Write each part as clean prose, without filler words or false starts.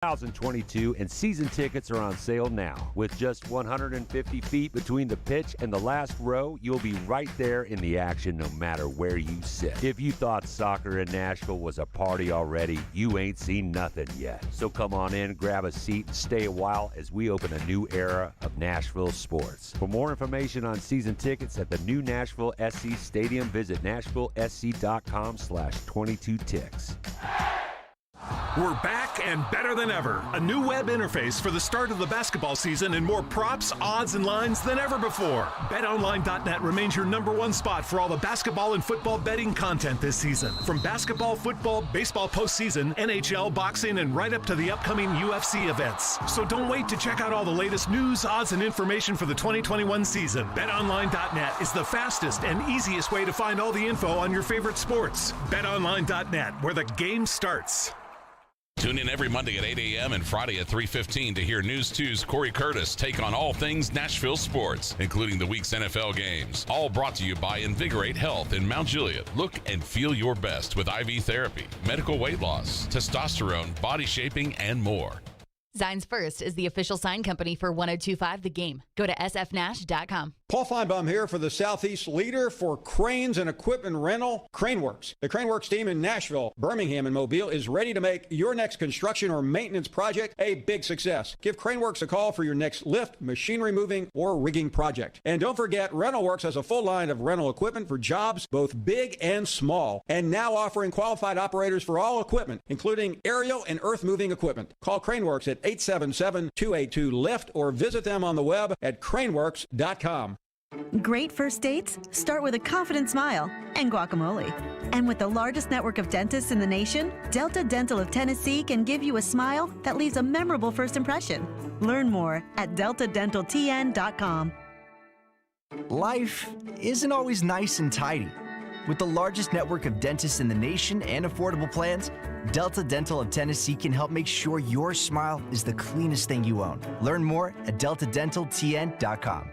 2022, and season tickets are on sale now. With just 150 feet between the pitch and the last row, you'll be right there in the action no matter where you sit. If you thought soccer in Nashville was a party already, you ain't seen nothing yet. So come on in, grab a seat, and stay a while as we open a new era of Nashville sports. For more information on season tickets at the new Nashville SC Stadium, visit nashvillesc.com/22tix. We're back and better than ever. A new web interface for the start of the basketball season and more props, odds, and lines than ever before. BetOnline.net remains your #1 spot for all the basketball and football betting content this season. From basketball, football, baseball postseason, NHL, boxing, and right up to the upcoming UFC events. So don't wait to check out all the latest news, odds, and information for the 2021 season. BetOnline.net is the fastest and easiest way to find all the info on your favorite sports. BetOnline.net, where the game starts. Tune in every Monday at 8 a.m. and Friday at 3:15 to hear News 2's Corey Curtis take on all things Nashville sports, including the week's NFL games. All brought to you by Invigorate Health in Mount Juliet. Look and feel your best with IV therapy, medical weight loss, testosterone, body shaping, and more. Zines First is the official sign company for 1025 The Game. Go to sfnash.com. Paul Feinbaum here for the Southeast leader for cranes and equipment rental, Craneworks. The Craneworks team in Nashville, Birmingham, and Mobile is ready to make your next construction or maintenance project a big success. Give Craneworks a call for your next lift, machinery moving, or rigging project. And don't forget, RentalWorks has a full line of rental equipment for jobs both big and small, and now offering qualified operators for all equipment, including aerial and earth-moving equipment. Call Craneworks at 877-282-LIFT or visit them on the web at craneworks.com. Great first dates start with a confident smile and guacamole. And with the largest network of dentists in the nation, Delta Dental of Tennessee can give you a smile that leaves a memorable first impression. Learn more at deltadentaltn.com. Life isn't always nice and tidy. With the largest network of dentists in the nation and affordable plans, Delta Dental of Tennessee can help make sure your smile is the cleanest thing you own. Learn more at deltadentaltn.com.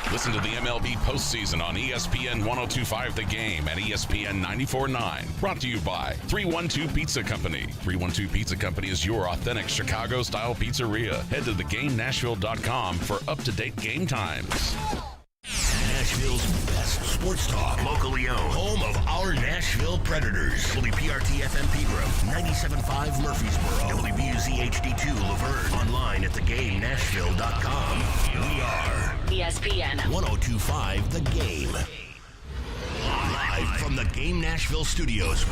Listen to the MLB postseason on ESPN 1025 The Game and ESPN 94.9. Brought to you by 312 Pizza Company. 312 Pizza Company is your authentic Chicago-style pizzeria. Head to theGameNashville.com for up-to-date game times. Nashville's best sports talk, locally owned, home of our Nashville Predators. WPRT-FM Pegram, 97.5 Murfreesboro, WBUZ HD2 Laverne, online at thegamenashville.com. We are ESPN 1025 The Game. Live from the Game Nashville studios,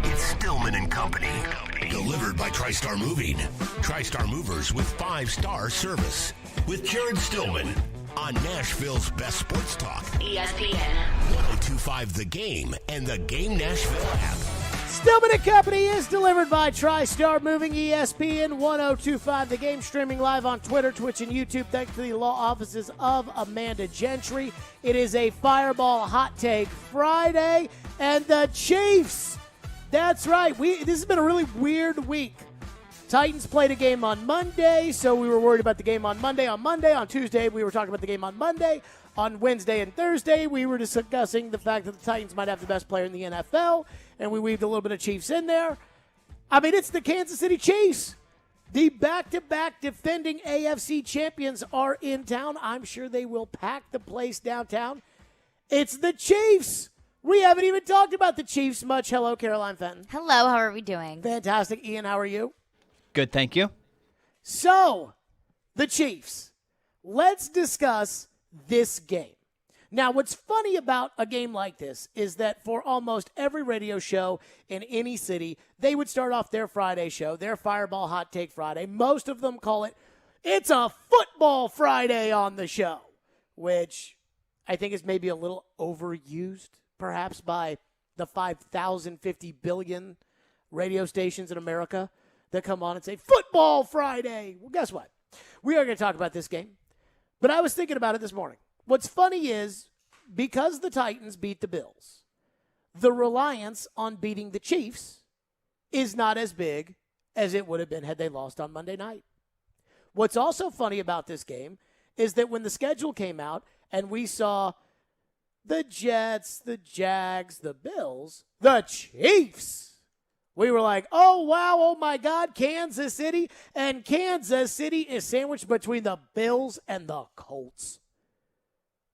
it's Stillman and Company. Delivered by TriStar Moving. TriStar Movers with 5-star service. With Karen Stillman. On Nashville's best sports talk, ESPN 1025 The Game and the Game Nashville app. Stillman & Company is delivered by TriStar Moving, ESPN 1025 The Game, streaming live on Twitter, Twitch, and YouTube. Thanks to the law offices of Amanda Gentry. It is a Fireball Hot Take Friday, and the Chiefs. That's right. This has been a really weird week. Titans played a game on Monday, so we were worried about the game on Monday. On Tuesday, we were talking about the game on Monday. On Wednesday and Thursday, we were discussing the fact that the Titans might have the best player in the NFL, and we weaved a little bit of Chiefs in there. I mean, it's the Kansas City Chiefs. The back-to-back defending AFC champions are in town. I'm sure they will pack the place downtown. It's the Chiefs. We haven't even talked about the Chiefs much. Hello, Caroline Fenton. Hello, how are we doing? Fantastic. Ian, how are you? Good, thank you. So, the Chiefs. Let's discuss this game. Now, what's funny about a game like this is that for almost every radio show in any city, they would start off their Friday show, their Fireball Hot Take Friday. Most of them call it, it's a football Friday on the show, which I think is maybe a little overused, perhaps by the 5,050 billion radio stations in America that come on and say, Football Friday. Well, guess what? We are going to talk about this game. But I was thinking about it this morning. What's funny is, because the Titans beat the Bills, the reliance on beating the Chiefs is not as big as it would have been had they lost on Monday night. What's also funny about this game is that when the schedule came out and we saw the Jets, the Jags, the Bills, the Chiefs We were like, oh, wow, oh, my God, Kansas City. And Kansas City is sandwiched between the Bills and the Colts.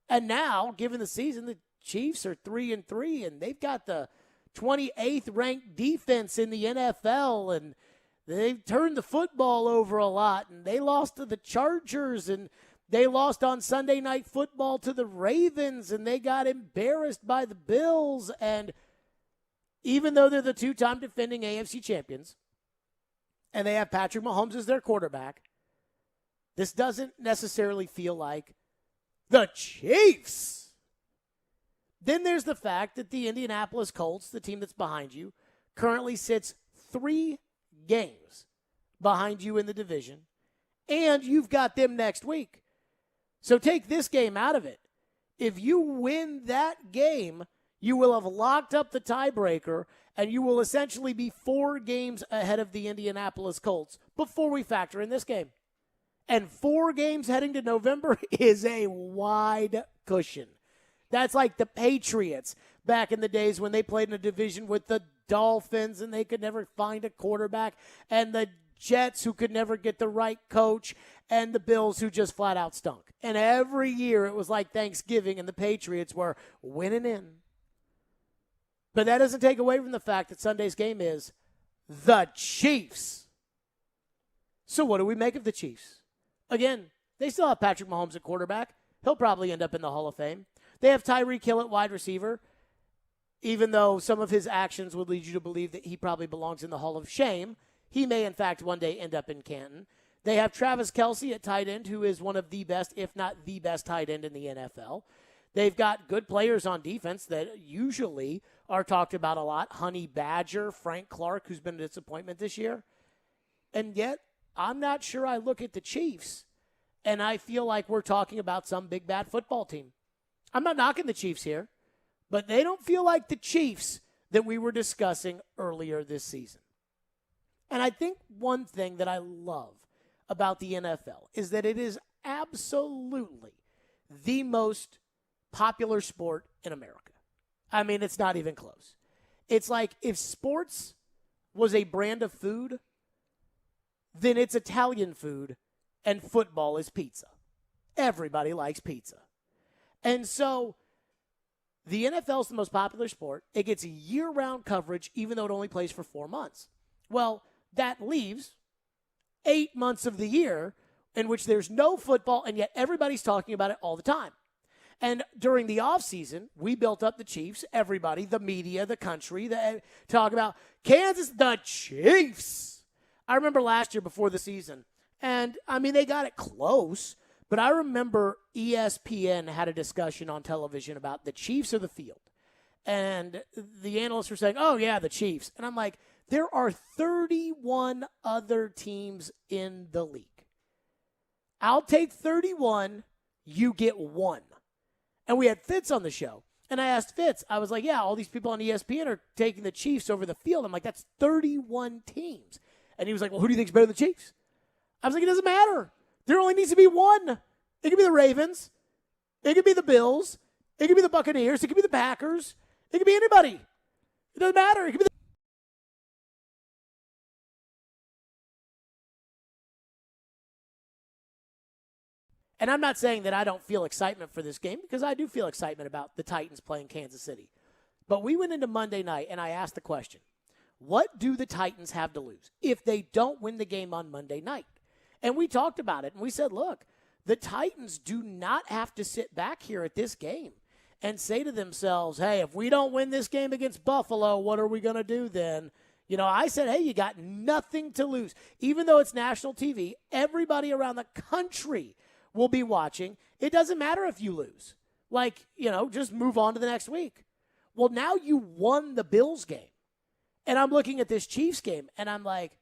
And now, given the season, the Chiefs are 3-3, and they've got the 28th ranked defense in the NFL, and they've turned the football over a lot, and they lost to the Chargers, and they lost on Sunday Night Football to the Ravens, and they got embarrassed by the Bills. And even though they're the two-time defending AFC champions, and they have Patrick Mahomes as their quarterback, this doesn't necessarily feel like the Chiefs. Then there's the fact that the Indianapolis Colts, the team that's behind you, currently sits 3 games behind you in the division, and you've got them next week. So take this game out of it. If you win that game, you will have locked up the tiebreaker, and you will essentially be 4 games ahead of the Indianapolis Colts before we factor in this game. And 4 games heading to November is a wide cushion. That's like the Patriots back in the days when they played in a division with the Dolphins and they could never find a quarterback, and the Jets who could never get the right coach, and the Bills who just flat out stunk. And every year it was like Thanksgiving and the Patriots were winning in. But that doesn't take away from the fact that Sunday's game is the Chiefs. So what do we make of the Chiefs? Again, they still have Patrick Mahomes at quarterback. He'll probably end up in the Hall of Fame. They have Tyreek Hill at wide receiver, even though some of his actions would lead you to believe that he probably belongs in the Hall of Shame. He may, in fact, one day end up in Canton. They have Travis Kelce at tight end, who is one of the best, if not the best tight end in the NFL. They've got good players on defense that usually are talked about a lot. Honey Badger, Frank Clark, who's been a disappointment this year. And yet, I'm not sure I look at the Chiefs and I feel like we're talking about some big bad football team. I'm not knocking the Chiefs here, but they don't feel like the Chiefs that we were discussing earlier this season. And I think one thing that I love about the NFL is that it is absolutely the most popular sport in America. I mean, it's not even close. It's like if sports was a brand of food, then it's Italian food and football is pizza. Everybody likes pizza. And so the NFL is the most popular sport. It gets year-round coverage, even though it only plays for 4 months. Well, that leaves 8 months of the year in which there's no football, and yet everybody's talking about it all the time. And during the offseason, we built up the Chiefs, everybody, the media, the country, talk about Kansas, the Chiefs. I remember last year before the season, and, I mean, they got it close, but I remember ESPN had a discussion on television about the Chiefs or the field. And the analysts were saying, oh, yeah, the Chiefs. And I'm like, there are 31 other teams in the league. I'll take 31, you get 1. And we had Fitz on the show. And I asked Fitz, I was like, yeah, all these people on ESPN are taking the Chiefs over the field. I'm like, that's 31 teams. And he was like, well, who do you think is better than the Chiefs? I was like, it doesn't matter. There only needs to be 1. It could be the Ravens. It could be the Bills. It could be the Buccaneers. It could be the Packers. It could be anybody. It doesn't matter. It could be the And I'm not saying that I don't feel excitement for this game, because I do feel excitement about the Titans playing Kansas City. But we went into Monday night, and I asked the question, what do the Titans have to lose if they don't win the game on Monday night? And we talked about it, and we said, look, the Titans do not have to sit back here at this game and say to themselves, hey, if we don't win this game against Buffalo, what are we going to do then? You know, I said, hey, you got nothing to lose. Even though it's national TV, everybody around the country will be watching. It doesn't matter if you lose. Like, you know, just move on to the next week. Well, now you won the Bills game. And I'm looking at this Chiefs game, and I'm like,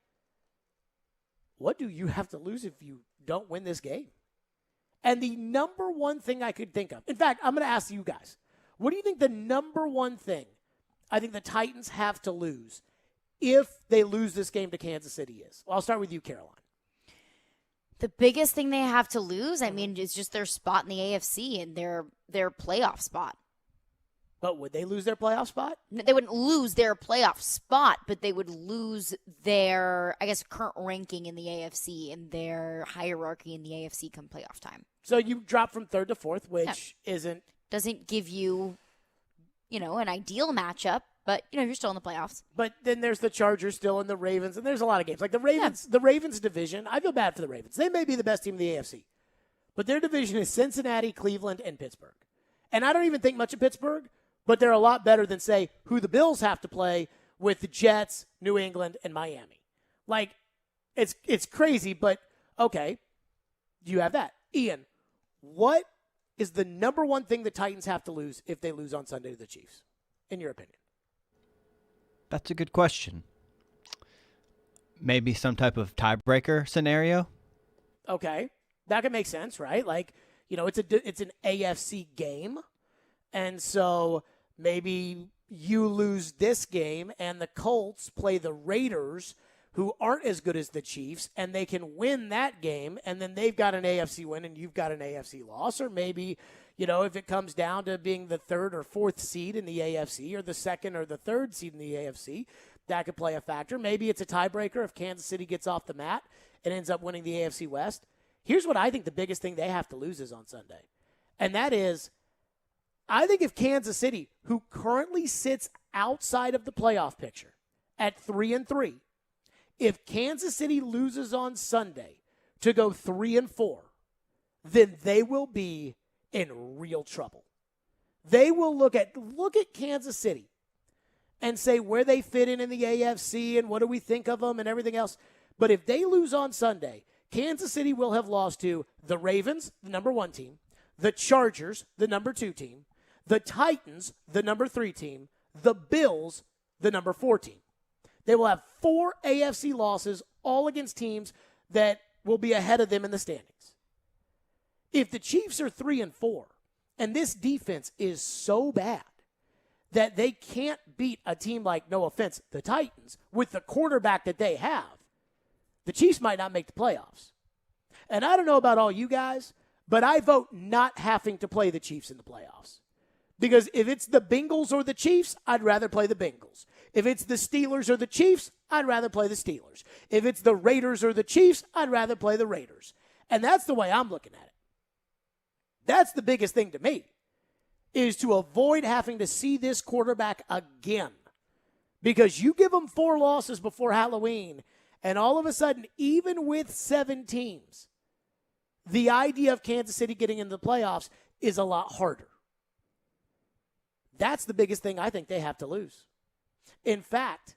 what do you have to lose if you don't win this game? And the number one thing I could think of, in fact, I'm going to ask you guys, what do you think the number one thing I think the Titans have to lose if they lose this game to Kansas City is? Well, I'll start with you, Caroline. The biggest thing they have to lose, I mean, is just their spot in the AFC and their playoff spot. But would they lose their playoff spot? They wouldn't lose their playoff spot, but they would lose their, I guess, current ranking in the AFC and their hierarchy in the AFC come playoff time. So you drop from 3rd to 4th, which doesn't give you, an ideal matchup, but you're still in the playoffs. But then there's the Chargers still and the Ravens, and there's a lot of games. Like the Ravens division, I feel bad for the Ravens. They may be the best team in the AFC, but their division is Cincinnati, Cleveland, and Pittsburgh. And I don't even think much of Pittsburgh, but they're a lot better than, say, who the Bills have to play with the Jets, New England, and Miami. Like, it's crazy, but okay, you have that. Ian, what is the number one thing the Titans have to lose if they lose on Sunday to the Chiefs, in your opinion? That's a good question. Maybe some type of tiebreaker scenario? Okay, that could make sense, right? Like, it's an AFC game, and so maybe you lose this game and the Colts play the Raiders, who aren't as good as the Chiefs, and they can win that game, and then they've got an AFC win and you've got an AFC loss. Or maybe, if it comes down to being the 3rd or 4th seed in the AFC or the 2nd or the 3rd seed in the AFC, that could play a factor. Maybe it's a tiebreaker if Kansas City gets off the mat and ends up winning the AFC West. Here's what I think the biggest thing they have to lose is on Sunday, and that is, I think if Kansas City, who currently sits outside of the playoff picture at 3-3, if Kansas City loses on Sunday to go 3-4, then they will be in real trouble. They will look at Kansas City and say where they fit in the AFC and what do we think of them and everything else. But if they lose on Sunday, Kansas City will have lost to the Ravens, the number 1 team, the Chargers, the number 2 team, the Titans, the number 3 team, the Bills, the number 4 team. They will have 4 AFC losses, all against teams that will be ahead of them in the standings. If the Chiefs are 3-4, and this defense is so bad that they can't beat a team like, no offense, the Titans, with the quarterback that they have, the Chiefs might not make the playoffs. And I don't know about all you guys, but I vote not having to play the Chiefs in the playoffs. Because if it's the Bengals or the Chiefs, I'd rather play the Bengals. If it's the Steelers or the Chiefs, I'd rather play the Steelers. If it's the Raiders or the Chiefs, I'd rather play the Raiders. And that's the way I'm looking at it. That's the biggest thing to me, is to avoid having to see this quarterback again. Because you give them 4 losses before Halloween, and all of a sudden, even with 7 teams, the idea of Kansas City getting into the playoffs is a lot harder. That's the biggest thing I think they have to lose. In fact,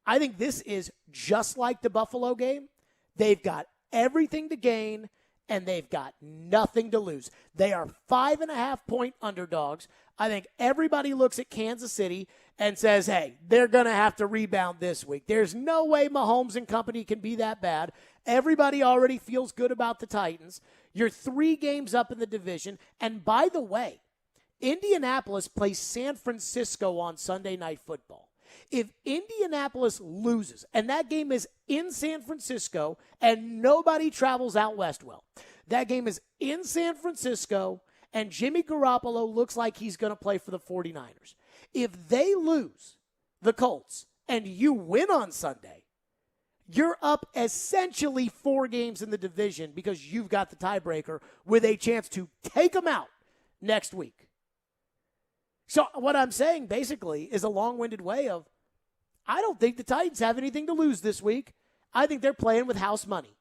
I think this is just like the Buffalo game. They've got everything to gain, and they've got nothing to lose. They are 5.5-point underdogs. I think everybody looks at Kansas City and says, hey, they're going to have to rebound this week. There's no way Mahomes and company can be that bad. Everybody already feels good about the Titans. You're 3 games up in the division. And by the way, Indianapolis plays San Francisco on Sunday Night Football. If Indianapolis loses, and that game is in San Francisco, and nobody travels out west well, that game is in San Francisco, and Jimmy Garoppolo looks like he's going to play for the 49ers. If they lose, the Colts, and you win on Sunday, you're up essentially 4 games in the division because you've got the tiebreaker with a chance to take them out next week. So what I'm saying basically is a long-winded way of, I don't think the Titans have anything to lose this week. I think they're playing with house money.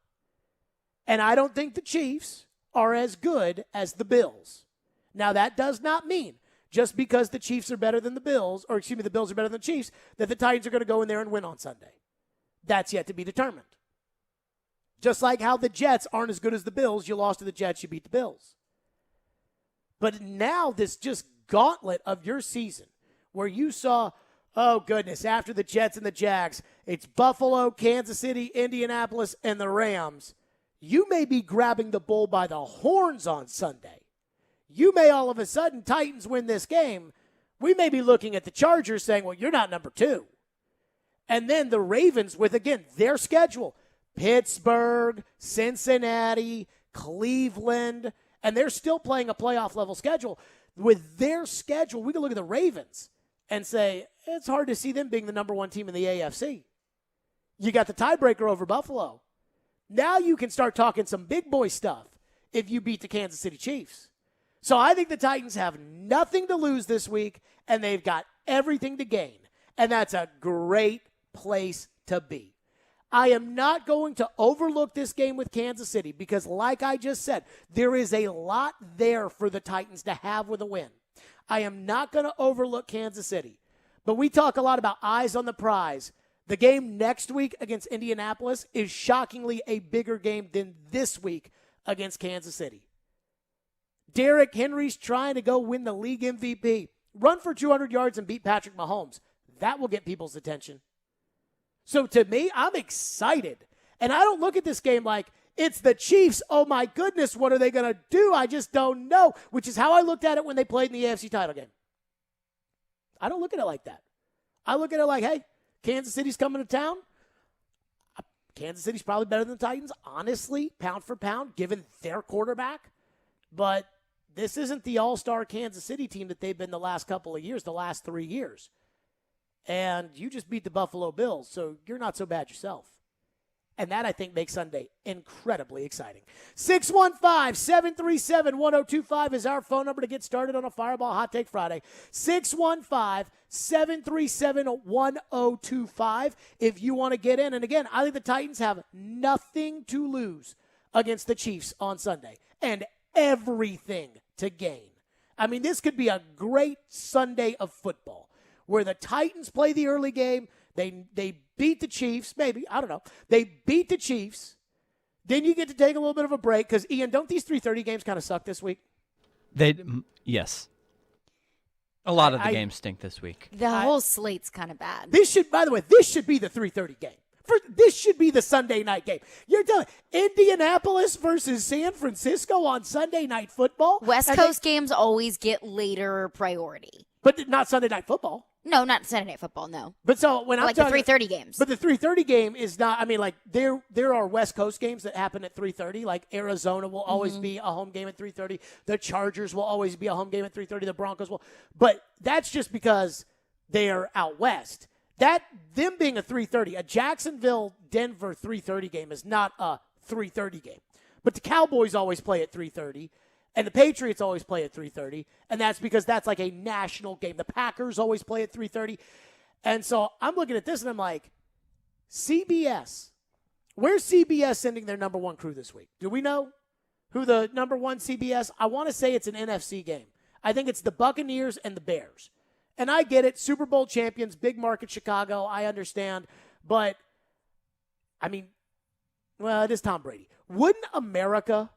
And I don't think the Chiefs are as good as the Bills. Now, that does not mean just because the Chiefs are better than the Bills, or excuse me, the Bills are better than the Chiefs, that the Titans are going to go in there and win on Sunday. That's yet to be determined. Just like how the Jets aren't as good as the Bills, you lost to the Jets, you beat the Bills. But now this just gauntlet of your season where you saw, oh goodness, after the Jets and the Jags, it's Buffalo, Kansas City, Indianapolis, and the Rams. You may be grabbing the bull by the horns on Sunday. You may all of a sudden, Titans win this game. We may be looking at the Chargers saying, well, you're not number 2. And then the Ravens with, again, their schedule. Pittsburgh, Cincinnati, Cleveland, and they're still playing a playoff level schedule. with their schedule, we can look at the Ravens and say it's hard to see them being the number one team in the AFC. You got the tiebreaker over Buffalo. Now you can start talking some big boy stuff if you beat the Kansas City Chiefs. So I think the Titans have nothing to lose this week, and they've got everything to gain. And that's a great place to be. I am not going to overlook this game with Kansas City because, like I just said, there is a lot there for the Titans to have with a win. I am not going to overlook Kansas City. But we talk a lot about eyes on the prize. The game next week against Indianapolis is shockingly a bigger game than this week against Kansas City. Derrick Henry's trying to go win the league MVP. Run for 200 yards and beat Patrick Mahomes. That will get people's attention. So to me, I'm excited. And I don't look at this game like it's the Chiefs. Oh my goodness, what are they going to do? I just don't know, which is how I looked at it when they played in the AFC title game. I don't look at it like that. I look at it like, hey, Kansas City's coming to town. Kansas City's probably better than the Titans, honestly, pound for pound, given their quarterback. But this isn't the all-star Kansas City team that they've been the last couple of years, the last 3 years. And you just beat the Buffalo Bills, so you're not so bad yourself. And that, I think, makes Sunday incredibly exciting. 615-737-1025 is our phone number to get started on a Fireball Hot Take Friday. 615-737-1025 if you want to get in. And again, I think the Titans have nothing to lose against the Chiefs on Sunday and everything to gain. I mean, this could be a great Sunday of football where the Titans play the early game. They beat the Chiefs, maybe. I don't know. They beat the Chiefs. Then you get to take a little bit of a break because, Ian, don't these 3:30 games kind of suck this week? Yes. A lot of the games stink this week. The whole slate's kind of bad. By the way, this should be the 3:30 game. This should be the Sunday night game. You're telling Indianapolis versus San Francisco on Sunday Night Football? West Coast games always get later priority. But not Sunday Night Football. No, not Sunday Night Football, no. But so when I'm like the 3:30 games. But the 3:30 game is not, I mean, like there are West Coast games that happen at 3:30. Like Arizona will always be a home game at 3:30. The Chargers will always be a home game at 3:30. The Broncos will. But that's just because they're out west. Them being a 3:30, a Jacksonville-Denver 3:30 game is not a 3:30 game. But the Cowboys always play at 3:30. And the Patriots always play at 3:30, and that's because that's like a national game. The Packers always play at 3:30. And so I'm looking at this, and I'm like, CBS. Where's CBS sending their number one crew this week? Do we know who the number one CBS? I want to say it's an NFC game. I think it's the Buccaneers and the Bears. And I get it, Super Bowl champions, big market Chicago, I understand. But, I mean, well, it is Tom Brady. Wouldn't America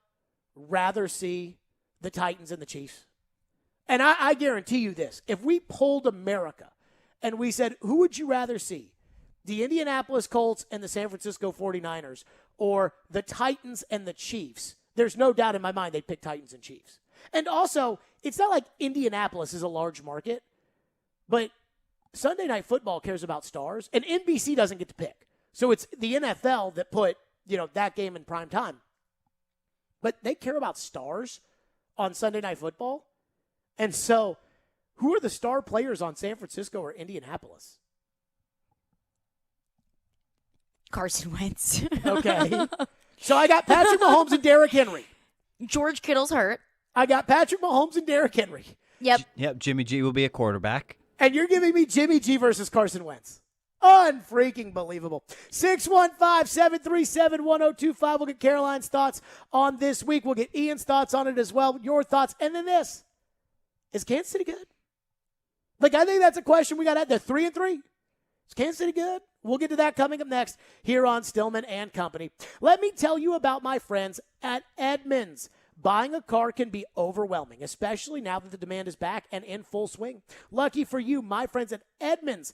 rather see the Titans and the Chiefs? And I guarantee you this. If we polled America and we said, who would you rather see? The Indianapolis Colts and the San Francisco 49ers or the Titans and the Chiefs? There's no doubt in my mind they'd pick Titans and Chiefs. And also, it's not like Indianapolis is a large market, but Sunday Night Football cares about stars, and NBC doesn't get to pick. So it's the NFL that put, that game in prime time. But they care about stars on Sunday Night Football. And so, who are the star players on San Francisco or Indianapolis? Carson Wentz. Okay. So I got Patrick Mahomes and Derrick Henry. George Kittle's hurt. I got Patrick Mahomes and Derrick Henry. Yep. Jimmy G will be a quarterback. And you're giving me Jimmy G versus Carson Wentz. Unfreaking believable. 615-737-1025. We'll get Caroline's thoughts on this week. We'll get Ian's thoughts on it as well. Your thoughts. And then this. Is Kansas City good? I think that's a question we got at. They're 3-3. Is Kansas City good? We'll get to that coming up next here on Stillman and Company. Let me tell you about my friends at Edmunds. Buying a car can be overwhelming, especially now that the demand is back and in full swing. Lucky for you, my friends at Edmunds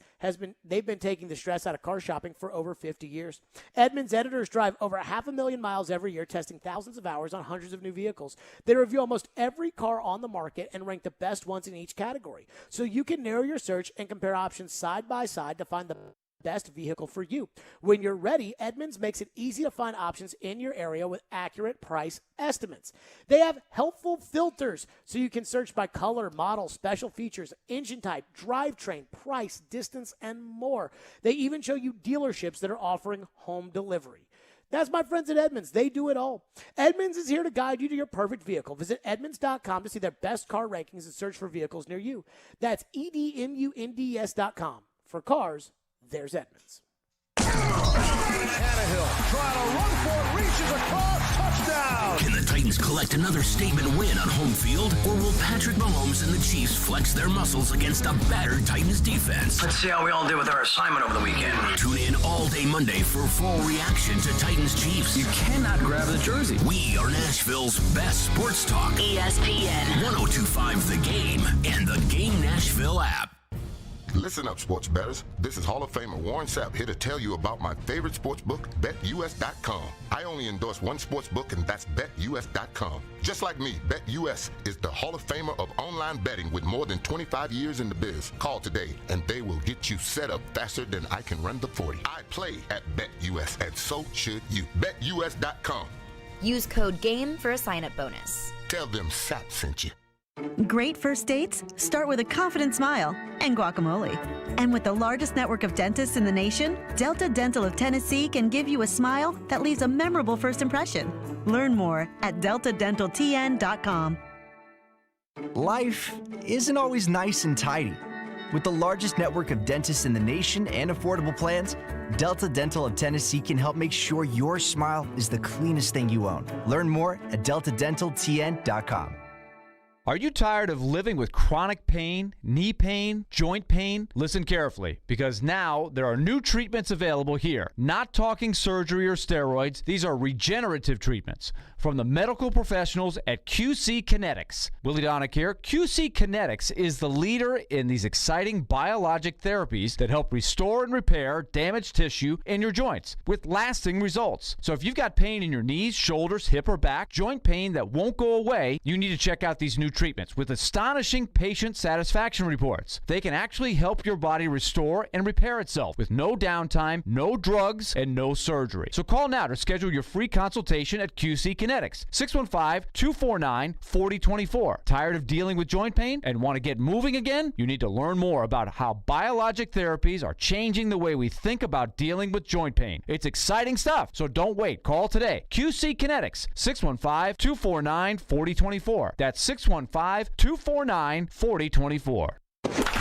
they've been taking the stress out of car shopping for over 50 years. Edmunds editors drive over 500,000 miles every year, testing thousands of hours on hundreds of new vehicles. They review almost every car on the market and rank the best ones in each category. So you can narrow your search and compare options side by side to find the best vehicle for you. When you're ready, Edmunds makes it easy to find options in your area with accurate price estimates. They have helpful filters so you can search by color, model, special features, engine type, drivetrain, price, distance, and more. They even show you dealerships that are offering home delivery. That's my friends at Edmunds. They do it all. Edmunds is here to guide you to your perfect vehicle. Visit Edmunds.com to see their best car rankings and search for vehicles near you. That's EDMUNDS.com. For cars, there's Edmunds. Tannehill trying to run for it, reaches across, touchdown. Can the Titans collect another statement win on home field, or will Patrick Mahomes and the Chiefs flex their muscles against a battered Titans defense? Let's see how we all did with our assignment over the weekend. Tune in all day Monday for full reaction to Titans Chiefs. You cannot grab the jersey. We are Nashville's best sports talk. ESPN 102.5 The Game and the Game Nashville app. Listen up, sports bettors. This is Hall of Famer Warren Sapp here to tell you about my favorite sports book, BetUS.com. I only endorse one sports book, and that's BetUS.com. Just like me, BetUS is the Hall of Famer of online betting with more than 25 years in the biz. Call today, and they will get you set up faster than I can run the 40. I play at BetUS, and so should you. BetUS.com. Use code GAME for a sign-up bonus. Tell them Sapp sent you. Great first dates start with a confident smile and guacamole. And with the largest network of dentists in the nation, Delta Dental of Tennessee can give you a smile that leaves a memorable first impression. Learn more at deltadentaltn.com. Life isn't always nice and tidy. With the largest network of dentists in the nation and affordable plans, Delta Dental of Tennessee can help make sure your smile is the cleanest thing you own. Learn more at deltadentaltn.com. Are you tired of living with chronic pain, knee pain, joint pain? Listen carefully, because now there are new treatments available here. Not talking surgery or steroids. These are regenerative treatments from the medical professionals at QC Kinetics. Willie Donick here. QC Kinetics is the leader in these exciting biologic therapies that help restore and repair damaged tissue in your joints with lasting results. So if you've got pain in your knees, shoulders, hip, or back, joint pain that won't go away, you need to check out these new treatments with astonishing patient satisfaction reports. They can actually help your body restore and repair itself with no downtime, no drugs, and no surgery. So call now to schedule your free consultation at QC Kinetics. 615-249-4024. Tired of dealing with joint pain and want to get moving again? You need to learn more about how biologic therapies are changing the way we think about dealing with joint pain. It's exciting stuff, so don't wait. Call today. QC Kinetics, 615-249-4024. That's 615-249-4024.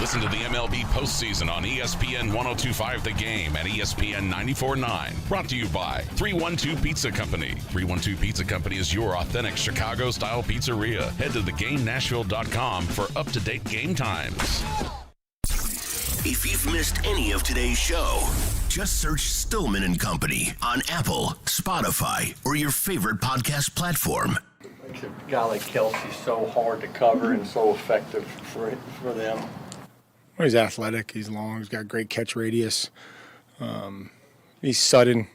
Listen to the MLB postseason on ESPN 102.5 The Game and ESPN 94.9. Brought to you by 312 Pizza Company. 312 Pizza Company is your authentic Chicago-style pizzeria. Head to theGameNashville.com for up-to-date game times. If you've missed any of today's show, just search Stillman and Company on Apple, Spotify, or your favorite podcast platform. Makes a guy like Kelsey so hard to cover and so effective for them. Well, he's athletic. He's long. He's got great catch radius. He's sudden,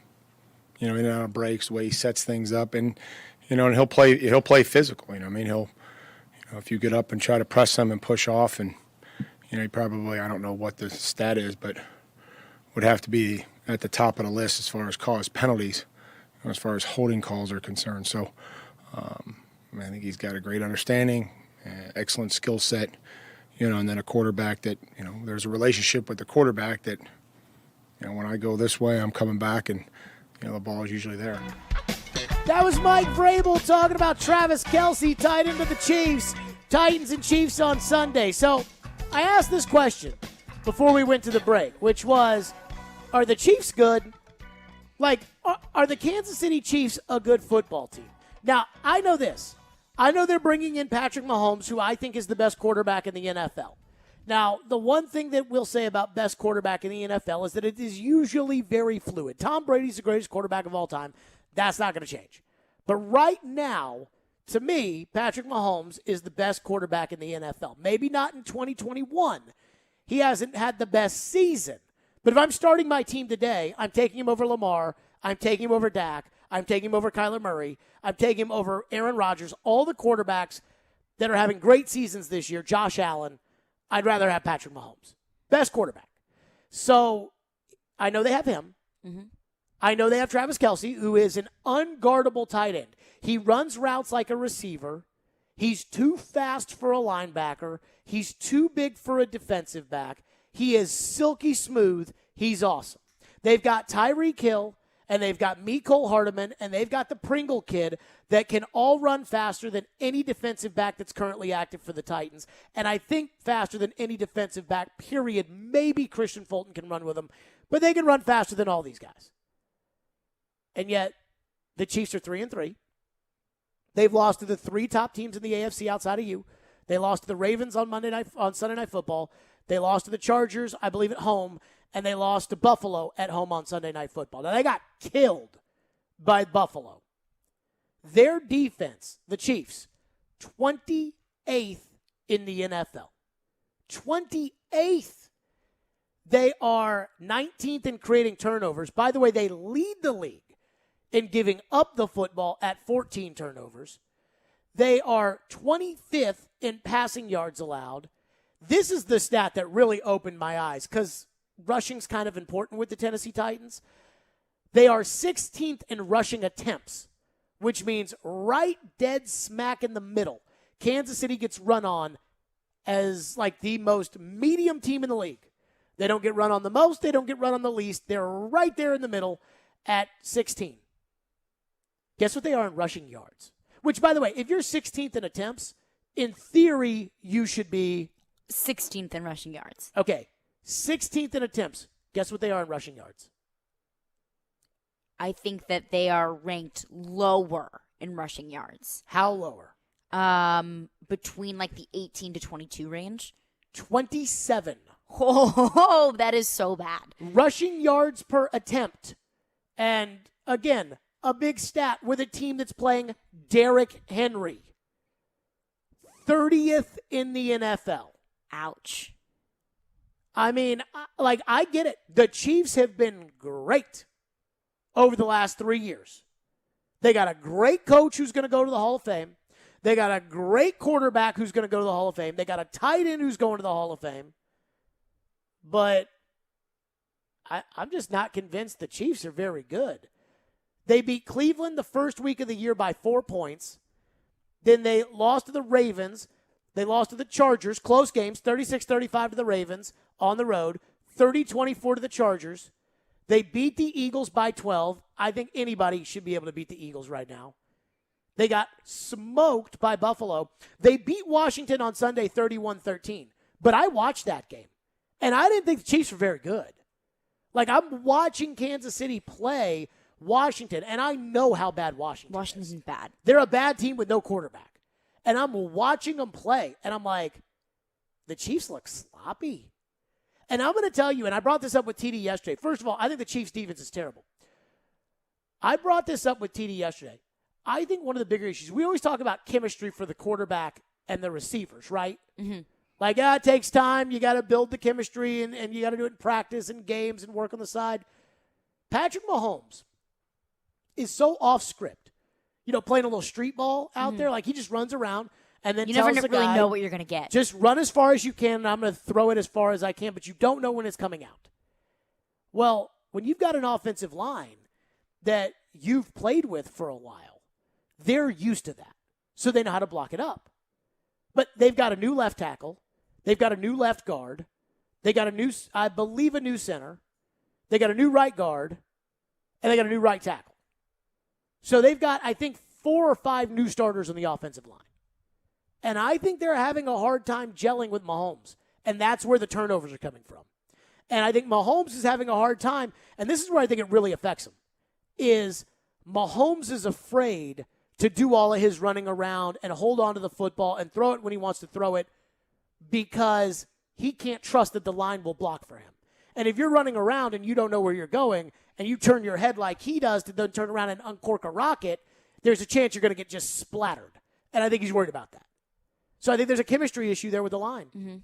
in and out of breaks, the way he sets things up, and and he'll play physical. He'll, if you get up and try to press him and push off, and he probably, I don't know what the stat is, but would have to be at the top of the list as far as cause penalties, as far as holding calls are concerned. So. I think he's got a great understanding, excellent skill set, and then a quarterback that, there's a relationship with the quarterback that, when I go this way, I'm coming back, and, the ball is usually there. That was Mike Vrabel talking about Travis Kelce tied into the Chiefs, Titans and Chiefs on Sunday. So I asked this question before we went to the break, which was, are the Chiefs good? Are the Kansas City Chiefs a good football team? Now, I know this. I know they're bringing in Patrick Mahomes, who I think is the best quarterback in the NFL. Now, the one thing that we'll say about best quarterback in the NFL is that it is usually very fluid. Tom Brady's the greatest quarterback of all time. That's not going to change. But right now, to me, Patrick Mahomes is the best quarterback in the NFL. Maybe not in 2021. He hasn't had the best season. But if I'm starting my team today, I'm taking him over Lamar. I'm taking him over Dak. I'm taking him over Kyler Murray. I'm taking him over Aaron Rodgers. All the quarterbacks that are having great seasons this year, Josh Allen, I'd rather have Patrick Mahomes. Best quarterback. So I know they have him. Mm-hmm. I know they have Travis Kelce, who is an unguardable tight end. He runs routes like a receiver. He's too fast for a linebacker. He's too big for a defensive back. He is silky smooth. He's awesome. They've got Tyreek Hill, and they've got Mecole Hardman, and they've got the Pringle kid that can all run faster than any defensive back that's currently active for the Titans. And I think faster than any defensive back, period. Maybe Christian Fulton can run with them, but they can run faster than all these guys. And yet, the Chiefs are 3-3. They've lost to the 3 top teams in the AFC outside of you. They lost to the Ravens on Sunday Night Football. They lost to the Chargers, I believe, at home. And they lost to Buffalo at home on Sunday Night Football. Now, they got killed by Buffalo. Their defense, the Chiefs, 28th in the NFL. 28th. They are 19th in creating turnovers. By the way, they lead the league in giving up the football at 14 turnovers. They are 25th in passing yards allowed. This is the stat that really opened my eyes because rushing's kind of important with the Tennessee Titans. They are 16th in rushing attempts, which means right dead smack in the middle. Kansas City gets run on as like the most medium team in the league. They don't get run on the most. They don't get run on the least. They're right there in the middle at 16. Guess what they are in rushing yards? Which, by the way, if you're 16th in attempts, in theory, you should be 16th in rushing yards. Okay. 16th in attempts. Guess what they are in rushing yards? I think that they are ranked lower in rushing yards. How lower? Between like the 18 to 22 range. 27. Oh, that is so bad. Rushing yards per attempt. And again, a big stat with a team that's playing Derrick Henry. 30th in the NFL. Ouch. I mean, I get it. The Chiefs have been great over the last 3 years. They got a great coach who's going to go to the Hall of Fame. They got a great quarterback who's going to go to the Hall of Fame. They got a tight end who's going to the Hall of Fame. But I'm just not convinced the Chiefs are very good. They beat Cleveland the first week of the year by 4 points. Then they lost to the Ravens. They lost to the Chargers. Close games, 36-35 to the Ravens on the road, 30-24 to the Chargers. They beat the Eagles by 12. I think anybody should be able to beat the Eagles right now. They got smoked by Buffalo. They beat Washington on Sunday 31-13. But I watched that game, and I didn't think the Chiefs were very good. Like, I'm watching Kansas City play Washington, and I know how bad Washington's bad. They're a bad team with no quarterback. And I'm watching them play, and I'm like, the Chiefs look sloppy. And I'm going to tell you, and I brought this up with TD yesterday. First of all, I think the Chiefs' defense is terrible. I brought this up with TD yesterday. I think one of the bigger issues, we always talk about chemistry for the quarterback and the receivers, right? Mm-hmm. Like, it takes time. You got to build the chemistry, and you got to do it in practice and games and work on the side. Patrick Mahomes is so off script. You know, playing a little street ball out there. Like, he just runs around and then you tells never the really guy, know what you're going to get. just run as far as you can, and I'm going to throw it as far as I can, but you don't know when it's coming out. Well, when you've got an offensive line that you've played with for a while, they're used to that. So they know how to block it up. But they've got a new left tackle. They've got a new left guard. They got a new, I believe, a new center. They got a new right guard. And they got a new right tackle. So they've got, I think, 4 or 5 new starters on the offensive line. And I think they're having a hard time gelling with Mahomes. And that's where the turnovers are coming from. And I think Mahomes is having a hard time, and this is where I think it really affects him, is Mahomes is afraid to do all of his running around and hold on to the football and throw it when he wants to throw it because he can't trust that the line will block for him. And if you're running around and you don't know where you're going and you turn your head like he does to then turn around and uncork a rocket, there's a chance you're going to get just splattered. And I think he's worried about that. So I think there's a chemistry issue there with the line. Mm-hmm.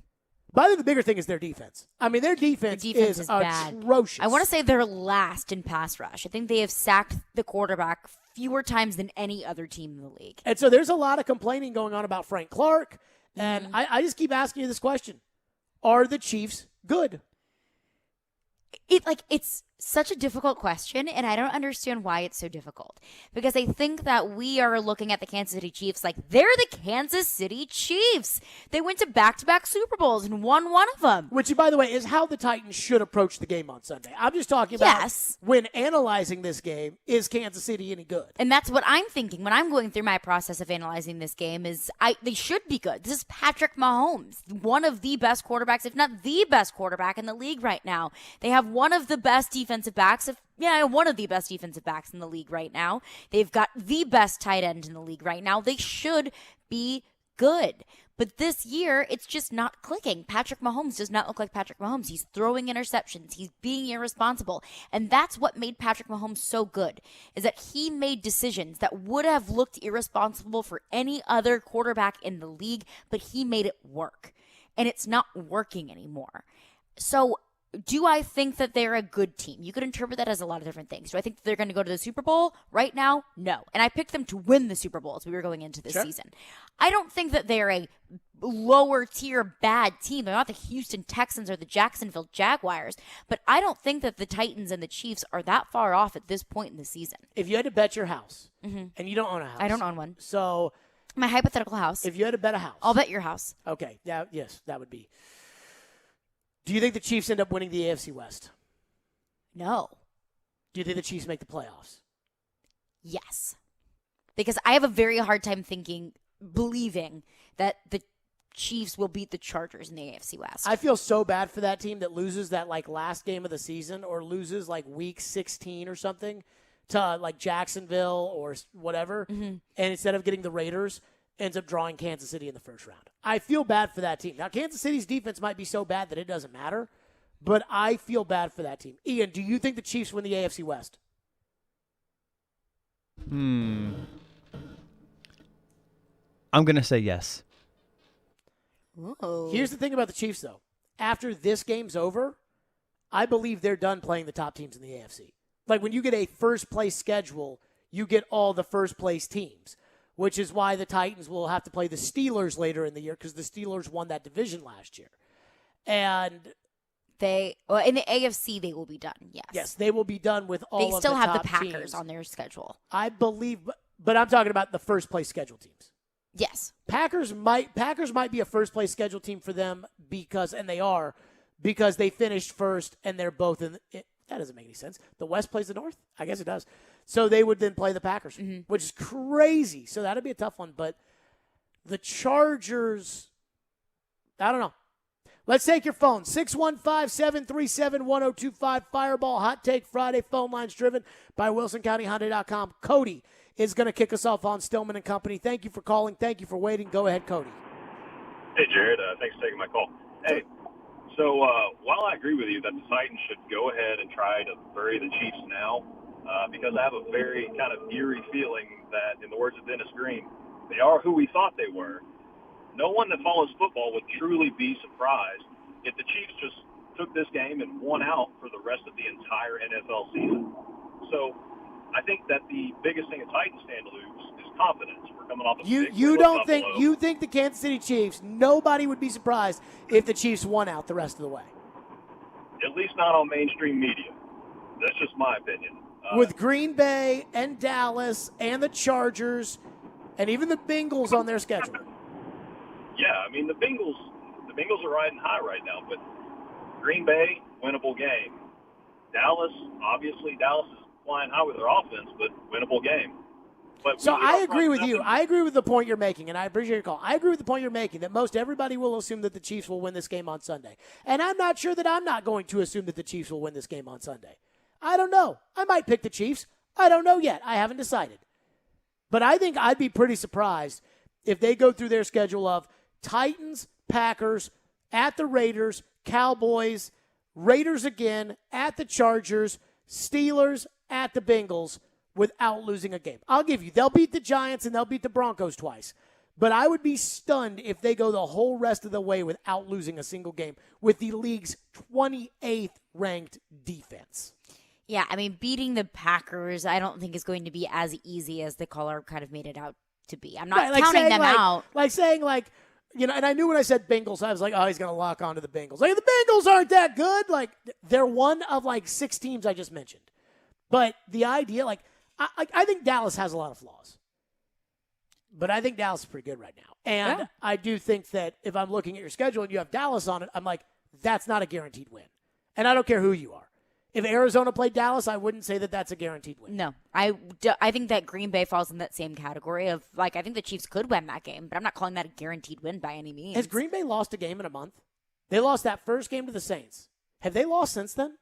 But I think the bigger thing is their defense. I mean, their defense is bad. atrocious. I want to say they're last in pass rush. I think they have sacked the quarterback fewer times than any other team in the league. And so there's a lot of complaining going on about Frank Clark. And I just keep asking you this question. Are the Chiefs good? It's such a difficult question, and I don't understand why it's so difficult. Because I think that we are looking at the Kansas City Chiefs like they're the Kansas City Chiefs. They went to back-to-back Super Bowls and won one of them. Which, by the way, is how the Titans should approach the game on Sunday. I'm just talking about when analyzing this game, is Kansas City any good? And that's what I'm thinking when I'm going through my process of analyzing this game is they should be good. This is Patrick Mahomes, one of the best quarterbacks, if not the best quarterback in the league right now. They have one of the best defensive backs, one of the best defensive backs in the league right now. They've got the best tight end in the league right now. They should be good. But this year, it's just not clicking. Patrick Mahomes does not look like Patrick Mahomes. He's throwing interceptions. He's being irresponsible. And that's what made Patrick Mahomes so good, is that he made decisions that would have looked irresponsible for any other quarterback in the league, but he made it work. And it's not working anymore. So do I think that they're a good team? You could interpret that as a lot of different things. Do I think that they're going to go to the Super Bowl? Right now, no. And I picked them to win the Super Bowl as we were going into this season. I don't think that they're a lower tier bad team. They're not the Houston Texans or the Jacksonville Jaguars. But I don't think that the Titans and the Chiefs are that far off at this point in the season. If you had to bet your house, and you don't own a house. I don't own one. So my hypothetical house. If you had to bet a house. I'll bet your house. Okay. Yes, that would be. Do you think the Chiefs end up winning the AFC West? No. Do you think the Chiefs make the playoffs? Yes. Because I have a very hard time believing that the Chiefs will beat the Chargers in the AFC West. I feel so bad for that team that loses that last game of the season or loses week 16 or something to Jacksonville or whatever. And instead of getting the Raiders, ends up drawing Kansas City in the first round. I feel bad for that team. Now, Kansas City's defense might be so bad that it doesn't matter, but I feel bad for that team. Ian, do you think the Chiefs win the AFC West? I'm going to say yes. Whoa. Here's the thing about the Chiefs, though. After this game's over, I believe they're done playing the top teams in the AFC. When you get a first-place schedule, you get all the first-place teams, which is why the Titans will have to play the Steelers later in the year because the Steelers won that division last year. And in the AFC, they will be done, yes. Yes, they will be done with all of the top teams. They still have the Packers on their schedule. I believe, but I'm talking about the first-place schedule teams. Yes. Packers might be a first-place schedule team for them because they finished first and they're both in that doesn't make any sense. The West plays the North? I guess it does. So they would then play the Packers, which is crazy. So that'd be a tough one. But the Chargers, I don't know. Let's take your phone. 615-737-1025. Fireball Hot Take Friday. Phone lines driven by WilsonCountyHyundai.com. Cody is going to kick us off on Stillman and Company. Thank you for calling. Thank you for waiting. Go ahead, Cody. Hey, Jared. Thanks for taking my call. Hey, so while I agree with you that the Titans should go ahead and try to bury the Chiefs now, because I have a very kind of eerie feeling that, in the words of Dennis Green, they are who we thought they were. No one that follows football would truly be surprised if the Chiefs just took this game and won out for the rest of the entire NFL season. So I think that the biggest thing a Titans stand to lose is confidence. We're coming off you think the Kansas City Chiefs, nobody would be surprised if the Chiefs won out the rest of the way? At least not on mainstream media. That's just my opinion. With Green Bay and Dallas and the Chargers and even the Bengals on their schedule. Yeah, I mean, the Bengals are riding high right now, but Green Bay, winnable game. Dallas is flying high with their offense, but winnable game. But so I agree with you. I agree with the point you're making, and I appreciate your call. I agree with the point you're making that most everybody will assume that the Chiefs will win this game on Sunday. And I'm not sure that I'm not going to assume that the Chiefs will win this game on Sunday. I don't know. I might pick the Chiefs. I don't know yet. I haven't decided. But I think I'd be pretty surprised if they go through their schedule of Titans, Packers, at the Raiders, Cowboys, Raiders again, at the Chargers, Steelers, at the Bengals, without losing a game. I'll give you, they'll beat the Giants and they'll beat the Broncos twice. But I would be stunned if they go the whole rest of the way without losing a single game with the league's 28th ranked defense. Yeah, I mean, beating the Packers, I don't think is going to be as easy as the caller kind of made it out to be. I'm not counting them out. Like saying, and I knew when I said Bengals, I was like, oh, he's going to lock onto the Bengals. Like, the Bengals aren't that good. Like, they're one of, 6 teams I just mentioned. But the idea, I think Dallas has a lot of flaws. But I think Dallas is pretty good right now. And I do think that if I'm looking at your schedule and you have Dallas on it, I'm like, that's not a guaranteed win. And I don't care who you are. If Arizona played Dallas, I wouldn't say that that's a guaranteed win. No. I think that Green Bay falls in that same category of, I think the Chiefs could win that game, but I'm not calling that a guaranteed win by any means. Has Green Bay lost a game in a month? They lost that first game to the Saints. Have they lost since then?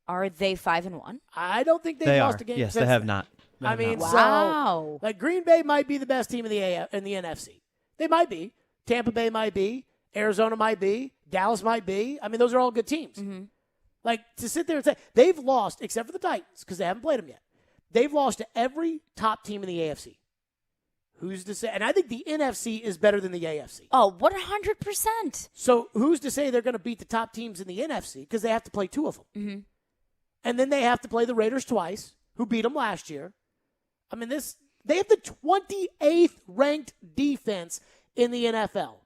Are they 5-1? I don't think they've lost a game Yes, since they have then. not. Wow. So, Green Bay might be the best team in the NFC. They might be. Tampa Bay might be. Arizona might be. Dallas might be. I mean, those are all good teams. Mm-hmm. To sit there and say, they've lost, except for the Titans, because they haven't played them yet. They've lost to every top team in the AFC. Who's to say? And I think the NFC is better than the AFC. Oh, 100%. So who's to say they're going to beat the top teams in the NFC? Because they have to play 2 of them. Mm-hmm. And then they have to play the Raiders twice, who beat them last year. I mean, they have the 28th ranked defense in the NFL.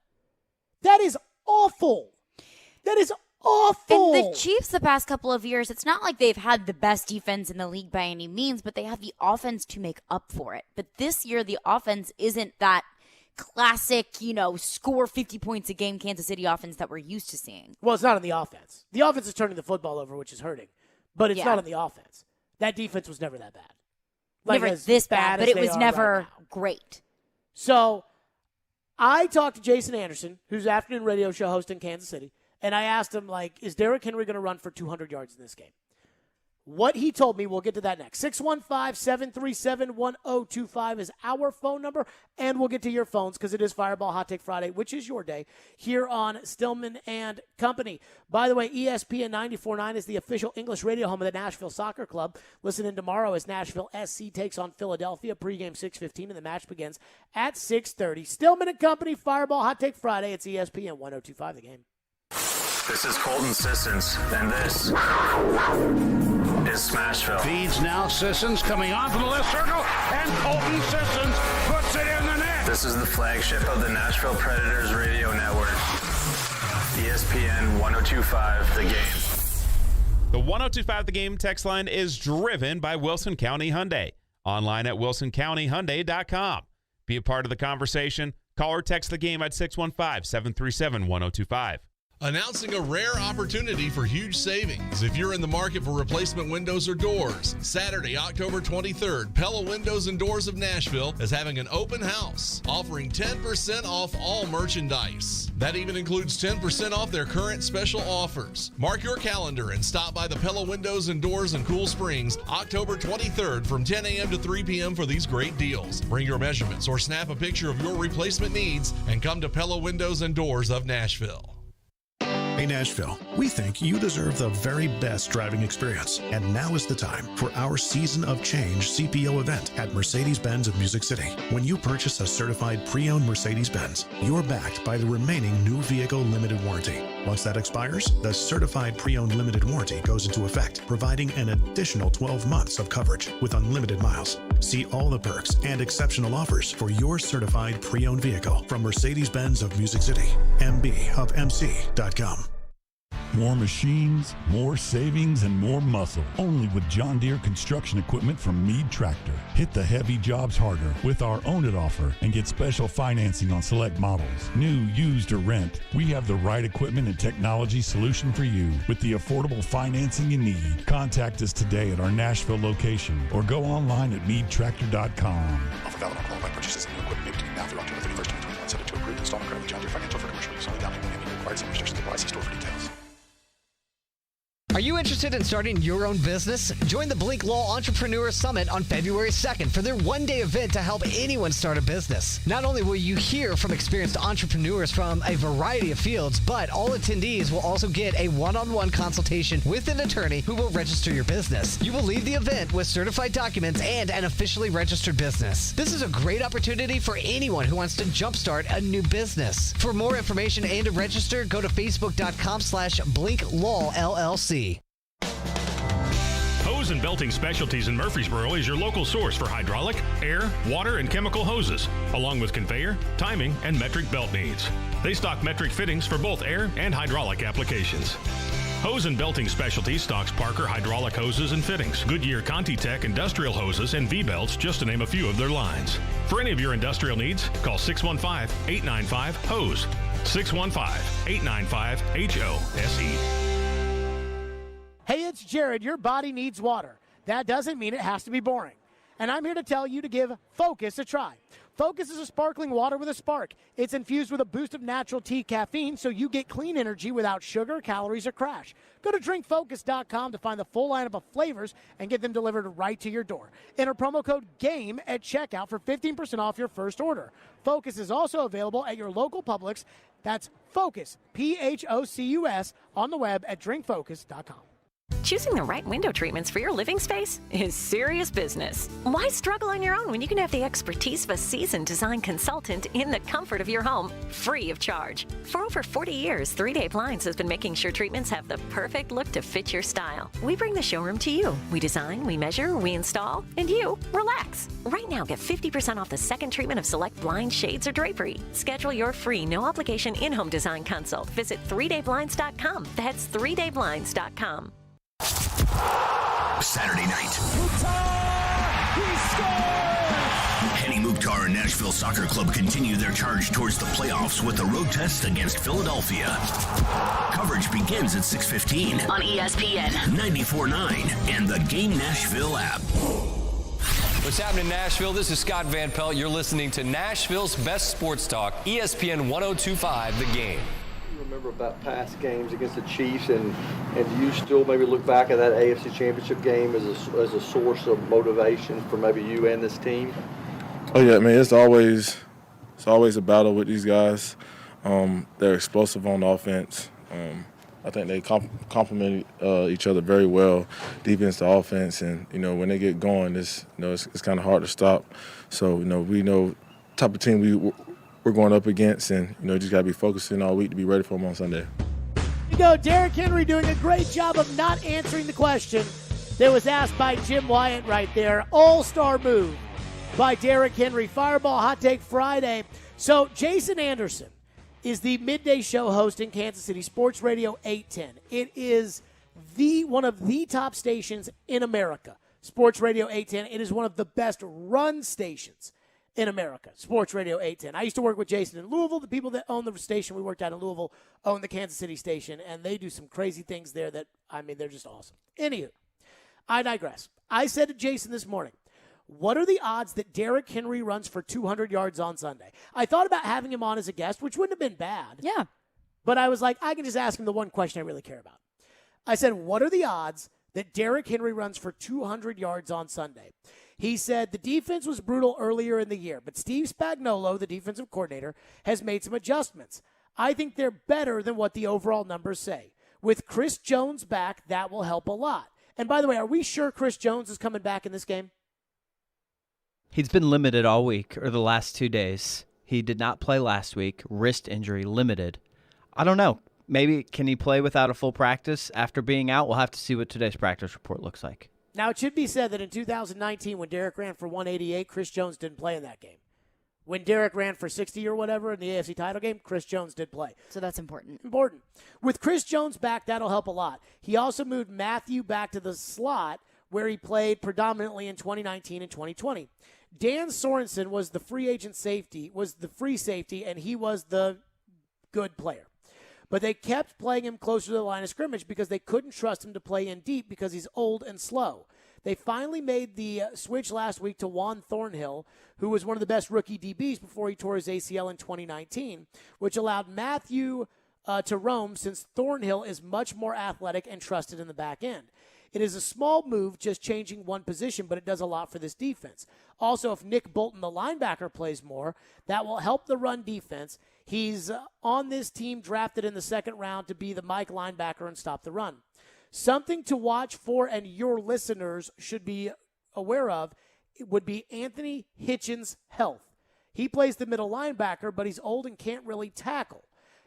That is awful. That is awful. And the Chiefs the past couple of years, it's not like they've had the best defense in the league by any means, but they have the offense to make up for it. But this year, the offense isn't that classic, score 50 points a game Kansas City offense that we're used to seeing. Well, it's not on the offense. The offense is turning the football over, which is hurting. But it's not on the offense. That defense was never that bad. Never this bad, but it was never great. So I talked to Jason Anderson, who's an afternoon radio show host in Kansas City, and I asked him, is Derrick Henry going to run for 200 yards in this game? What he told me, we'll get to that next. 615-737-1025 is our phone number, and we'll get to your phones because it is Fireball Hot Take Friday, which is your day, here on Stillman and Company. By the way, ESPN 94.9 is the official English radio home of the Nashville Soccer Club. Listen in tomorrow as Nashville SC takes on Philadelphia, pregame 6:15, and the match begins at 6:30. Stillman and Company, Fireball Hot Take Friday. It's ESPN 102.5 The Game. This is Colton Sissons, and this is Smashville. Feeds now, Sissons coming on from the left circle, and Colton Sissons puts it in the net. This is the flagship of the Nashville Predators radio network. ESPN 102.5 The Game. The 102.5 The Game text line is driven by Wilson County Hyundai. Online at wilsoncountyhyundai.com. Be a part of the conversation. Call or text The Game at 615-737-1025. Announcing a rare opportunity for huge savings. If you're in the market for replacement windows or doors, Saturday, October 23rd, Pella Windows and Doors of Nashville is having an open house, offering 10% off all merchandise. That even includes 10% off their current special offers. Mark your calendar and stop by the Pella Windows and Doors in Cool Springs, October 23rd from 10 a.m. to 3 p.m. for these great deals. Bring your measurements or snap a picture of your replacement needs and come to Pella Windows and Doors of Nashville. Hey Nashville, we think you deserve the very best driving experience, and now is the time for our Season of Change CPO event at Mercedes-Benz of Music City. When you purchase a certified pre-owned Mercedes-Benz, you're backed by the remaining new vehicle limited warranty. Once that expires, the certified pre-owned limited warranty goes into effect, providing an additional 12 months of coverage with unlimited miles. See all the perks and exceptional offers for your certified pre-owned vehicle from Mercedes-Benz of Music City, mbofmc.com. More machines, more savings, and more muscle. Only with John Deere construction equipment from Meade Tractor. Hit the heavy jobs harder with our Own It offer and get special financing on select models. New, used, or rent, we have the right equipment and technology solution for you with the affordable financing you need. Contact us today at our Nashville location or go online at meadtractor.com. Offer valid on qualified purchases and new equipment made between now through October 31st, 2021. Subject to approved installment credit with John Deere Financial for commercial use. Only down payment may be required. Some restrictions apply. See store for details. Are you interested in starting your own business? Join the Blink Law Entrepreneur Summit on February 2nd for their one-day event to help anyone start a business. Not only will you hear from experienced entrepreneurs from a variety of fields, but all attendees will also get a one-on-one consultation with an attorney who will register your business. You will leave the event with certified documents and an officially registered business. This is a great opportunity for anyone who wants to jumpstart a new business. For more information and to register, go to facebook.com/BlinkLawLLC. Hose and Belting Specialties in Murfreesboro is your local source for hydraulic, air, water, and chemical hoses, along with conveyor, timing, and metric belt needs. They stock metric fittings for both air and hydraulic applications. Hose and Belting Specialties stocks Parker hydraulic hoses and fittings, Goodyear Conti-Tech industrial hoses, and V-belts, just to name a few of their lines. For any of your industrial needs, call 615-895-HOSE. 615-895-HOSE. Hey, it's Jared. Your body needs water. That doesn't mean it has to be boring. And I'm here to tell you to give Focus a try. Focus is a sparkling water with a spark. It's infused with a boost of natural tea caffeine, so you get clean energy without sugar, calories, or crash. Go to drinkfocus.com to find the full lineup of flavors and get them delivered right to your door. Enter promo code GAME at checkout for 15% off your first order. Focus is also available at your local Publix. That's Focus, P-H-O-C-U-S, on the web at drinkfocus.com. Choosing the right window treatments for your living space is serious business. Why struggle on your own when you can have the expertise of a seasoned design consultant in the comfort of your home, free of charge? For over 40 years, 3 Day Blinds has been making sure treatments have the perfect look to fit your style. We bring the showroom to you. We design, we measure, we install, and you relax. Right now, get 50% off the second treatment of select blinds, shades, or drapery. Schedule your free, no-obligation in-home design consult. Visit 3dayblinds.com. That's 3dayblinds.com. Saturday night. Henny Mukhtar and Nashville Soccer Club continue their charge towards the playoffs with a road test against Philadelphia. Coverage begins at 6:15 on ESPN 94.9 and the Game Nashville app. What's happening in Nashville? This is Scott Van Pelt. You're listening to Nashville's best sports talk, ESPN 102.5 The Game. Remember about past games against the Chiefs, and do you still maybe look back at that AFC Championship game as a source of motivation for maybe you and this team? Oh yeah, I mean it's always a battle with these guys. They're explosive on offense. I think they complement each other very well, defense to offense, and when they get going, it's kind of hard to stop. So we know type of team we're going up against, and just gotta be focusing all week to be ready for them on Sunday. You go, Derrick Henry doing a great job of not answering the question that was asked by Jim Wyatt right there. All-star move by Derrick Henry. Fireball Hot Take Friday. So Jason Anderson is the midday show host in Kansas City, Sports Radio 810. It is one of the top stations in America, Sports Radio 810. It is one of the best run stations in America, Sports Radio 810. I used to work with Jason in Louisville. The people that own the station we worked at in Louisville own the Kansas City station, and they do some crazy things there that, they're just awesome. Anywho, I digress. I said to Jason this morning, what are the odds that Derrick Henry runs for 200 yards on Sunday? I thought about having him on as a guest, which wouldn't have been bad. Yeah. But I was like, I can just ask him the one question I really care about. I said, what are the odds that Derrick Henry runs for 200 yards on Sunday? He said the defense was brutal earlier in the year, but Steve Spagnuolo, the defensive coordinator, has made some adjustments. I think they're better than what the overall numbers say. With Chris Jones back, that will help a lot. And by the way, are we sure Chris Jones is coming back in this game? He's been limited all week, or the last 2 days. He did not play last week. Wrist injury, limited. I don't know. Maybe can he play without a full practice after being out? We'll have to see what today's practice report looks like. Now, it should be said that in 2019, when Derrick ran for 188, Chris Jones didn't play in that game. When Derrick ran for 60 or whatever in the AFC title game, Chris Jones did play. So that's important. Important. With Chris Jones back, that'll help a lot. He also moved Matthew back to the slot where he played predominantly in 2019 and 2020. Dan Sorensen was the free safety, and he was the good player. But they kept playing him closer to the line of scrimmage because they couldn't trust him to play in deep because he's old and slow. They finally made the switch last week to Juan Thornhill, who was one of the best rookie DBs before he tore his ACL in 2019, which allowed Matthew to roam since Thornhill is much more athletic and trusted in the back end. It is a small move, just changing one position, but it does a lot for this defense. Also, if Nick Bolton, the linebacker, plays more, that will help the run defense. He's on this team drafted in the second round to be the Mike linebacker and stop the run. Something to watch for and your listeners should be aware of would be Anthony Hitchens' health. He plays the middle linebacker, but he's old and can't really tackle.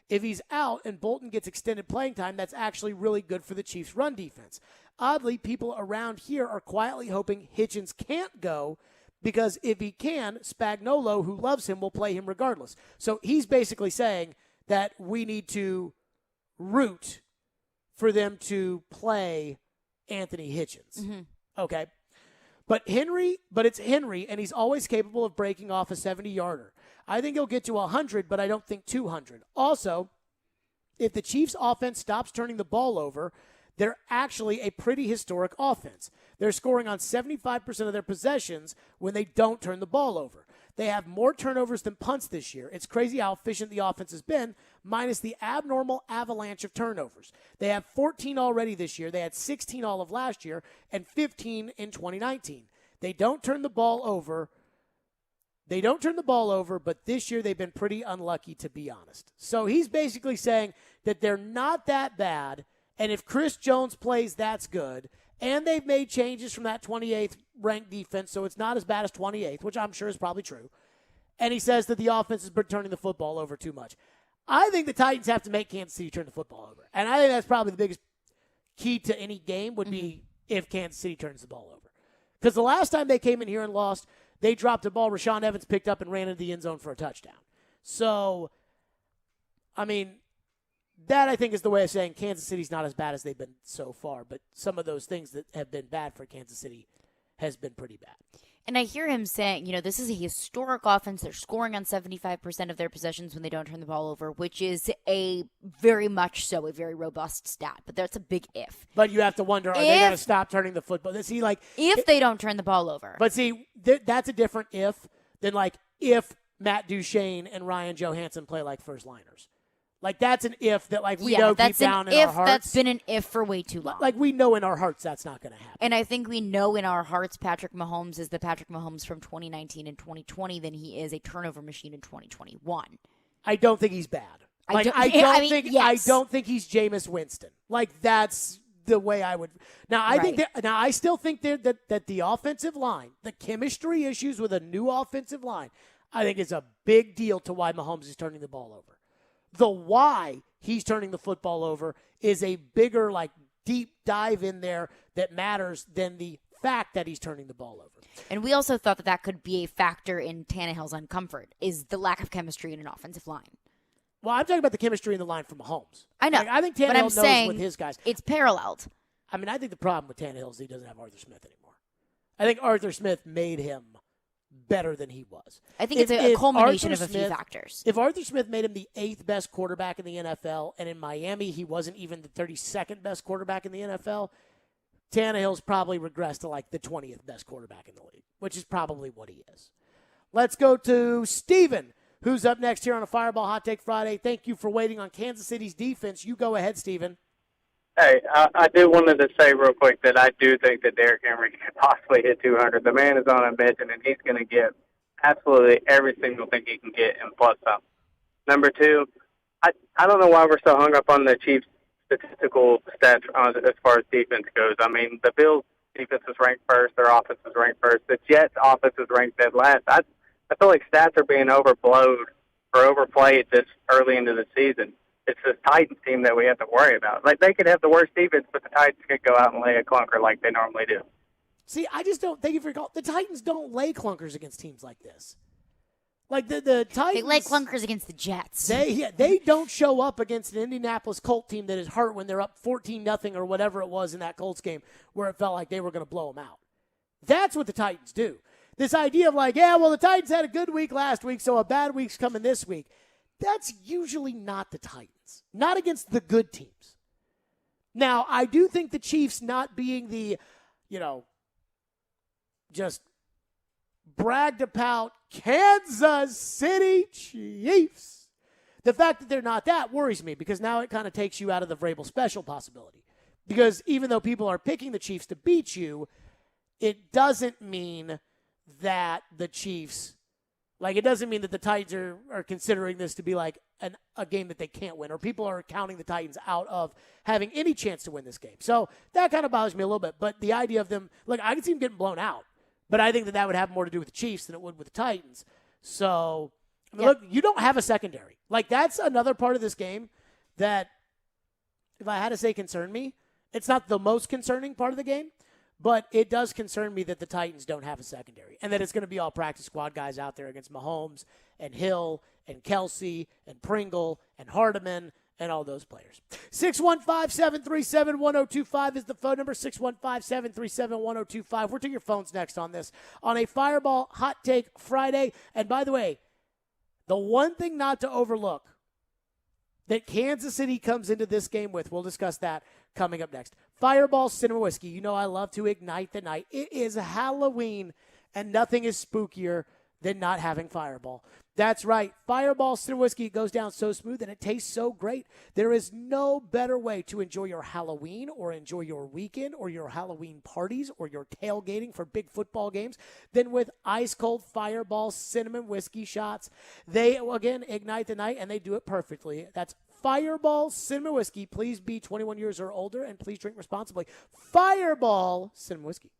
If he's out and Bolton gets extended playing time, that's actually really good for the Chiefs' run defense. Oddly, people around here are quietly hoping Hitchens can't go because if he can, Spagnuolo, who loves him, will play him regardless. So he's basically saying that we need to root for them to play Anthony Hitchens. Mm-hmm. Okay. But it's Henry, and he's always capable of breaking off a 70-yarder. I think he'll get to 100, but I don't think 200. Also, if the Chiefs' offense stops turning the ball over, they're actually a pretty historic offense. They're scoring on 75% of their possessions when they don't turn the ball over. They have more turnovers than punts this year. It's crazy how efficient the offense has been, minus the abnormal avalanche of turnovers. They have 14 already this year. They had 16 all of last year and 15 in 2019. They don't turn the ball over. But this year they've been pretty unlucky, to be honest. So he's basically saying that they're not that bad, and if Chris Jones plays, that's good. And they've made changes from that 28th ranked defense, so it's not as bad as 28th, which I'm sure is probably true. And he says that the offense has been turning the football over too much. I think the Titans have to make Kansas City turn the football over. And I think that's probably the biggest key to any game would be if Kansas City turns the ball over. Because the last time they came in here and lost, they dropped a ball Rashaan Evans picked up and ran into the end zone for a touchdown. So, I mean, that, I think, is the way of saying Kansas City's not as bad as they've been so far, but some of those things that have been bad for Kansas City has been pretty bad. And I hear him saying, this is a historic offense. They're scoring on 75% of their possessions when they don't turn the ball over, which is a very robust stat. But that's a big if. But you have to wonder, are they going to stop turning the football? If they don't turn the ball over. But see, that's a different if than if Matt Duchene and Ryan Johansson play like first liners. That's an if that we know deep down in our hearts. That's been an if for way too long. We know in our hearts that's not going to happen. And I think we know in our hearts Patrick Mahomes is the Patrick Mahomes from 2019 and 2020 than he is a turnover machine in 2021. I don't think he's bad. I don't think he's Jameis Winston. That's the way I would. Now I still think that the offensive line, the chemistry issues with a new offensive line, I think is a big deal to why Mahomes is turning the ball over. The why he's turning the football over is a bigger, deep dive in there that matters than the fact that he's turning the ball over. And we also thought that could be a factor in Tannehill's uncomfort, is the lack of chemistry in an offensive line. Well, I'm talking about the chemistry in the line for Mahomes. I know. I think Tannehill knows with his guys. It's paralleled. I mean, I think the problem with Tannehill is he doesn't have Arthur Smith anymore. I think Arthur Smith made him better than he was. I think it's a culmination of a few factors. If Arthur Smith made him the 8th best quarterback in the NFL, and in Miami he wasn't even the 32nd best quarterback in the NFL, Tannehill's probably regressed to the 20th best quarterback in the league, which is probably what he is. Let's go to Steven, who's up next here on a Fireball Hot Take Friday. Thank you for waiting on Kansas City's defense. You go ahead, Steven. Hey, I do wanted to say real quick that I do think that Derrick Henry could possibly hit 200. The man is on a mission, and he's going to get absolutely every single thing he can get and plus some. Number two, I don't know why we're so hung up on the Chiefs' statistical stats as far as defense goes. I mean, the Bills' defense is ranked first. Their offense is ranked first. The Jets' offense is ranked dead last. I feel like stats are being overblowed or overplayed this early into the season. It's this Titans team that we have to worry about. They could have the worst defense, but the Titans could go out and lay a clunker like they normally do. See, I just don't. Thank you for your call. The Titans don't lay clunkers against teams like this. The Titans, they lay clunkers against the Jets. They don't show up against an Indianapolis Colts team that is hurt when they're up 14-0 or whatever it was in that Colts game where it felt like they were going to blow them out. That's what the Titans do. This idea of the Titans had a good week last week, so a bad week's coming this week. That's usually not the Titans. Not against the good teams. Now, I do think the Chiefs not being the, just bragged about Kansas City Chiefs. The fact that they're not that worries me because now it kind of takes you out of the Vrabel special possibility. Because even though people are picking the Chiefs to beat you, it doesn't mean that the Chiefs... it doesn't mean that the Titans are considering this to be a game that they can't win, or people are counting the Titans out of having any chance to win this game. So that kind of bothers me a little bit. But the idea of them, I can see them getting blown out, but I think that would have more to do with the Chiefs than it would with the Titans. So I mean, look, you don't have a secondary. Like, that's another part of this game that, if I had to say concern me, it's not the most concerning part of the game, but it does concern me that the Titans don't have a secondary and that it's going to be all practice squad guys out there against Mahomes and Hill and Kelsey and Pringle and Hardeman and all those players. 615-737-1025 is the phone number, 615-737-1025. We're to your phones next on this, on a Fireball Hot Take Friday. And by the way, the one thing not to overlook that Kansas City comes into this game with, we'll discuss that coming up next. Fireball Cinema Whiskey. You know I love to ignite the night. It is Halloween, and nothing is spookier than not having Fireball. That's right. Fireball Cinema Whiskey goes down so smooth and it tastes so great. There is no better way to enjoy your Halloween or enjoy your weekend or your Halloween parties or your tailgating for big football games than with ice-cold Fireball Cinnamon Whiskey shots. They, again, ignite the night, and they do it perfectly. That's Fireball Cinnamon Whiskey. Please be 21 years or older, and please drink responsibly. Fireball Cinnamon Whiskey.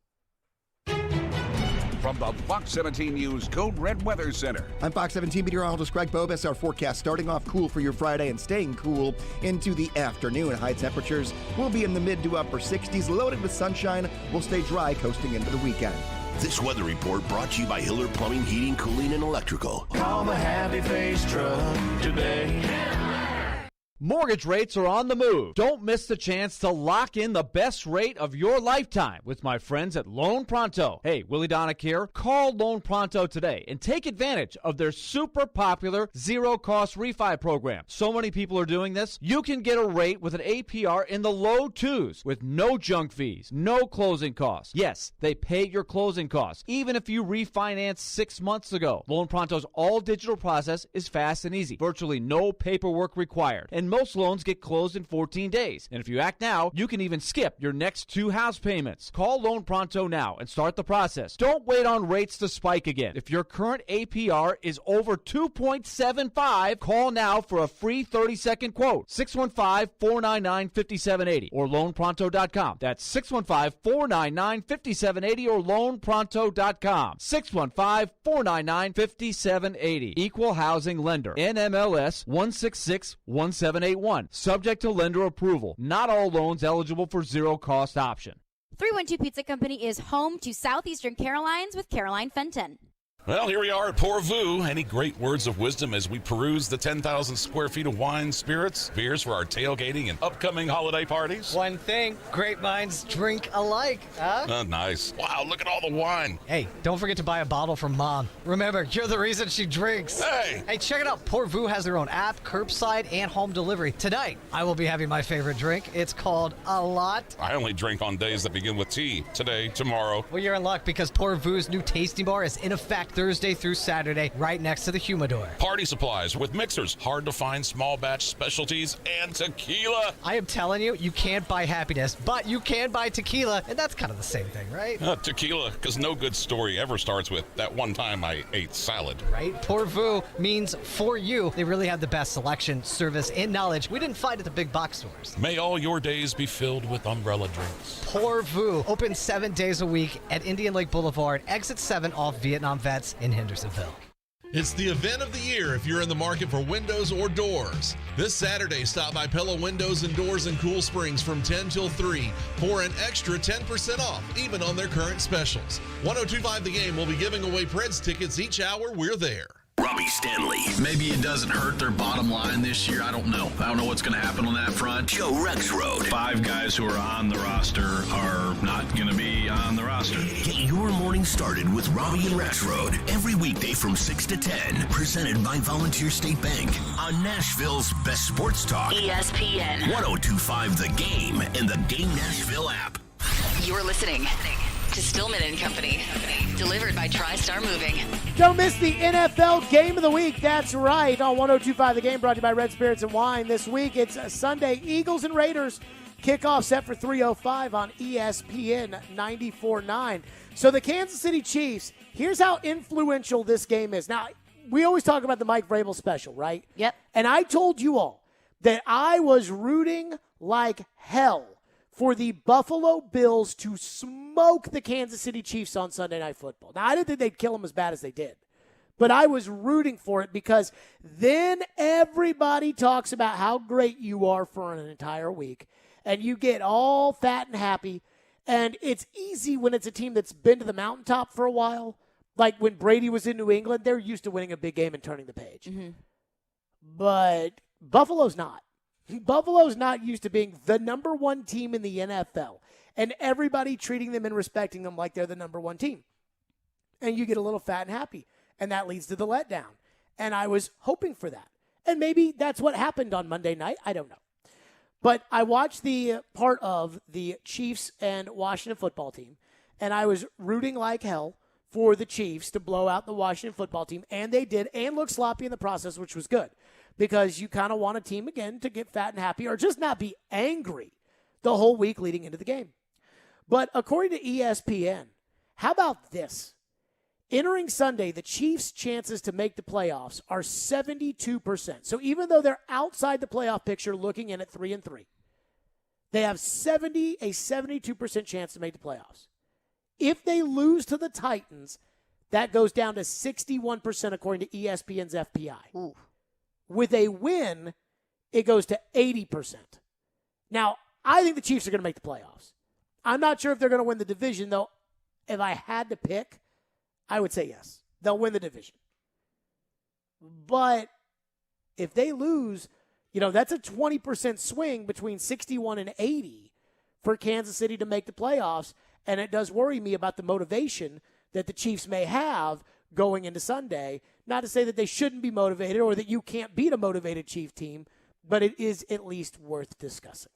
From the Fox 17 News Code Red Weather Center. I'm Fox 17 meteorologist Greg Bobus. Our forecast starting off cool for your Friday and staying cool into the afternoon. High temperatures will be in the mid to upper 60s, loaded with sunshine. We'll stay dry coasting into the weekend. This weather report brought to you by Hiller Plumbing, Heating, Cooling, and Electrical. Call the Happy Face Truck today. Mortgage rates are on the move. Don't miss the chance to lock in the best rate of your lifetime with my friends at Loan Pronto. Hey, Willie Donick here. Call Loan Pronto today and take advantage of their super popular zero-cost refi program. So many people are doing this. You can get a rate with an APR in the low twos with no junk fees, no closing costs. Yes, they pay your closing costs, even if you refinanced 6 months ago. Loan Pronto's all-digital process is fast and easy. Virtually no paperwork required. And most loans get closed in 14 days. And if you act now, you can even skip your next 2 house payments. Call Loan Pronto now and start the process. Don't wait on rates to spike again. If your current APR is over 2.75, call now for a free 30-second quote. 615-499-5780 or loanpronto.com. That's 615-499-5780 or loanpronto.com. 615-499-5780. Equal housing lender. NMLS 1661781. Subject to lender approval. Not all loans eligible for zero-cost option. 312 Pizza Company is home to Southeastern Carolines with Caroline Fenton. Well, here we are at Pour Vu. Any great words of wisdom as we peruse the 10,000 square feet of wine, spirits, beers for our tailgating and upcoming holiday parties? One thing, great minds drink alike, huh? Nice. Wow, look at all the wine. Hey, don't forget to buy a bottle from Mom. Remember, you're the reason she drinks. Hey, check it out. Pour Vu has their own app, curbside, and home delivery. Tonight, I will be having my favorite drink. It's called A Lot. I only drink on days that begin with T. Today, tomorrow. Well, you're in luck because Pour Vu's new tasting bar is in effect Thursday through Saturday, right next to the humidor. Party supplies with mixers, hard to find small batch specialties, and tequila. I am telling you, you can't buy happiness, but you can buy tequila, and that's kind of the same thing, right? Tequila, because no good story ever starts with that one time I ate salad. Right? Pour Vu means for you. They really have the best selection, service, and knowledge we didn't find at the big box stores. May all your days be filled with umbrella drinks. Pour Vu, open 7 days a week at Indian Lake Boulevard, exit 7 off Vietnam Vets in Hendersonville. It's the event of the year if you're in the market for windows or doors. This Saturday, stop by Pella Windows and Doors in Cool Springs from 10 till 3 for an extra 10% off, even on their current specials. 102.5 The Game will be giving away Preds tickets each hour we're there. Robbie Stanley. Maybe it doesn't hurt their bottom line this year. I don't know. I don't know what's going to happen on that front. Joe Rexrode. 5 guys who are on the roster are not going to be on the roster. Get your morning started with Robbie and Rexrode every weekday from 6 to 10. Presented by Volunteer State Bank on Nashville's best sports talk. ESPN. 102.5 The Game and the Game Nashville app. You're listening to Stillman and Company. Delivered by TriStar Moving. Don't miss the NFL Game of the Week. That's right. On 102.5 The Game, brought to you by Red Spirits and Wine. This week, it's Sunday. Eagles and Raiders. Kickoff set for 3:05 on ESPN 94.9. So the Kansas City Chiefs, here's how influential this game is. Now, we always talk about the Mike Vrabel special, right? Yep. And I told you all that I was rooting like hell for the Buffalo Bills to smoke the Kansas City Chiefs on Sunday Night Football. Now, I didn't think they'd kill them as bad as they did. But I was rooting for it because then everybody talks about how great you are for an entire week. And you get all fat and happy. And it's easy when it's a team that's been to the mountaintop for a while. Like when Brady was in New England, they're used to winning a big game and turning the page. Mm-hmm. But Buffalo's not. Buffalo's not used to being the number one team in the NFL. And everybody treating them and respecting them like they're the number one team. And you get a little fat and happy. And that leads to the letdown. And I was hoping for that. And maybe that's what happened on Monday night. I don't know. But I watched the part of the Chiefs and Washington football team. And I was rooting like hell for the Chiefs to blow out the Washington football team. And they did. And looked sloppy in the process, which was good. Because you kind of want a team, again, to get fat and happy or just not be angry the whole week leading into the game. But according to ESPN, how about this? Entering Sunday, the Chiefs' chances to make the playoffs are 72%. So even though they're outside the playoff picture looking in at 3-3, they have a 72% chance to make the playoffs. If they lose to the Titans, that goes down to 61% according to ESPN's FPI. Ooh. With a win, it goes to 80%. Now, I think the Chiefs are going to make the playoffs. I'm not sure if they're going to win the division, though. If I had to pick, I would say yes. They'll win the division. But if they lose, that's a 20% swing between 61 and 80 for Kansas City to make the playoffs. And it does worry me about the motivation that the Chiefs may have going into Sunday. Not to say that they shouldn't be motivated or that you can't beat a motivated Chief team, but it is at least worth discussing.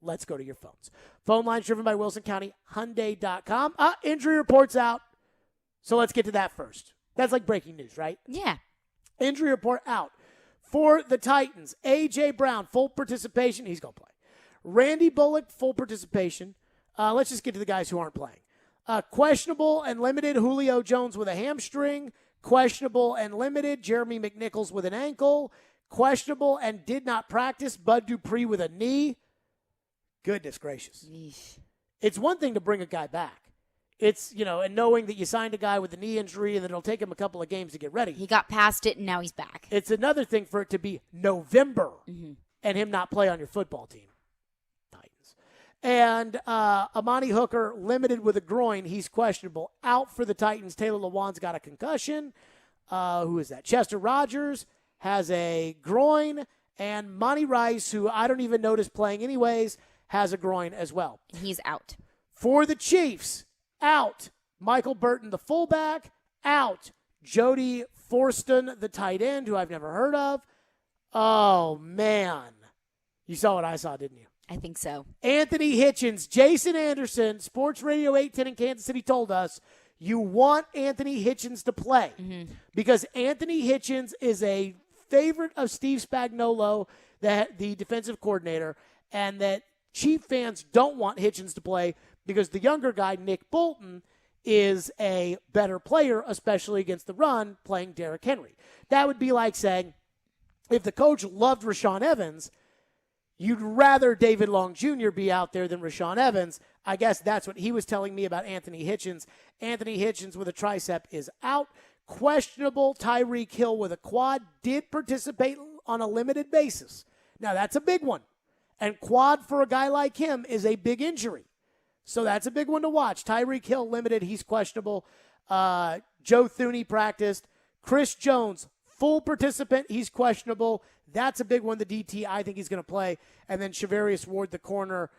Let's go to your phones. Phone lines driven by Wilson County Hyundai.com. Injury reports out. So let's get to that first. That's like breaking news, right? Yeah. Injury report out. For the Titans, A.J. Brown, full participation. He's going to play. Randy Bullock, full participation. Let's just get to the guys who aren't playing. Questionable and limited, Julio Jones with a hamstring. Questionable and limited, Jeremy McNichols with an ankle. Questionable and did not practice, Bud Dupree with a knee. Goodness gracious. Yeesh. It's one thing to bring a guy back. It's, and knowing that you signed a guy with a knee injury and that it'll take him a couple of games to get ready. He got past it, and now he's back. It's another thing for it to be November and him not play on your football team. Titans. And Amani Hooker, limited with a groin. He's questionable. Out for the Titans. Taylor Lewan's got a concussion. Who is that? Chester Rogers has a groin. And Monty Rice, who I don't even notice playing anyways, has a groin as well. He's out. For the Chiefs, out. Michael Burton, the fullback, out. Jody Forston, the tight end, who I've never heard of. Oh, man. You saw what I saw, didn't you? I think so. Anthony Hitchens, Jason Anderson, Sports Radio 810 in Kansas City told us you want Anthony Hitchens to play because Anthony Hitchens is a favorite of Steve Spagnuolo, the defensive coordinator, and that Chief fans don't want Hitchens to play because the younger guy, Nick Bolton, is a better player, especially against the run, playing Derrick Henry. That would be like saying if the coach loved Rashaan Evans, you'd rather David Long Jr. be out there than Rashaan Evans. I guess that's what he was telling me about Anthony Hitchens. Anthony Hitchens with a tricep is out. Questionable. Tyreek Hill with a quad did participate on a limited basis. Now, that's a big one. And quad for a guy like him is a big injury. So that's a big one to watch. Tyreek Hill limited. He's questionable. Joe Thuney practiced. Chris Jones, full participant. He's questionable. That's a big one. The DT, I think he's going to play. And then Shavarius Ward, the corner,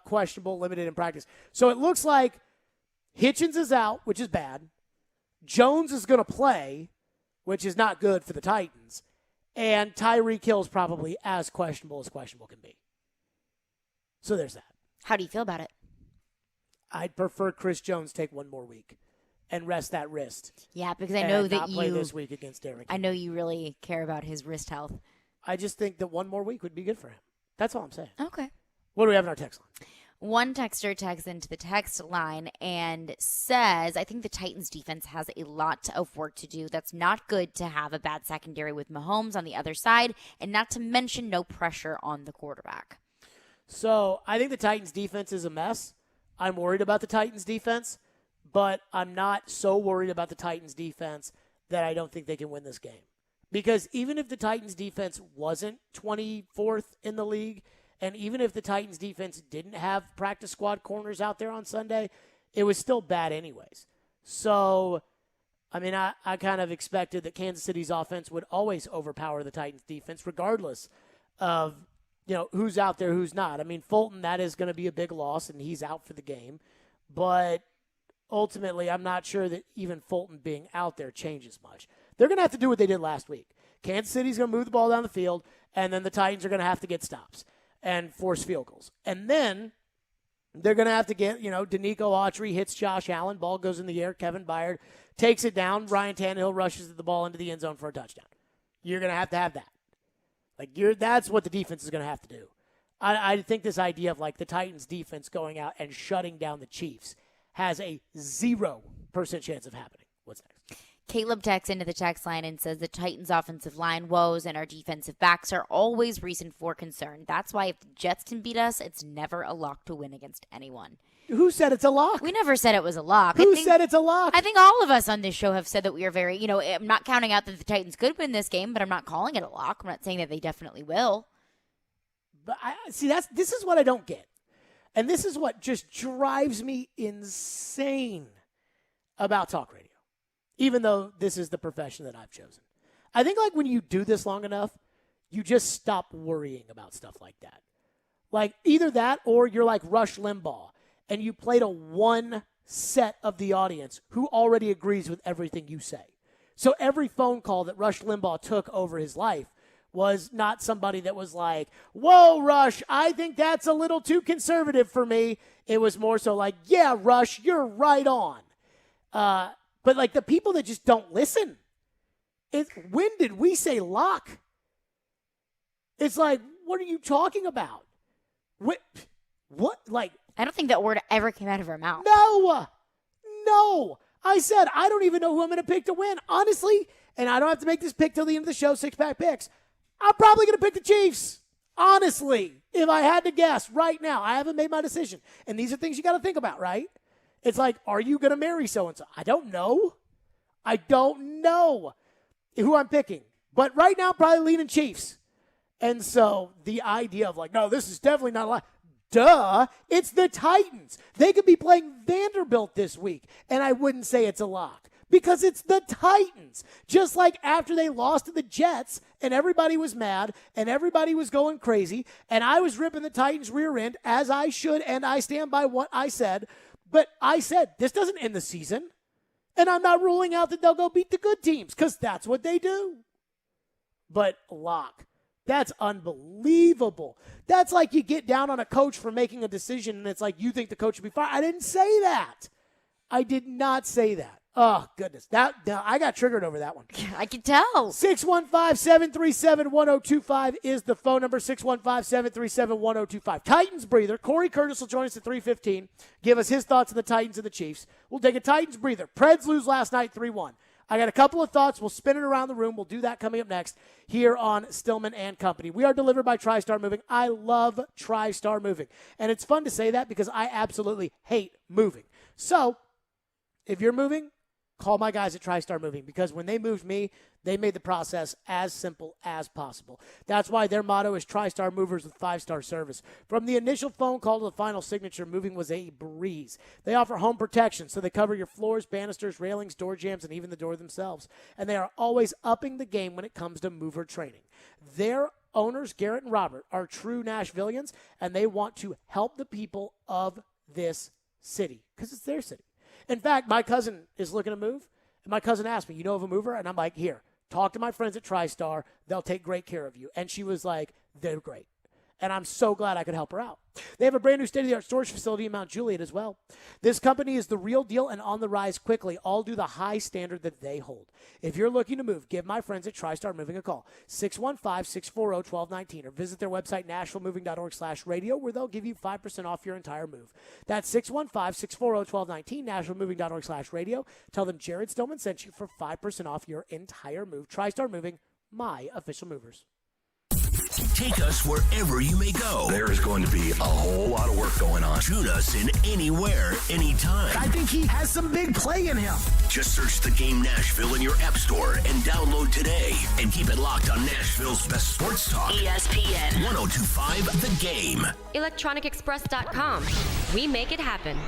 questionable, limited in practice. So it looks like Hitchens is out, which is bad. Jones is going to play, which is not good for the Titans. And Tyreek Hill is probably as questionable can be. So there's that. How do you feel about it? I'd prefer Chris Jones take one more week and rest that wrist. Yeah, because I know that not play this week against Derrick. I know you really care about his wrist health. I just think that one more week would be good for him. That's all I'm saying. Okay. What do we have in our text line? One texter texts into the text line and says, I think the Titans defense has a lot of work to do. That's not good to have a bad secondary with Mahomes on the other side, and not to mention no pressure on the quarterback. So I think the Titans defense is a mess. I'm worried about the Titans defense, but I'm not so worried about the Titans defense that I don't think they can win this game. Because even if the Titans defense wasn't 24th in the league, and even if the Titans defense didn't have practice squad corners out there on Sunday, it was still bad anyways. So, I mean, I kind of expected that Kansas City's offense would always overpower the Titans defense, regardless of, who's out there, who's not. I mean, Fulton, that is going to be a big loss, and he's out for the game. But ultimately, I'm not sure that even Fulton being out there changes much. They're going to have to do what they did last week. Kansas City's going to move the ball down the field, and then the Titans are going to have to get stops and force field goals. And then they're going to have to get, Danico Autry hits Josh Allen, ball goes in the air, Kevin Byard takes it down, Ryan Tannehill rushes the ball into the end zone for a touchdown. You're going to have that. That's what the defense is going to have to do. I think this idea of, the Titans defense going out and shutting down the Chiefs has a 0% chance of happening. What's next? Caleb texts into the text line and says the Titans' offensive line woes and our defensive backs are always reason for concern. That's why if the Jets can beat us, it's never a lock to win against anyone. Who said it's a lock? We never said it was a lock. Who said it's a lock? I think all of us on this show have said that we are very, I'm not counting out that the Titans could win this game, but I'm not calling it a lock. I'm not saying that they definitely will. But this is what I don't get. And this is what just drives me insane about talk radio. Even though this is the profession that I've chosen. I think when you do this long enough, you just stop worrying about stuff like that. Either that or you're like Rush Limbaugh and you play to one set of the audience who already agrees with everything you say. So every phone call that Rush Limbaugh took over his life was not somebody that was like, whoa, Rush, I think that's a little too conservative for me. It was more so yeah, Rush, you're right on. But the people that just don't listen, when did we say lock? It's what are you talking about? What? I don't think that word ever came out of her mouth. No. I said, I don't even know who I'm going to pick to win. Honestly, and I don't have to make this pick till the end of the show, 6-pack picks. I'm probably going to pick the Chiefs. Honestly, if I had to guess right now, I haven't made my decision. And these are things you got to think about, right? It's are you going to marry so-and-so? I don't know who I'm picking. But right now, probably leaning Chiefs. And so the idea of no, this is definitely not a lie. Duh, it's the Titans. They could be playing Vanderbilt this week, and I wouldn't say it's a lock because it's the Titans. Just like after they lost to the Jets, and everybody was mad, and everybody was going crazy, and I was ripping the Titans' rear end, as I should, and I stand by what I said. But I said, this doesn't end the season, and I'm not ruling out that they'll go beat the good teams because that's what they do. But lock. That's unbelievable. That's you get down on a coach for making a decision, and it's you think the coach should be fired. I didn't say that. I did not say that. Oh, goodness. I got triggered over that one. I can tell. 615-737-1025 is the phone number, 615-737-1025. Titans breather. Corey Curtis will join us at 3:15. Give us his thoughts on the Titans and the Chiefs. We'll take a Titans breather. Preds lose last night 3-1. I got a couple of thoughts. We'll spin it around the room. We'll do that coming up next here on Stillman and Company. We are delivered by TriStar Moving. I love TriStar Moving. And it's fun to say that because I absolutely hate moving. So, if you're moving, call my guys at TriStar Moving because when they moved me, they made the process as simple as possible. That's why their motto is TriStar Movers with 5-star service. From the initial phone call to the final signature, moving was a breeze. They offer home protection, so they cover your floors, banisters, railings, door jambs, and even the door themselves. And they are always upping the game when it comes to mover training. Their owners, Garrett and Robert, are true Nashvillians, and they want to help the people of this city because it's their city. In fact, my cousin is looking to move, and my cousin asked me, you know of a mover? And I'm like, here, talk to my friends at TriStar. They'll take great care of you. And she was like, they're great. And I'm so glad I could help her out. They have a brand new state-of-the-art storage facility in Mount Juliet as well. This company is the real deal and on the rise quickly, all due to the high standard that they hold. If you're looking to move, give my friends at TriStar Moving a call, 615-640-1219, or visit their website, nashvillemoving.org/radio, where they'll give you 5% off your entire move. That's 615-640-1219, nashvillemoving.org/radio. Tell them Jared Stillman sent you for 5% off your entire move. TriStar Moving, my official movers. Take us wherever you may go. There is going to be a whole lot of work going on. Shoot us in anywhere, anytime. I think he has some big play in him. Just search The Game Nashville in your app store and download today. And keep it locked on Nashville's best sports talk. ESPN 102.5 The Game. ElectronicExpress.com. We make it happen.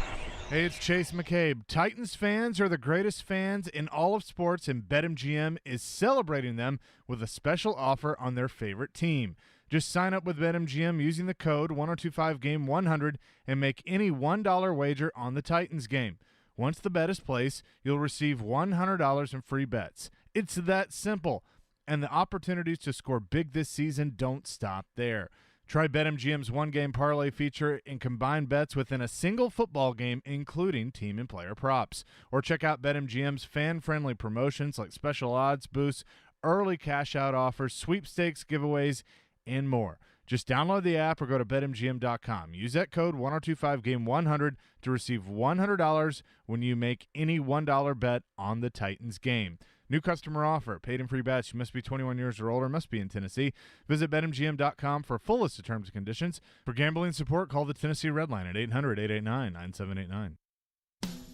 Hey, it's Chase McCabe. Titans fans are the greatest fans in all of sports, and BetMGM is celebrating them with a special offer on their favorite team. Just sign up with BetMGM using the code 1025GAME100 and make any $1 wager on the Titans game. Once the bet is placed, you'll receive $100 in free bets. It's that simple, and the opportunities to score big this season don't stop there. Try BetMGM's one-game parlay feature and combine bets within a single football game, including team and player props. Or check out BetMGM's fan-friendly promotions like special odds boosts, early cash-out offers, sweepstakes, giveaways, and more. Just download the app or go to BetMGM.com. Use that code 1025GAME100 to receive $100 when you make any $1 bet on the Titans game. New customer offer. Paid and free bets. You must be 21 years or older. Must be in Tennessee. Visit BetMGM.com for a full list of terms and conditions. For gambling support, call the Tennessee Red Line at 800-889-9789.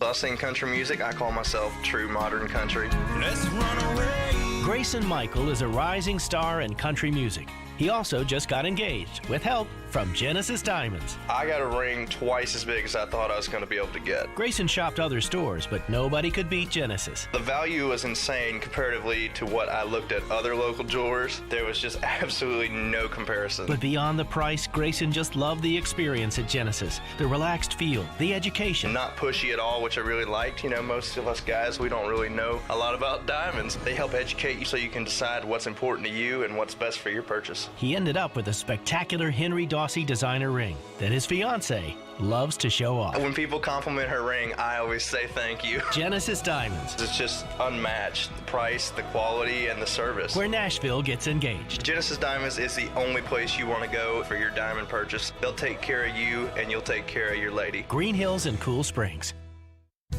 I sing country music. I call myself true modern country. Let's run away. Grayson Michael is a rising star in country music. He also just got engaged with help from Genesis Diamonds. I got a ring twice as big as I thought I was going to be able to get. Grayson shopped other stores, but nobody could beat Genesis. The value was insane comparatively to what I looked at other local jewelers. There was just absolutely no comparison. But beyond the price, Grayson just loved the experience at Genesis. The relaxed feel, the education. Not pushy at all, which I really liked. You know, most of us guys, we don't really know a lot about diamonds. They help educate you so you can decide what's important to you and what's best for your purchase. He ended up with a spectacular Henry Dawsey designer ring that his fiancée loves to show off. When people compliment her ring, I always say thank you. Genesis Diamonds. It's just unmatched. The price, the quality, and the service. Where Nashville gets engaged. Genesis Diamonds is the only place you want to go for your diamond purchase. They'll take care of you, and you'll take care of your lady. Green Hills and Cool Springs.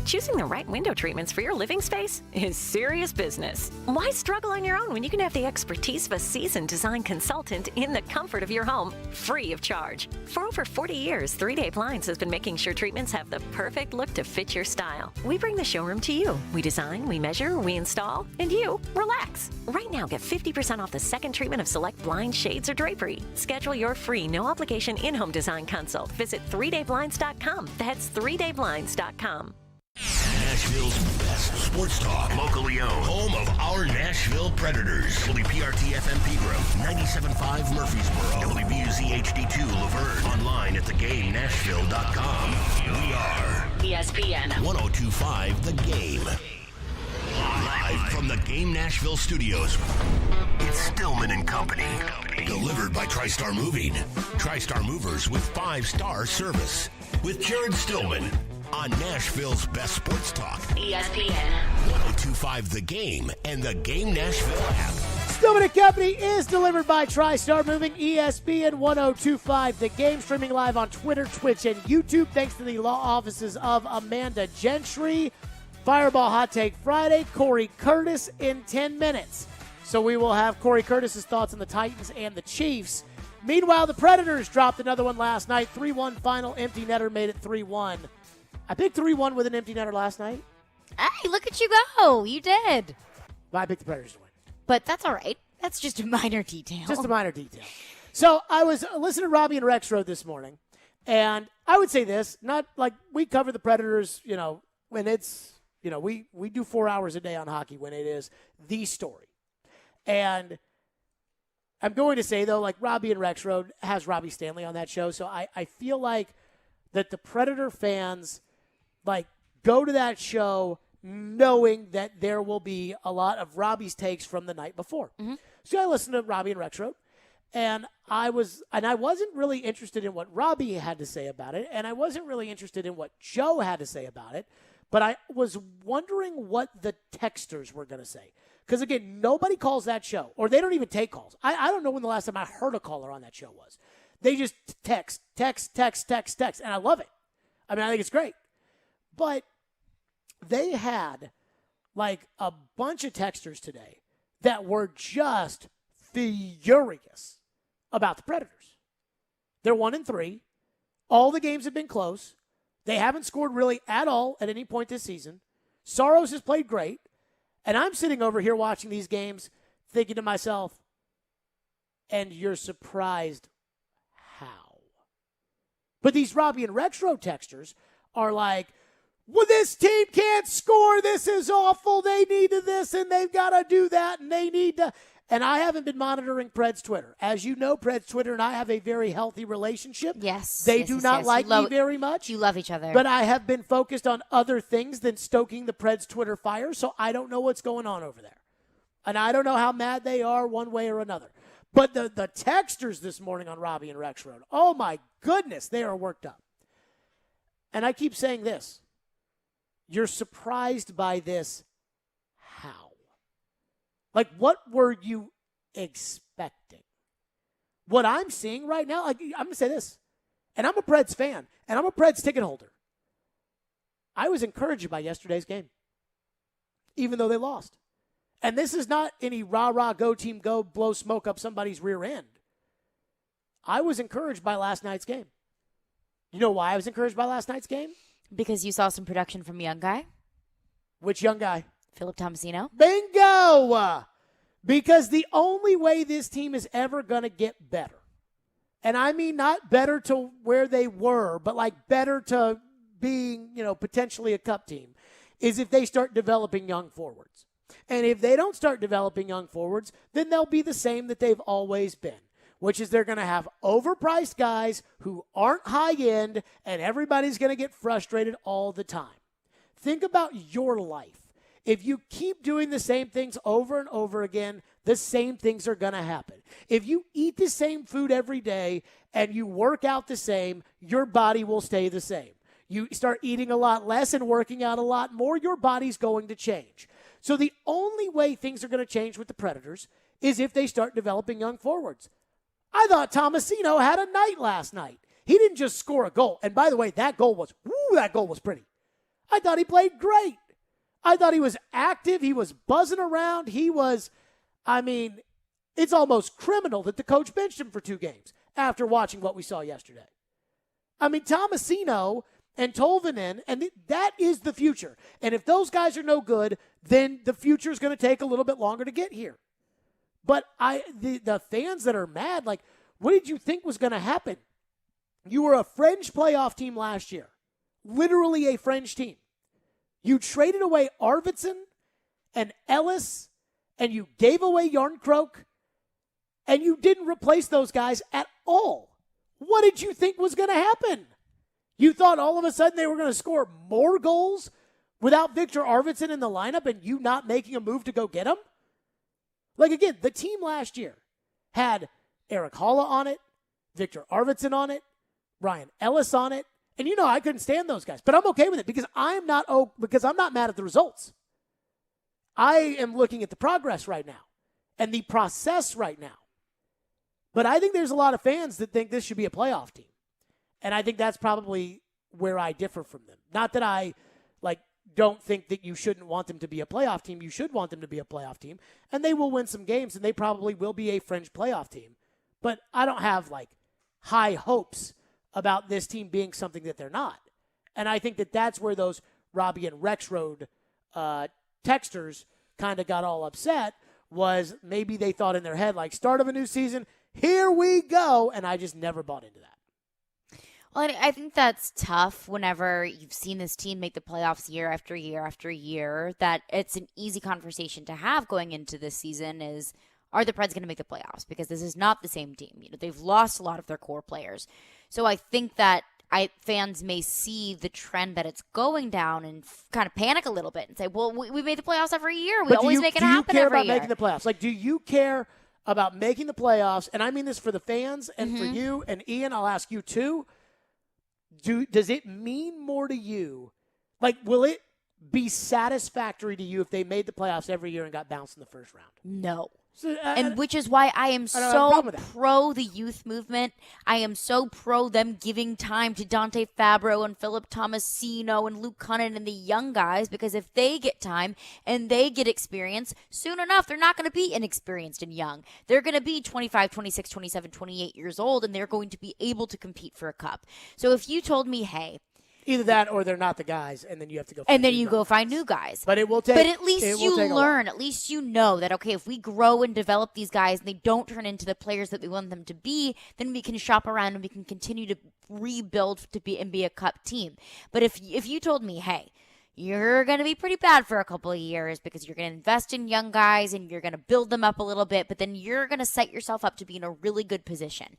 Choosing the right window treatments for your living space is serious business. Why struggle on your own when you can have the expertise of a seasoned design consultant in the comfort of your home, free of charge? For over 40 years, 3 Day Blinds has been making sure treatments have the perfect look to fit your style. We bring the showroom to you. We design, we measure, we install, and you relax. Right now, get 50% off the second treatment of select blind shades or drapery. Schedule your free, no-obligation in-home design consult. Visit 3dayblinds.com. That's 3dayblinds.com. Nashville's best sports talk, locally owned, home of our Nashville Predators. WPRT-FM Pegram, 97.5 Murfreesboro, WBUZ HD2 Laverne, online at thegamenashville.com. We are ESPN 102.5 The Game. Live from the Game Nashville studios, it's Stillman and Company. Delivered by TriStar Moving. TriStar Movers with 5-star service. With Jared Stillman. On Nashville's best sports talk. ESPN 102.5 The Game and the Game Nashville app. Stillman and Company is delivered by TriStar Moving. ESPN 102.5 The Game, streaming live on Twitter, Twitch, and YouTube. Thanks to the law offices of Amanda Gentry. Fireball Hot Take Friday. Corey Curtis in 10 minutes. So we will have Corey Curtis's thoughts on the Titans and the Chiefs. Meanwhile, the Predators dropped another one last night. 3-1 final. Empty netter made it 3-1. I picked 3-1 with an empty netter last night. Hey, look at you go. You did. But I picked the Predators to win. But that's all right. That's just a minor detail. Just a minor detail. So I was listening to Robbie and Rexroad this morning, and I would say this, not like we cover the Predators, you know, when it's, you know, we do 4 hours a day on hockey when it is the story. And I'm going to say, though, like Robbie and Rexroad has Robbie Stanley on that show, so I feel like that the Predator fans like go to that show knowing that there will be a lot of Robbie's takes from the night before. Mm-hmm. So I listened to Robbie and Rexroad, and I wasn't really interested in what Robbie had to say about it, and I wasn't really interested in what Joe had to say about it, but I was wondering what the texters were going to say. Because, again, nobody calls that show, or they don't even take calls. I don't know when the last time I heard a caller on that show was. They just text, and I love it. I mean, I think it's great. But they had, like, a bunch of texters today that were just furious about the Predators. They're 1-3. All the games have been close. They haven't scored really at all at any point this season. Saros has played great. And I'm sitting over here watching these games thinking to myself, and you're surprised how? But these Robbie and Rexroad texters are like, well, this team can't score. This is awful. They need to this, and they've got to do that, and they need to. And I haven't been monitoring Pred's Twitter. As you know, Pred's Twitter and I have a very healthy relationship. Yes. They do not like me very much. You love each other. But I have been focused on other things than stoking the Pred's Twitter fire, so I don't know what's going on over there. And I don't know how mad they are one way or another. But the texters this morning on Robbie and Rexroad, oh my goodness, they are worked up. And I keep saying this. You're surprised by this. How? Like, what were you expecting? What I'm seeing right now, like, I'm going to say this, and I'm a Preds fan, and I'm a Preds ticket holder. I was encouraged by yesterday's game, even though they lost. And this is not any rah-rah, go team, go, blow smoke up somebody's rear end. I was encouraged by last night's game. You know why I was encouraged by last night's game? Because you saw some production from a young guy. Which young guy? Philip Tomasino. Bingo! Because the only way this team is ever going to get better, and I mean not better to where they were, but like better to being, potentially a cup team, is if they start developing young forwards. And if they don't start developing young forwards, then they'll be the same that they've always been, which is they're going to have overpriced guys who aren't high-end, and everybody's going to get frustrated all the time. Think about your life. If you keep doing the same things over and over again, the same things are going to happen. If you eat the same food every day and you work out the same, your body will stay the same. You start eating a lot less and working out a lot more, your body's going to change. So the only way things are going to change with the Predators is if they start developing young forwards. I thought Tomasino had a night last night. He didn't just score a goal. And by the way, that goal was pretty. I thought he played great. I thought he was active. He was buzzing around. It's almost criminal that the coach benched him for 2 games after watching what we saw yesterday. Tomasino and Tolvanen, and that is the future. And if those guys are no good, then the future is going to take a little bit longer to get here. But the fans that are mad, like, what did you think was going to happen? You were a fringe playoff team last year. Literally a fringe team. You traded away Arvidsson and Ellis, and you gave away Järnkrok, and you didn't replace those guys at all. What did you think was going to happen? You thought all of a sudden they were going to score more goals without Victor Arvidsson in the lineup and you not making a move to go get him? Like, again, the team last year had Eric Halla on it, Victor Arvidsson on it, Ryan Ellis on it. And I couldn't stand those guys. But I'm okay with it because I'm not mad at the results. I am looking at the progress right now and the process right now. But I think there's a lot of fans that think this should be a playoff team. And I think that's probably where I differ from them. Not that I don't think that you shouldn't want them to be a playoff team. You should want them to be a playoff team. And they will win some games, and they probably will be a fringe playoff team. But I don't have high hopes about this team being something that they're not. And I think that that's where those Robbie and Rexroad texters kind of got all upset, was maybe they thought in their head, start of a new season, here we go, and I just never bought into that. Well, I think that's tough whenever you've seen this team make the playoffs year after year after year, that it's an easy conversation to have going into this season is, are the Preds going to make the playoffs? Because this is not the same team. They've lost a lot of their core players. So I think that fans may see the trend that it's going down and kind of panic a little bit and say, well, we made the playoffs every year. We always make it happen every year. Do you care about making the playoffs? Do you care about making the playoffs? And I mean this for the fans and for you and Ian, I'll ask you too. Does it mean more to you? Will it be satisfactory to you if they made the playoffs every year and got bounced in the first round? No. And which is why I am so pro the youth movement. I am so pro them giving time to Dante Fabro and Philip Tomasino and Luke Cunnan and the young guys, because if they get time and they get experience, soon enough, they're not going to be inexperienced and young. They're going to be 25, 26, 27, 28 years old, and they're going to be able to compete for a cup. So if you told me, hey, either that or they're not the guys, and then you have to go find new guys. But it will take. But at least you learn. At least you know that, okay, if we grow and develop these guys and they don't turn into the players that we want them to be, then we can shop around and we can continue to rebuild to be a cup team. But if you told me, hey, you're going to be pretty bad for a couple of years because you're going to invest in young guys and you're going to build them up a little bit, but then you're going to set yourself up to be in a really good position.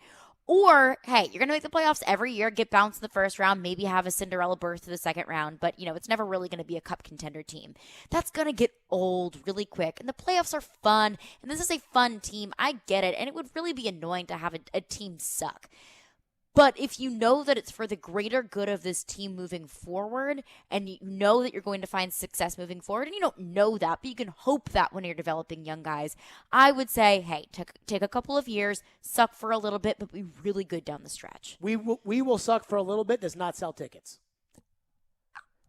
Or, hey, you're going to make the playoffs every year, get bounced in the first round, maybe have a Cinderella berth to the second round, but, it's never really going to be a cup contender team. That's going to get old really quick, and the playoffs are fun, and this is a fun team. I get it, and it would really be annoying to have a team suck. But if you know that it's for the greater good of this team moving forward, and you know that you're going to find success moving forward, and you don't know that, but you can hope that when you're developing young guys, I would say, hey, take a couple of years, suck for a little bit, but be really good down the stretch. We will suck for a little bit does not sell tickets.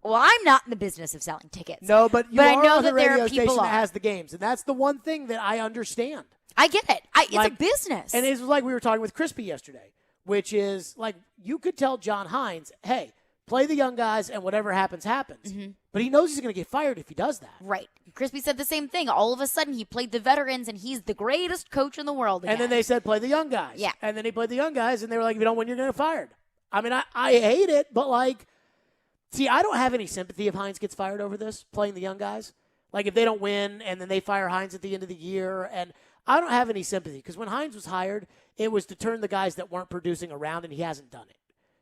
Well, I'm not in the business of selling tickets. No, but I are know on that the there radio are people station that has the games, and that's the one thing that I understand. I get it. It's a business. And it's like we were talking with Crispy yesterday, which is like you could tell John Hines, hey, play the young guys and whatever happens, happens. Mm-hmm. But he knows he's going to get fired if he does that. Right. Crispy said the same thing. All of a sudden, he played the veterans, and he's the greatest coach in the world again. And then they said, play the young guys. Yeah. And then he played the young guys, and they were like, if you don't win, you're going to get fired. I mean, I hate it, but see, I don't have any sympathy if Hines gets fired over this, playing the young guys. Like, if they don't win, and then they fire Hines at the end of the year, and I don't have any sympathy, because when Hines was hired, it was to turn the guys that weren't producing around, and he hasn't done it.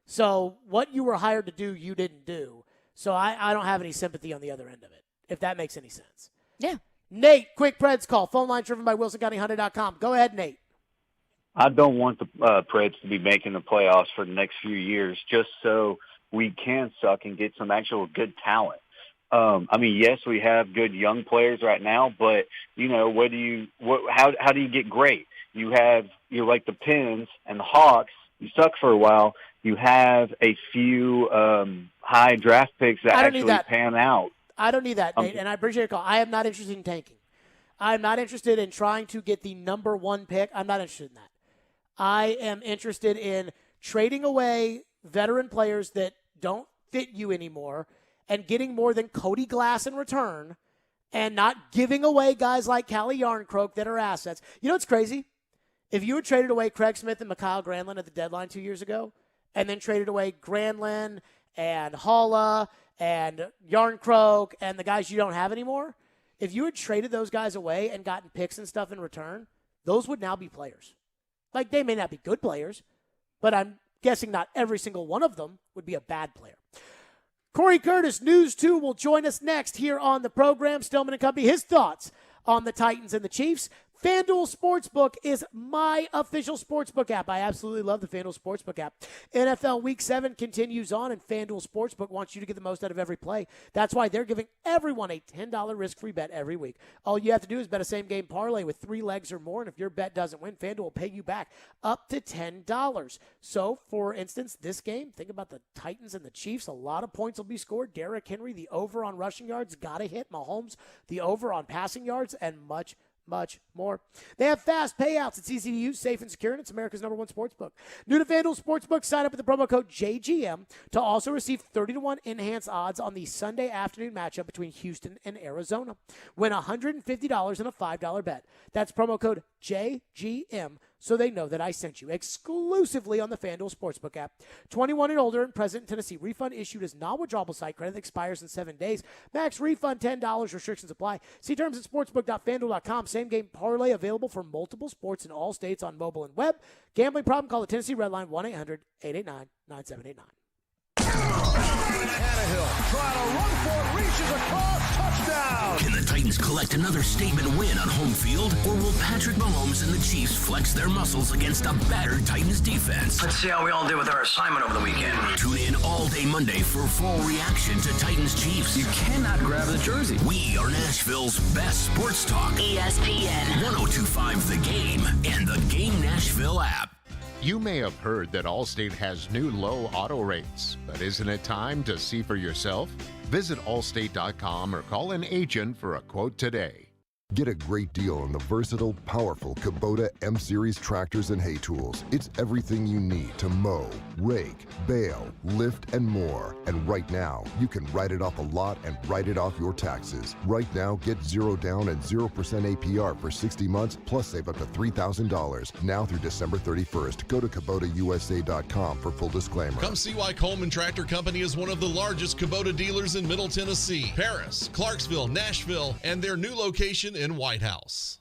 So what you were hired to do, you didn't do. So I don't have any sympathy on the other end of it, if that makes any sense. Yeah. Nate, quick Preds call. Phone line driven by WilsonCountyHunter.com. Go ahead, Nate. I don't want the Preds to be making the playoffs for the next few years just so we can suck and get some actual good talent. I mean, yes, we have good young players right now, but, how do you get great? You're like the Pens and the Hawks. You suck for a while. You have a few high draft picks that actually pan out. I don't need that, Nate, and I appreciate your call. I am not interested in tanking. I'm not interested in trying to get the number one pick. I'm not interested in that. I am interested in trading away veteran players that don't fit you anymore and getting more than Cody Glass in return and not giving away guys like Callie Yarncroke that are assets. You know what's crazy? If you had traded away Craig Smith and Mikhail Granlund at the deadline 2 years ago and then traded away Granlund and Halla and Yarncroke and the guys you don't have anymore, if you had traded those guys away and gotten picks and stuff in return, those would now be players. Like, they may not be good players, but I'm guessing not every single one of them would be a bad player. Corey Curtis, News 2, will join us next here on the program. Stillman and Company, his thoughts on the Titans and the Chiefs. FanDuel Sportsbook is my official sportsbook app. I absolutely love the FanDuel Sportsbook app. NFL Week 7 continues on, and FanDuel Sportsbook wants you to get the most out of every play. That's why they're giving everyone a $10 risk-free bet every week. All you have to do is bet a same-game parlay with 3 legs or more, and if your bet doesn't win, FanDuel will pay you back up to $10. So, for instance, this game, think about the Titans and the Chiefs. A lot of points will be scored. Derrick Henry, the over on rushing yards, got to hit. Mahomes, the over on passing yards, and much more. They have fast payouts. It's easy to use, safe and secure, and it's America's #1 sportsbook. New to FanDuel Sportsbook, sign up with the promo code JGM to also receive 30-1 enhanced odds on the Sunday afternoon matchup between Houston and Arizona. Win $150 in a $5 bet. That's promo code JGM, so they know that I sent you. Exclusively on the FanDuel Sportsbook app. 21 and older and present in Tennessee. Refund issued as non-withdrawable site credit that expires in 7 days. Max refund $10. Restrictions apply. See terms at sportsbook.fanduel.com. Same game parlay available for multiple sports in all states on mobile and web. Gambling problem? Call the Tennessee Red Line 1-800-889-9789. Tannehill trying to run for it, reaches across, touchdown. Can the Titans collect another statement win on home field, or will Patrick Mahomes and the Chiefs flex their muscles against a battered Titans defense? Let's see how we all did with our assignment over the weekend. Tune in all day Monday for full reaction to Titans Chiefs. You cannot grab the jersey. We are Nashville's best sports talk. ESPN 102.5 The Game and the Game Nashville app. You may have heard that Allstate has new low auto rates, but isn't it time to see for yourself? Visit allstate.com or call an agent for a quote today. Get a great deal on the versatile, powerful Kubota M-Series tractors and hay tools. It's everything you need to mow, rake, bale, lift, and more. And right now, you can write it off a lot and write it off your taxes. Right now, get 0 down and 0% APR for 60 months, plus save up to $3,000. Now through December 31st. Go to KubotaUSA.com for full disclaimer. Come see why Coleman Tractor Company is one of the largest Kubota dealers in Middle Tennessee, Paris, Clarksville, Nashville, and their new location in White House.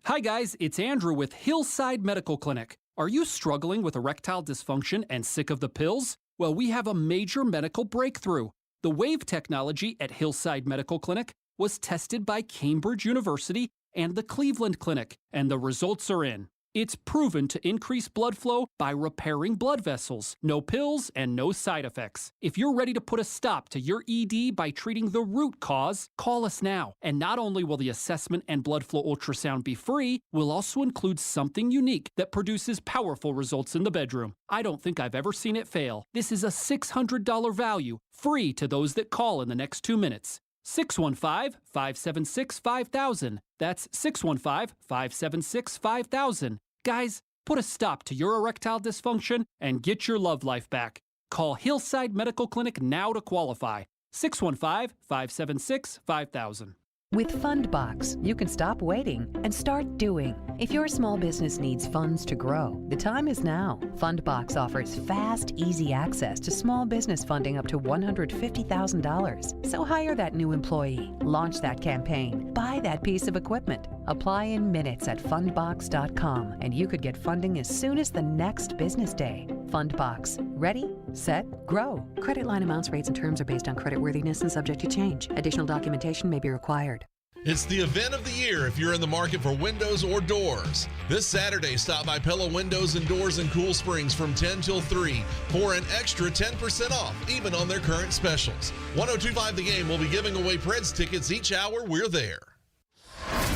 Hi guys, it's Andrew with Hillside Medical Clinic. Are you struggling with erectile dysfunction and sick of the pills? Well, we have a major medical breakthrough. The WAVE technology at Hillside Medical Clinic was tested by Cambridge University and the Cleveland Clinic, and the results are in. It's proven to increase blood flow by repairing blood vessels. No pills and no side effects. If you're ready to put a stop to your ED by treating the root cause, call us now. And not only will the assessment and blood flow ultrasound be free, we'll also include something unique that produces powerful results in the bedroom. I don't think I've ever seen it fail. This is a $600 value, free to those that call in the next 2 minutes. 615-576-5000. That's 615-576-5000. Guys, put a stop to your erectile dysfunction and get your love life back. Call Hillside Medical Clinic now to qualify. 615-576-5000. With Fundbox, you can stop waiting and start doing. If your small business needs funds to grow, the time is now. Fundbox offers fast, easy access to small business funding up to $150,000. So hire that new employee, launch that campaign, buy that piece of equipment. Apply in minutes at fundbox.com, and you could get funding as soon as the next business day. Fundbox. Ready, set, grow. Credit line amounts, rates, and terms are based on creditworthiness and subject to change. Additional documentation may be required. It's the event of the year if you're in the market for windows or doors. This Saturday, stop by Pella Windows and Doors in Cool Springs from 10 till 3 for an extra 10% off, even on their current specials. 102.5 The Game will be giving away Preds tickets each hour we're there.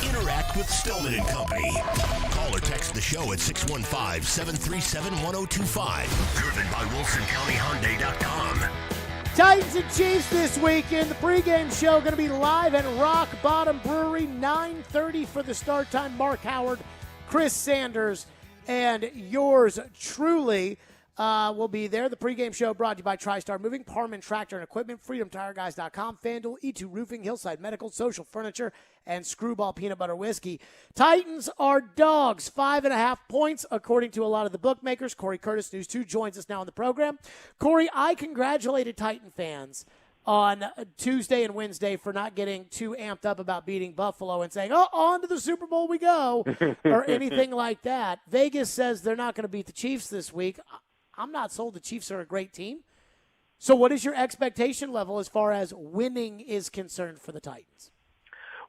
Interact with Stillman and Company. Call or text the show at 615-737-1025. Driven by WilsonCountyHyundai.com. Titans and Chiefs this weekend. The pregame show going to be live at Rock Bottom Brewery, 9:30 for the start time. Mark Howard, Chris Sanders, and yours truly will be there. The pregame show brought to you by TriStar Moving, Parman Tractor and Equipment, FreedomTireGuys.com, FanDuel, E2 Roofing, Hillside Medical, Social Furniture, and Screwball Peanut Butter Whiskey. Titans are dogs, 5.5 points, according to a lot of the bookmakers. Corey Curtis, News 2, joins us now on the program. Corey, I congratulated Titan fans on Tuesday and Wednesday for not getting too amped up about beating Buffalo and saying, oh, on to the Super Bowl we go, or anything like that. Vegas says they're not going to beat the Chiefs this week. I'm not sold the Chiefs are a great team. So what is your expectation level as far as winning is concerned for the Titans?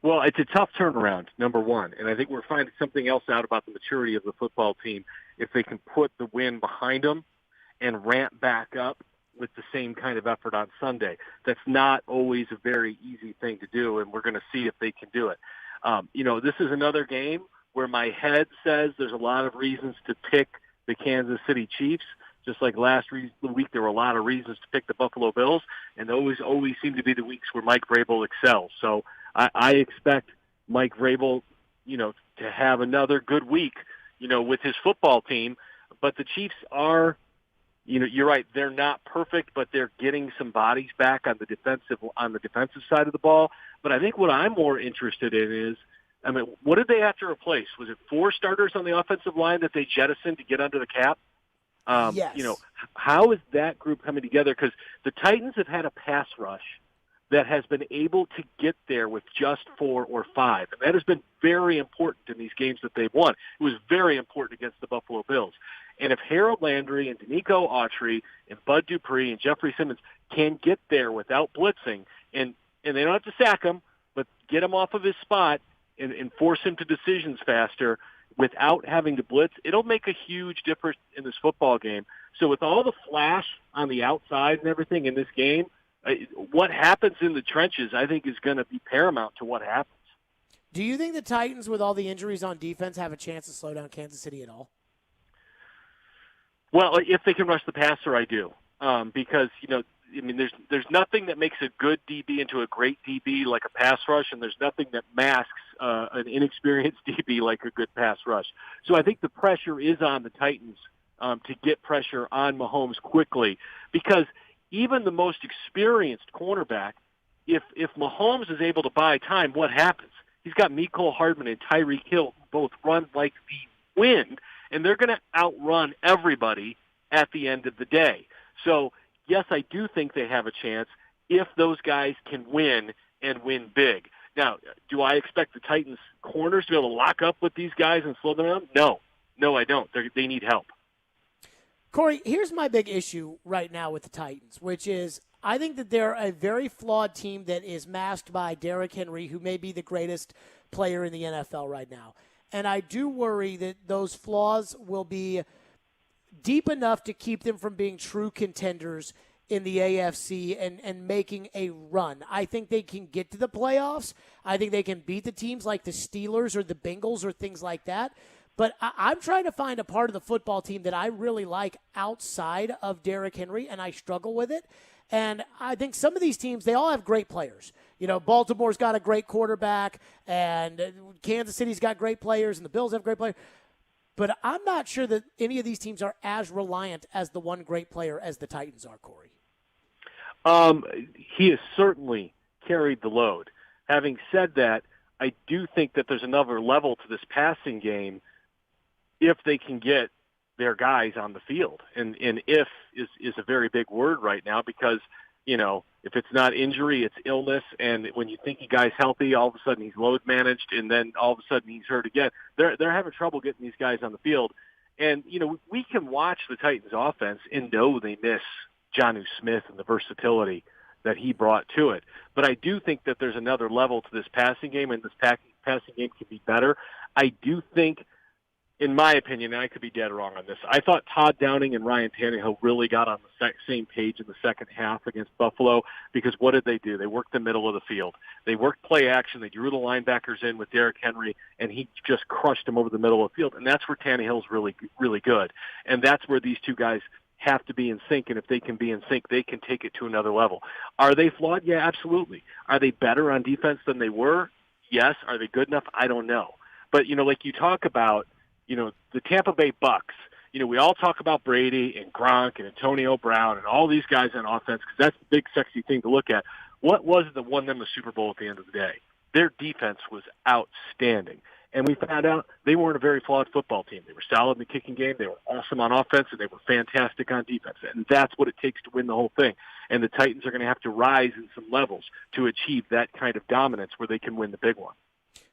Well, it's a tough turnaround, number one. And I think we're finding something else out about the maturity of the football team if they can put the win behind them and ramp back up with the same kind of effort on Sunday. That's not always a very easy thing to do, and we're going to see if they can do it. This is another game where my head says there's a lot of reasons to pick the Kansas City Chiefs. Just like last week, there were a lot of reasons to pick the Buffalo Bills, and those always seem to be the weeks where Mike Vrabel excels. So I expect Mike Vrabel, to have another good week, with his football team. But the Chiefs are, you're right, they're not perfect, but they're getting some bodies back on the defensive side of the ball. But I think what I'm more interested in is, what did they have to replace? Was it 4 starters on the offensive line that they jettisoned to get under the cap? Yes. How is that group coming together? Because the Titans have had a pass rush that has been able to get there with just 4 or 5. And that has been very important in these games that they've won. It was very important against the Buffalo Bills. And if Harold Landry and Danico Autry and Bud Dupree and Jeffrey Simmons can get there without blitzing, and they don't have to sack him, but get him off of his spot and force him to decisions faster without having to blitz, it'll make a huge difference in this football game. So with all the flash on the outside and everything in this game, what happens in the trenches, I think, is going to be paramount to what happens. Do you think the Titans, with all the injuries on defense, have a chance to slow down Kansas City at all? Well, if they can rush the passer, I do. Because, there's nothing that makes a good DB into a great DB like a pass rush, and there's nothing that masks an inexperienced DB like a good pass rush. So I think the pressure is on the Titans to get pressure on Mahomes quickly, because even the most experienced cornerback, if Mahomes is able to buy time, what happens? He's got Mecole Hardman and Tyreek Hill both run like the wind, and they're going to outrun everybody at the end of the day. So, yes, I do think they have a chance if those guys can win and win big. Now, do I expect the Titans' corners to be able to lock up with these guys and slow them down? No, I don't. They need help. Corey, here's my big issue right now with the Titans, which is I think that they're a very flawed team that is masked by Derrick Henry, who may be the greatest player in the NFL right now. And I do worry that those flaws will be deep enough to keep them from being true contenders in the AFC and making a run. I think they can get to the playoffs. I think they can beat the teams like the Steelers or the Bengals or things like that. But I'm trying to find a part of the football team that I really like outside of Derrick Henry, and I struggle with it. And I think some of these teams, they all have great players. Baltimore's got a great quarterback, and Kansas City's got great players, and the Bills have great players. But I'm not sure that any of these teams are as reliant as the one great player as the Titans are, Corey. He has certainly carried the load. Having said that, I do think that there's another level to this passing game if they can get their guys on the field. And if is a very big word right now because, if it's not injury, it's illness. And when you think a guy's healthy, all of a sudden he's load managed, and then all of a sudden he's hurt again. They're having trouble getting these guys on the field. And, we can watch the Titans offense and know they miss Jonnu Smith and the versatility that he brought to it. But I do think that there's another level to this passing game, and this passing game can be better. I do think, in my opinion, and I could be dead wrong on this, I thought Todd Downing and Ryan Tannehill really got on the same page in the second half against Buffalo because what did they do? They worked the middle of the field. They worked play action. They drew the linebackers in with Derrick Henry, and he just crushed them over the middle of the field. And that's where Tannehill's really, really good. And that's where these two guys have to be in sync, and if they can be in sync, they can take it to another level. Are they flawed? Yeah, absolutely. Are they better on defense than they were? Yes. Are they good enough? I don't know. But, like you talk about, the Tampa Bay Bucks, we all talk about Brady and Gronk and Antonio Brown and all these guys on offense because that's the big, sexy thing to look at. What was it that won them the Super Bowl at the end of the day? Their defense was outstanding. And we found out they weren't a very flawed football team. They were solid in the kicking game. They were awesome on offense, and they were fantastic on defense. And that's what it takes to win the whole thing. And the Titans are going to have to rise in some levels to achieve that kind of dominance where they can win the big one.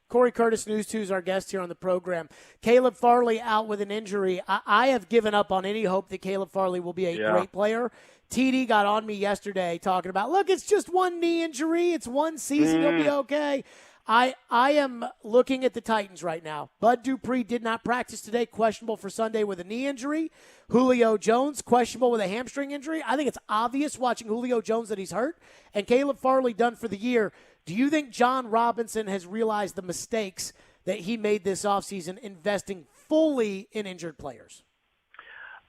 Corey Curtis, News 2, is our guest here on the program. Caleb Farley out with an injury. I have given up on any hope that Caleb Farley will be a great player. TD got on me yesterday talking about, look, it's just one knee injury. It's one season. He'll be okay. I am looking at the Titans right now. Bud Dupree did not practice today, questionable for Sunday with a knee injury. Julio Jones, questionable with a hamstring injury. I think it's obvious watching Julio Jones that he's hurt. And Caleb Farley done for the year. Do you think John Robinson has realized the mistakes that he made this offseason investing fully in injured players?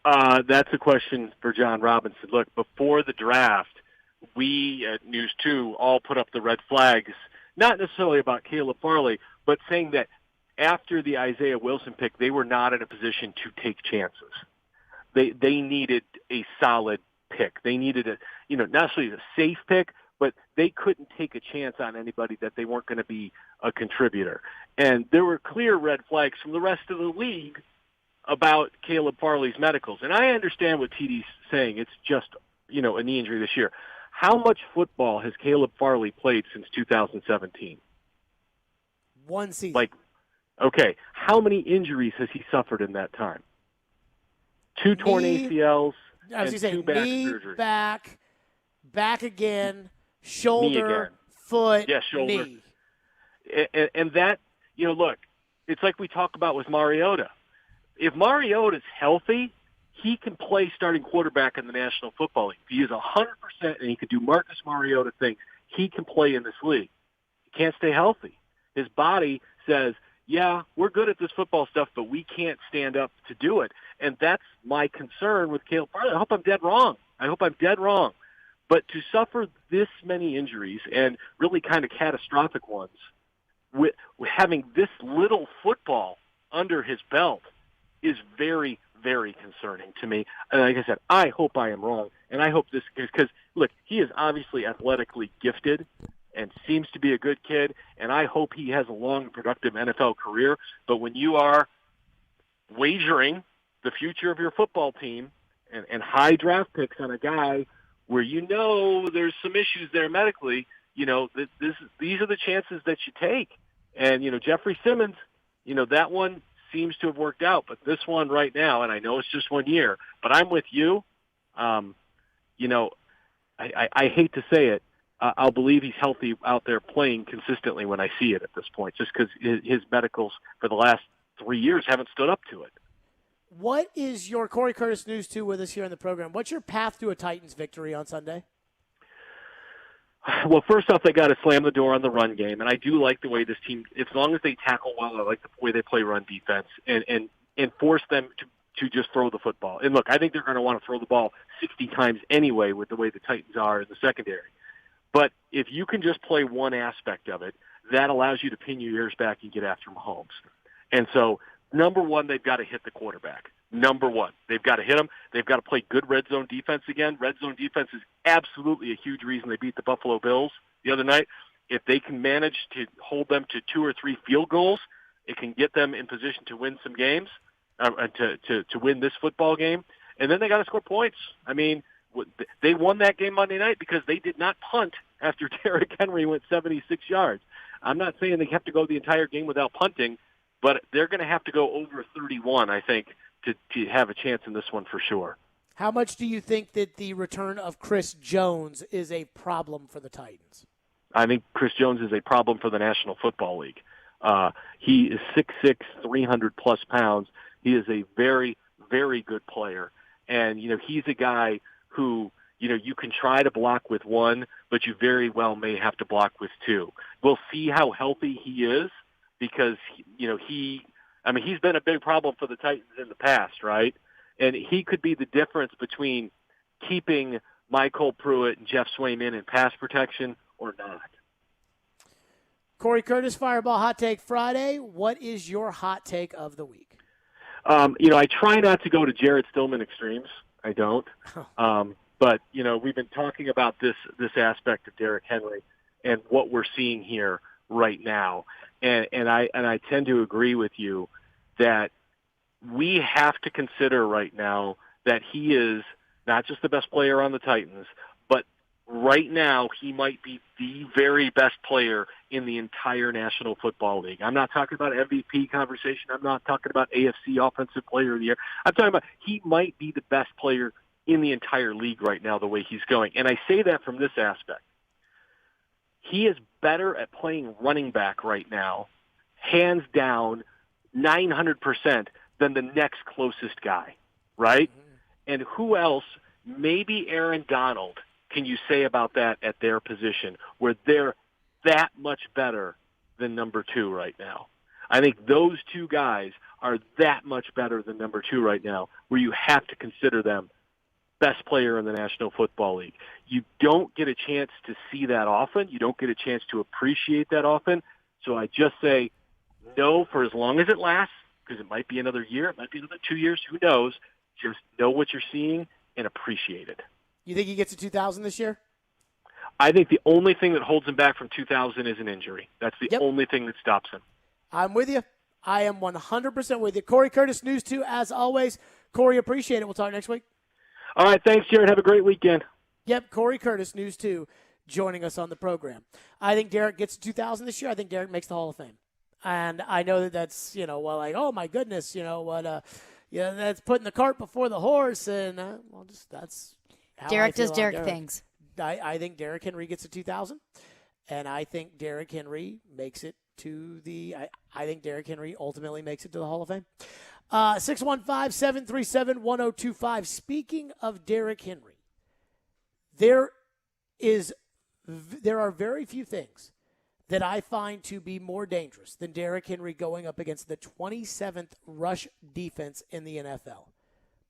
That's a question for John Robinson. Look, before the draft, we at News 2 all put up the red flags, not necessarily about Caleb Farley, but saying that after the Isaiah Wilson pick, they were not in a position to take chances. They needed a solid pick. They needed not necessarily a safe pick, but they couldn't take a chance on anybody that they weren't going to be a contributor. And there were clear red flags from the rest of the league about Caleb Farley's medicals. And I understand what TD's saying. It's just, a knee injury this year. How much football has Caleb Farley played since 2017? One season. Okay, how many injuries has he suffered in that time? 2 torn ACLs and 2 back surgeries. Back again, shoulder, foot, shoulder. knee. And that, look, it's like we talk about with Mariota. If Mariota's healthy, he can play starting quarterback in the National Football League. If he is 100% and he can do Marcus Mariota things, he can play in this league. He can't stay healthy. His body says, yeah, we're good at this football stuff, but we can't stand up to do it. And that's my concern with Caleb Farley. I hope I'm dead wrong. But to suffer this many injuries and really kind of catastrophic ones, with having this little football under his belt is very, very concerning to me. And like I said, I hope I am wrong. And I hope this is because, look, he is obviously athletically gifted and seems to be a good kid, and I hope he has a long, productive NFL career. But when you are wagering the future of your football team and high draft picks on a guy where there's some issues there medically, these are the chances that you take. And, Jeffrey Simmons, that one seems to have worked out. But this one right now, and I know it's just 1 year, but I'm with you. I hate to say it, I'll believe he's healthy out there playing consistently when I see it at this point, just because his medicals for the last 3 years haven't stood up to it. What is your Corey Curtis News 2 with us here in the program? What's your path to a Titans victory on Sunday? Well, first off, they got to slam the door on the run game, and I do like the way this team, as long as they tackle well, I like the way they play run defense and force them to just throw the football. And look, I think they're going to want to throw the ball 60 times anyway with the way the Titans are in the secondary. But if you can just play one aspect of it, that allows you to pin your ears back and get after Mahomes. And so, number one, they've got to hit the quarterback. Number one, they've got to hit him. They've got to play good red zone defense again. Red zone defense is absolutely a huge reason they beat the Buffalo Bills the other night. If they can manage to hold them to 2 or 3 field goals, it can get them in position to win some games, to win this football game. And then they got to score points. I mean, they won that game Monday night because they did not punt after Derrick Henry went 76 yards. I'm not saying they have to go the entire game without punting, but they're going to have to go over 31, I think, to have a chance in this one for sure. How much do you think that the return of Chris Jones is a problem for the Titans? I think Chris Jones is a problem for the National Football League. He is 6'6", 300-plus pounds. He is a very, very good player. And, he's a guy who, you can try to block with one, but you very well may have to block with 2. We'll see how healthy he is because, he's been a big problem for the Titans in the past, right? And he could be the difference between keeping Michael Pruitt and Jeff Swaim in pass protection or not. Corey Curtis, Fireball Hot Take Friday. What is your hot take of the week? I try not to go to Jared Stillman extremes. I don't. But, we've been talking about this aspect of Derrick Henry and what we're seeing here right now. And I tend to agree with you that we have to consider right now that he is not just the best player on the Titans, but right now he might be the very best player in the entire National Football League. I'm not talking about MVP conversation. I'm not talking about AFC Offensive Player of the Year. I'm talking about he might be the best player in the entire league right now the way he's going. And I say that from this aspect. He is better at playing running back right now, hands down, 900% than the next closest guy, right? Mm-hmm. And who else, maybe Aaron Donald, can you say about that at their position where they're that much better than number 2 right now? I think those 2 guys are that much better than number 2 right now where you have to consider them best player in the National Football League. You don't get a chance to see that often. You don't get a chance to appreciate that often. So I just say no for as long as it lasts, because it might be another year, it might be another 2 years, who knows. Just know what you're seeing and appreciate it. You think he gets to 2,000 this year? I think the only thing that holds him back from 2,000 is an injury. That's the only thing that stops him. I'm with you. I am 100% with you. Corey Curtis, News 2, as always. Corey, appreciate it. We'll talk next week. All right, thanks, Jared. Have a great weekend. Yep, Corey Curtis, News 2, joining us on the program. I think Derek gets 2,000 this year. I think Derek makes the Hall of Fame. And I know that's, oh, my goodness, that's putting the cart before the horse. And, that's how Derek I feel does Derek on things. I think Derrick Henry gets a 2,000. And I think Derrick Henry makes it to I think Derrick Henry ultimately makes it to the Hall of Fame. 615-737-1025. Speaking of Derrick Henry, there are very few things that I find to be more dangerous than Derrick Henry going up against the 27th rush defense in the NFL.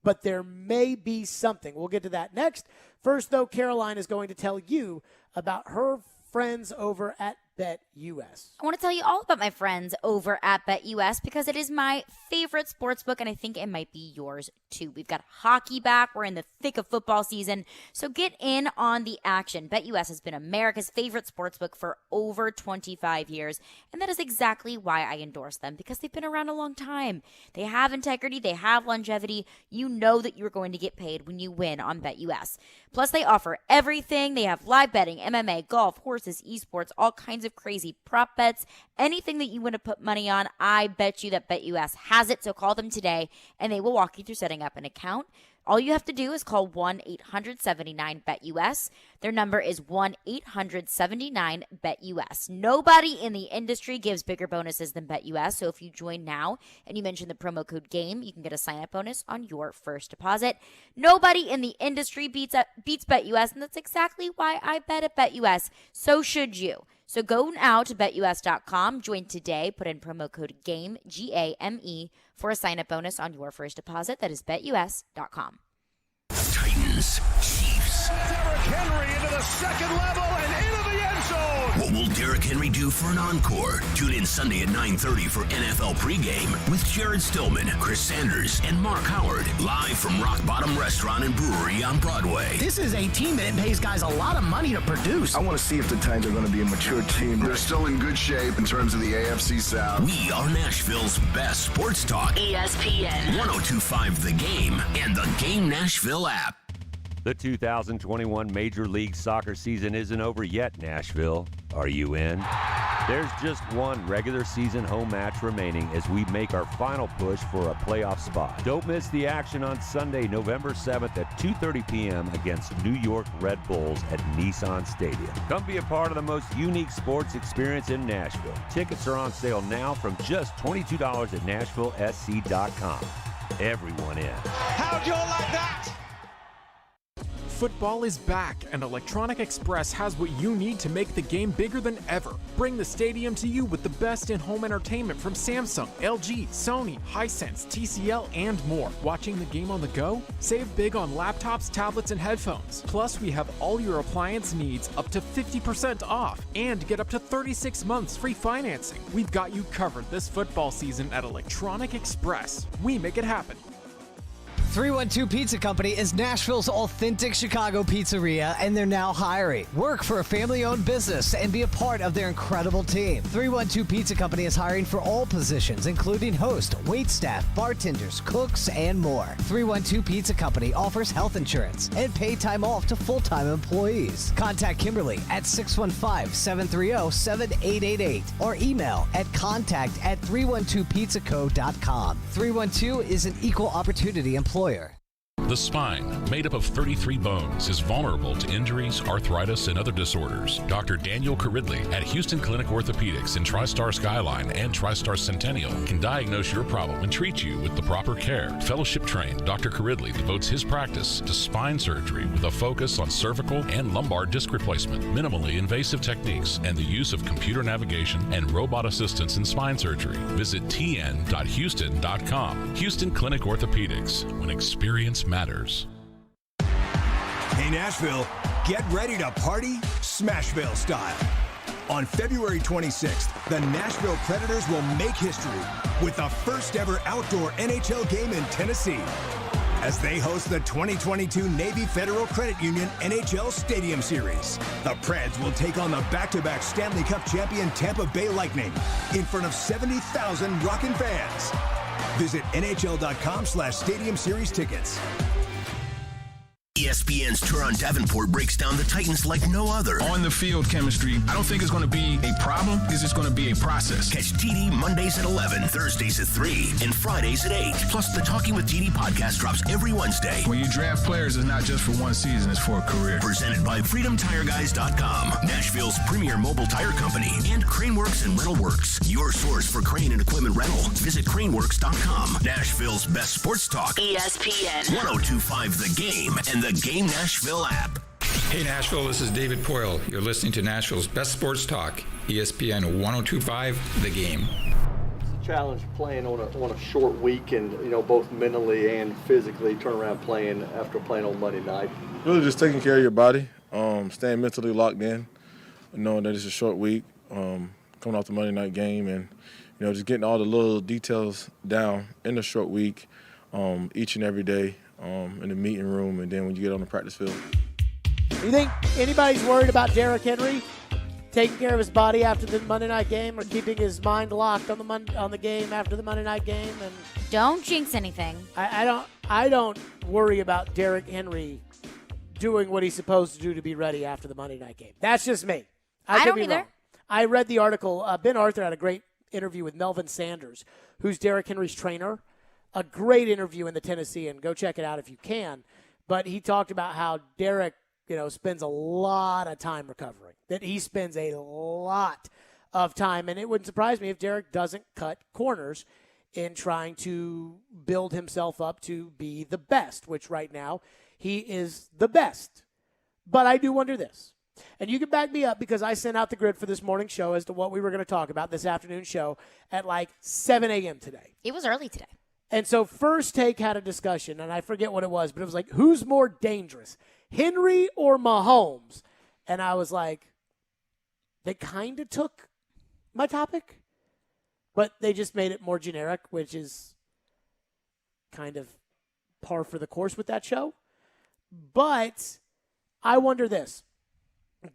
But there may be something. We'll get to that next. First, though, Caroline is going to tell you about her friends over at BetUS. I want to tell you all about my friends over at BetUS because it is my favorite sportsbook, and I think it might be yours too. We've got hockey back. We're in the thick of football season, so get in on the action. BetUS has been America's favorite sportsbook for over 25 years, and that is exactly why I endorse them, because they've been around a long time. They have integrity. They have longevity. You know that you're going to get paid when you win on BetUS. Plus, they offer everything. They have live betting, MMA, golf, horses, esports, all kinds of crazy prop bets. Anything that you want to put money on, I bet you that BetUS has it. So call them today, and they will walk you through setting up an account. All you have to do is call 1-800-79-BET-US. Their number is 1-800-79-BET-US. Nobody in the industry gives bigger bonuses than BetUS. So if you join now and you mention the promo code GAME, you can get a sign-up bonus on your first deposit. Nobody in the industry beats BetUS, and that's exactly why I bet at BetUS. So should you. So go now to BetUS.com, join today, put in promo code GAME, G-A-M-E, for a sign-up bonus on your first deposit. That is BetUS.com. Titans, Chiefs. Derrick Henry into the second level and into the end zone. What will Derrick Henry do for an encore? Tune in Sunday at 9:30 for NFL pregame with Jared Stillman, Chris Sanders, and Mark Howard, live from Rock Bottom Restaurant and Brewery on Broadway. This is a team that pays guys a lot of money to produce. I want to see if the Titans are going to be a mature team. They're still in good shape in terms of the AFC South. We are Nashville's best sports talk. ESPN 102.5 The Game and the Game Nashville app. The 2021 Major League Soccer season isn't over yet, Nashville. Are you in? There's just one regular season home match remaining as we make our final push for a playoff spot. Don't miss the action on Sunday, November 7th at 2:30 p.m. against New York Red Bulls at Nissan Stadium. Come be a part of the most unique sports experience in Nashville. Tickets are on sale now from just $22 at NashvilleSC.com. Everyone in. How'd you like that? Football is back, and Electronic Express has what you need to make the game bigger than ever. Bring the stadium to you with the best in-home entertainment from Samsung, LG, Sony, Hisense, TCL, and more. Watching the game on the go? Save big on laptops, tablets, and headphones. Plus, we have all your appliance needs up to 50% off, and get up to 36 months free financing. We've got you covered this football season at Electronic Express. We make it happen. 312 Pizza Company is Nashville's authentic Chicago pizzeria, and they're now hiring. Work for a family-owned business and be a part of their incredible team. 312 Pizza Company is hiring for all positions, including host, waitstaff, bartenders, cooks, and more. 312 Pizza Company offers health insurance and paid time off to full-time employees. Contact Kimberly at 615-730-7888 or email at contact@312pizzaco.com. 312 is an equal opportunity employer. The spine, made up of 33 bones, is vulnerable to injuries, arthritis, and other disorders. Dr. Daniel Caridley at Houston Clinic Orthopedics in TriStar Skyline and TriStar Centennial can diagnose your problem and treat you with the proper care. Fellowship-trained Dr. Caridley devotes his practice to spine surgery with a focus on cervical and lumbar disc replacement, minimally invasive techniques, and the use of computer navigation and robot assistance in spine surgery. Visit tn.houston.com. Houston Clinic Orthopedics, when experience matters. Hey Nashville, get ready to party Smashville style. On February 26th, the Nashville Predators will make history with the first ever outdoor NHL game in Tennessee as they host the 2022 Navy Federal Credit Union NHL Stadium Series. The Preds will take on the back-to-back Stanley Cup champion Tampa Bay Lightning in front of 70,000 rockin' fans. Visit NHL.com/Stadium Series tickets. ESPN's Turon Davenport breaks down the Titans like no other. On the field chemistry, I don't think it's going to be a problem. It's just going to be a process. Catch TD Mondays at 11, Thursdays at 3, and Fridays at 8. Plus, the Talking with TD podcast drops every Wednesday. When you draft players, it's not just for one season, it's for a career. Presented by FreedomTireGuys.com, Nashville's premier mobile tire company, and Craneworks and Rental Works, your source for crane and equipment rental. Visit Craneworks.com. Nashville's best sports talk. ESPN 102.5 The Game and the Game Nashville app. Hey Nashville, this is David Poyle. You're listening to Nashville's best sports talk, ESPN 102.5 The Game. It's a challenge playing on a short week and, both mentally and physically turn around playing after playing on Monday night. Really just taking care of your body, staying mentally locked in, knowing that it's a short week, coming off the Monday night game and, just getting all the little details down in the short week, each and every day in the meeting room and then when you get on the practice field. You think anybody's worried about Derrick Henry taking care of his body after the Monday night game or keeping his mind locked on the game after the Monday night game? And don't jinx anything. I don't worry about Derrick Henry doing what he's supposed to do to be ready after the Monday night game. That's just me. I don't either. Wrong. I read the article. Ben Arthur had a great interview with Melvin Sanders, who's Derrick Henry's trainer. A great interview in the Tennessean. Go check it out if you can. But he talked about how Derrick, spends a lot of time recovering. That he spends a lot of time. And it wouldn't surprise me if Derrick doesn't cut corners in trying to build himself up to be the best, which right now he is the best. But I do wonder this. And you can back me up because I sent out the grid for this morning show as to what we were going to talk about this afternoon show at like 7 a.m. today. It was early today. And so First Take had a discussion, and I forget what it was, but it was like, who's more dangerous, Henry or Mahomes? And I was like, they kind of took my topic, but they just made it more generic, which is kind of par for the course with that show. But I wonder this.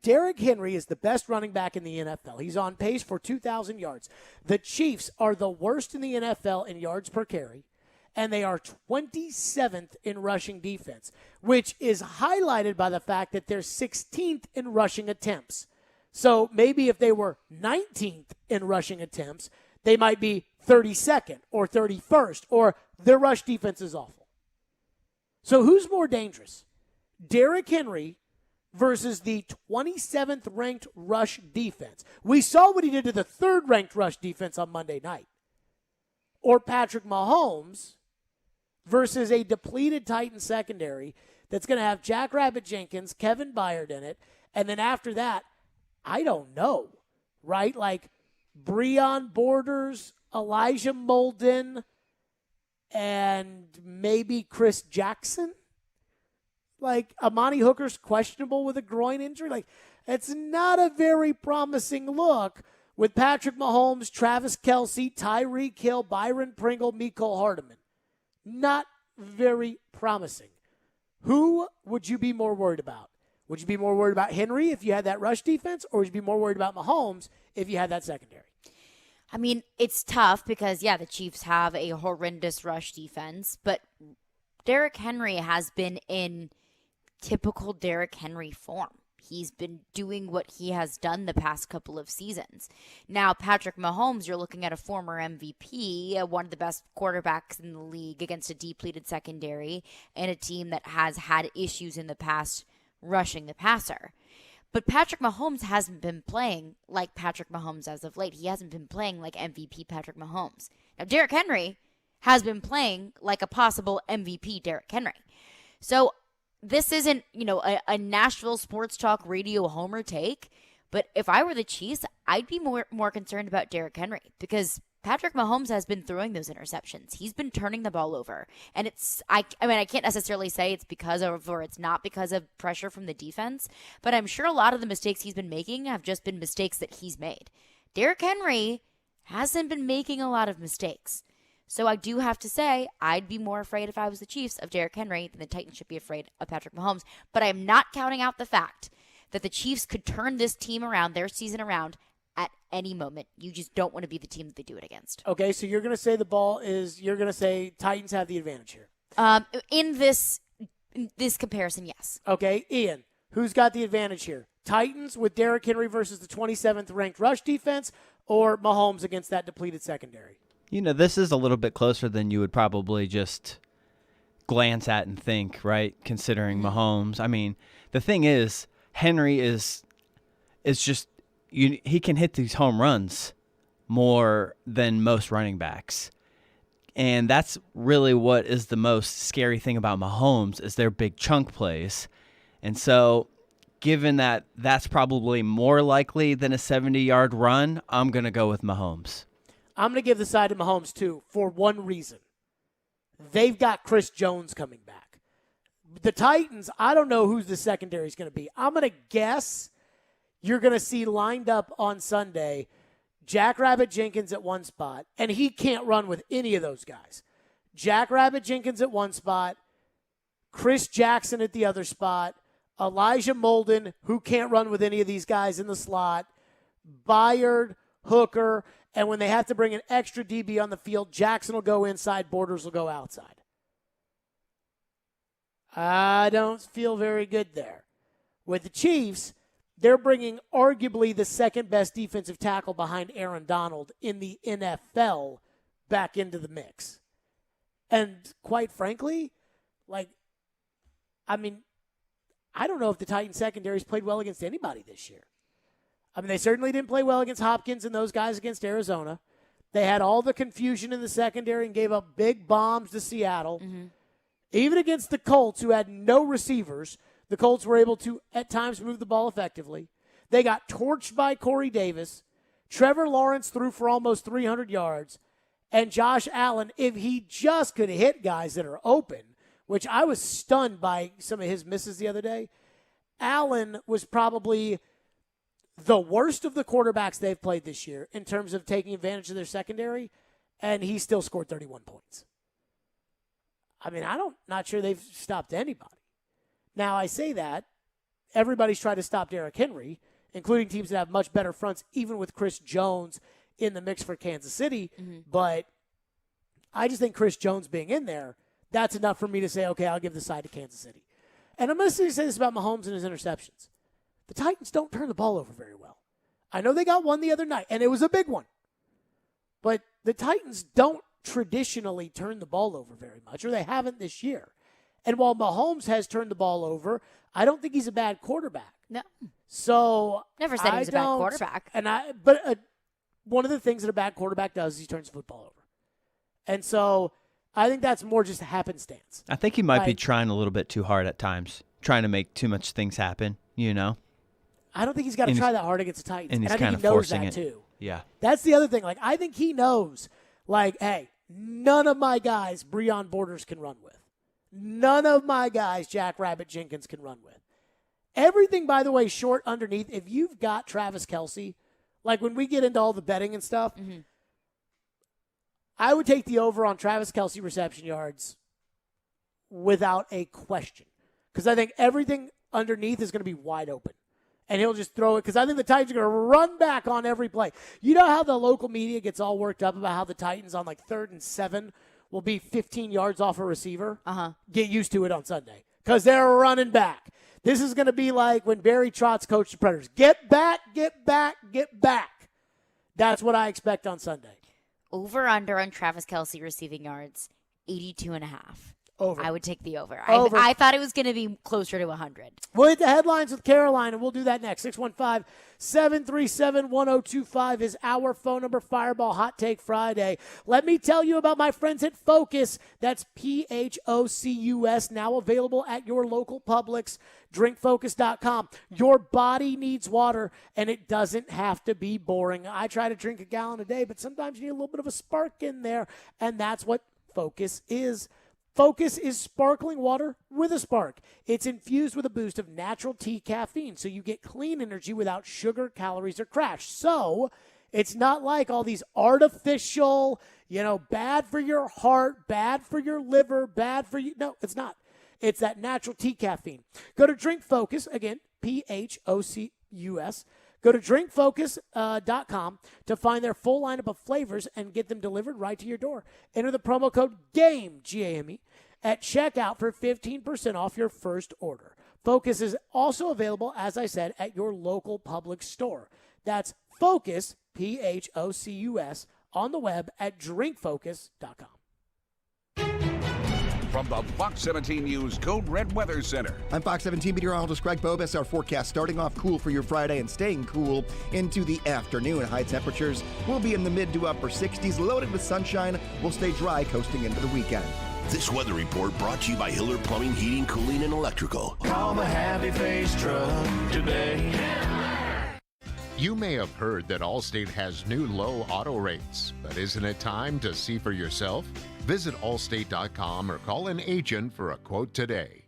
Derrick Henry is the best running back in the NFL. He's on pace for 2,000 yards. The Chiefs are the worst in the NFL in yards per carry, and they are 27th in rushing defense, which is highlighted by the fact that they're 16th in rushing attempts. So maybe if they were 19th in rushing attempts, they might be 32nd or 31st, or their rush defense is awful. So who's more dangerous? Derrick Henry versus the 27th ranked rush defense. We saw what he did to the 3rd ranked rush defense on Monday night. Or Patrick Mahomes versus a depleted Titan secondary that's going to have Jackrabbit Jenkins, Kevin Byard in it, and then after that, I don't know, right? Like Breon Borders, Elijah Molden, and maybe Chris Jackson? Like, Amani Hooker's questionable with a groin injury. Like, it's not a very promising look with Patrick Mahomes, Travis Kelce, Tyreek Hill, Byron Pringle, Mecole Hardman. Not very promising. Who would you be more worried about? Would you be more worried about Henry if you had that rush defense, or would you be more worried about Mahomes if you had that secondary? I mean, it's tough because, the Chiefs have a horrendous rush defense, but Derrick Henry has been in typical Derrick Henry form. He's been doing what he has done the past couple of seasons. Now, Patrick Mahomes, you're looking at a former MVP, one of the best quarterbacks in the league against a depleted secondary and a team that has had issues in the past rushing the passer. But Patrick Mahomes hasn't been playing like Patrick Mahomes as of late. He hasn't been playing like MVP Patrick Mahomes. Now, Derrick Henry has been playing like a possible MVP Derrick Henry. So this isn't, a Nashville Sports Talk radio homer take, but if I were the Chiefs, I'd be more concerned about Derrick Henry because Patrick Mahomes has been throwing those interceptions. He's been turning the ball over. And I can't necessarily say it's because of or it's not because of pressure from the defense, but I'm sure a lot of the mistakes he's been making have just been mistakes that he's made. Derrick Henry hasn't been making a lot of mistakes. So I do have to say, I'd be more afraid if I was the Chiefs of Derrick Henry than the Titans should be afraid of Patrick Mahomes. But I am not counting out the fact that the Chiefs could turn this team around, their season around, at any moment. You just don't want to be the team that they do it against. Okay, so you're going to say you're going to say Titans have the advantage here. In this In this comparison, yes. Okay, Ian, who's got the advantage here? Titans with Derrick Henry versus the 27th ranked rush defense, or Mahomes against that depleted secondary? This is a little bit closer than you would probably just glance at and think, right? Considering Mahomes. I mean, the thing is, Henry is just he can hit these home runs more than most running backs. And that's really what is the most scary thing about Mahomes is their big chunk plays. And so given that that's probably more likely than a 70-yard run, I'm going to go with Mahomes. I'm going to give the side to Mahomes, too, for one reason. They've got Chris Jones coming back. The Titans, I don't know who's the secondary is going to be. I'm going to guess you're going to see lined up on Sunday Jackrabbit Jenkins at one spot, and he can't run with any of those guys. Jackrabbit Jenkins at one spot, Chris Jackson at the other spot, Elijah Molden, who can't run with any of these guys in the slot, Byard, Hooker, and when they have to bring an extra DB on the field, Jackson will go inside, Borders will go outside. I don't feel very good there. With the Chiefs, they're bringing arguably the second-best defensive tackle behind Aaron Donald in the NFL back into the mix. And quite frankly, I don't know if the Titans secondary's played well against anybody this year. I mean, they certainly didn't play well against Hopkins and those guys against Arizona. They had all the confusion in the secondary and gave up big bombs to Seattle. Mm-hmm. Even against the Colts, who had no receivers, the Colts were able to, at times, move the ball effectively. They got torched by Corey Davis. Trevor Lawrence threw for almost 300 yards. And Josh Allen, if he just could hit guys that are open, which I was stunned by some of his misses the other day, Allen was probably the worst of the quarterbacks they've played this year in terms of taking advantage of their secondary, and he still scored 31 points. I mean, not sure they've stopped anybody. Now, I say that. Everybody's tried to stop Derrick Henry, including teams that have much better fronts, even with Chris Jones in the mix for Kansas City. Mm-hmm. But I just think Chris Jones being in there, that's enough for me to say, okay, I'll give the side to Kansas City. And I'm going to say this about Mahomes and his interceptions. The Titans don't turn the ball over very well. I know they got one the other night, and it was a big one. But the Titans don't traditionally turn the ball over very much, or they haven't this year. And while Mahomes has turned the ball over, I don't think he's a bad quarterback. No. So never said he was a bad quarterback. But one of the things that a bad quarterback does is he turns the football over. And so I think that's more just a happenstance. I think he might be trying a little bit too hard at times, trying to make too much things happen, I don't think he's got to try that hard against the Titans. And he's I think kind of he knows forcing that it. too. Yeah. That's the other thing. I think he knows, hey, none of my guys Breon Borders can run with. None of my guys Jackrabbit Jenkins can run with. Everything, by the way, short underneath. If you've got Travis Kelce, when we get into all the betting and stuff, mm-hmm. I would take the over on Travis Kelce reception yards without a question. Because I think everything underneath is going to be wide open. And he'll just throw it because I think the Titans are going to run back on every play. You know how the local media gets all worked up about how the Titans on 3rd and 7 will be 15 yards off a receiver? Uh-huh. Get used to it on Sunday because they're running back. This is going to be like when Barry Trotz coached the Predators. Get back, get back, get back. That's what I expect on Sunday. Over under on Travis Kelce receiving yards, 82.5. Over. I would take the over. I thought it was going to be closer to 100. We'll hit the headlines with Caroline, and we'll do that next. 615-737-1025 is our phone number. Fireball Hot Take Friday. Let me tell you about my friends at Focus. That's PHOCUS, now available at your local Publix. DrinkFocus.com. Your body needs water, and it doesn't have to be boring. I try to drink a gallon a day, but sometimes you need a little bit of a spark in there, and that's what Focus is. Focus is sparkling water with a spark. It's infused with a boost of natural tea caffeine, so you get clean energy without sugar, calories, or crash. So it's not like all these artificial, bad for your heart, bad for your liver, bad for you. No, it's not. It's that natural tea caffeine. Go to Drink Focus, again, PHOCUS. Go to drinkfocus.com to find their full lineup of flavors and get them delivered right to your door. Enter the promo code GAME, G-A-M-E, at checkout for 15% off your first order. Focus is also available, as I said, at your local public store. That's Focus, P-H-O-C-U-S, on the web at drinkfocus.com. From the Fox 17 News Code Red Weather Center. I'm Fox 17 meteorologist Greg Bobus. Our forecast starting off cool for your Friday and staying cool into the afternoon. High temperatures will be in the mid to upper 60s, loaded with sunshine. Will stay dry coasting into the weekend. This weather report brought to you by Hiller Plumbing, Heating, Cooling, and Electrical. Call the Happy Face Truck today. You may have heard that Allstate has new low auto rates, but isn't it time to see for yourself? Visit allstate.com or call an agent for a quote today.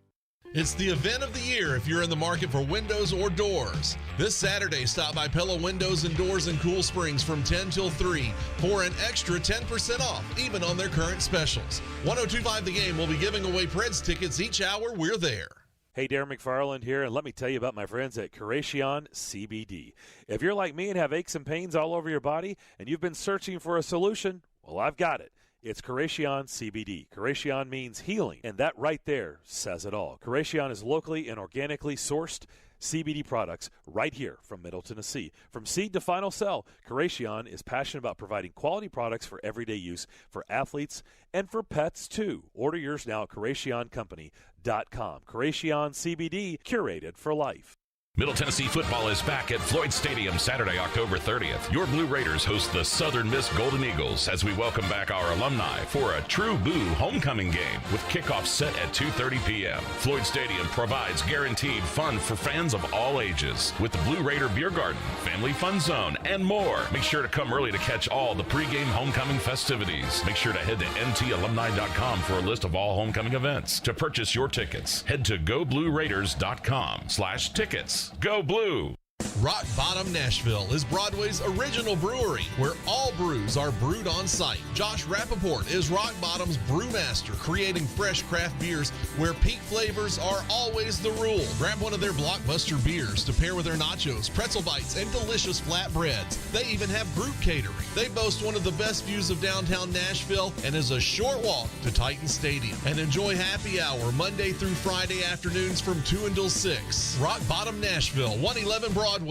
It's the event of the year if you're in the market for windows or doors. This Saturday, stop by Pella Windows and Doors in Cool Springs from 10 till 3 for an extra 10% off, even on their current specials. 102.5 The Game will be giving away Preds tickets each hour we're there. Hey, Darren McFarland here, and let me tell you about my friends at Curation CBD. If you're like me and have aches and pains all over your body and you've been searching for a solution, well, I've got it. It's Curation CBD. Curation means healing, and that right there says it all. Curation is locally and organically sourced CBD products right here from Middle Tennessee. From seed to final sell, Curation is passionate about providing quality products for everyday use for athletes and for pets, too. Order yours now at CurationCompany.com. Curation CBD, curated for life. Middle Tennessee football is back at Floyd Stadium Saturday, October 30th. Your Blue Raiders host the Southern Miss Golden Eagles as we welcome back our alumni for a true Boo homecoming game with kickoff set at 2:30 p.m. Floyd Stadium provides guaranteed fun for fans of all ages with the Blue Raider Beer Garden, Family Fun Zone, and more. Make sure to come early to catch all the pregame homecoming festivities. Make sure to head to ntalumni.com for a list of all homecoming events. To purchase your tickets, head to goblueraiders.com/tickets. Go Blue! Rock Bottom Nashville is Broadway's original brewery, where all brews are brewed on site. Josh Rappaport is Rock Bottom's brewmaster, creating fresh craft beers where peak flavors are always the rule. Grab one of their blockbuster beers to pair with their nachos, pretzel bites, and delicious flatbreads. They even have group catering. They boast one of the best views of downtown Nashville and is a short walk to Titan Stadium. And enjoy happy hour Monday through Friday afternoons from 2 until 6. Rock Bottom Nashville, 111 Broadway.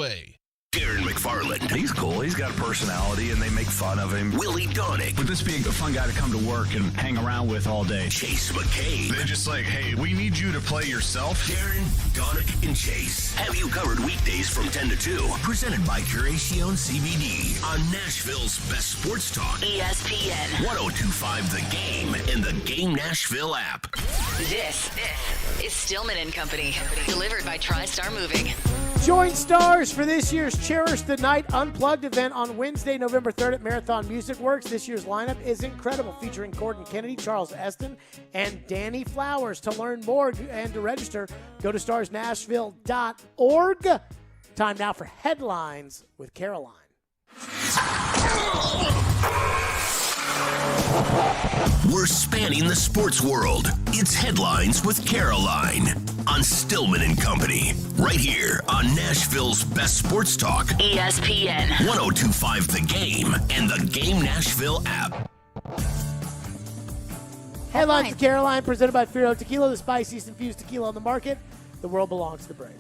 Darren McFarland. He's cool. He's got a personality, and they make fun of him. Willie Donick. Would this be a fun guy to come to work and hang around with all day? Chase McCabe. They're just like, hey, we need you to play yourself. Darren, Donick, and Chase have you covered weekdays from 10 to 2. Presented by Curation CBD on Nashville's best sports talk. ESPN. 102.5 The Game and the Game Nashville app. This is Stillman and Company. Delivered by TriStar Moving. Join stars for this year's Cherish the Night Unplugged event on Wednesday, November 3rd at Marathon Music Works. This year's lineup is incredible, featuring Gordon Kennedy, Charles Eston, and Danny Flowers. To learn more and to register, go to starsnashville.org. Time now for headlines with Caroline. We're spanning the sports world. It's Headlines with Caroline on Stillman and Company, right here on Nashville's best sports talk. ESPN. 102.5 The Game and the Game Nashville app. Headlines with Caroline, presented by Firo Tequila, the spiciest infused tequila on the market. The world belongs to the brave.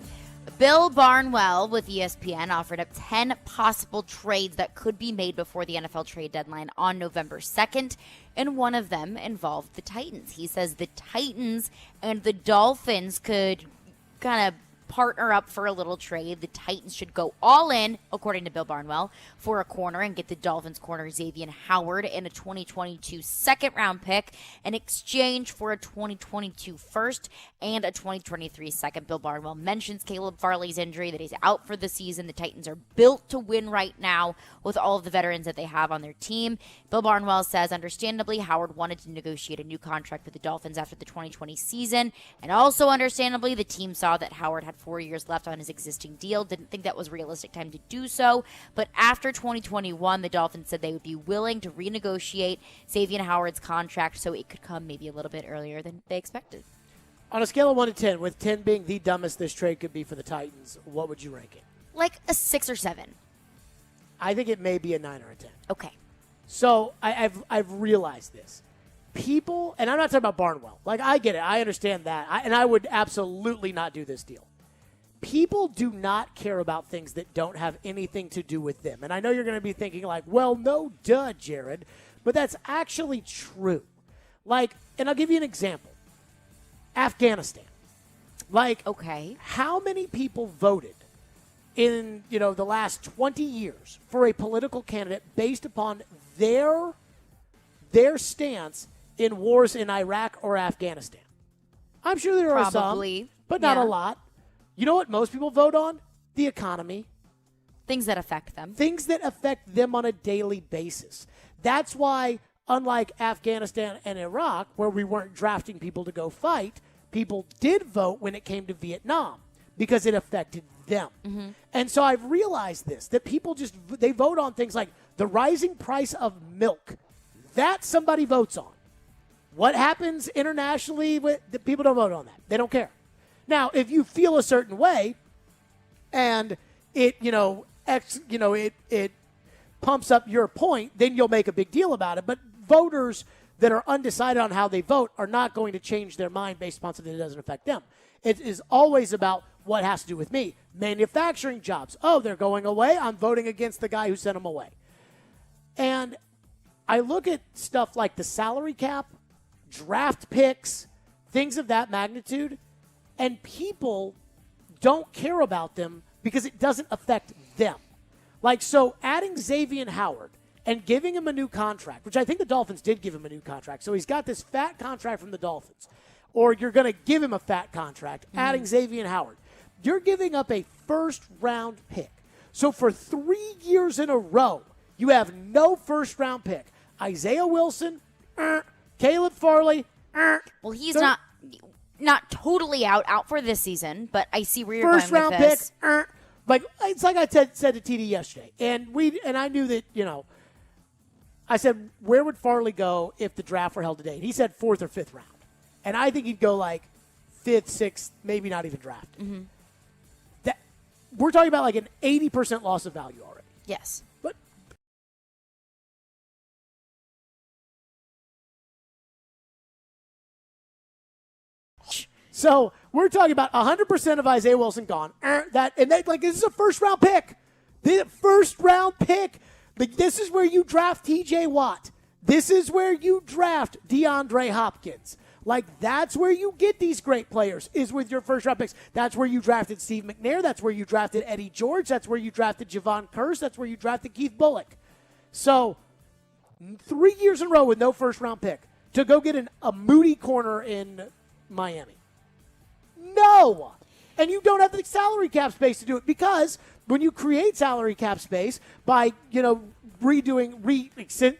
Bill Barnwell with ESPN offered up 10 possible trades that could be made before the NFL trade deadline on November 2nd, and one of them involved the Titans. He says the Titans and the Dolphins could kind of partner up for a little trade. The Titans should go all in, according to Bill Barnwell, for a corner and get the Dolphins corner Xavier Howard in a 2022 second-round pick in exchange for a 2022 first and a 2023 second. Bill Barnwell mentions Caleb Farley's injury, that he's out for the season. The Titans are built to win right now with all of the veterans that they have on their team. Bill Barnwell says, understandably, Howard wanted to negotiate a new contract with the Dolphins after the 2020 season, and also understandably, the team saw that Howard had 4 years left on his existing deal. Didn't think that was a realistic time to do so. But after 2021, the Dolphins said they would be willing to renegotiate Xavier Howard's contract, so it could come maybe a little bit earlier than they expected. On a scale of 1 to 10, with 10 being the dumbest this trade could be for the Titans, what would you rank it? Like a 6 or 7. I think it may be a 9 or a 10. Okay. So I've realized this. people, and I'm not talking about Barnwell. Like, I get it. I understand that. And I would absolutely not do this deal. People do not care about things that don't have anything to do with them. And I know you're going to be thinking like, well, no, duh, Jared. But that's actually true. Like, and I'll give you an example. Afghanistan. Like, okay, how many people voted in, the last 20 years for a political candidate based upon their stance in wars in Iraq or Afghanistan? I'm sure there are some, but not a lot. You know what most people vote on? The economy. Things that affect them. Things that affect them on a daily basis. That's why, unlike Afghanistan and Iraq, where we weren't drafting people to go fight, people did vote when it came to Vietnam because it affected them. Mm-hmm. And so I've realized this, that people they vote on things like the rising price of milk. That somebody votes on. What happens internationally, the people don't vote on that. They don't care. Now, if you feel a certain way and it, it pumps up your point, then you'll make a big deal about it. But voters that are undecided on how they vote are not going to change their mind based upon something that doesn't affect them. It is always about what has to do with me. Manufacturing jobs. Oh, they're going away. I'm voting against the guy who sent them away. And I look at stuff like the salary cap, draft picks, things of that magnitude, and people don't care about them because it doesn't affect them. Like, so adding Xavier Howard and giving him a new contract, which I think the Dolphins did give him a new contract. So he's got this fat contract from the Dolphins. Or you're going to give him a fat contract, adding Xavier Howard. You're giving up a first-round pick. So for 3 years in a row, you have no first-round pick. Isaiah Wilson, Caleb Farley. Well, he's not totally out for this season, but I see where you're first going round with this. Pick. Like, it's like I said to TD yesterday, and I knew that, I said, where would Farley go if the draft were held today? And he said 4th or 5th round. And I think he'd go like 5th, 6th, maybe not even drafted. Mm-hmm. That we're talking about like an 80% loss of value already. Yes. But so we're talking about 100% of Isaiah Wilson gone. This is a first-round pick. The first-round pick. This is where you draft T.J. Watt. This is where you draft DeAndre Hopkins. Like, that's where you get these great players, is with your first-round picks. That's where you drafted Steve McNair. That's where you drafted Eddie George. That's where you drafted Javon Curse. That's where you drafted Keith Bullock. So 3 years in a row with no first-round pick to go get a Moody corner in Miami. No. And you don't have the salary cap space to do it, because when you create salary cap space by,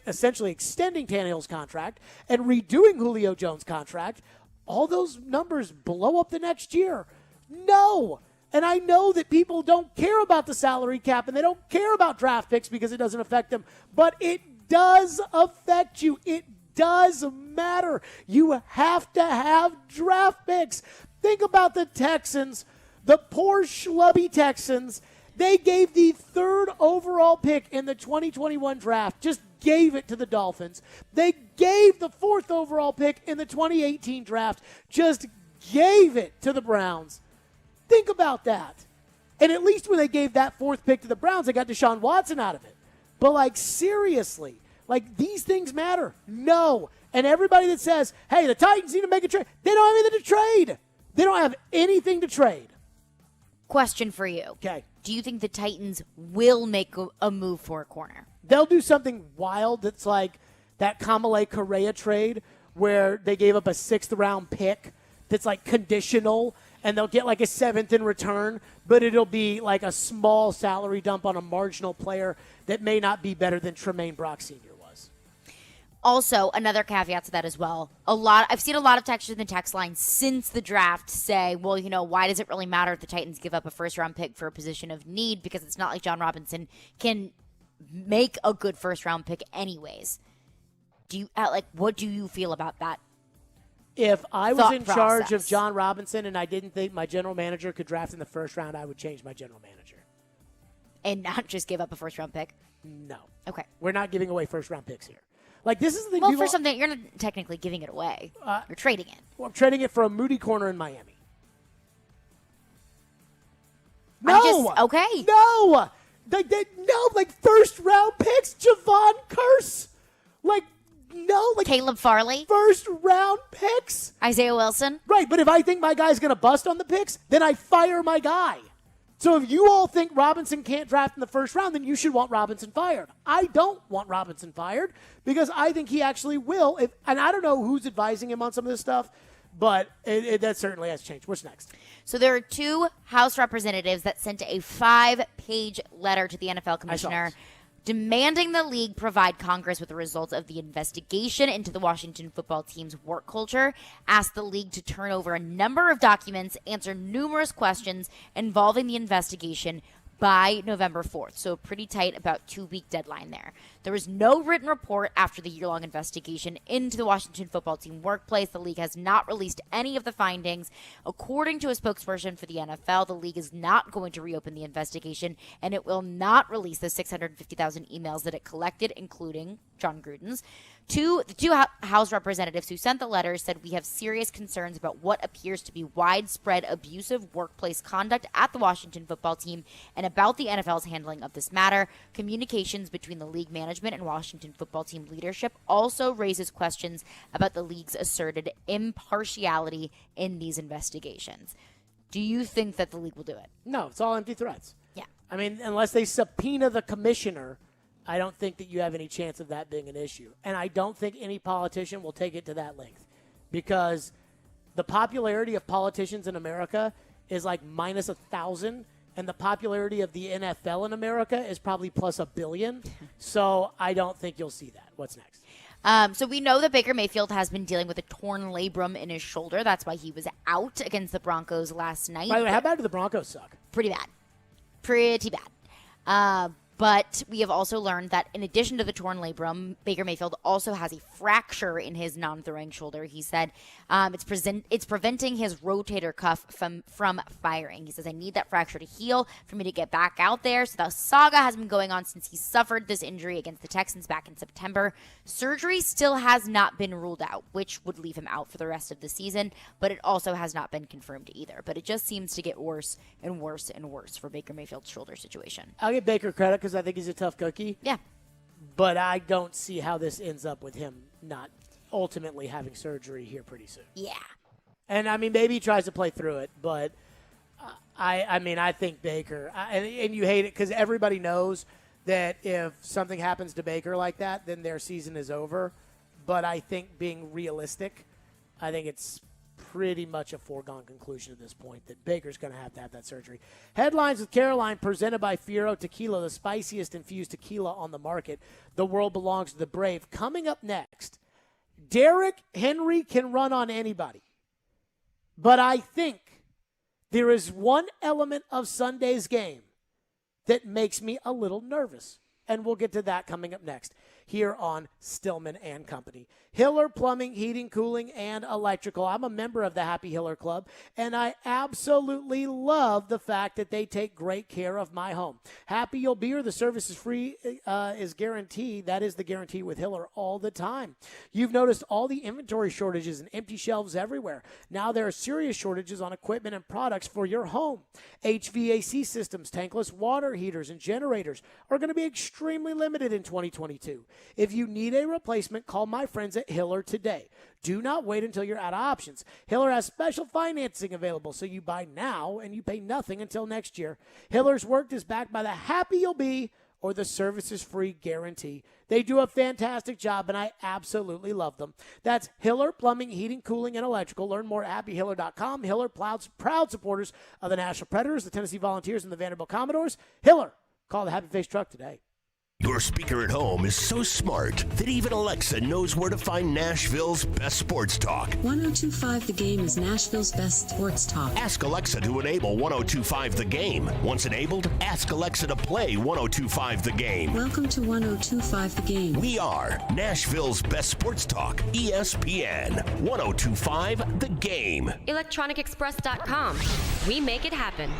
essentially extending Tannehill's contract and redoing Julio Jones' contract, all those numbers blow up the next year. No. And I know that people don't care about the salary cap and they don't care about draft picks because it doesn't affect them, but it does affect you. It does matter. You have to have draft picks. Think about the Texans, the poor schlubby Texans. They gave the 3rd overall pick in the 2021 draft, just gave it to the Dolphins. They gave the 4th overall pick in the 2018 draft, just gave it to the Browns. Think about that. And at least when they gave that 4th pick to the Browns, they got Deshaun Watson out of it. But, seriously, these things matter. No. And everybody that says, hey, the Titans need to make a trade, they don't have anything to trade. They don't have anything to trade. Question for you. Okay. Do you think the Titans will make a move for a corner? They'll do something wild that's like that Kamale Correa trade where they gave up a 6th-round pick that's conditional, and they'll get a 7th in return, but it'll be a small salary dump on a marginal player that may not be better than Tremaine Brock Sr. was. Also, another caveat to that as well. I've seen a lot of texters in the text line since the draft say, well, why does it really matter if the Titans give up a first-round pick for a position of need, because it's not like John Robinson can make a good first-round pick anyways. What do you feel about that? If I was in charge of John Robinson and I didn't think my general manager could draft in the first round, I would change my general manager. And not just give up a first-round pick? No. Okay. We're not giving away first-round picks here. Like, this is the thing. Well, for something, you're not technically giving it away. You're trading it. Well, I'm trading it for a Moody corner in Miami. No. Okay. No. No, like first-round picks, Javon Curse. Like, no. Like Caleb Farley. First-round picks. Isaiah Wilson. Right, but if I think my guy's going to bust on the picks, then I fire my guy. So if you all think Robinson can't draft in the first round, then you should want Robinson fired. I don't want Robinson fired because I think he actually will. And I don't know who's advising him on some of this stuff, but that certainly has changed. What's next? So there are 2 House representatives that sent a 5-page letter to the NFL commissioner demanding the league provide Congress with the results of the investigation into the Washington football team's work culture, asked the league to turn over a number of documents, answer numerous questions involving the investigation by November 4th. So pretty tight, about 2-week deadline there. There was no written report after the year-long investigation into the Washington football team workplace. The league has not released any of the findings. According to a spokesperson for the NFL, the league is not going to reopen the investigation, and it will not release the 650,000 emails that it collected, including John Gruden's. The two House representatives who sent the letter said, "We have serious concerns about what appears to be widespread abusive workplace conduct at the Washington football team and about the NFL's handling of this matter. Communications between the league management and Washington football team leadership also raises questions about the league's asserted impartiality in these investigations." Do you think that the league will do it? No, it's all empty threats. Yeah. I mean, unless they subpoena the commissioner, I don't think that you have any chance of that being an issue. And I don't think any politician will take it to that length because the popularity of politicians in America is like minus 1,000, and the popularity of the NFL in America is probably plus 1 billion. So I don't think you'll see that. What's next? So we know that Baker Mayfield has been dealing with a torn labrum in his shoulder. That's why he was out against the Broncos last night. By the way, how bad do the Broncos suck? Pretty bad. Pretty bad. But we have also learned that in addition to the torn labrum, Baker Mayfield also has a fracture in his non-throwing shoulder. He said it's preventing his rotator cuff from firing. He says, "I need that fracture to heal for me to get back out there." So the saga has been going on since he suffered this injury against the Texans back in September. Surgery still has not been ruled out, which would leave him out for the rest of the season, but it also has not been confirmed either. But it just seems to get worse and worse and worse for Baker Mayfield's shoulder situation. I'll give Baker credit because I think he's a tough cookie. Yeah. But I don't see how this ends up with him not ultimately having surgery here pretty soon. Yeah. And, I mean, maybe he tries to play through it, but I think Baker, and you hate it because everybody knows that if something happens to Baker like that, then their season is over. But I think being realistic, I think it's pretty much a foregone conclusion at this point that Baker's going to have that surgery. Headlines with Caroline, presented by Fiero Tequila, the spiciest infused tequila on the market. The world belongs to the brave. Coming up next, Derrick Henry can run on anybody. But I think there is one element of Sunday's game that makes me a little nervous. And we'll get to that coming up next here on Stillman and Company. Hiller Plumbing, Heating, Cooling, and Electrical. I'm a member of the Happy Hiller Club, and I absolutely love the fact that they take great care of my home. Happy you'll be, or the service is free is guaranteed. That is the guarantee with Hiller all the time. You've noticed all the inventory shortages and empty shelves everywhere. Now there are serious shortages on equipment and products for your home. HVAC systems, tankless water heaters, and generators are going to be extremely limited in 2022. If you need a replacement, call my friends at Hiller today. Do not wait until you're out of options. Hiller has special financing available, so you buy now and you pay nothing until next year. Hiller's work is backed by the Happy You'll Be or the Services Free guarantee. They do a fantastic job, and I absolutely love them. That's Hiller Plumbing, Heating, Cooling, and Electrical. Learn more at happyhiller.com. Hiller, proud supporters of the Nashville Predators, the Tennessee Volunteers, and the Vanderbilt Commodores. Hiller, call the Happy Face truck today. Your speaker at home is so smart that even Alexa knows where to find Nashville's best sports talk. 102.5 The Game is Nashville's best sports talk. Ask Alexa to enable 102.5 The Game. Once enabled, ask Alexa to play 102.5 The Game. Welcome to 102.5 The Game. We are Nashville's best sports talk, ESPN 102.5 The Game. ElectronicExpress.com. We make it happen.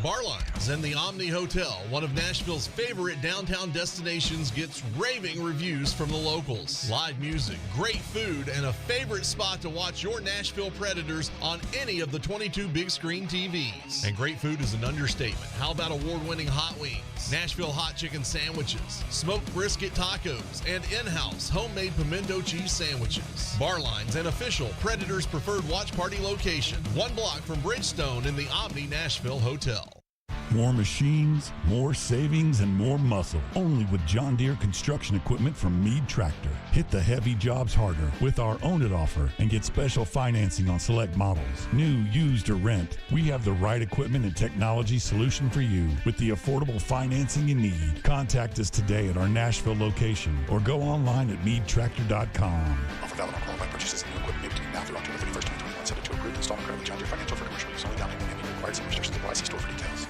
Barlines and the Omni Hotel, one of Nashville's favorite downtown destinations, gets raving reviews from the locals. Live music, great food, and a favorite spot to watch your Nashville Predators on any of the 22 big screen TVs. And great food is an understatement. How about award-winning hot wings, Nashville hot chicken sandwiches, smoked brisket tacos, and in-house homemade pimento cheese sandwiches? Barlines, an official Predators preferred watch party location, 1 block from Bridgestone in the Omni Nashville Hotel. More machines, more savings, and more muscle. Only with John Deere construction equipment from Meade Tractor. Hit the heavy jobs harder with our Own It offer and get special financing on select models. New, used, or rent, we have the right equipment and technology solution for you with the affordable financing you need. Contact us today at our Nashville location or go online at meadtractor.com. Offer valid on qualified purchases and new equipment made between now through October 31st, 2021. Subject to approved installment credit with John Deere Financial for commercial use. Only down payment may be required. Some restrictions apply. See store for details.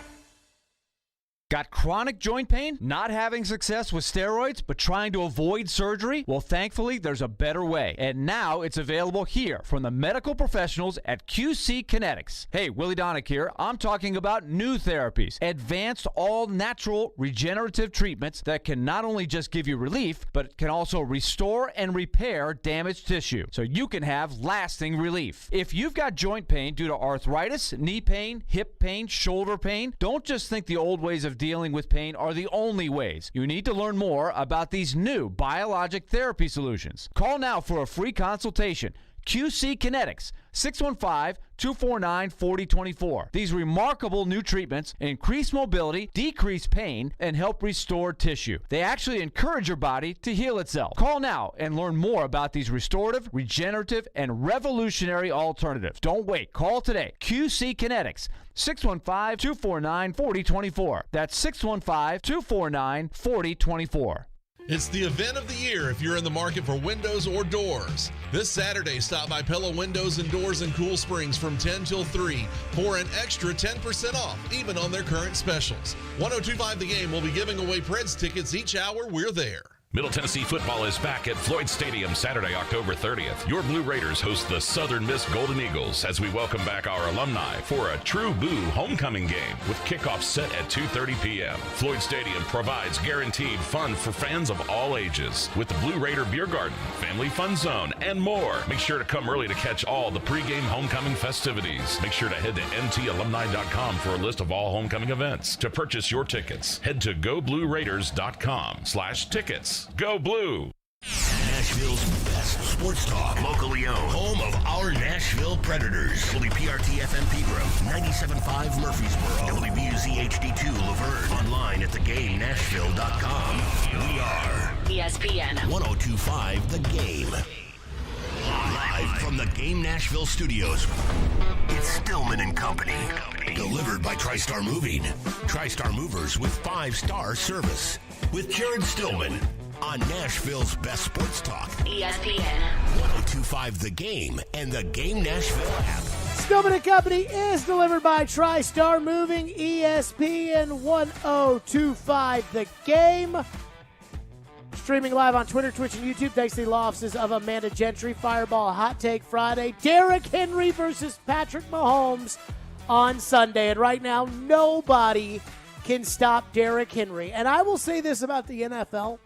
Got chronic joint pain? Not having success with steroids, but trying to avoid surgery? Well, thankfully, there's a better way. And now it's available here from the medical professionals at QC Kinetics. Hey, Willie Donick here. I'm talking about new therapies. Advanced, all-natural, regenerative treatments that can not only just give you relief, but can also restore and repair damaged tissue so you can have lasting relief. If you've got joint pain due to arthritis, knee pain, hip pain, shoulder pain, don't just think the old ways of dealing with pain are the only ways. You need to learn more about these new biologic therapy solutions. Call now for a free consultation. QC Kinetics, 615-249-4024. These remarkable new treatments increase mobility, decrease pain, and help restore tissue. They actually encourage your body to heal itself. Call now and learn more about these restorative, regenerative, and revolutionary alternatives. Don't wait. Call today. QC Kinetics, 615-249-4024. That's 615-249-4024. It's the event of the year if you're in the market for windows or doors. This Saturday, stop by Pella Windows and Doors in Cool Springs from 10 till 3 for an extra 10% off, even on their current specials. 102.5 The Game will be giving away Preds tickets each hour we're there. Middle Tennessee football is back at Floyd Stadium Saturday, October 30th. Your Blue Raiders host the Southern Miss Golden Eagles as we welcome back our alumni for a true Boo homecoming game with kickoff set at 2:30 p.m. Floyd Stadium provides guaranteed fun for fans of all ages with the Blue Raider Beer Garden, Family Fun Zone, and more. Make sure to come early to catch all the pregame homecoming festivities. Make sure to head to ntalumni.com for a list of all homecoming events. To purchase your tickets, head to goblueraiders.com/tickets. Go Blue! Nashville's best sports talk, locally owned, home of our Nashville Predators. WPRT-FM Pegram, 97.5 Murfreesboro, WBUZ HD2 Laverne, online at thegamenashville.com. We are ESPN 102.5 The Game. Live from the Game Nashville studios, it's Stillman and Company. Delivered by TriStar Moving. TriStar Movers with 5-star service. With Jared Stillman on Nashville's best sports talk. ESPN 102.5 The Game and the Game Nashville app. Stillman & Company is delivered by TriStar Moving. ESPN 102.5 The Game. Streaming live on Twitter, Twitch, and YouTube. Thanks to the law offices of Amanda Gentry. Fireball Hot Take Friday. Derrick Henry versus Patrick Mahomes on Sunday. And right now, nobody can stop Derrick Henry. And I will say this about the NFL.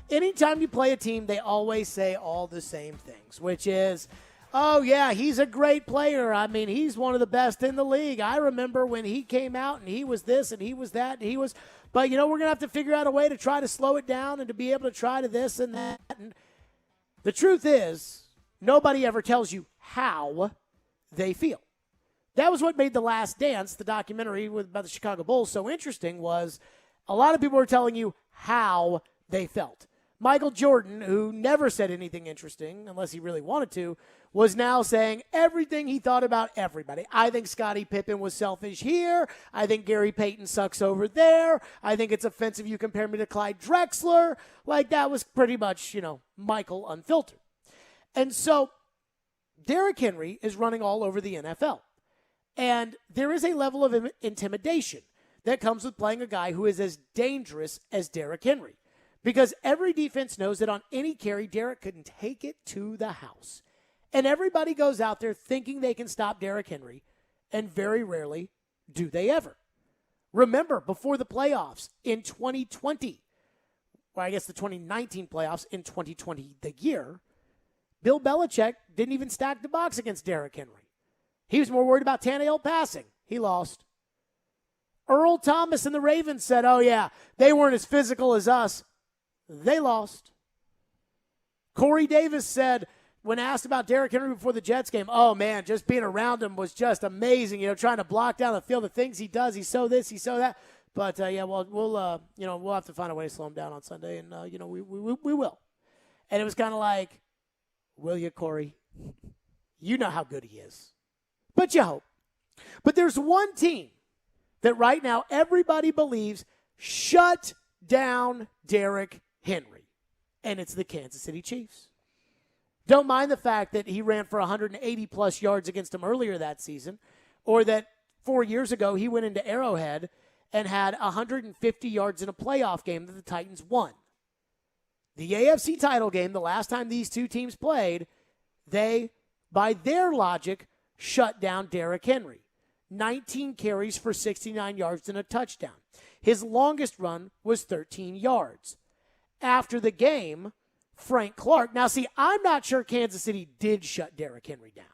Anytime you play a team, they always say all the same things, which is, oh, yeah, he's a great player. I mean, he's one of the best in the league. I remember when he came out and he was this and he was that and he was – but, you know, we're going to have to figure out a way to try to slow it down and to be able to try to this and that. And the truth is, nobody ever tells you how they feel. That was what made The Last Dance, the documentary about the Chicago Bulls, so interesting, was a lot of people were telling you how they felt. Michael Jordan, who never said anything interesting, unless he really wanted to, was now saying everything he thought about everybody. I think Scottie Pippen was selfish here. I think Gary Payton sucks over there. I think it's offensive you compare me to Clyde Drexler. Like, that was pretty much, you know, Michael unfiltered. And so Derrick Henry is running all over the NFL. And there is a level of intimidation that comes with playing a guy who is as dangerous as Derrick Henry. Because every defense knows that on any carry, Derrick couldn't take it to the house. And everybody goes out there thinking they can stop Derrick Henry, and very rarely do they ever. Remember, before the playoffs in 2020, well, I guess the 2019 playoffs in 2020, the year, Bill Belichick didn't even stack the box against Derrick Henry. He was more worried about Tannehill passing. He lost. Earl Thomas and the Ravens said, oh, yeah, they weren't as physical as us. They lost. Corey Davis said, when asked about Derrick Henry before the Jets game, oh, man, just being around him was just amazing, trying to block down the field, the things he does, he's so this, he's so that. But, we'll have to find a way to slow him down on Sunday, and, we will. And it was kind of like, will you, Corey? You know how good he is. But you hope. But there's one team that right now everybody believes shut down Derrick Henry, and it's the Kansas City Chiefs. Don't mind the fact that he ran for 180-plus yards against them earlier that season, or that 4 years ago he went into Arrowhead and had 150 yards in a playoff game that the Titans won. The AFC title game, the last time these two teams played, they, by their logic, shut down Derrick Henry. 19 carries for 69 yards and a touchdown. His longest run was 13 yards. After the game, Frank Clark. Now, see, I'm not sure Kansas City did shut Derrick Henry down.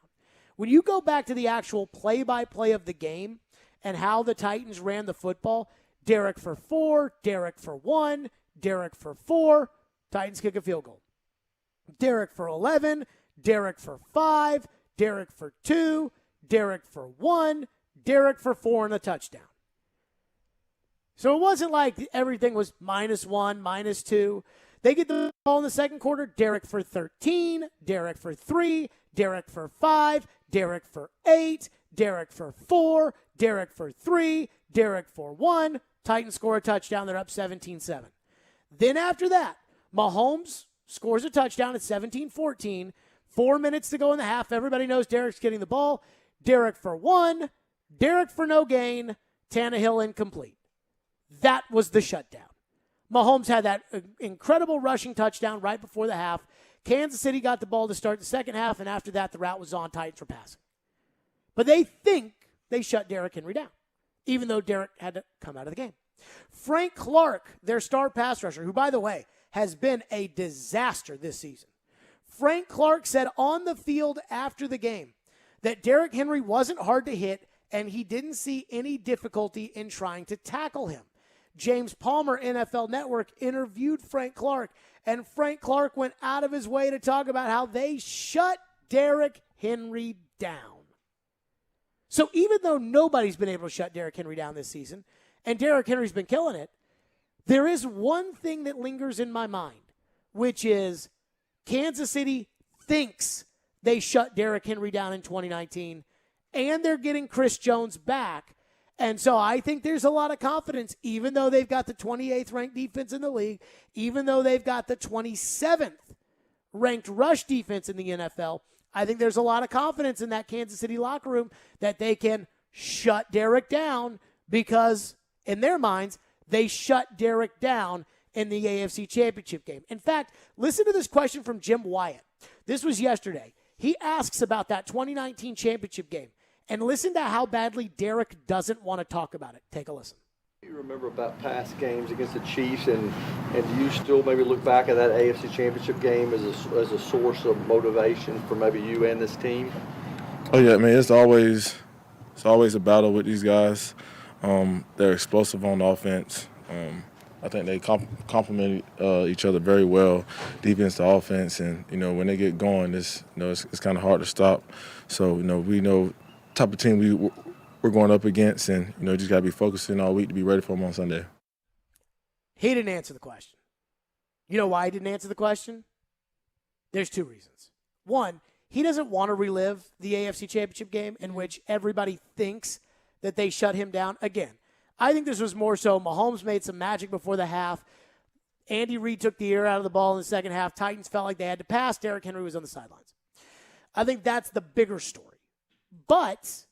When you go back to the actual play-by-play of the game and how the Titans ran the football, Derrick for 4, Derrick for 1, Derrick for 4, Titans kick a field goal. Derrick for 11, Derrick for 5, Derrick for 2, Derrick for 1, Derrick for 4 and a touchdown. So it wasn't like everything was -1, -2. They get the ball in the second quarter. Derrick for 13, Derrick for 3, Derrick for 5, Derrick for 8, Derrick for 4, Derrick for 3, Derrick for 1. Titans score a touchdown. They're up 17-7. Then after that, Mahomes scores a touchdown at 17-14. 4 minutes to go in the half. Everybody knows Derrick's getting the ball. Derrick for 1, Derrick for no gain, Tannehill incomplete. That was the shutdown. Mahomes had that incredible rushing touchdown right before the half. Kansas City got the ball to start the second half, and after that, the route was on. Titans for passing. But they think they shut Derrick Henry down, even though Derrick had to come out of the game. Frank Clark, their star pass rusher, who, by the way, has been a disaster this season. Frank Clark said on the field after the game that Derrick Henry wasn't hard to hit, and he didn't see any difficulty in trying to tackle him. James Palmer, NFL Network, interviewed Frank Clark, and Frank Clark went out of his way to talk about how they shut Derrick Henry down. So even though nobody's been able to shut Derrick Henry down this season, and Derrick Henry's been killing it, there is one thing that lingers in my mind, which is Kansas City thinks they shut Derrick Henry down in 2019, and they're getting Chris Jones back. And so I think there's a lot of confidence, even though they've got the 28th ranked defense in the league, even though they've got the 27th ranked rush defense in the NFL, I think there's a lot of confidence in that Kansas City locker room that they can shut Derrick down because, in their minds, they shut Derrick down in the AFC Championship game. In fact, listen to this question from Jim Wyatt. This was yesterday. He asks about that 2019 championship game. And listen to how badly Derrick doesn't want to talk about it. Take a listen. Do you remember about past games against the Chiefs, and do you still maybe look back at that AFC Championship game as a source of motivation for maybe you and this team? Oh yeah, man, it's always a battle with these guys. They're explosive on offense. I think they complement each other very well, defense to offense, and when they get going, it's kind of hard to stop. So we know type of team we're going up against, and just got to be focusing all week to be ready for them on Sunday. He didn't answer the question. You know why he didn't answer the question? There's two reasons. One, he doesn't want to relive the AFC Championship game in which everybody thinks that they shut him down. Again, I think this was more so Mahomes made some magic before the half. Andy Reid took the air out of the ball in the second half. Titans felt like they had to pass. Derrick Henry was on the sidelines. I think that's the bigger story. But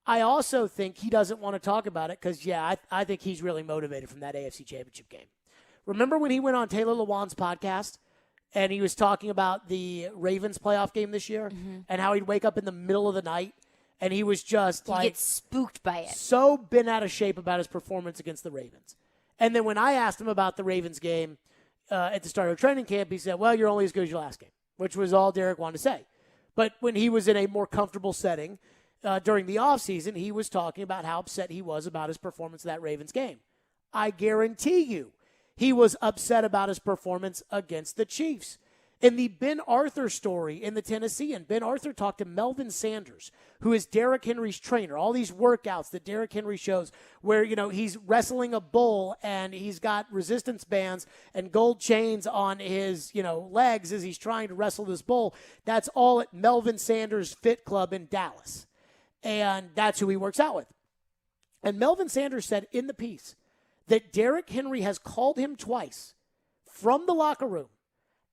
I also think he doesn't want to talk about it because, I think he's really motivated from that AFC Championship game. Remember when he went on Taylor Lewan's podcast and he was talking about the Ravens playoff game this year and how he'd wake up in the middle of the night And he was just he gets spooked by it. So bent out of shape about his performance against the Ravens. And then when I asked him about the Ravens game at the start of training camp, he said, well, you're only as good as your last game, which was all Derek wanted to say. But when he was in a more comfortable setting during the offseason, he was talking about how upset he was about his performance in that Ravens game. I guarantee you he was upset about his performance against the Chiefs. In the Ben Arthur story in the Tennessean, Ben Arthur talked to Melvin Sanders, who is Derrick Henry's trainer. All these workouts that Derrick Henry shows where, he's wrestling a bull and he's got resistance bands and gold chains on his, legs as he's trying to wrestle this bull. That's all at Melvin Sanders Fit Club in Dallas. And that's who he works out with. And Melvin Sanders said in the piece that Derrick Henry has called him twice from the locker room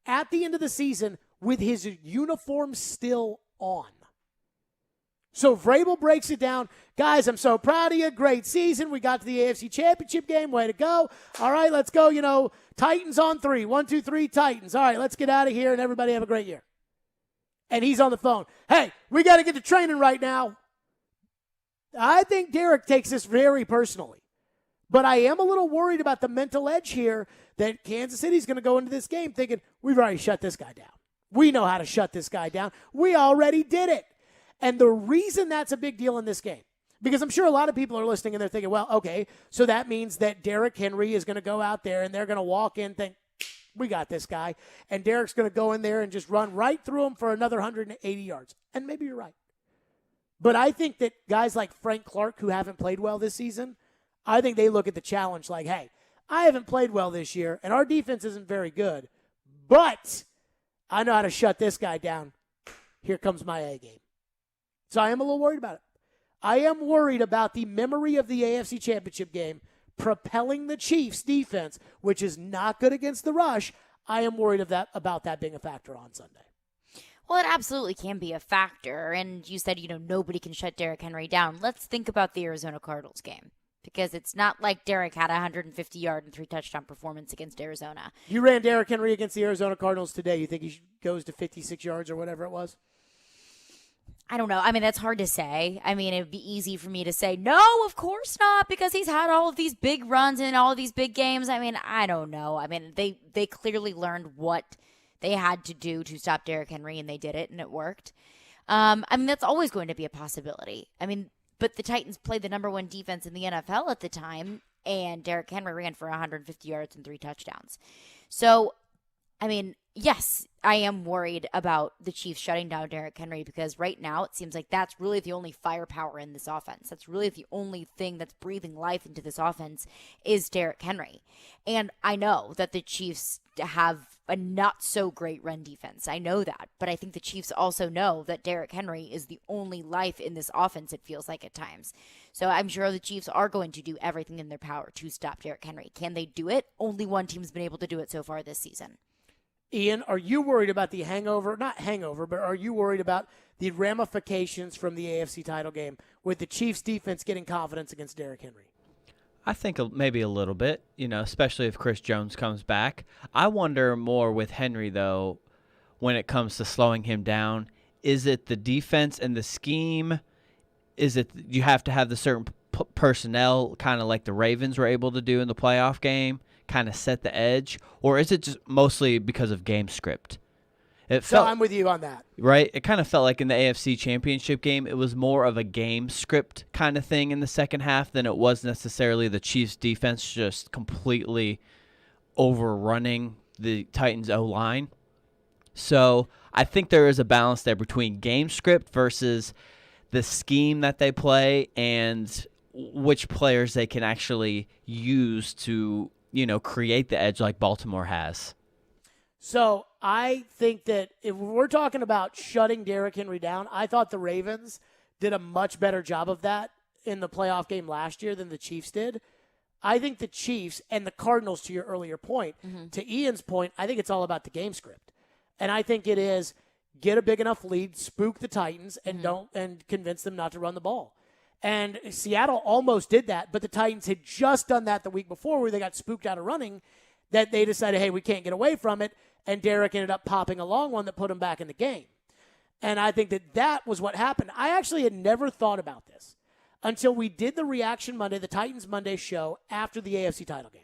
at the end of the season with his uniform still on. So Vrabel breaks it down. Guys, I'm so proud of you. Great season. We got to the AFC Championship game. Way to go. All right, let's go. Titans on 3. 1, 2, 3, Titans. All right, let's get out of here and everybody have a great year. And he's on the phone. Hey, we got to get to training right now. I think Derek takes this very personally. But I am a little worried about the mental edge here that Kansas City's going to go into this game thinking, we've already shut this guy down. We know how to shut this guy down. We already did it. And the reason that's a big deal in this game, because I'm sure a lot of people are listening and they're thinking, well, okay, so that means that Derrick Henry is going to go out there and they're going to walk in and think, we got this guy. And Derek's going to go in there and just run right through him for another 180 yards. And maybe you're right. But I think that guys like Frank Clark, who haven't played well this season, I think they look at the challenge like, hey, I haven't played well this year, and our defense isn't very good, but I know how to shut this guy down. Here comes my A game. So I am a little worried about it. I am worried about the memory of the AFC Championship game propelling the Chiefs' defense, which is not good against the rush. I am worried about that being a factor on Sunday. Well, it absolutely can be a factor, and you said, nobody can shut Derrick Henry down. Let's think about the Arizona Cardinals game. Because it's not like Derek had a 150-yard and 3-touchdown performance against Arizona. You ran Derrick Henry against the Arizona Cardinals today. You think he goes to 56 yards or whatever it was? I don't know. I mean, that's hard to say. I mean, it would be easy for me to say, no, of course not, because he's had all of these big runs and all of these big games. I mean, I don't know. I mean, they clearly learned what they had to do to stop Derrick Henry, and they did it, and it worked. I mean, that's always going to be a possibility. I mean, but the Titans played the number 1 defense in the NFL at the time, and Derrick Henry ran for 150 yards and 3 touchdowns. So, I mean, yes, I am worried about the Chiefs shutting down Derrick Henry because right now it seems like that's really the only firepower in this offense. That's really the only thing that's breathing life into this offense is Derrick Henry. And I know that the Chiefs have a not-so-great run defense. I know that. But I think the Chiefs also know that Derrick Henry is the only life in this offense, it feels like at times. So I'm sure the Chiefs are going to do everything in their power to stop Derrick Henry. Can they do it? Only one team's been able to do it so far this season. Ian, are you worried about the not hangover, but are you worried about the ramifications from the AFC title game with the Chiefs defense getting confidence against Derrick Henry? I think maybe a little bit, especially if Chris Jones comes back. I wonder more with Henry, though, when it comes to slowing him down. Is it the defense and the scheme? Is it you have to have the certain personnel, kind of like the Ravens were able to do in the playoff game, kind of set the edge? Or is it just mostly because of game script? I'm with you on that. Right? It kind of felt like in the AFC Championship game, it was more of a game script kind of thing in the second half than it was necessarily the Chiefs' defense just completely overrunning the Titans' O-line. So I think there is a balance there between game script versus the scheme that they play and which players they can actually use to, create the edge like Baltimore has. So I think that if we're talking about shutting Derrick Henry down, I thought the Ravens did a much better job of that in the playoff game last year than the Chiefs did. I think the Chiefs and the Cardinals, to your earlier point, to Ian's point, I think it's all about the game script. And I think it is get a big enough lead, spook the Titans, and and convince them not to run the ball. And Seattle almost did that, but the Titans had just done that the week before where they got spooked out of running, that they decided, hey, we can't get away from it. And Derrick ended up popping a long one that put him back in the game. And I think that was what happened. I actually had never thought about this until we did the Reaction Monday, the Titans Monday show after the AFC title game.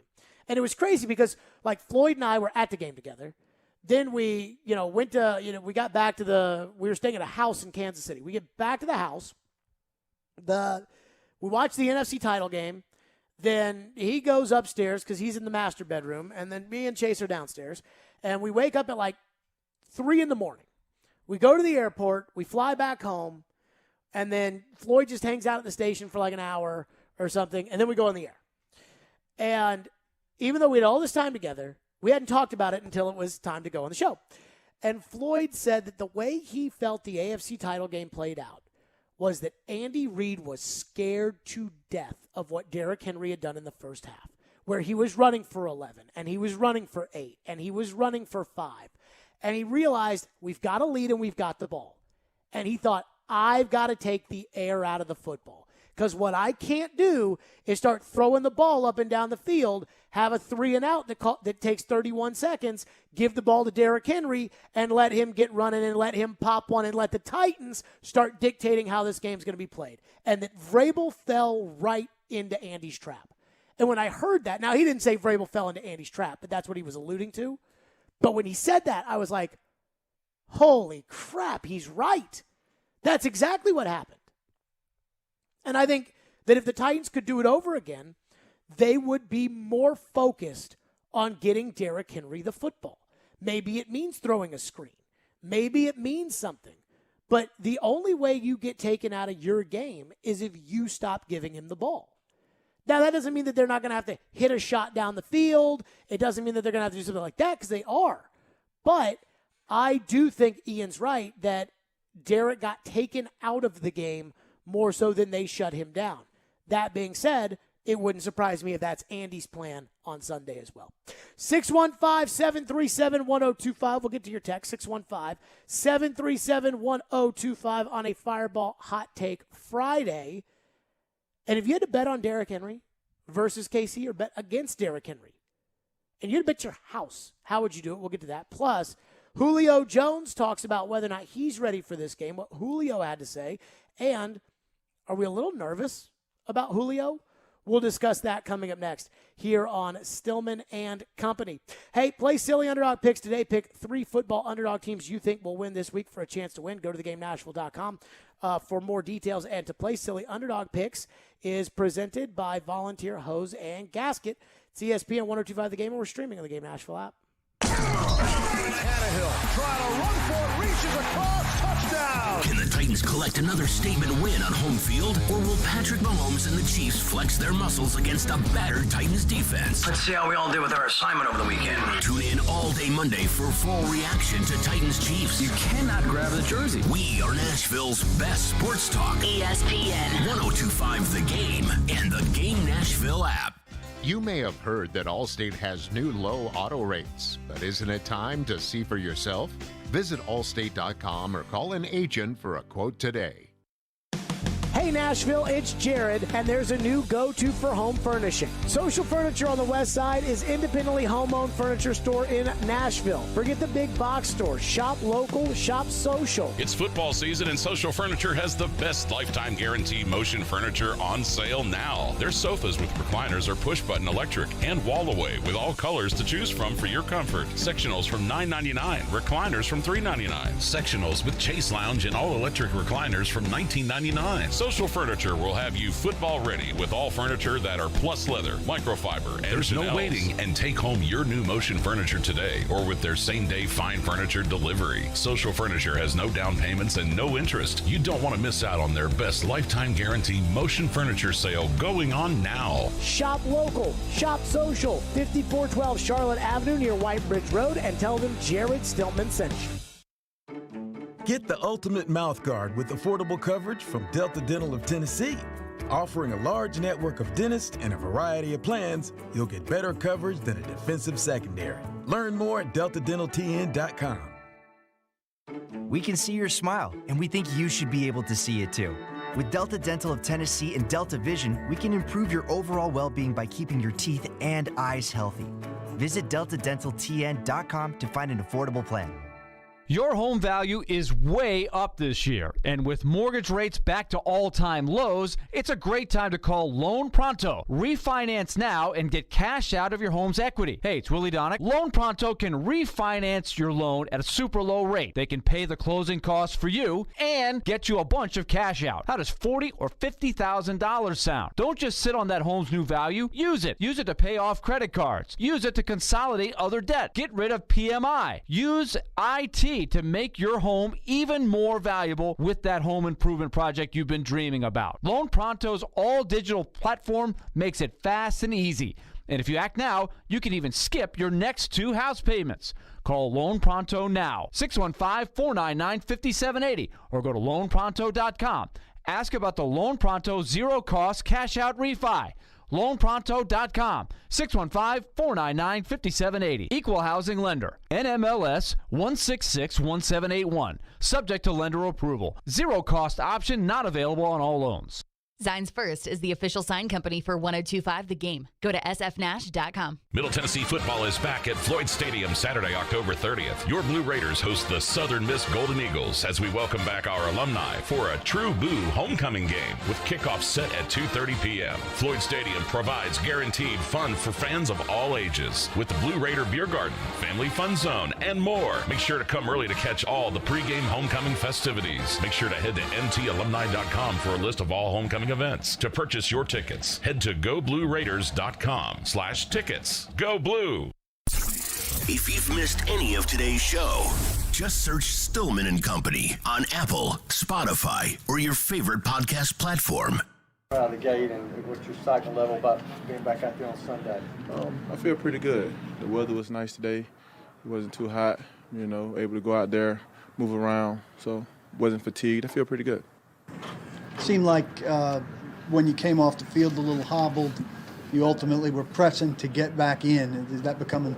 And it was crazy because, like, Floyd and I were at the game together. Then we, went to, we got back to we were staying at a house in Kansas City. We get back to the house. We watch the NFC title game. Then he goes upstairs because he's in the master bedroom. And then me and Chase are downstairs. And we wake up at like 3 a.m. We go to the airport. We fly back home. And then Floyd just hangs out at the station for like an hour or something. And then we go on the air. And even though we had all this time together, we hadn't talked about it until it was time to go on the show. And Floyd said that the way he felt the AFC title game played out was that Andy Reid was scared to death of what Derrick Henry had done in the first half, where he was running for 11, and he was running for 8, and he was running for 5. And he realized, we've got a lead and we've got the ball. And he thought, I've got to take the air out of the football. Because what I can't do is start throwing the ball up and down the field, have a 3-and-out that takes 31 seconds, give the ball to Derrick Henry, and let him get running and let him pop one and let the Titans start dictating how this game's going to be played. And that Vrabel fell right into Andy's trap. And when I heard that, now he didn't say Vrabel fell into Andy's trap, but that's what he was alluding to. But when he said that, I was like, holy crap, he's right. That's exactly what happened. And I think that if the Titans could do it over again, they would be more focused on getting Derrick Henry the football. Maybe it means throwing a screen. Maybe it means something. But the only way you get taken out of your game is if you stop giving him the ball. Now, that doesn't mean that they're not going to have to hit a shot down the field. It doesn't mean that they're going to have to do something like that, because they are. But I do think Ian's right that Derrick got taken out of the game more so than they shut him down. That being said, it wouldn't surprise me if that's Andy's plan on Sunday as well. 615-737-1025. We'll get to your text. 615-737-1025 on a Fireball Hot Take Friday. And if you had to bet on Derrick Henry versus KC or bet against Derrick Henry, and you had to bet your house, how would you do it? We'll get to that. Plus, Julio Jones talks about whether or not he's ready for this game, what Julio had to say. And are we a little nervous about Julio? We'll discuss that coming up next here on Stillman and Company. Hey, play Silly Underdog Picks today. Pick 3 football underdog teams you think will win this week for a chance to win. Go to thegamenashville.com for more details. And to play Silly Underdog Picks is presented by Volunteer Hose and Gasket. It's ESPN 102.5 The Game, and we're streaming on the Game Nashville app. Tannehill trying to run for it, reaches across, touchdown! Can the Titans collect another statement win on home field, or will Patrick Mahomes and the Chiefs flex their muscles against a battered Titans defense? Let's see how we all did with our assignment over the weekend. Tune in all day Monday for full reaction to Titans Chiefs. You cannot grab the jersey. We are Nashville's best sports talk. ESPN 102.5 The Game and the Game Nashville app. You may have heard that Allstate has new low auto rates, but isn't it time to see for yourself? Visit allstate.com or call an agent for a quote today. Hey Nashville, it's Jared, and there's a new go-to for home furnishing. Social Furniture on the West Side is independently home-owned furniture store in Nashville. Forget the big box stores. Shop local, shop social. It's football season, and Social Furniture has the best lifetime guarantee motion furniture on sale now. Their sofas with recliners are push-button electric and wall-away with all colors to choose from for your comfort. Sectionals from $9.99, recliners from $3.99. Sectionals with Chase Lounge and all-electric recliners from $19.99. Social Furniture will have you football ready with all furniture that are plus leather, microfiber, and There's no waiting, and take home your new motion furniture today or with their same-day fine furniture delivery. Social Furniture has no down payments and no interest. You don't want to miss out on their best lifetime guarantee motion furniture sale going on now. Shop local, shop social. 5412 Charlotte Avenue near White Bridge Road, and tell them Jared Stillman sent you. Get the ultimate mouth guard with affordable coverage from Delta Dental of Tennessee. Offering a large network of dentists and a variety of plans, you'll get better coverage than a defensive secondary. Learn more at deltadentaltn.com. We can see your smile, and we think you should be able to see it too. With Delta Dental of Tennessee and Delta Vision, we can improve your overall well-being by keeping your teeth and eyes healthy. Visit deltadentaltn.com to find an affordable plan. Your home value is way up this year, and with mortgage rates back to all-time lows, it's a great time to call Loan Pronto. Refinance now and get cash out of your home's equity. Hey, it's Willie Donick. Loan Pronto can refinance your loan at a super low rate. They can pay the closing costs for you and get you a bunch of cash out. How does $40,000 or $50,000 sound? Don't just sit on that home's new value. Use it. Use it to pay off credit cards. Use it to consolidate other debt. Get rid of PMI. Use IT to make your home even more valuable with that home improvement project you've been dreaming about. Loan Pronto's all-digital platform makes it fast and easy. And if you act now, you can even skip your next 2 house payments. Call Loan Pronto now, 615-499-5780, or go to loanpronto.com. Ask about the Loan Pronto zero-cost cash-out refi. LoanPronto.com, 615-499-5780. Equal housing lender. NMLS 1661781. Subject to lender approval. Zero cost option not available on all loans. Zines First is the official sign company for 1025 The Game. Go to sfnash.com. Middle Tennessee football is back at Floyd Stadium Saturday, October 30th. Your Blue Raiders host the Southern Miss Golden Eagles as we welcome back our alumni for a true Blue homecoming game with kickoff set at 2:30 p.m. Floyd Stadium provides guaranteed fun for fans of all ages with the Blue Raider Beer Garden, Family Fun Zone, and more. Make sure to come early to catch all the pregame homecoming festivities. Make sure to head to ntalumni.com for a list of all homecoming events. To purchase your tickets, head to goblueraiders.com/tickets. Go Blue! If you've missed any of today's show, just search Stillman and Company on Apple, Spotify, or your favorite podcast platform. Out of the gate, and what's your excitement level about being back out there on Sunday? I feel pretty good. The weather was nice today. It wasn't too hot, able to go out there, move around, so wasn't fatigued. I feel pretty good. Seemed like when you came off the field a little hobbled, you ultimately were pressing to get back in. Is that becoming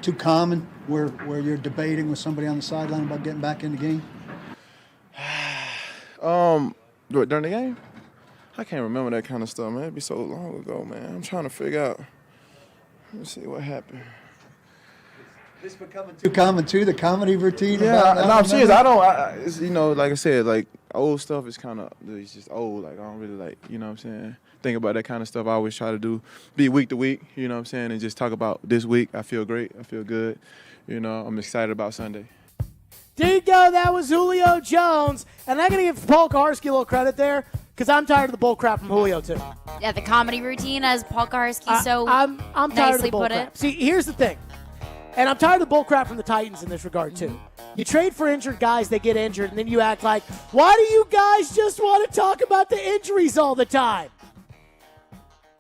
too common where you're debating with somebody on the sideline about getting back in the game? During the game? I can't remember that kind of stuff, man. It'd be so long ago, man. I'm trying to figure out. Let's see what happened. This becoming too common too, the comedy routine? Yeah, no, I'm serious. It's, like I said, like old stuff is kind of, it's just old. Like I don't really what I'm saying? Think about that kind of stuff. I always try to do, be week to week, what I'm saying? And just talk about this week. I feel great. I feel good. I'm excited about Sunday. There you go. That was Julio Jones. And I'm going to give Paul Kaharski a little credit there because I'm tired of the bull crap from Julio too. Yeah, the comedy routine, as Paul Kaharski I'm tired of the bull put crap. it. See, here's the thing. And I'm tired of the bull crap from the Titans in this regard, too. You trade for injured guys, they get injured, and then you act like, why do you guys just want to talk about the injuries all the time?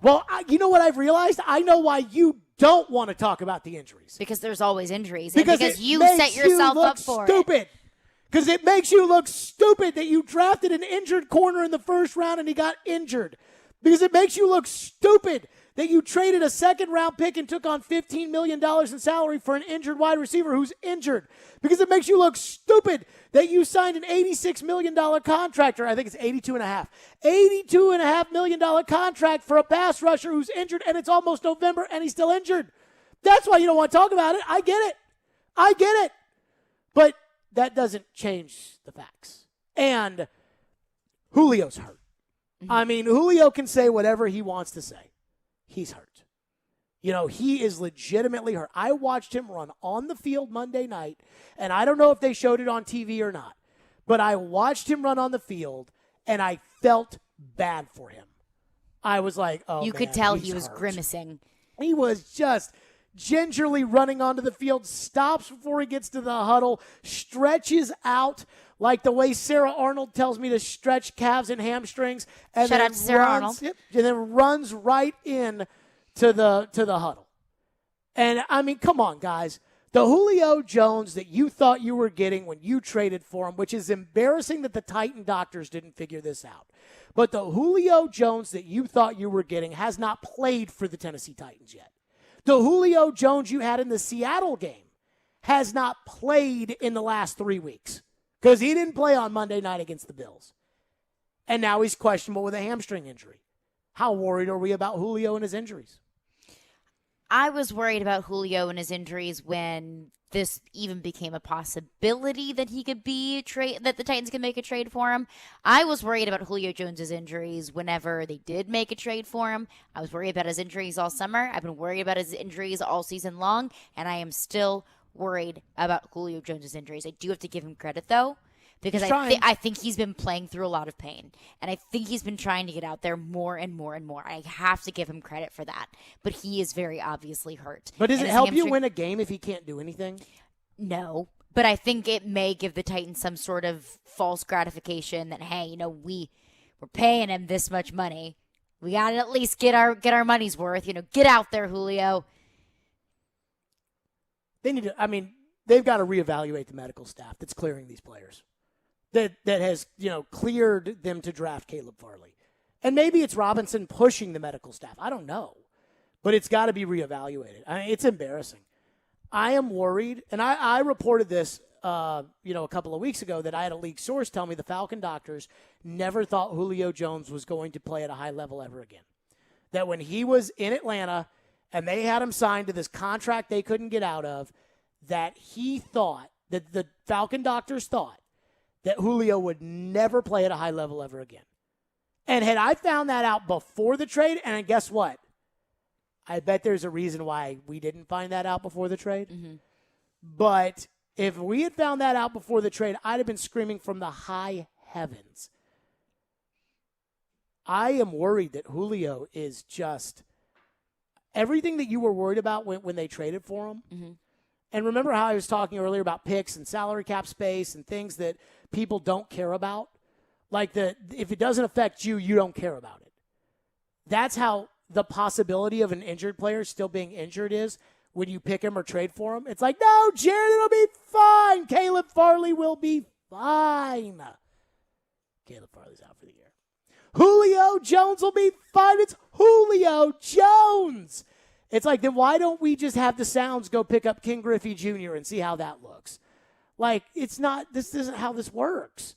Well, you know what I've realized? I know why you don't want to talk about the injuries. Because there's always injuries. Because you set yourself up for stupid. Because it makes you look stupid that you drafted an injured corner in the first round and he got injured. Because it makes you look stupid that you traded a second-round pick and took on $15 million in salary for an injured wide receiver who's injured. Because it makes you look stupid that you signed an $86 million contract, or I think it's $82.5 million contract for a pass rusher who's injured, and it's almost November, and he's still injured. That's why you don't want to talk about it. I get it. But that doesn't change the facts. And Julio's hurt. Mm-hmm. I mean, Julio can say whatever he wants to say. He's hurt. He is legitimately hurt. I watched him run on the field Monday night, and I don't know if they showed it on TV or not, but I watched him run on the field, and I felt bad for him. I was like, oh, You could tell he was grimacing. He was just gingerly running onto the field, stops before he gets to the huddle, stretches out like the way Sarah Arnold tells me to stretch calves and hamstrings, and Shout out to Sarah Arnold. And then runs right in to the huddle. And I mean, come on, guys. The Julio Jones that you thought you were getting when you traded for him, which is embarrassing that the Titan doctors didn't figure this out. But the Julio Jones that you thought you were getting has not played for the Tennessee Titans yet. The Julio Jones you had in the Seattle game has not played in the last 3 weeks because he didn't play on Monday night against the Bills. And now he's questionable with a hamstring injury. How worried are we about Julio and his injuries? I was worried about Julio and his injuries when this even became a possibility that he could be that the Titans could make a trade for him. I was worried about Julio Jones's injuries whenever they did make a trade for him. I was worried about his injuries all summer. I've been worried about his injuries all season long, and I am still worried about Julio Jones's injuries. I do have to give him credit, though, because I think he's been playing through a lot of pain, and I think he's been trying to get out there more and more and more. I have to give him credit for that, but he is very obviously hurt. But does it help you win a game if he can't do anything? No, but I think it may give the Titans some sort of false gratification that, hey, we're paying him this much money. We got to at least get our money's worth. Get out there, Julio. They need to. They've got to reevaluate the medical staff that's clearing these players. That has, cleared them to draft Caleb Farley. And maybe it's Robinson pushing the medical staff. I don't know. But it's got to be reevaluated. It's embarrassing. I am worried, and I reported this, a couple of weeks ago, that I had a league source tell me the Falcon doctors never thought Julio Jones was going to play at a high level ever again. That when he was in Atlanta and they had him signed to this contract they couldn't get out of, that he thought, that the Falcon doctors thought, that Julio would never play at a high level ever again. And had I found that out before the trade, and guess what? I bet there's a reason why we didn't find that out before the trade. Mm-hmm. But if we had found that out before the trade, I'd have been screaming from the high heavens. I am worried that Julio is just everything that you were worried about when they traded for him. Mm-hmm. And remember how I was talking earlier about picks and salary cap space and things that people don't care about? Like if it doesn't affect you, you don't care about it. That's how the possibility of an injured player still being injured is when you pick him or trade for him. It's like, no, Jared, it'll be fine. Caleb Farley will be fine. Caleb Farley's out for the year. Julio Jones will be fine. It's Julio Jones. It's like, then why don't we just have the Sounds go pick up King Griffey Jr. and see how that looks? Like, this isn't how this works.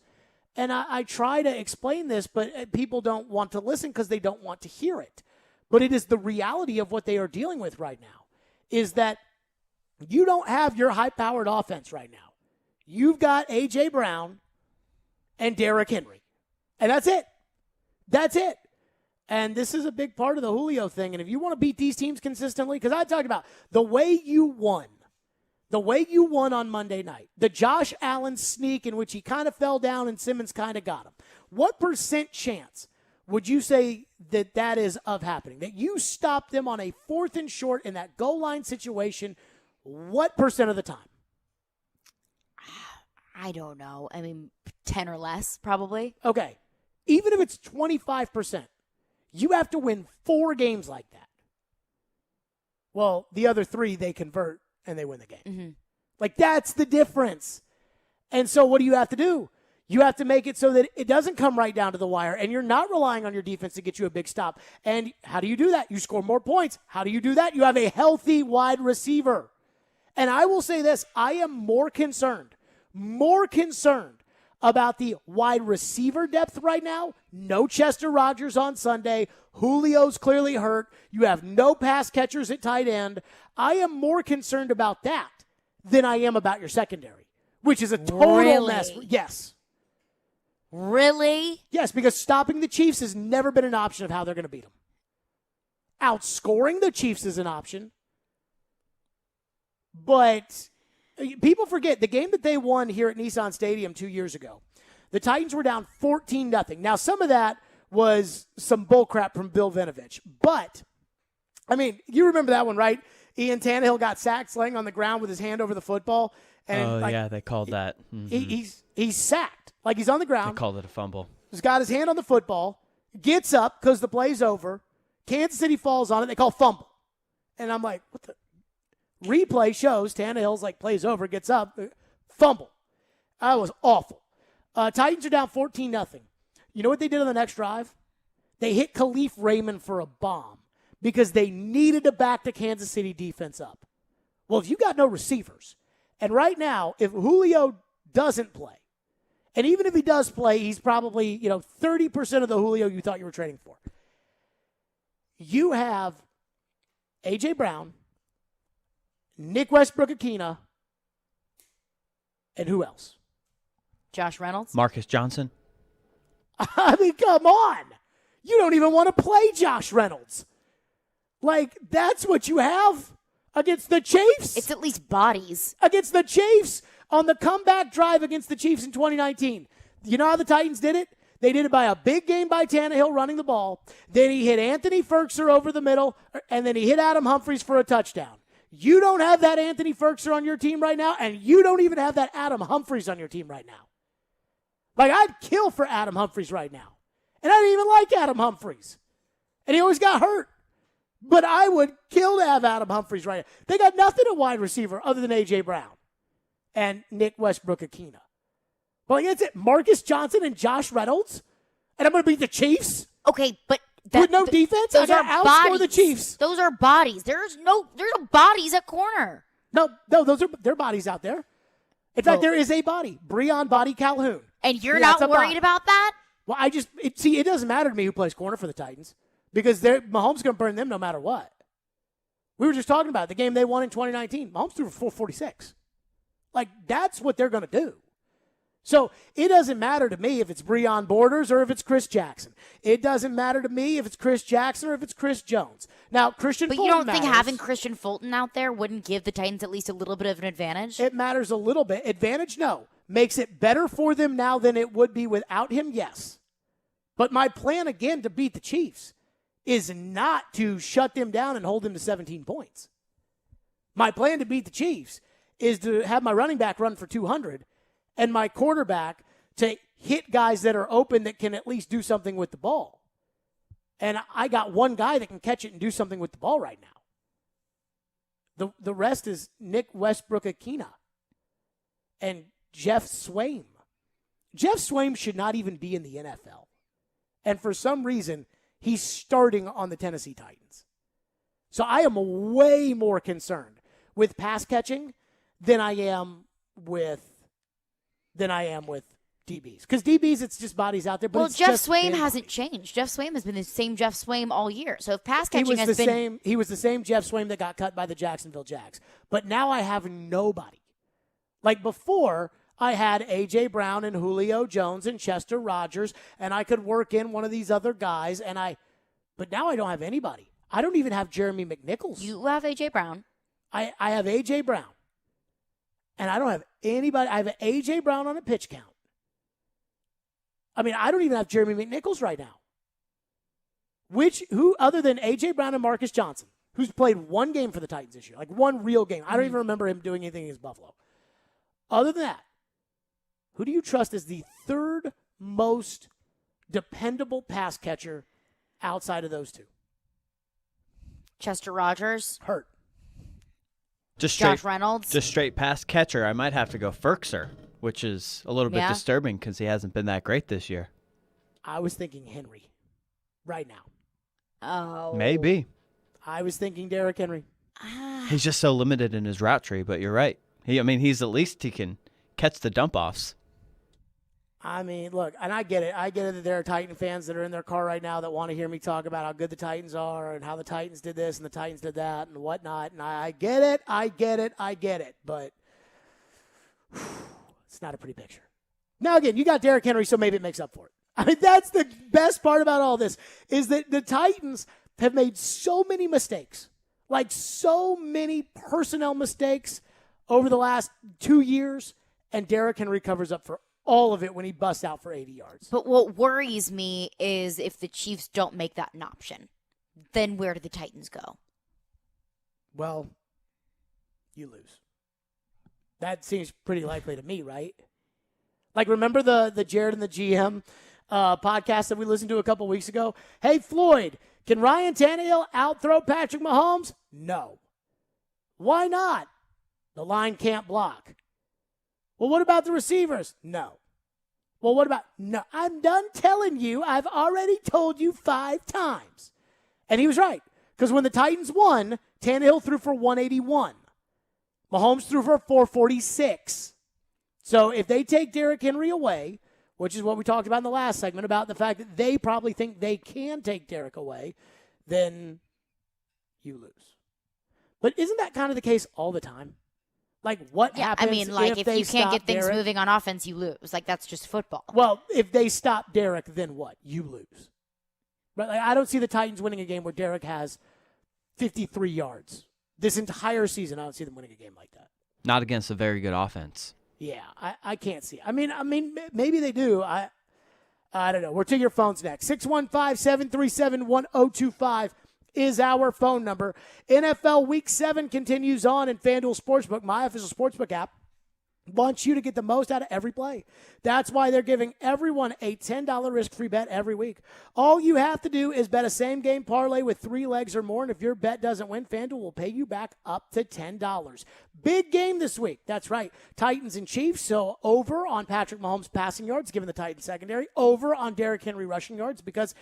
And I try to explain this, but people don't want to listen because they don't want to hear it. But it is the reality of what they are dealing with right now, is that you don't have your high-powered offense right now. You've got A.J. Brown and Derrick Henry. And that's it. That's it. And this is a big part of the Julio thing. And if you want to beat these teams consistently, because I talked about the way you won on Monday night, the Josh Allen sneak in which he kind of fell down and Simmons kind of got him. What % chance would you say that is of happening? That you stop them on a 4th and short in that goal line situation, what % of the time? I don't know. 10 or less, probably. Okay. Even if it's 25%, you have to win 4 games like that. Well, the other 3, they convert and they win the game. Mm-hmm. Like, that's the difference. And so what do you have to do? You have to make it so that it doesn't come right down to the wire, and you're not relying on your defense to get you a big stop. And how do you do that? You score more points. How do you do that? You have a healthy wide receiver. And I will say this, I am more concerned about the wide receiver depth right now. No Chester Rogers on Sunday. Julio's clearly hurt. You have no pass catchers at tight end. I am more concerned about that than I am about your secondary, which is a total mess. Yes. Really? Yes, because stopping the Chiefs has never been an option of how they're going to beat them. Outscoring the Chiefs is an option. But people forget the game that they won here at Nissan Stadium 2 years ago. The Titans were down 14-0. Now, some of that was some bullcrap from Bill Vinovich. But, you remember that one, right? Ian Tannehill got sacked laying on the ground with his hand over the football. And yeah, they called that. Mm-hmm. He's sacked. Like, he's on the ground. They called it a fumble. He's got his hand on the football, gets up because the play's over. Kansas City falls on it. They call fumble. And I'm like, what the? Replay shows Tannehill's plays over, gets up, fumble. That was awful. Titans are down 14-0. You know what they did on the next drive? They hit Khalif Raymond for a bomb because they needed to back the Kansas City defense up. Well, if you got no receivers, and right now, if Julio doesn't play, and even if he does play, he's probably 30% of the Julio you thought you were trading for. You have A.J. Brown, Nick Westbrook-Akina, And who else? Josh Reynolds? Marcus Johnson? I mean, come on. You don't even want to play Josh Reynolds. Like, that's what you have against the Chiefs? It's at least bodies. Against the Chiefs on the comeback drive against the Chiefs in 2019. You know how the Titans did it? They did it by a big game by Tannehill running the ball. Then he hit Anthony Ferkser over the middle, and then he hit Adam Humphries for a touchdown. You don't have that Anthony Ferkser on your team right now, and you don't even have that Adam Humphries on your team right now. Like, I'd kill for Adam Humphries right now. And I didn't even like Adam Humphries. And he always got hurt. But I would kill to have Adam Humphries right now. They got nothing at wide receiver other than A.J. Brown and Nick Westbrook-Akina. But like, that's it. Marcus Johnson and Josh Reynolds? And I'm going to beat the Chiefs? Okay, but... with no defense? Those are outscore bodies. The Chiefs. Those are bodies. There's no bodies at corner. No, those are their bodies out there. In fact, there is a body. Breon Body Calhoun. And you're not worried about that? Well, it doesn't matter to me who plays corner for the Titans because Mahomes going to burn them no matter what. We were just talking about the game they won in 2019. Mahomes threw for 446. Like, that's what they're going to do. So it doesn't matter to me if it's Breon Borders or if it's Chris Jackson. It doesn't matter to me if it's Chris Jackson or if it's Chris Jones. Now, Christian Fulton But you don't matters. think having Christian Fulton out there wouldn't give the Titans at least a little bit of an advantage? It matters a little bit. Advantage, no. Makes it better for them now than it would be without him, yes. But my plan, again, to beat the Chiefs is not to shut them down and hold them to 17 points. My plan to beat the Chiefs is to have my running back run for 200 and my quarterback to hit guys that are open that can at least do something with the ball. And I got one guy that can catch it and do something with the ball right now. The rest is Nick Westbrook-Akina and Jeff Swaim. Jeff Swaim should not even be in the NFL. And for some reason, he's starting on the Tennessee Titans. So I am way more concerned with pass catching than I am with DBs. Because DBs, it's just bodies out there. But well, it's Jeff just Swaim hasn't changed. Jeff Swaim has been the same Jeff Swaim all year. So if pass catching he was the same Jeff Swaim that got cut by the Jacksonville Jags. But now I have nobody. Like before, I had A.J. Brown and Julio Jones and Chester Rogers, and I could work in one of these other guys. But now I don't have anybody. I don't even have Jeremy McNichols. You have A.J. Brown. I have A.J. Brown. And I don't have anybody. I have A.J. Brown on a pitch count. I mean, I don't even have Jeremy McNichols right now. Who other than A.J. Brown and Marcus Johnson, who's played one game for the Titans this year, like one real game. I don't even remember him doing anything against Buffalo. Other than that, who do you trust as the third most dependable pass catcher outside of those two? Chester Rogers. Hurt. Josh Reynolds. Just straight pass catcher. I might have to go Ferkser, which is a little bit disturbing because he hasn't been that great this year. I was thinking Henry right now. Oh. Maybe. I was thinking Derrick Henry. He's just so limited in his route tree, but you're right. He's at least he can catch the dump-offs. I mean, look, and I get it. I get it that there are Titan fans that are in their car right now that want to hear me talk about how good the Titans are and how the Titans did this and the Titans did that and whatnot. And I get it. But it's not a pretty picture. Now, again, you got Derrick Henry, so maybe it makes up for it. I mean, that's the best part about all this is that the Titans have made so many mistakes, like so many personnel mistakes over the last 2 years, and Derrick Henry covers up for all of it when he busts out for 80 yards. But what worries me is if the Chiefs don't make that an option, then where do the Titans go? Well, you lose. That seems pretty likely to me, right? Like, remember the Jared and the GM podcast that we listened to a couple weeks ago? Hey, Floyd, can Ryan Tannehill out-throw Patrick Mahomes? No. Why not? The line can't block. Well, what about the receivers? No. Well, what about... No, I'm done telling you. I've already told you 5 times. And he was right. Because when the Titans won, Tannehill threw for 181. Mahomes threw for 446. So if they take Derrick Henry away, which is what we talked about in the last segment about the fact that they probably think they can take Derrick away, then you lose. But isn't that kind of the case all the time? Like, what happens I mean, like, if they you can't get things Derek? moving on offense, you lose. Like, that's just football. Well, if they stop Derek, then what? You lose. Right? Like, I don't see the Titans winning a game where Derek has 53 yards. This entire season, I don't see them winning a game like that. Not against a very good offense. Yeah, I can't see it. I mean, maybe they do. I don't know. We'll take your phones next. 615-737-1025 is our phone number. NFL Week 7 continues on in FanDuel Sportsbook, my official sportsbook app. Wants you to get the most out of every play. That's why they're giving everyone a $10 risk-free bet every week. All you have to do is bet a same-game parlay with 3 legs or more, and if your bet doesn't win, FanDuel will pay you back up to $10. Big game this week. That's right. Titans and Chiefs, so over on Patrick Mahomes' passing yards, given the Titans secondary, over on Derrick Henry rushing yards, because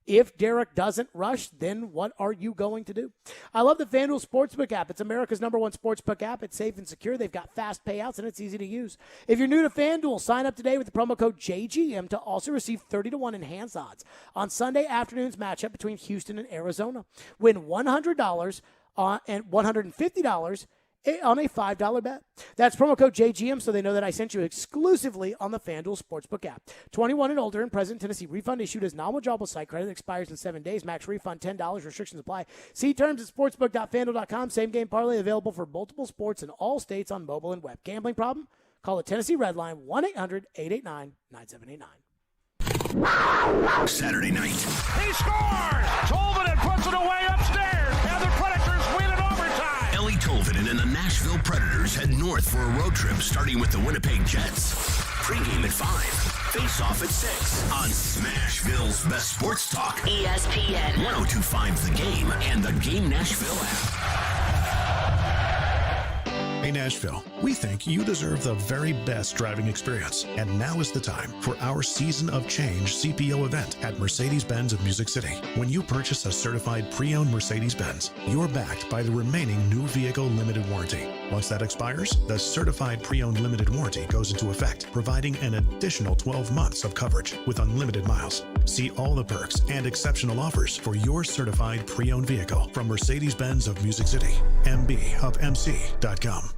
if Derek doesn't rush, then what are you going to do? I love the FanDuel Sportsbook app. It's America's #1 sportsbook app. It's safe and secure. They've got fast payouts, and it's easy to use. If you're new to FanDuel, sign up today with the promo code JGM to also receive 30-1 enhanced odds on Sunday afternoon's matchup between Houston and Arizona. Win $100 and $150 on a $5 bet. That's promo code JGM, so they know that I sent you exclusively on the FanDuel Sportsbook app. 21 and older in present Tennessee. Refund issued as non-withdrawable site credit. Expires in 7 days. Max refund $10. Restrictions apply. See terms at sportsbook.fanduel.com. Same game parlay available for multiple sports in all states on mobile and web. Gambling problem? Call the Tennessee Red Line 1-800-889-9789. Saturday night. He scores! Tolman puts it away upstairs, and the Predators win in overtime. Ellie Tolvanen and the Nashville Predators head north for a road trip starting with the Winnipeg Jets. Pre-game at 5, face-off at 6 on Smashville's best sports talk. ESPN. 102.5 The Game and the Game Nashville app. Hey Nashville, we think you deserve the very best driving experience, and now is the time for our Season of Change CPO event at Mercedes-Benz of Music City. When you purchase a certified pre-owned Mercedes-Benz, you're backed by the remaining new vehicle limited warranty. Once that expires, the certified pre-owned limited warranty goes into effect, providing an additional 12 months of coverage with unlimited miles. See all the perks and exceptional offers for your certified pre-owned vehicle from Mercedes-Benz of Music City, mbofmc.com.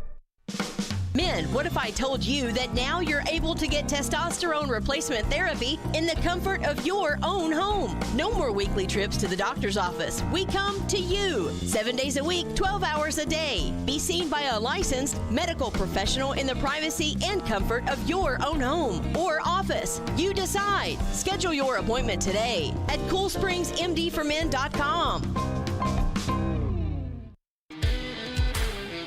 Men, what if I told you that now you're able to get testosterone replacement therapy in the comfort of your own home? No more weekly trips to the doctor's office. We come to you 7 days a week, 12 hours a day. Be seen by a licensed medical professional in the privacy and comfort of your own home or office. You decide. Schedule your appointment today at CoolSpringsMDformen.com.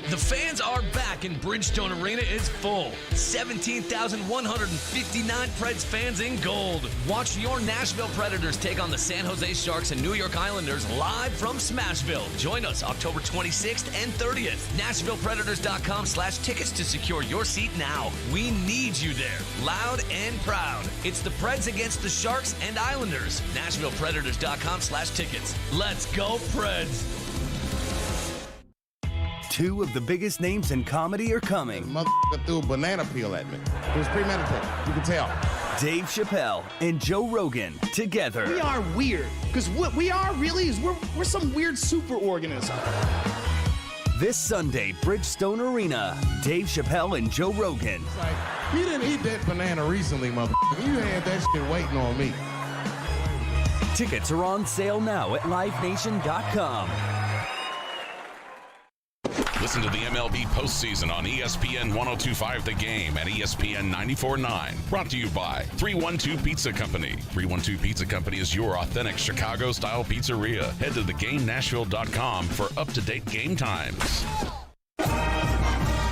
The fans are back and Bridgestone Arena is full. 17,159 Preds fans in gold. Watch your Nashville Predators take on the San Jose Sharks and New York Islanders live from Smashville. Join us October 26th and 30th. NashvillePredators.com/tickets to secure your seat now. We need you there, loud and proud. It's the Preds against the Sharks and Islanders. NashvillePredators.com/tickets. Let's go Preds. Two of the biggest names in comedy are coming. Motherfucker threw a banana peel at me. It was premeditated. You can tell. Dave Chappelle and Joe Rogan together. We are weird, because what we are really is we're some weird superorganism. This Sunday, Bridgestone Arena. Dave Chappelle and Joe Rogan. Like, you didn't eat that banana recently, motherfucker. You had that shit waiting on me. Tickets are on sale now at livenation.com. Listen to the MLB postseason on ESPN 102.5 The Game and ESPN 94.9. Brought to you by 312 Pizza Company. 312 Pizza Company is your authentic Chicago-style pizzeria. Head to theGameNashville.com for up-to-date game times.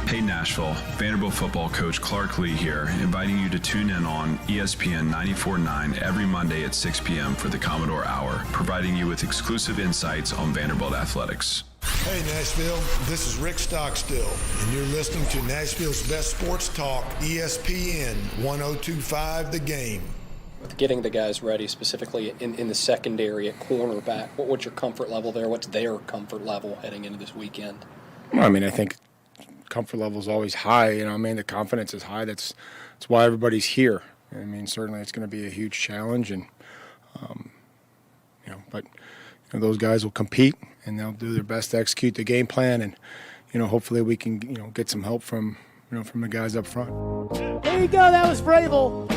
Hey Nashville, Vanderbilt football coach Clark Lee here, inviting you to tune in on ESPN 94.9 every Monday at 6 p.m. for the Commodore Hour, providing you with exclusive insights on Vanderbilt athletics. Hey Nashville, this is Rick Stockstill, and you're listening to Nashville's best sports talk, ESPN 102.5 The Game. Getting the guys ready, specifically in the secondary at cornerback, what's your comfort level there? What's their comfort level heading into this weekend? Well, I mean, I think comfort level is always high. You know, I mean, the confidence is high. That's why everybody's here. I mean, certainly it's going to be a huge challenge, and but those guys will compete and they'll do their best to execute the game plan. And hopefully we can, get some help from the guys up front. There you go. That was Vrabel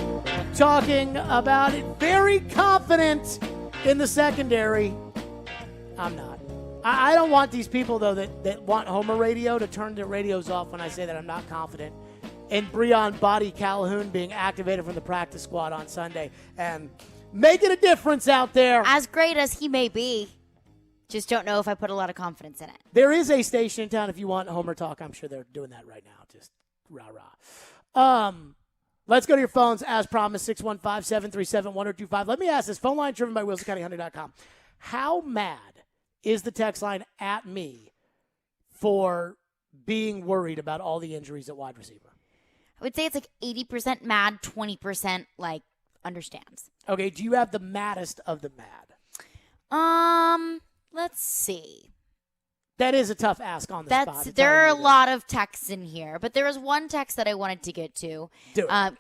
talking about it. Very confident in the secondary. I'm not. I don't want these people, though, that want Homer radio to turn their radios off when I say that I'm not confident in Breon Body Calhoun being activated from the practice squad on Sunday and making a difference out there. As great as he may be, just don't know if I put a lot of confidence in it. There is a station in town if you want Homer talk. I'm sure they're doing that right now. Just rah-rah. Let's go to your phones as promised, 615-737-1025. Let me ask this. Phone line driven by WilsonCountyHunting.com. How mad is the text line at me for being worried about all the injuries at wide receiver? I would say it's like 80% mad, 20% understands. Okay, do you have the maddest of the mad? Let's see. That is a tough ask on the spot. There are a lot of texts in here, but there was one text that I wanted to get to.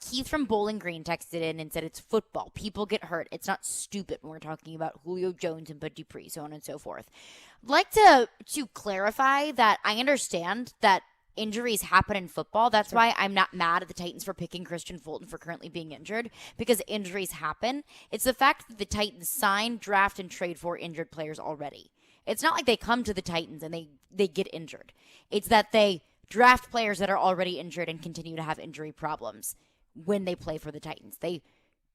Keith from Bowling Green texted in and said it's football. People get hurt. It's not stupid when we're talking about Julio Jones and Bud Dupree, so on and so forth. I'd like to clarify that I understand that injuries happen in football. That's why I'm not mad at the Titans for picking Christian Fulton for currently being injured, because injuries happen. It's the fact that the Titans sign, draft, and trade for injured players already. It's not like they come to the Titans and they get injured. It's that they draft players that are already injured and continue to have injury problems when they play for the Titans. They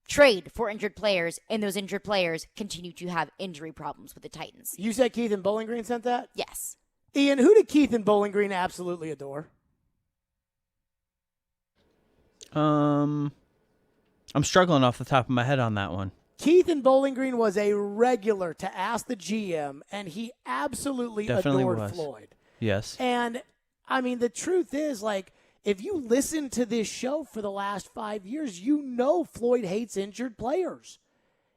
trade for injured players, and those injured players continue to have injury problems with the Titans. You said Keith and Bowling Green sent that? Yes. Ian, who did Keith and Bowling Green absolutely adore? I'm struggling off the top of my head on that one. Keith in Bowling Green was a regular to Ask the GM, and he absolutely adored Floyd. Yes. And, I mean, the truth is, if you listen to this show for the last 5 years, you know Floyd hates injured players.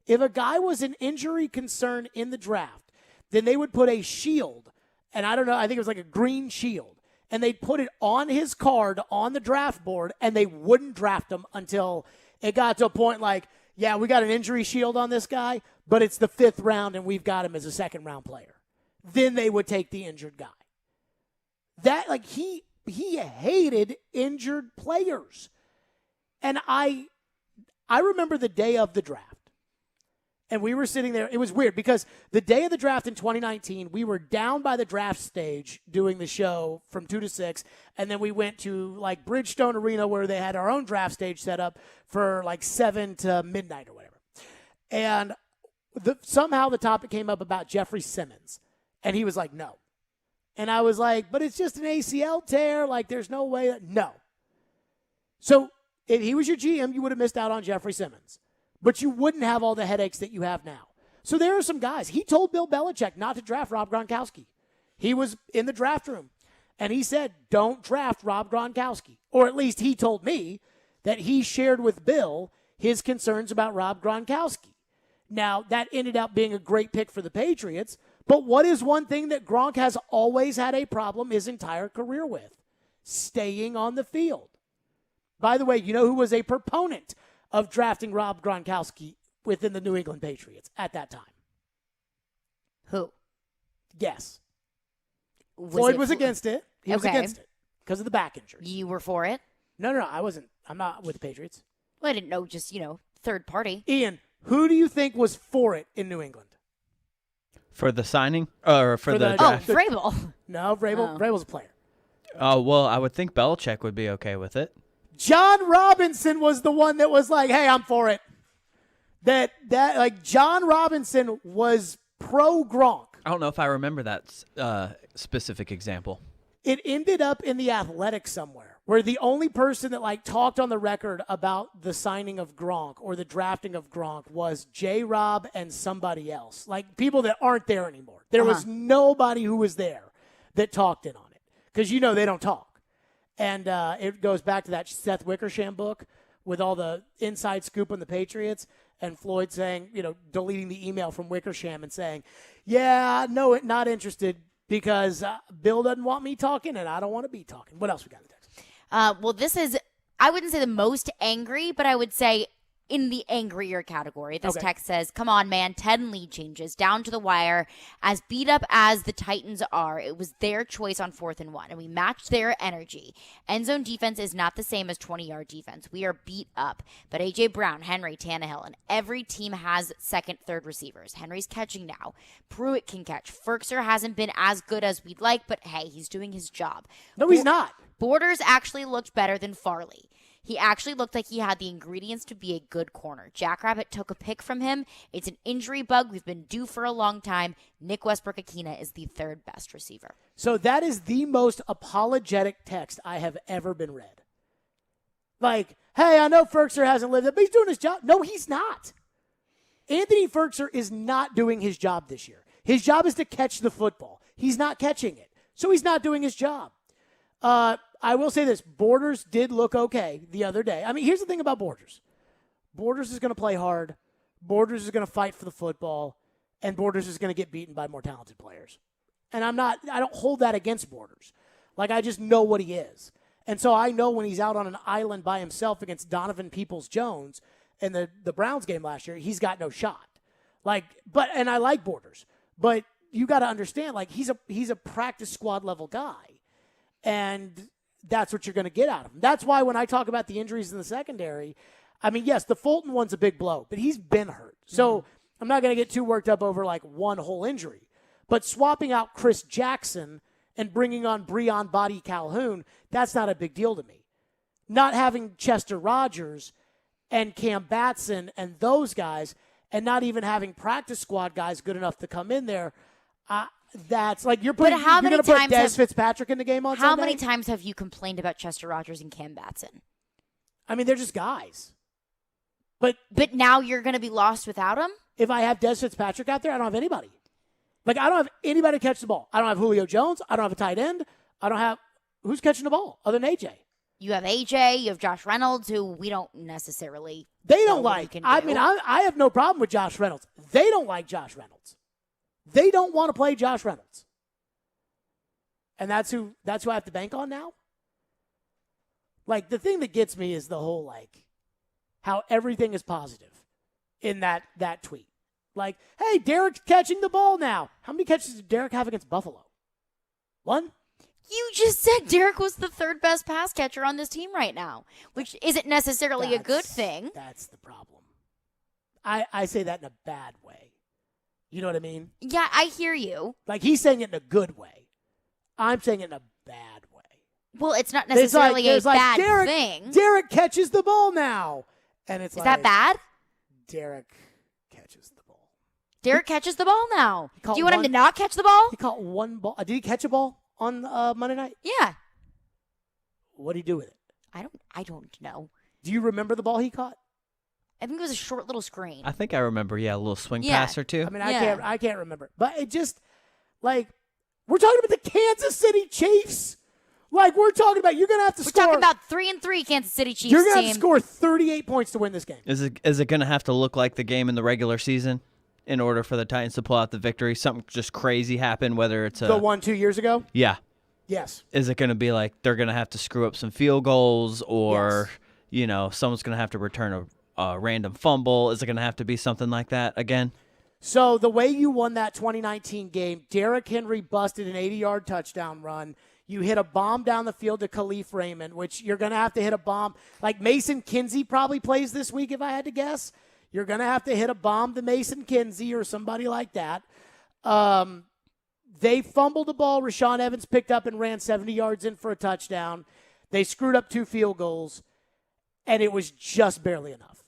If a guy was an injury concern in the draft, then they would put a shield, and I don't know, I think it was like a green shield, and they'd put it on his card on the draft board, and they wouldn't draft him until it got to a point yeah, we got an injury shield on this guy, but it's the 5th round and we've got him as a 2nd-round player. Then they would take the injured guy. That, he hated injured players. And I remember the day of the draft. And we were sitting there. It was weird because the day of the draft in 2019, we were down by the draft stage doing the show from 2 to 6. And then we went to Bridgestone Arena where they had our own draft stage set up for 7 to midnight or whatever. And somehow the topic came up about Jeffrey Simmons. And he was like, no. And I was like, but it's just an ACL tear. There's no way. No. So if he was your GM, you would have missed out on Jeffrey Simmons. But you wouldn't have all the headaches that you have now. So there are some guys. He told Bill Belichick not to draft Rob Gronkowski. He was in the draft room, and he said, don't draft Rob Gronkowski. Or at least he told me that he shared with Bill his concerns about Rob Gronkowski. Now, that ended up being a great pick for the Patriots, but what is one thing that Gronk has always had a problem his entire career with? Staying on the field. By the way, you know who was a proponent of drafting Rob Gronkowski within the New England Patriots at that time? Who? Guess. Floyd was against it. He was against it because of the back injury. You were for it? No, I wasn't. I'm not with the Patriots. Well, I didn't know, just, third party. Ian, who do you think was for it in New England? For the signing? Or for the draft? Oh, Vrabel. No, Vrabel's a player. Oh, well, I would think Belichick would be okay with it. John Robinson was the one that was like, hey, I'm for it. That John Robinson was pro Gronk. I don't know if I remember that specific example. It ended up in The Athletic somewhere, where the only person that talked on the record about the signing of Gronk or the drafting of Gronk was J-Rob and somebody else. People that aren't there anymore. There was nobody who was there that talked in on it. Because they don't talk. And it goes back to that Seth Wickersham book with all the inside scoop on the Patriots and Floyd saying, deleting the email from Wickersham and saying, yeah, no, not interested because Bill doesn't want me talking and I don't want to be talking. What else we got in the text? Well, this is, I wouldn't say the most angry, but I would say in the angrier category. This text says, come on, man, 10 lead changes down to the wire. As beat up as the Titans are, it was their choice on 4th and 1, and we matched their energy. End zone defense is not the same as 20-yard defense. We are beat up. But A.J. Brown, Henry, Tannehill, and every team has second, third receivers. Henry's catching now. Pruitt can catch. Ferkser hasn't been as good as we'd like, but hey, he's doing his job. No, he's not. Borders actually looked better than Farley. He actually looked like he had the ingredients to be a good corner. Jackrabbit took a pick from him. It's an injury bug we've been due for a long time. Nick Westbrook-Akina is the third best receiver. So that is the most apologetic text I have ever been read. Like, hey, I know Ferkser hasn't lived it, but he's doing his job. No, he's not. Anthony Ferkser is not doing his job this year. His job is to catch the football. He's not catching it. So he's not doing his job. I will say this. Borders did look okay the other day. I mean, here's the thing about Borders. Borders is going to play hard. Borders is going to fight for the football. And Borders is going to get beaten by more talented players. And I don't hold that against Borders. Like, I just know what he is. And so I know when he's out on an island by himself against Donovan Peoples-Jones in the Browns game last year, he's got no shot. And I like Borders. But you got to understand, like, he's a practice squad level guy. And that's what you're going to get out of him. That's why when I talk about the injuries in the secondary, I mean, yes, the Fulton one's a big blow, but he's been hurt. So I'm not going to get too worked up over like one whole injury. But swapping out Chris Jackson and bringing on Breon Body Calhoun, that's not a big deal to me. Not having Chester Rogers and Cam Batson and those guys, and not even having practice squad guys good enough to come in there, that's like you're going to put Des Fitzpatrick in the game on Sunday? How many times have you complained about Chester Rogers and Cam Batson? I mean, they're just guys. But now you're going to be lost without them? If I have Des Fitzpatrick out there, I don't have anybody. Like, I don't have anybody to catch the ball. I don't have Julio Jones. I don't have a tight end. I don't have – who's catching the ball other than A.J.? You have A.J., you have Josh Reynolds, who we don't necessarily – They don't like – I mean, I have no problem with Josh Reynolds. They don't like Josh Reynolds. They don't want to play Josh Reynolds. And that's who I have to bank on now? Like, the thing that gets me is the whole, like, how everything is positive in that tweet. Like, hey, Derek's catching the ball now. How many catches did Derek have against Buffalo? One? You just said Derek was the third best pass catcher on this team right now, which isn't necessarily a good thing. That's the problem. I say that in a bad way. You know what I mean? Yeah, I hear you. Like, he's saying it in a good way. I'm saying it in a bad way. Well, it's not necessarily a bad thing. Derek catches the ball now. And it's Is that bad? Derek catches the ball. Derek catches the ball now. Do you want him to not catch the ball? He caught one ball. Did he catch a ball on Monday night? Yeah. What did he do with it? I don't know. Do you remember the ball he caught? I think it was a short little screen. I think I remember, a little swing pass or two. I mean, I can't remember. But it just, like, we're talking about the Kansas City Chiefs. Like, we're talking about, you're going to have to score. We're talking about 3-3 Kansas City Chiefs You're going to team. have to score 38 points to win this game. Is it going to have to look like the game in the regular season in order for the Titans to pull out the victory? Something just crazy happened, whether it's the one 2 years ago? Yeah. Yes. Is it going to be like they're going to have to screw up some field goals or, someone's going to have to return a random fumble? Is it going to have to be something like that again? So the way you won that 2019 game, Derrick Henry busted an 80-yard touchdown run. You hit a bomb down the field to Khalif Raymond, which you're going to have to hit a bomb. Like Mason Kinsey probably plays this week if I had to guess. You're going to have to hit a bomb to Mason Kinsey or somebody like that. They fumbled the ball. Rashaan Evans picked up and ran 70 yards in for a touchdown. They screwed up 2 field goals, and it was just barely enough.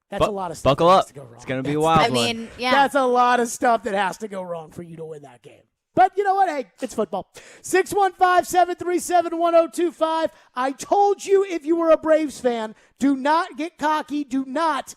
That's a lot of stuff buckle that has up. to go wrong. It's going to be a wild one. I mean, yeah. That's a lot of stuff that has to go wrong for you to win that game. But you know what? Hey, it's football. 615-737-1025. I told you if you were a Braves fan, do not get cocky. Do not.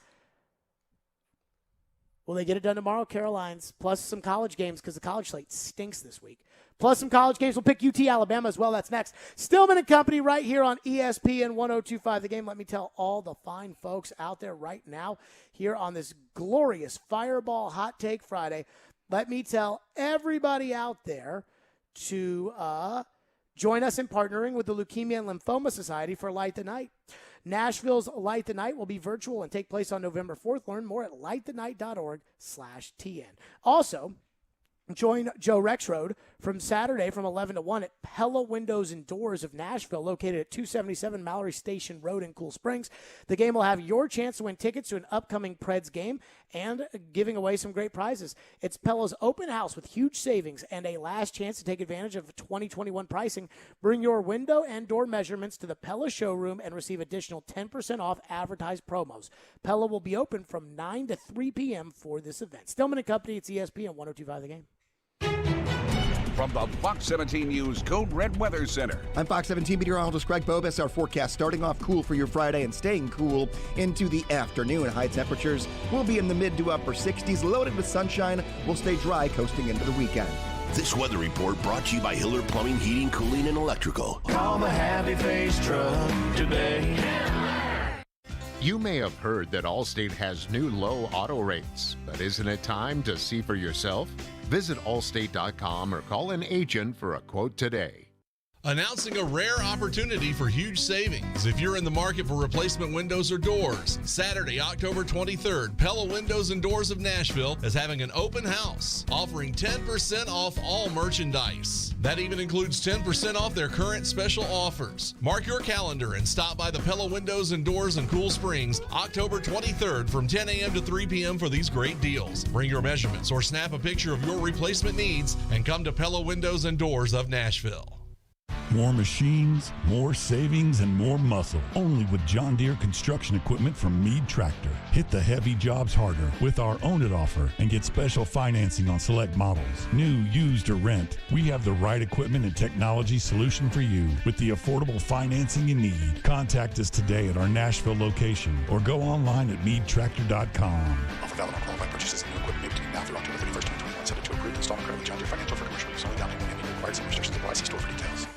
Will they get it done tomorrow? Carolines, plus some college games because the college slate stinks this week. Plus some college games. We'll pick UT Alabama as well. That's next. Stillman and Company right here on ESPN 1025 The Game. Let me tell all the fine folks out there right now here on this glorious Fireball Hot Take Friday. Let me tell everybody out there to join us in partnering with the Leukemia and Lymphoma Society for Light the Night. Nashville's Light the Night will be virtual and take place on November 4th. Learn more at lightthenight.org/TN. Also, join Joe Rexroad from Saturday from 11 to 1 at Pella Windows and Doors of Nashville, located at 277 Mallory Station Road in Cool Springs. The game will have your chance to win tickets to an upcoming Preds game and giving away some great prizes. It's Pella's open house with huge savings and a last chance to take advantage of 2021 pricing. Bring your window and door measurements to the Pella showroom and receive additional 10% off advertised promos. Pella will be open from 9 to 3 p.m. for this event. Stillman and Company, it's ESPN 102.5 The Game. From the Fox 17 News Code Red Weather Center. I'm Fox 17 meteorologist Greg Bobus. Our forecast starting off cool for your Friday and staying cool into the afternoon. High temperatures will be in the mid to upper 60s. Loaded with sunshine. Will stay dry coasting into the weekend. This weather report brought to you by Hiller Plumbing, Heating, Cooling, and Electrical. Call the Happy Face Truck today. You may have heard that Allstate has new low auto rates, but isn't it time to see for yourself? Visit allstate.com or call an agent for a quote today. Announcing a rare opportunity for huge savings if you're in the market for replacement windows or doors. Saturday, October 23rd, Pella Windows and Doors of Nashville is having an open house, offering 10% off all merchandise. That even includes 10% off their current special offers. Mark your calendar and stop by the Pella Windows and Doors in Cool Springs, October 23rd from 10 a.m. to 3 p.m. for these great deals. Bring your measurements or snap a picture of your replacement needs and come to Pella Windows and Doors of Nashville. More machines, more savings, and more muscle. Only with John Deere construction equipment from Meade Tractor. Hit the heavy jobs harder with our Own It offer and get special financing on select models. New, used, or rent, we have the right equipment and technology solution for you with the affordable financing you need. Contact us today at our Nashville location or go online at meadtractor.com. Offer valid on qualified purchases and new equipment made between now through October 31st, 2021. Subject to approved installment credit with John Deere Financial for commercial use. Only down payment and required. Some restrictions apply. See store for details.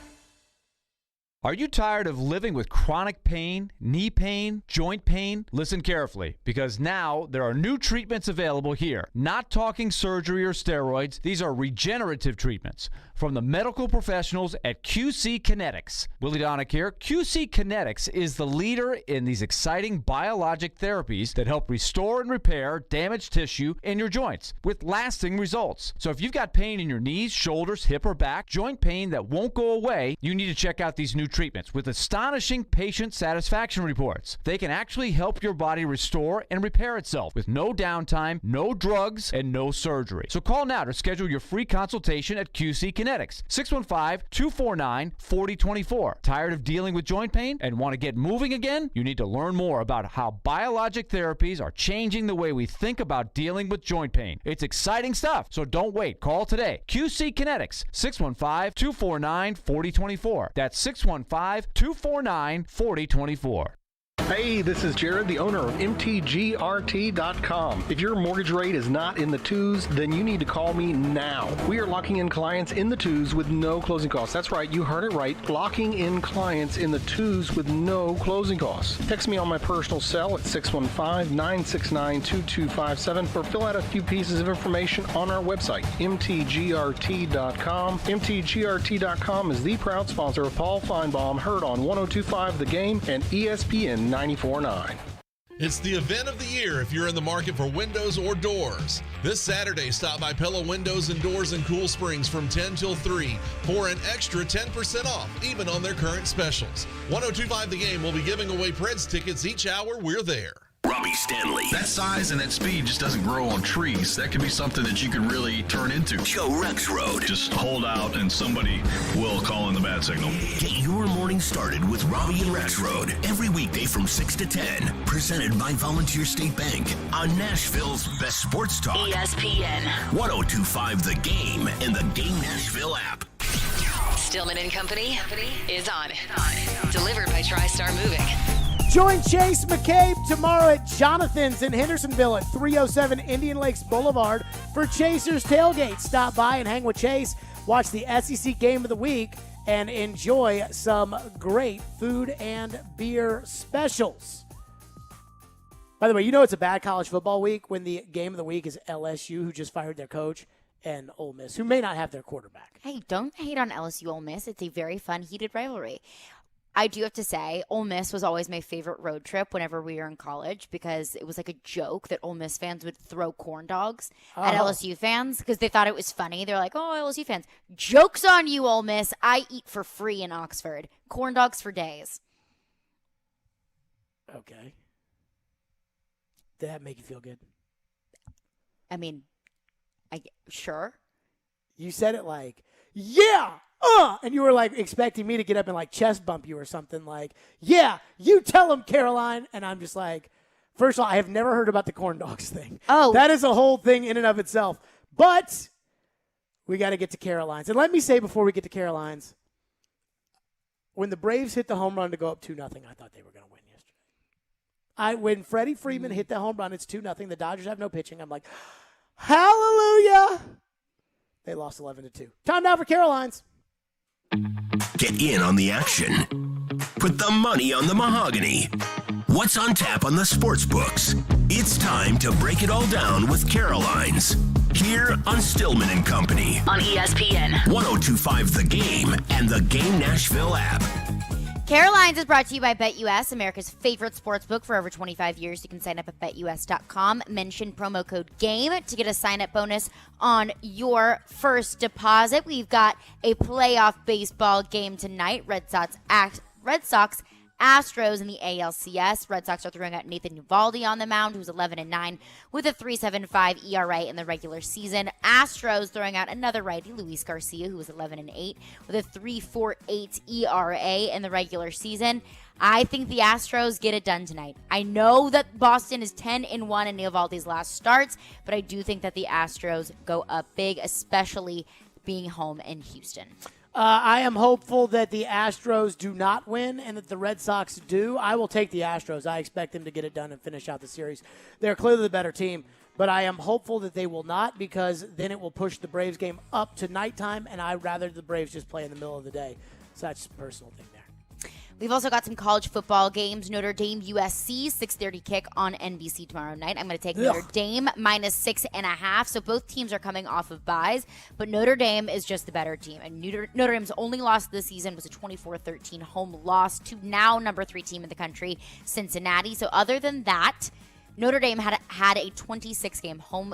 Are you tired of living with chronic pain, knee pain, joint pain? Listen carefully, because now there are new treatments available here. Not talking surgery or steroids. These are regenerative treatments from the medical professionals at QC Kinetics. Willie Donick here. QC Kinetics is the leader in these exciting biologic therapies that help restore and repair damaged tissue in your joints with lasting results. So if you've got pain in your knees, shoulders, hip, or back, joint pain that won't go away, you need to check out these new treatments with astonishing patient satisfaction reports. They can actually help your body restore and repair itself with no downtime, no drugs, and no surgery. So call now to schedule your free consultation at QC Kinetics. 615-249-4024. Tired of dealing with joint pain and want to get moving again? You need to learn more about how biologic therapies are changing the way we think about dealing with joint pain. It's exciting stuff, so don't wait. Call today. QC Kinetics, 615-249-4024. That's 615-249-4024. Hey, this is Jared, the owner of MTGRT.com. If your mortgage rate is not in the twos, then you need to call me now. We are locking in clients in the twos with no closing costs. That's right, you heard it right. Locking in clients in the twos with no closing costs. Text me on my personal cell at 615-969-2257 or fill out a few pieces of information on our website, MTGRT.com. MTGRT.com is the proud sponsor of Paul Feinbaum, heard on 102.5 The Game and ESPN 94.9. It's the event of the year if you're in the market for windows or doors. This Saturday, stop by Pella Windows and Doors in Cool Springs from 10 till 3 for an extra 10% off, even on their current specials. 102.5 The Game will be giving away Preds tickets each hour we're there. Robbie Stanley. That size and that speed just doesn't grow on trees. That can be something that you can really turn into. Joe Rexroad. Just hold out and somebody will call in the bad signal. Get your morning started with Robbie and Rexroad every weekday from 6 to 10. Presented by Volunteer State Bank on Nashville's best sports talk. ESPN 102.5 The Game and the Game Nashville app. Stillman and Company is on. Delivered by TriStar Moving. Join Chase McCabe tomorrow at Jonathan's in Hendersonville at 307 Indian Lakes Boulevard for Chasers Tailgate. Stop by and hang with Chase, watch the SEC Game of the Week, and enjoy some great food and beer specials. By the way, you know it's a bad college football week when the Game of the Week is LSU, who just fired their coach, and Ole Miss, who may not have their quarterback. Hey, don't hate on LSU Ole Miss. It's a very fun, heated rivalry. I do have to say, Ole Miss was always my favorite road trip whenever we were in college because it was like a joke that Ole Miss fans would throw corn dogs at LSU fans because they thought it was funny. They're like, oh, LSU fans, joke's on you, Ole Miss. I eat for free in Oxford. Corn dogs for days. Okay. Did that make you feel good? I mean, sure. You said it like, yeah, and you were like expecting me to get up and like chest bump you or something like, yeah, you tell them, Caroline. And I'm just like, first of all, I have never heard about the corn dogs thing. Oh. That is a whole thing in and of itself. But we got to get to Caroline's. And let me say before we get to Caroline's, when the Braves hit the home run to go up 2-0, I thought they were going to win yesterday. When Freddie Freeman hit the home run, it's 2-0. The Dodgers have no pitching. I'm like, hallelujah. They lost 11-2. Time now for Caroline's. Get in on the action. Put the money on the mahogany. What's on tap on the sports books? It's time to break it all down with Caroline's. Here on Stillman and Company. On ESPN 102.5 The Game and the Game Nashville app. Caroline's is brought to you by BetUS, America's favorite sports book for over 25 years. You can sign up at BetUS.com. Mention promo code GAME to get a sign-up bonus on your first deposit. We've got a playoff baseball game tonight. Red Sox Astros in the ALCS. Red Sox are throwing out Nathan Eovaldi on the mound, who's 11-9 with a 3.75 ERA in the regular season. Astros throwing out another righty, Luis Garcia, who was 11-8 with a 3.48 ERA in the regular season. I think the Astros get it done tonight. I know that Boston is 10-1 in Eovaldi's last starts, but I do think that the Astros go up big, especially being home in Houston. I am hopeful that the Astros do not win and that the Red Sox do. I will take the Astros. I expect them to get it done and finish out the series. They're clearly the better team, but I am hopeful that they will not because then it will push the Braves game up to nighttime, and I'd rather the Braves just play in the middle of the day. So that's a personal thing there. We've also got some college football games. Notre Dame, USC, 6:30 kick on NBC tomorrow night. I'm going to take Notre Dame minus 6.5. So both teams are coming off of byes, but Notre Dame is just the better team. And Notre Dame's only loss this season was a 24-13 home loss to now number 3 team in the country, Cincinnati. So other than that, Notre Dame had a 26-game home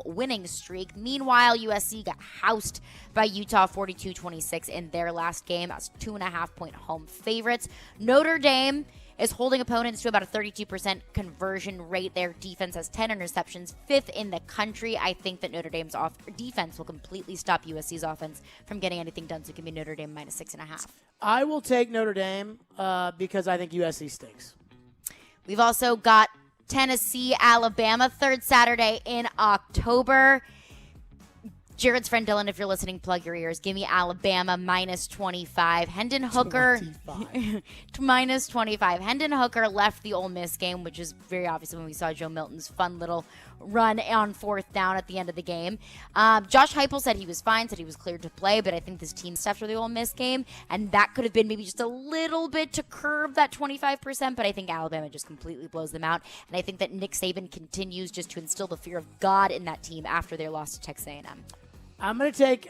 winning streak. Meanwhile, USC got housed by Utah 42-26 in their last game. That's 2.5-point home favorites. Notre Dame is holding opponents to about a 32% conversion rate. Their defense has 10 interceptions, 5th in the country. I think that Notre Dame's defense will completely stop USC's offense from getting anything done, so it can be Notre Dame minus 6.5. I will take Notre Dame because I think USC stinks. We've also got Tennessee, Alabama, third Saturday in October. Jared's friend Dylan, if you're listening, plug your ears. Give me Alabama minus 25. Hendon Hooker minus 25. Hendon Hooker left the Ole Miss game, which is very obvious when we saw Joe Milton's fun little run on 4th down at the end of the game. Josh Heupel said he was fine, said he was cleared to play, but I think this team stepped for the Ole Miss game, and that could have been maybe just a little bit to curb that 25%, but I think Alabama just completely blows them out, and I think that Nick Saban continues just to instill the fear of God in that team after their loss to Texas A&M. I'm going to take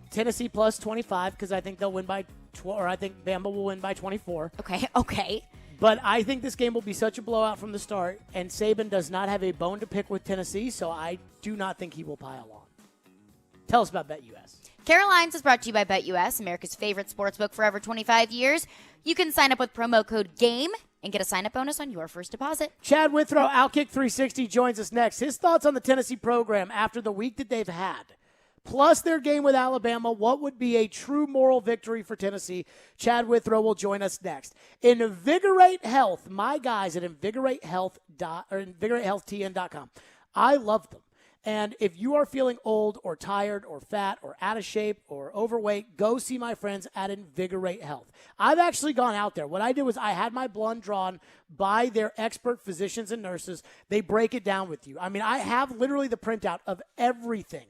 Tennessee plus 25 because I think they'll win by I think Bama will win by 24. Okay. But I think this game will be such a blowout from the start, and Saban does not have a bone to pick with Tennessee, so I do not think he will pile on. Tell us about BetUS. Caroline's is brought to you by BetUS, America's favorite sportsbook for over 25 years. You can sign up with promo code GAME and get a sign-up bonus on your first deposit. Chad Withrow, Outkick 360, joins us next. His thoughts on the Tennessee program after the week that they've had, plus their game with Alabama. What would be a true moral victory for Tennessee? Chad Withrow will join us next. Invigorate Health, my guys at InvigorateHealthTN.com. I love them. And if you are feeling old or tired or fat or out of shape or overweight, go see my friends at Invigorate Health. I've actually gone out there. What I did was I had my blood drawn by their expert physicians and nurses. They break it down with you. I mean, I have literally the printout of everything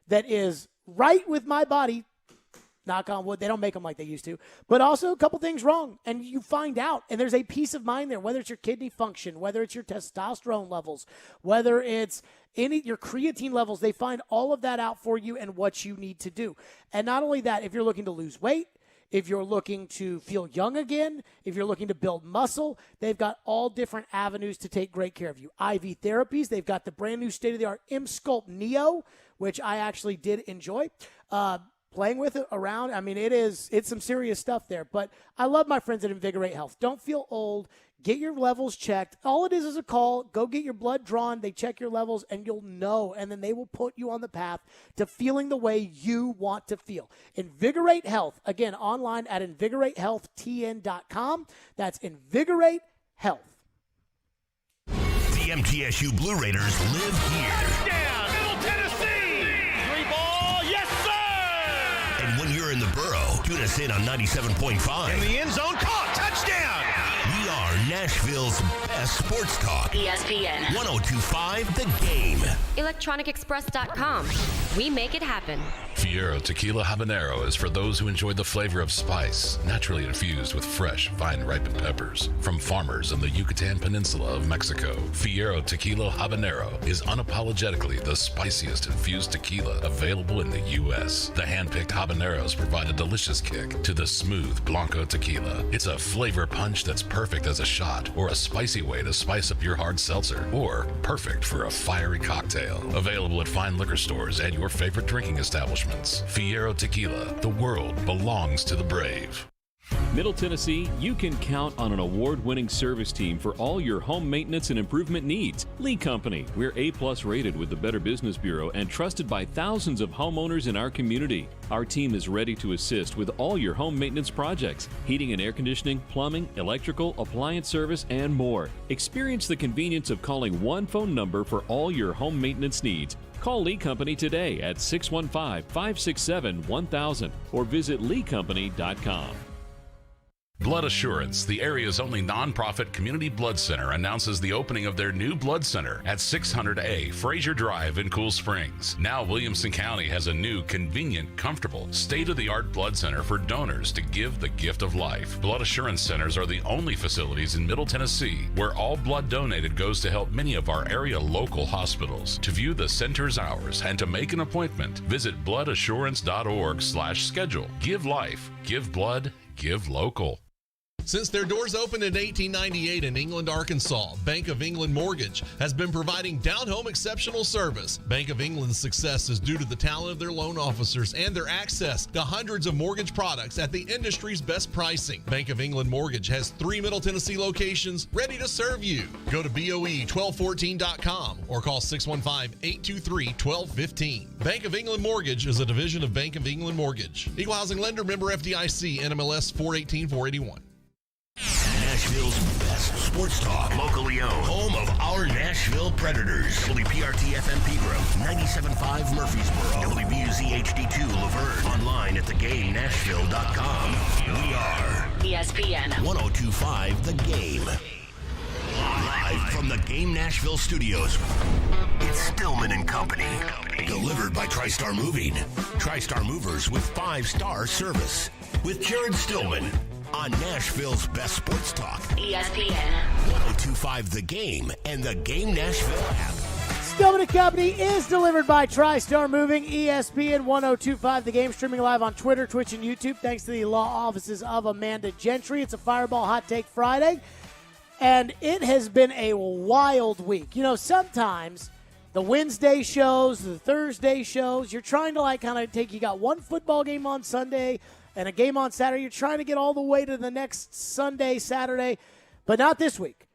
that is right with my body. Knock on wood, they don't make them like they used to. But also a couple things wrong, and you find out. And there's a peace of mind there, whether it's your kidney function, whether it's your testosterone levels, whether it's your creatine levels. They find all of that out for you and what you need to do. And not only that, if you're looking to lose weight, if you're looking to feel young again, if you're looking to build muscle, they've got all different avenues to take great care of you. IV therapies, they've got the brand new state-of-the-art M-Sculpt Neo, which I actually did enjoy playing with it around. I mean, it's some serious stuff there. But I love my friends at Invigorate Health. Don't feel old. Get your levels checked. All it is a call. Go get your blood drawn. They check your levels, and you'll know. And then they will put you on the path to feeling the way you want to feel. Invigorate Health. Again, online at invigoratehealthtn.com. That's Invigorate Health. The MTSU Blue Raiders live here. Touchdown, Middle Tennessee! 3-ball, yes, sir! And when you're in the borough, tune us in on 97.5. In the end zone, caught, touchdown! We are Nashville's best sports talk. ESPN 102.5 The Game. ElectronicExpress.com. We make it happen. Fiero Tequila Habanero is for those who enjoy the flavor of spice, naturally infused with fresh, vine ripened peppers from farmers in the Yucatan Peninsula of Mexico. Fiero Tequila Habanero is unapologetically the spiciest infused tequila available in the U.S. The hand-picked habaneros provide a delicious kick to the smooth Blanco tequila. It's a flavor punch that's perfect as a shot or a spicy way to spice up your hard seltzer, or perfect for a fiery cocktail. Available at fine liquor stores and your favorite drinking establishments. Fiero Tequila, the world belongs to the brave. Middle Tennessee, you can count on an award-winning service team for all your home maintenance and improvement needs. Lee Company, we're A+ rated with the Better Business Bureau and trusted by thousands of homeowners in our community. Our team is ready to assist with all your home maintenance projects, heating and air conditioning, plumbing, electrical, appliance service, and more. Experience the convenience of calling one phone number for all your home maintenance needs. Call Lee Company today at 615-567-1000 or visit leecompany.com. Blood Assurance, the area's only nonprofit community blood center, announces the opening of their new blood center at 600A Fraser Drive in Cool Springs. Now Williamson County has a new, convenient, comfortable, state-of-the-art blood center for donors to give the gift of life. Blood Assurance centers are the only facilities in Middle Tennessee where all blood donated goes to help many of our area local hospitals. To view the center's hours and to make an appointment, visit bloodassurance.org/schedule. Give life, give blood, give local. Since their doors opened in 1898 in England, Arkansas, Bank of England Mortgage has been providing down-home exceptional service. Bank of England's success is due to the talent of their loan officers and their access to hundreds of mortgage products at the industry's best pricing. Bank of England Mortgage has 3 Middle Tennessee locations ready to serve you. Go to BOE1214.com or call 615-823-1215. Bank of England Mortgage is a division of Bank of England Mortgage. Equal housing lender, member FDIC, NMLS 418-481. Nashville's best sports talk, locally owned, home of our Nashville Predators. WPRT-FM Pegram, 97.5 Murfreesboro, WBUZ HD2 Laverne, online at thegamenashville.com. We are ESPN 102.5 The Game. Live from the Game Nashville studios, it's Stillman and Company. Delivered by TriStar Moving. TriStar Movers with 5-star service. With Jared Stillman. On Nashville's best sports talk, ESPN 102.5 The Game and the Game Nashville app. Stillman & Company is delivered by TriStar Moving, ESPN 102.5 The Game, streaming live on Twitter, Twitch, and YouTube, thanks to the law offices of Amanda Gentry. It's a Fireball Hot Take Friday, and it has been a wild week. You know, sometimes the Wednesday shows, the Thursday shows, you're trying to you got one football game on Sunday and a game on Saturday. You're trying to get all the way to the next Sunday, Saturday, but not this week,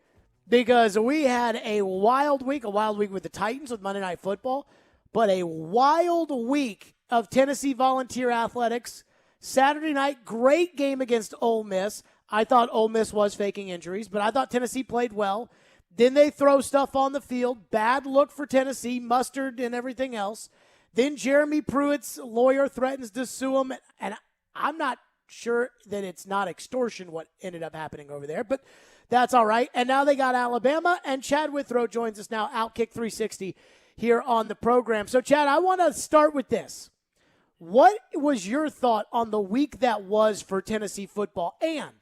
because we had a wild week with the Titans with Monday Night Football, but a wild week of Tennessee Volunteer Athletics. Saturday night, great game against Ole Miss. I thought Ole Miss was faking injuries, but I thought Tennessee played well. Then they throw stuff on the field. Bad look for Tennessee, mustard and everything else. Then Jeremy Pruitt's lawyer threatens to sue him, and I'm not sure that it's not extortion what ended up happening over there, but that's all right. And now they got Alabama, and Chad Withrow joins us now, Outkick 360, here on the program. So, Chad, I want to start with this. What was your thought on the week that was for Tennessee football? And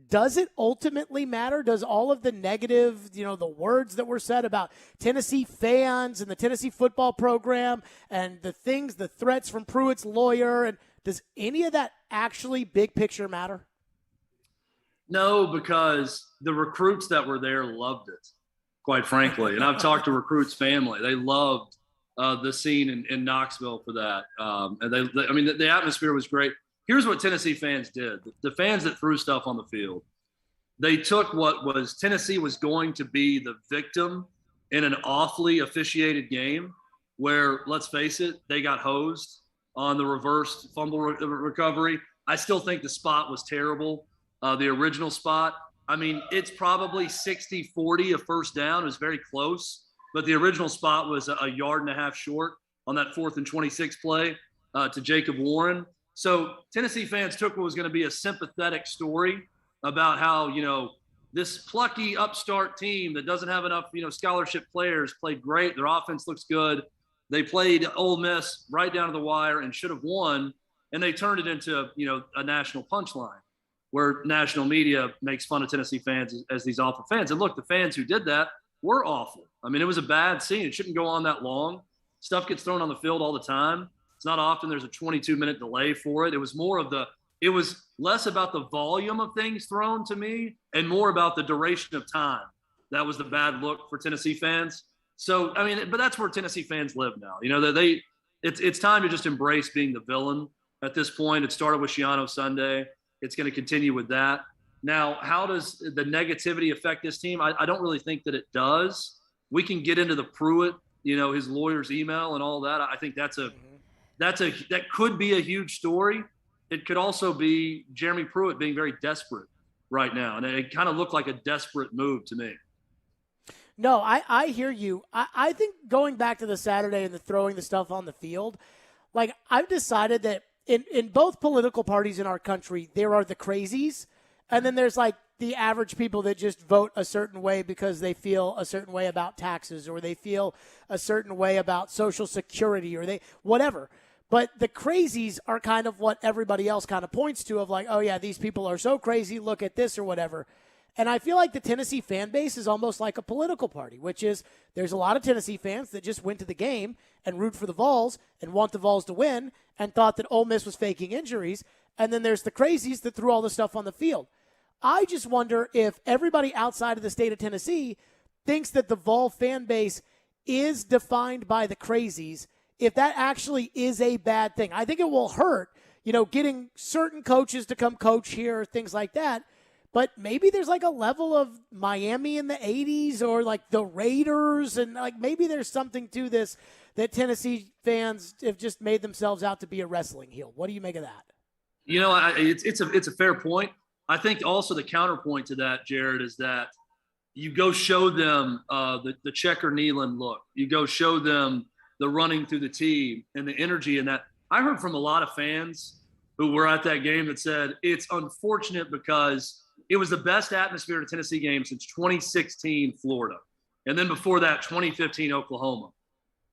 does it ultimately matter? Does all of the negative, the words that were said about Tennessee fans and the Tennessee football program and the threats from Pruitt's lawyer, and Does any of that actually big picture matter? No, because the recruits that were there loved it, quite frankly. And I've talked to recruits' family. They loved the scene in Knoxville for that. And the atmosphere was great. Here's what Tennessee fans did. The fans that threw stuff on the field, they took what was Tennessee was going to be the victim in an awfully officiated game where, let's face it, they got hosed on the reverse fumble recovery. I still think the spot was terrible. The original spot, I mean, it's probably 60-40 a first down. It was very close, but the original spot was a yard and a half short on that 4th and 26 play to Jacob Warren. So Tennessee fans took what was going to be a sympathetic story about how, this plucky upstart team that doesn't have enough, scholarship players played great. Their offense looks good. They played Ole Miss right down to the wire and should have won. And they turned it into, a national punchline where national media makes fun of Tennessee fans as these awful fans. And look, the fans who did that were awful. I mean, it was a bad scene. It shouldn't go on that long. Stuff gets thrown on the field all the time. It's not often there's a 22-minute delay for it. It was less about the volume of things thrown to me and more about the duration of time. That was the bad look for Tennessee fans. So, I mean, but that's where Tennessee fans live now. It's time to just embrace being the villain at this point. It started with Shiano Sunday. It's going to continue with that. Now, how does the negativity affect this team? I don't really think that it does. We can get into the Pruitt, his lawyer's email and all that. I think that could be a huge story. It could also be Jeremy Pruitt being very desperate right now. And it kind of looked like a desperate move to me. No, I hear you. I think going back to the Saturday and the throwing the stuff on the field, like I've decided that in both political parties in our country, there are the crazies, and then there's like the average people that just vote a certain way because they feel a certain way about taxes or they feel a certain way about Social Security or whatever. But the crazies are kind of what everybody else kind of points to of like, oh, yeah, these people are so crazy, look at this or whatever. And I feel like the Tennessee fan base is almost like a political party, which is there's a lot of Tennessee fans that just went to the game and root for the Vols and want the Vols to win and thought that Ole Miss was faking injuries. And then there's the crazies that threw all the stuff on the field. I just wonder if everybody outside of the state of Tennessee thinks that the Vol fan base is defined by the crazies, if that actually is a bad thing. I think it will hurt, getting certain coaches to come coach here, things like that. But maybe there's like a level of Miami in the 80s or like the Raiders, and like maybe there's something to this that Tennessee fans have just made themselves out to be a wrestling heel. What do you make of that? It's a fair point. I think also the counterpoint to that, Jared, is that you go show them the Checker Nealon look. You go show them the running through the tee and the energy in that. I heard from a lot of fans who were at that game that said it's unfortunate because it was the best atmosphere at a Tennessee game since 2016 Florida. And then before that, 2015 Oklahoma.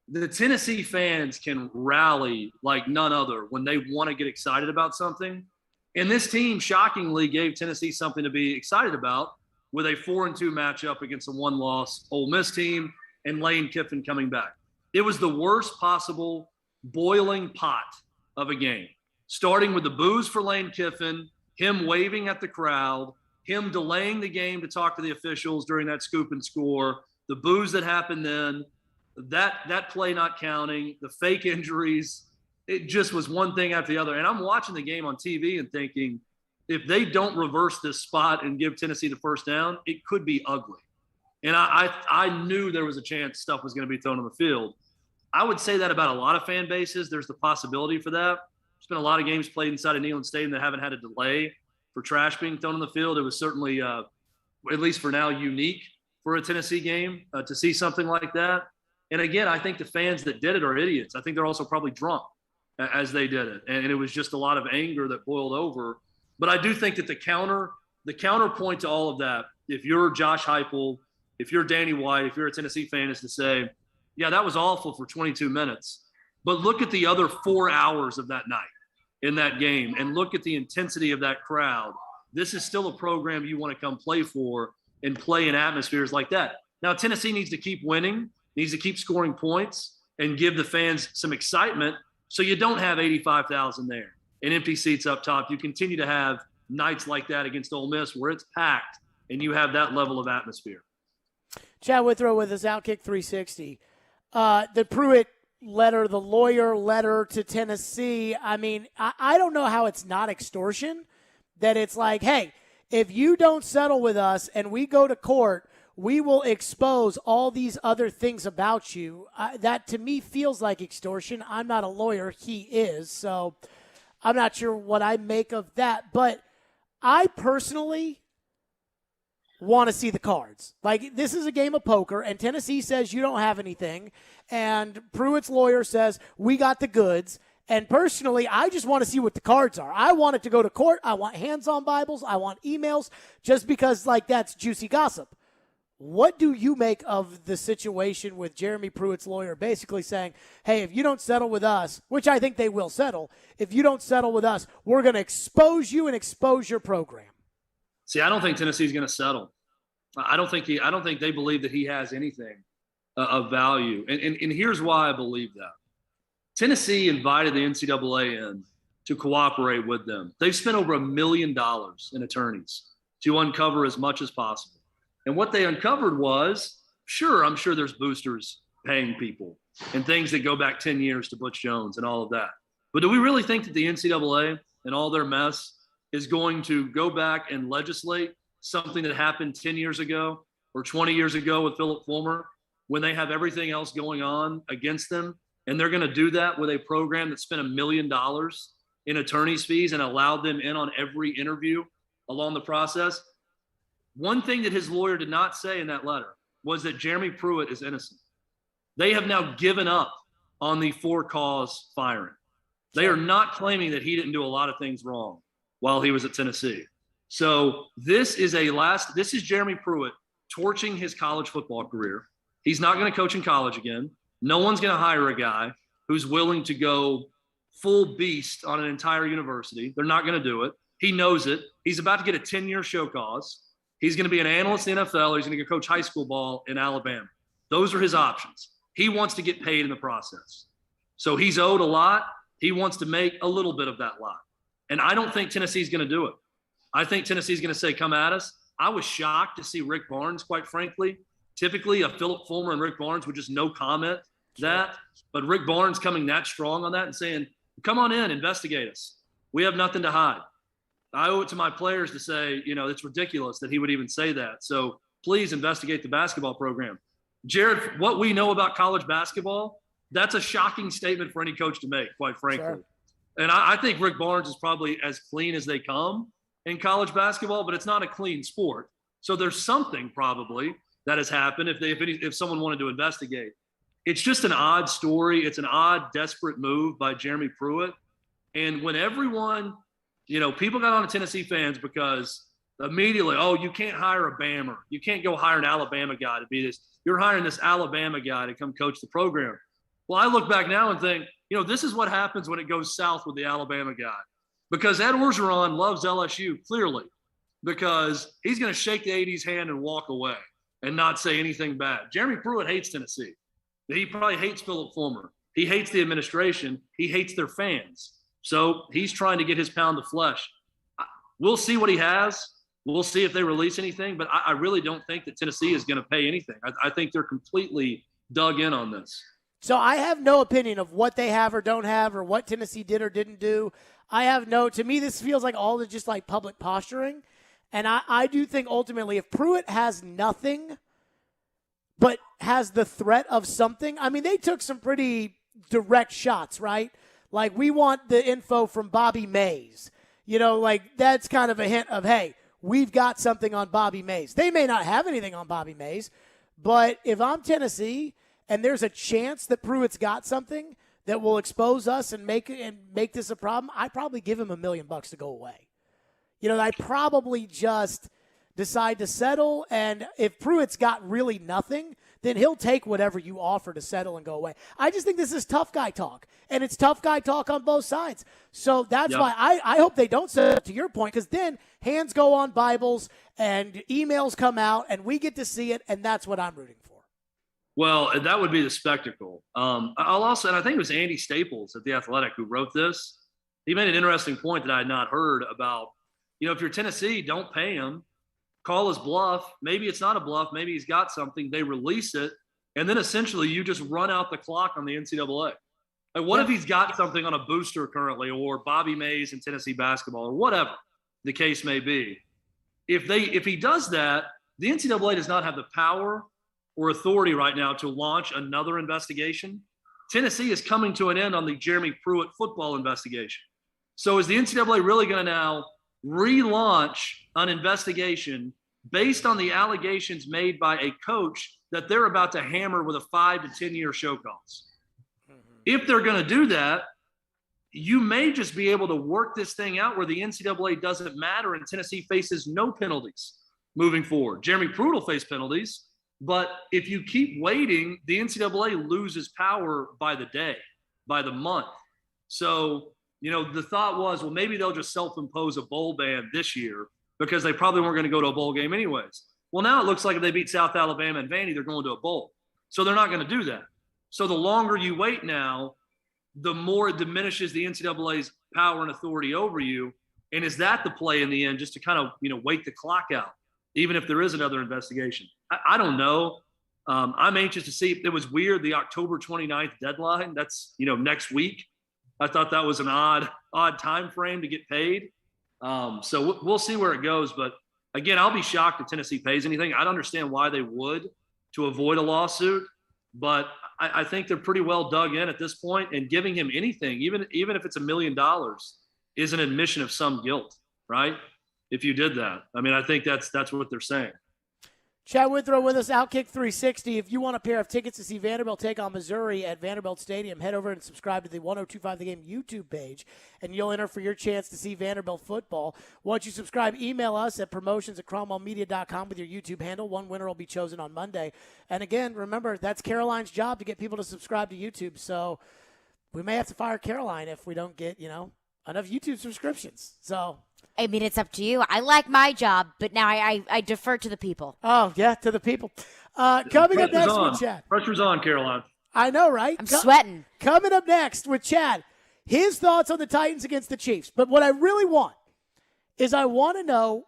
The Tennessee fans can rally like none other when they want to get excited about something. And this team shockingly gave Tennessee something to be excited about with a 4-2 matchup against a 1-loss Ole Miss team and Lane Kiffin coming back. It was the worst possible boiling pot of a game, starting with the boos for Lane Kiffin, him waving at the crowd, him delaying the game to talk to the officials during that scoop and score, the boos that happened then, that play not counting, the fake injuries. It just was one thing after the other. And I'm watching the game on TV and thinking, if they don't reverse this spot and give Tennessee the first down, it could be ugly. And I knew there was a chance stuff was going to be thrown on the field. I would say that about a lot of fan bases. There's the possibility for that. There's been a lot of games played inside of Neyland Stadium that haven't had a delay for trash being thrown on the field. It was certainly, at least for now, unique for a Tennessee game to see something like that. And again, I think the fans that did it are idiots. I think they're also probably drunk as they did it. And it was just a lot of anger that boiled over. But I do think that the counterpoint to all of that, if you're Josh Heupel, if you're Danny White, if you're a Tennessee fan, is to say, yeah, that was awful for 22 minutes. But look at the other 4 hours of that night in that game and look at the intensity of that crowd. This is still a program you want to come play for and play in atmospheres like that. Now, Tennessee needs to keep winning, needs to keep scoring points and give the fans some excitement so you don't have 85,000 there and empty seats up top. You continue to have nights like that against Ole Miss where it's packed and you have that level of atmosphere. Chad Withrow with us, Outkick 360. The Pruitt letter, the lawyer letter to Tennessee, I mean, I don't know how it's not extortion, that it's like, hey, if you don't settle with us and we go to court, we will expose all these other things about you. That, to me, feels like extortion. I'm not a lawyer. He is. So I'm not sure what I make of that. But I personally want to see the cards. Like, this is a game of poker, and Tennessee says you don't have anything, and Pruitt's lawyer says we got the goods. And personally, I just want to see what the cards are. I want it to go to court. I want hands-on Bibles. I want emails, just because, like, that's juicy gossip. What do you make of the situation with Jeremy Pruitt's lawyer basically saying, hey, if you don't settle with us, which I think they will settle, if you don't settle with us, we're going to expose you and expose your program? See, I don't think Tennessee's going to settle. I don't think they believe that he has anything of value. And here's why I believe that. Tennessee invited the NCAA in to cooperate with them. They've spent over $1 million in attorneys to uncover as much as possible. And what they uncovered was, sure, I'm sure there's boosters paying people and things that go back 10 years to Butch Jones and all of that. But do we really think that the NCAA and all their mess is going to go back and legislate something that happened 10 years ago or 20 years ago with Philip Fulmer when they have everything else going on against them? And they're going to do that with a program that spent $1 million in attorney's fees and allowed them in on every interview along the process? One thing that his lawyer did not say in that letter was that Jeremy Pruitt is innocent. They have now given up on the for-cause firing. They are not claiming that he didn't do a lot of things wrong while he was at Tennessee. So this is Jeremy Pruitt torching his college football career. He's not going to coach in college again. No one's going to hire a guy who's willing to go full beast on an entire university. They're not going to do it. He knows it. He's about to get a 10-year show cause. He's going to be an analyst in the NFL, or he's going to go coach high school ball in Alabama. Those are his options. He wants to get paid in the process. So he's owed a lot. He wants to make a little bit of that lot. And I don't think Tennessee's going to do it. I think Tennessee's going to say, come at us. I was shocked to see Rick Barnes, quite frankly. Typically, a Philip Fulmer and Rick Barnes would just no comment that. But Rick Barnes coming that strong on that and saying, come on in, investigate us. We have nothing to hide. I owe it to my players to say, it's ridiculous that he would even say that. So please investigate the basketball program. Jared, what we know about college basketball, that's a shocking statement for any coach to make, quite frankly. Sure. And I think Rick Barnes is probably as clean as they come in college basketball, but it's not a clean sport. So there's something probably that has happened if someone wanted to investigate. It's just an odd story. It's an odd, desperate move by Jeremy Pruitt. And when everyone – people got on to Tennessee fans because immediately, you can't hire a Bammer. You can't go hire an Alabama guy to be this. You're hiring this Alabama guy to come coach the program. Well, I look back now and think, this is what happens when it goes south with the Alabama guy. Because Ed Orgeron loves LSU, clearly, because he's going to shake the AD's hand and walk away and not say anything bad. Jeremy Pruitt hates Tennessee. He probably hates Philip Fulmer. He hates the administration. He hates their fans. So he's trying to get his pound of flesh. We'll see what he has. We'll see if they release anything. But I really don't think that Tennessee is going to pay anything. I think they're completely dug in on this. So I have no opinion of what they have or don't have or what Tennessee did or didn't do. To me, this feels like all the just like public posturing. And I do think ultimately if Pruitt has nothing but has the threat of something, I mean, they took some pretty direct shots, right? Like, we want the info from Bobby Mays. That's kind of a hint of, hey, we've got something on Bobby Mays. They may not have anything on Bobby Mays, but if I'm Tennessee and there's a chance that Pruitt's got something that will expose us and make this a problem, I probably give him $1 million to go away. I probably just decide to settle, and if Pruitt's got really nothing, then he'll take whatever you offer to settle and go away. I just think this is tough guy talk, and it's tough guy talk on both sides. So that's why I hope they don't set it to your point, because then hands go on Bibles and emails come out, and we get to see it, and that's what I'm rooting for. Well, that would be the spectacle. I'll also, and I think it was Andy Staples at The Athletic who wrote this. he made an interesting point that I had not heard about, if you're Tennessee, don't pay him. Call his bluff. Maybe it's not a bluff. Maybe he's got something. They release it. And then essentially you just run out the clock on the NCAA. Like, what if he's got something on a booster currently, or Bobby Mays in Tennessee basketball, or whatever the case may be? If he does that, the NCAA does not have the power or authority right now to launch another investigation. Tennessee is coming to an end on the Jeremy Pruitt football investigation. So is the NCAA really going to now relaunch an investigation based on the allegations made by a coach that they're about to hammer with a 5 to 10 year show cause? If they're going to do that, you may just be able to work this thing out where the NCAA doesn't matter and Tennessee faces no penalties moving forward. Jeremy Pruitt will face penalties, but if you keep waiting, the NCAA loses power by the day, by the month. So, the thought was, well, maybe they'll just self-impose a bowl ban this year because they probably weren't going to go to a bowl game anyways. Well, now it looks like if they beat South Alabama and Vandy, they're going to a bowl. So they're not going to do that. So the longer you wait now, the more it diminishes the NCAA's power and authority over you. And is that the play in the end, just to kind of, wait the clock out, even if there is another investigation? I don't know. I'm anxious to see. It was weird, the October 29th deadline. That's, next week. I thought that was an odd time frame to get paid. So we'll see where it goes. But again, I'll be shocked if Tennessee pays anything. I'd understand why they would to avoid a lawsuit, but I think they're pretty well dug in at this point, and giving him anything, even if it's $1 million, is an admission of some guilt, right? If you did that. I mean, I think that's what they're saying. Chad Withrow with us, Outkick 360. If you want a pair of tickets to see Vanderbilt take on Missouri at Vanderbilt Stadium, head over and subscribe to the 1025 The Game YouTube page, and you'll enter for your chance to see Vanderbilt football. Once you subscribe, email us at promotions@cromwellmedia.com with your YouTube handle. One winner will be chosen on Monday. And again, remember, that's Caroline's job to get people to subscribe to YouTube. So we may have to fire Caroline if we don't get, enough YouTube subscriptions. So I mean, it's up to you. I like my job, but now I defer to the people. Oh, yeah, to the people. Coming up next with Chad. Pressure's on, Caroline. I know, right? I'm sweating. Coming up next with Chad, his thoughts on the Titans against the Chiefs. But what I really want is I want to know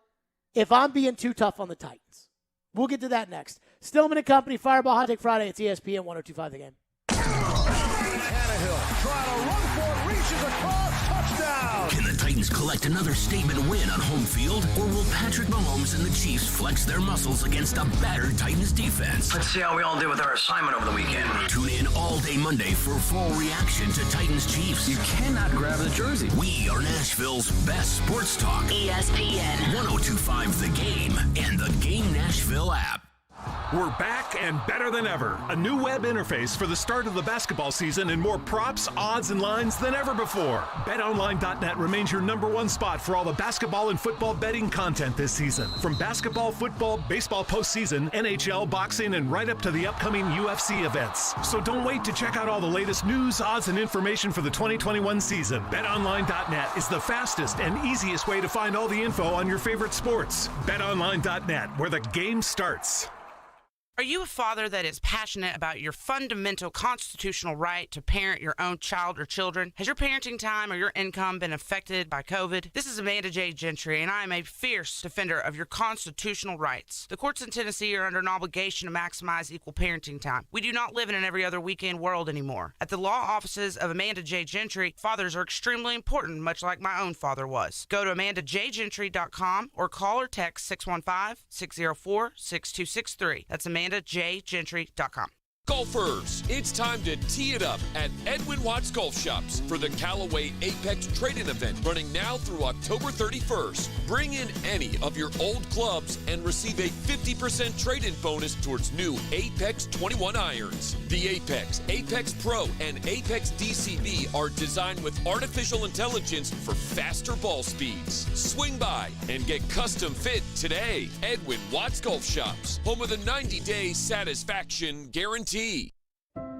if I'm being too tough on the Titans. We'll get to that next. Stillman and Company, Fireball Hot Take Friday. It's ESPN 1025 The Game. Tannehill trying to run for it, reaches across, touchdown. Can the Titans collect another statement win on home field, or will Patrick Mahomes and the Chiefs flex their muscles against a battered Titans defense? Let's see how we all did with our assignment over the weekend. Tune in all day Monday for full reaction to Titans Chiefs. You cannot grab the jersey. We are Nashville's best sports talk. ESPN 1025 The Game and the Game Nashville app. We're back and better than ever. A new web interface for the start of the basketball season and more props, odds, and lines than ever before. BetOnline.net remains your #1 spot for all the basketball and football betting content this season. From basketball, football, baseball postseason, NHL, boxing, and right up to the upcoming UFC events. So don't wait to check out all the latest news, odds, and information for the 2021 season. BetOnline.net is the fastest and easiest way to find all the info on your favorite sports. BetOnline.net, where the game starts. Are you a father that is passionate about your fundamental constitutional right to parent your own child or children? Has your parenting time or your income been affected by COVID? This is Amanda J. Gentry, and I am a fierce defender of your constitutional rights. The courts in Tennessee are under an obligation to maximize equal parenting time. We do not live in an every other weekend world anymore. At the law offices of Amanda J. Gentry, fathers are extremely important, much like my own father was. Go to AmandaJGentry.com or call or text 615-604-6263. That's AmandaJGentry.com. Golfers, it's time to tee it up at Edwin Watts Golf Shops for the Callaway Apex Trade-In event running now through October 31st. Bring in any of your old clubs and receive a 50% trade-in bonus towards new Apex 21 irons. The Apex, Apex Pro, and Apex DCB are designed with artificial intelligence for faster ball speeds. Swing by and get custom fit today. Edwin Watts Golf Shops, home of the 90-day satisfaction guarantee.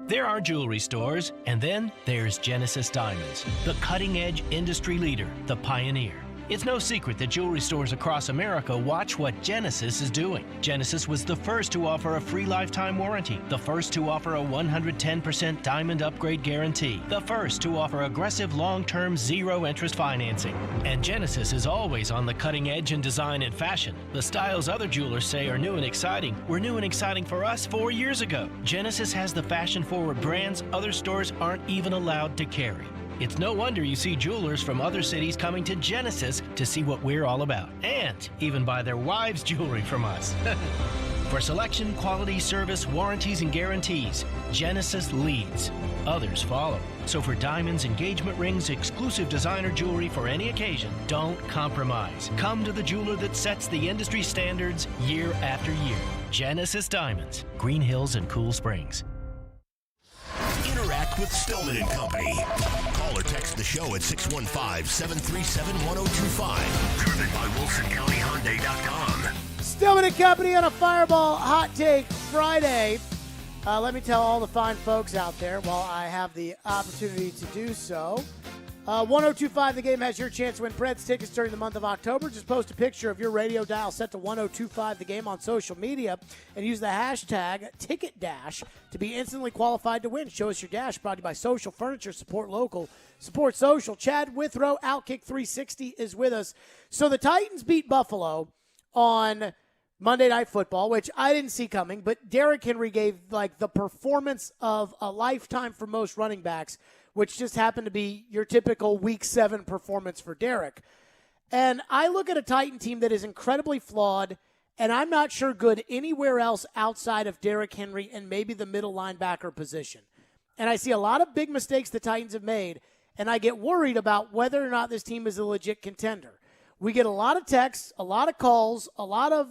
There are jewelry stores, and then there's Genesis Diamonds, the cutting-edge industry leader, the pioneer. It's no secret that jewelry stores across America watch what Genesis is doing. Genesis was the first to offer a free lifetime warranty, the first to offer a 110% diamond upgrade guarantee, the first to offer aggressive long-term zero-interest financing. And Genesis is always on the cutting edge in design and fashion. The styles other jewelers say are new and exciting were new and exciting for us 4 years ago. Genesis has the fashion-forward brands other stores aren't even allowed to carry. It's no wonder you see jewelers from other cities coming to Genesis to see what we're all about, and even buy their wives' jewelry from us. For selection, quality, service, warranties, and guarantees, Genesis leads. Others follow. So for diamonds, engagement rings, exclusive designer jewelry for any occasion, don't compromise. Come to the jeweler that sets the industry standards year after year. Genesis Diamonds, Green Hills and Cool Springs. Interact with Stillman and Company. Call or text the show at 615-737-1025. Driven by WilsonCountyHyundai.com. Stillman and Company on a Fireball Hot Take Friday. Let me tell all the fine folks out there, while I have the opportunity to do so, 1025 The Game has your chance to win Preds tickets during the month of October. Just post a picture of your radio dial set to 1025 The Game on social media and use the hashtag TicketDash to be instantly qualified to win. Show us your dash, brought to you by Social Furniture. Support local, support social. Chad Withrow, Outkick 360, is with us. So the Titans beat Buffalo on Monday Night Football, which I didn't see coming, but Derrick Henry gave like the performance of a lifetime for most running backs, which just happened to be your typical Week 7 performance for Derrick. And I look at a Titan team that is incredibly flawed, and I'm not sure good anywhere else outside of Derrick Henry and maybe the middle linebacker position. And I see a lot of big mistakes the Titans have made, and I get worried about whether or not this team is a legit contender. We get a lot of texts, a lot of calls, a lot of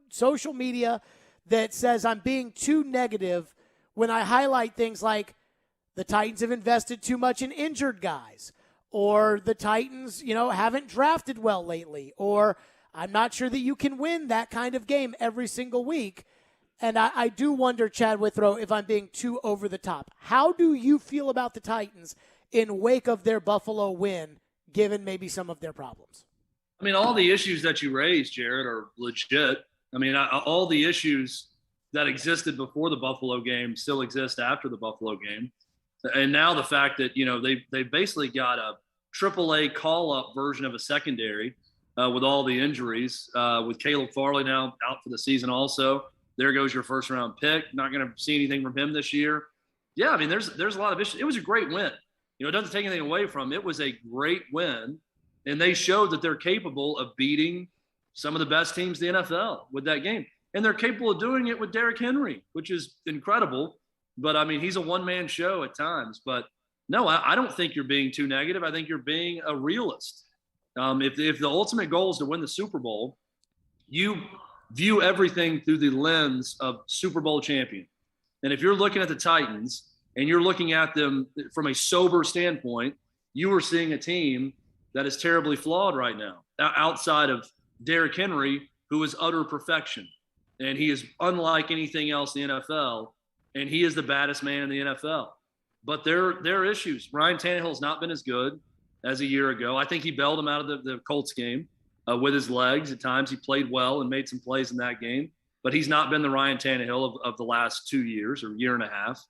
social media that says I'm being too negative when I highlight things like the Titans have invested too much in injured guys, or the Titans, haven't drafted well lately, or I'm not sure that you can win that kind of game every single week. And I do wonder, Chad Withrow, if I'm being too over the top. How do you feel about the Titans in wake of their Buffalo win, given maybe some of their problems? I mean, all the issues that you raised, Jared, are legit. I mean, all the issues that existed before the Buffalo game still exist after the Buffalo game. And now the fact that, they basically got a AAA call-up version of a secondary with all the injuries, with Caleb Farley now out for the season also. There goes your first-round pick. Not going to see anything from him this year. Yeah, I mean, there's a lot of issues. It was a great win. It doesn't take anything away from it. It was a great win. And they showed that they're capable of beating some of the best teams in the NFL with that game. And they're capable of doing it with Derrick Henry, which is incredible. But, I mean, he's a one-man show at times. But, no, I don't think you're being too negative. I think you're being a realist. If the ultimate goal is to win the Super Bowl, you view everything through the lens of Super Bowl champion. And if you're looking at the Titans and you're looking at them from a sober standpoint, you are seeing a team that is terribly flawed right now, outside of Derrick Henry, who is utter perfection. And he is unlike anything else in the NFL, and he is the baddest man in the NFL. But there are issues. Ryan Tannehill has not been as good as a year ago. I think he bailed him out of the Colts game with his legs. At times he played well and made some plays in that game, but he's not been the Ryan Tannehill of the last 2 years or year and a half.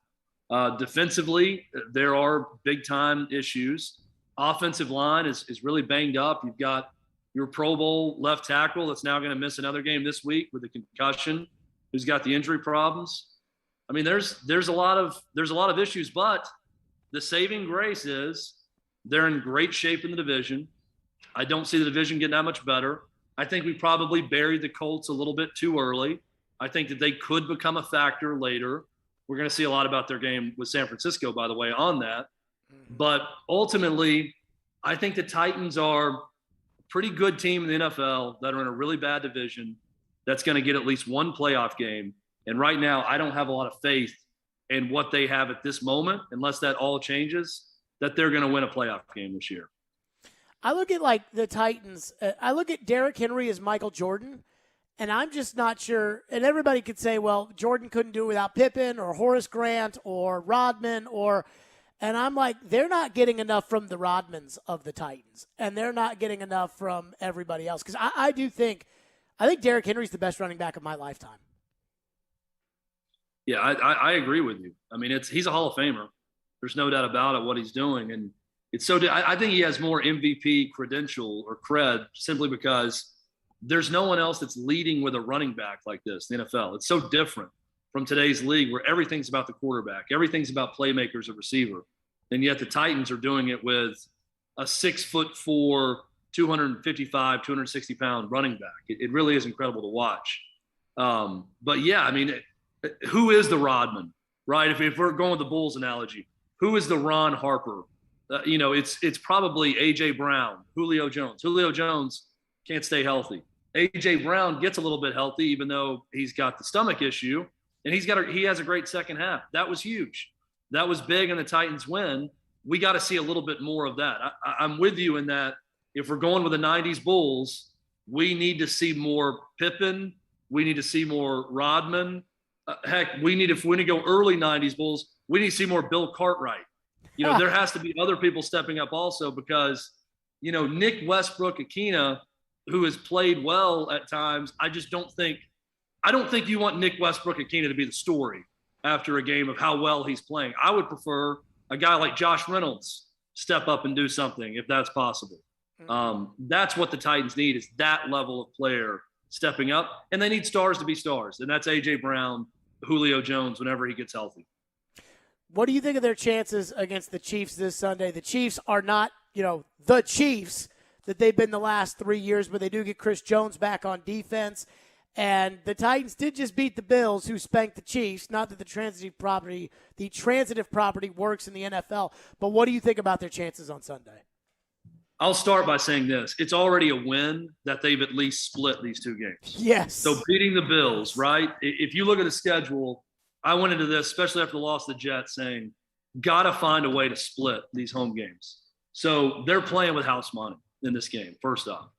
Defensively, there are big-time issues. Offensive line is really banged up. You've got your Pro Bowl left tackle that's now going to miss another game this week with a concussion, who's got the injury problems. I mean, there's a lot of issues, but the saving grace is they're in great shape in the division. I don't see the division getting that much better. I think we probably buried the Colts a little bit too early. I think that they could become a factor later. We're going to see a lot about their game with San Francisco, by the way, on that. But ultimately, I think the Titans are a pretty good team in the NFL that are in a really bad division that's going to get at least one playoff game. And right now, I don't have a lot of faith in what they have at this moment, unless that all changes, that they're going to win a playoff game this year. I look at, the Titans. I look at Derrick Henry as Michael Jordan, and I'm just not sure. And everybody could say, well, Jordan couldn't do it without Pippen or Horace Grant or Rodman or – And I'm like, they're not getting enough from the Rodmans of the Titans, and they're not getting enough from everybody else. Because I think Derrick Henry's the best running back of my lifetime. Yeah, I agree with you. I mean, he's a Hall of Famer. There's no doubt about it, what he's doing. And it's so I think he has more MVP credential or cred simply because there's no one else that's leading with a running back like this in the NFL. It's so different from today's league where everything's about the quarterback. Everything's about playmakers or receiver. And yet the Titans are doing it with a 6'4", 255, 260-pound running back. It really is incredible to watch. But, yeah, I mean, who is the Rodman, right? If we're going with the Bulls analogy, who is the Ron Harper? It's probably A.J. Brown, Julio Jones. Julio Jones can't stay healthy. A.J. Brown gets a little bit healthy even though he's got the stomach issue. And he has a great second half. That was huge. That was big in the Titans win. We got to see a little bit more of that. I'm with you in that if we're going with the 90s Bulls, we need to see more Pippen. We need to see more Rodman. If we need to go early 90s Bulls, we need to see more Bill Cartwright. There has to be other people stepping up also because, Nick Westbrook-Akina, who has played well at times, I don't think you want Nick Westbrook-Akina to be the story after a game of how well he's playing. I would prefer a guy like Josh Reynolds step up and do something if that's possible. That's what the Titans need is that level of player stepping up. And they need stars to be stars. And that's A.J. Brown, Julio Jones, whenever he gets healthy. What do you think of their chances against the Chiefs this Sunday? The Chiefs are not, the Chiefs that they've been the last 3 years, but they do get Chris Jones back on defense. And the Titans did just beat the Bills, who spanked the Chiefs. Not that the transitive property works in the NFL. But what do you think about their chances on Sunday? I'll start by saying this. It's already a win that they've at least split these two games. Yes. So beating the Bills, right? If you look at the schedule, I went into this, especially after the loss of the Jets, saying, got to find a way to split these home games. So they're playing with house money in this game, first off.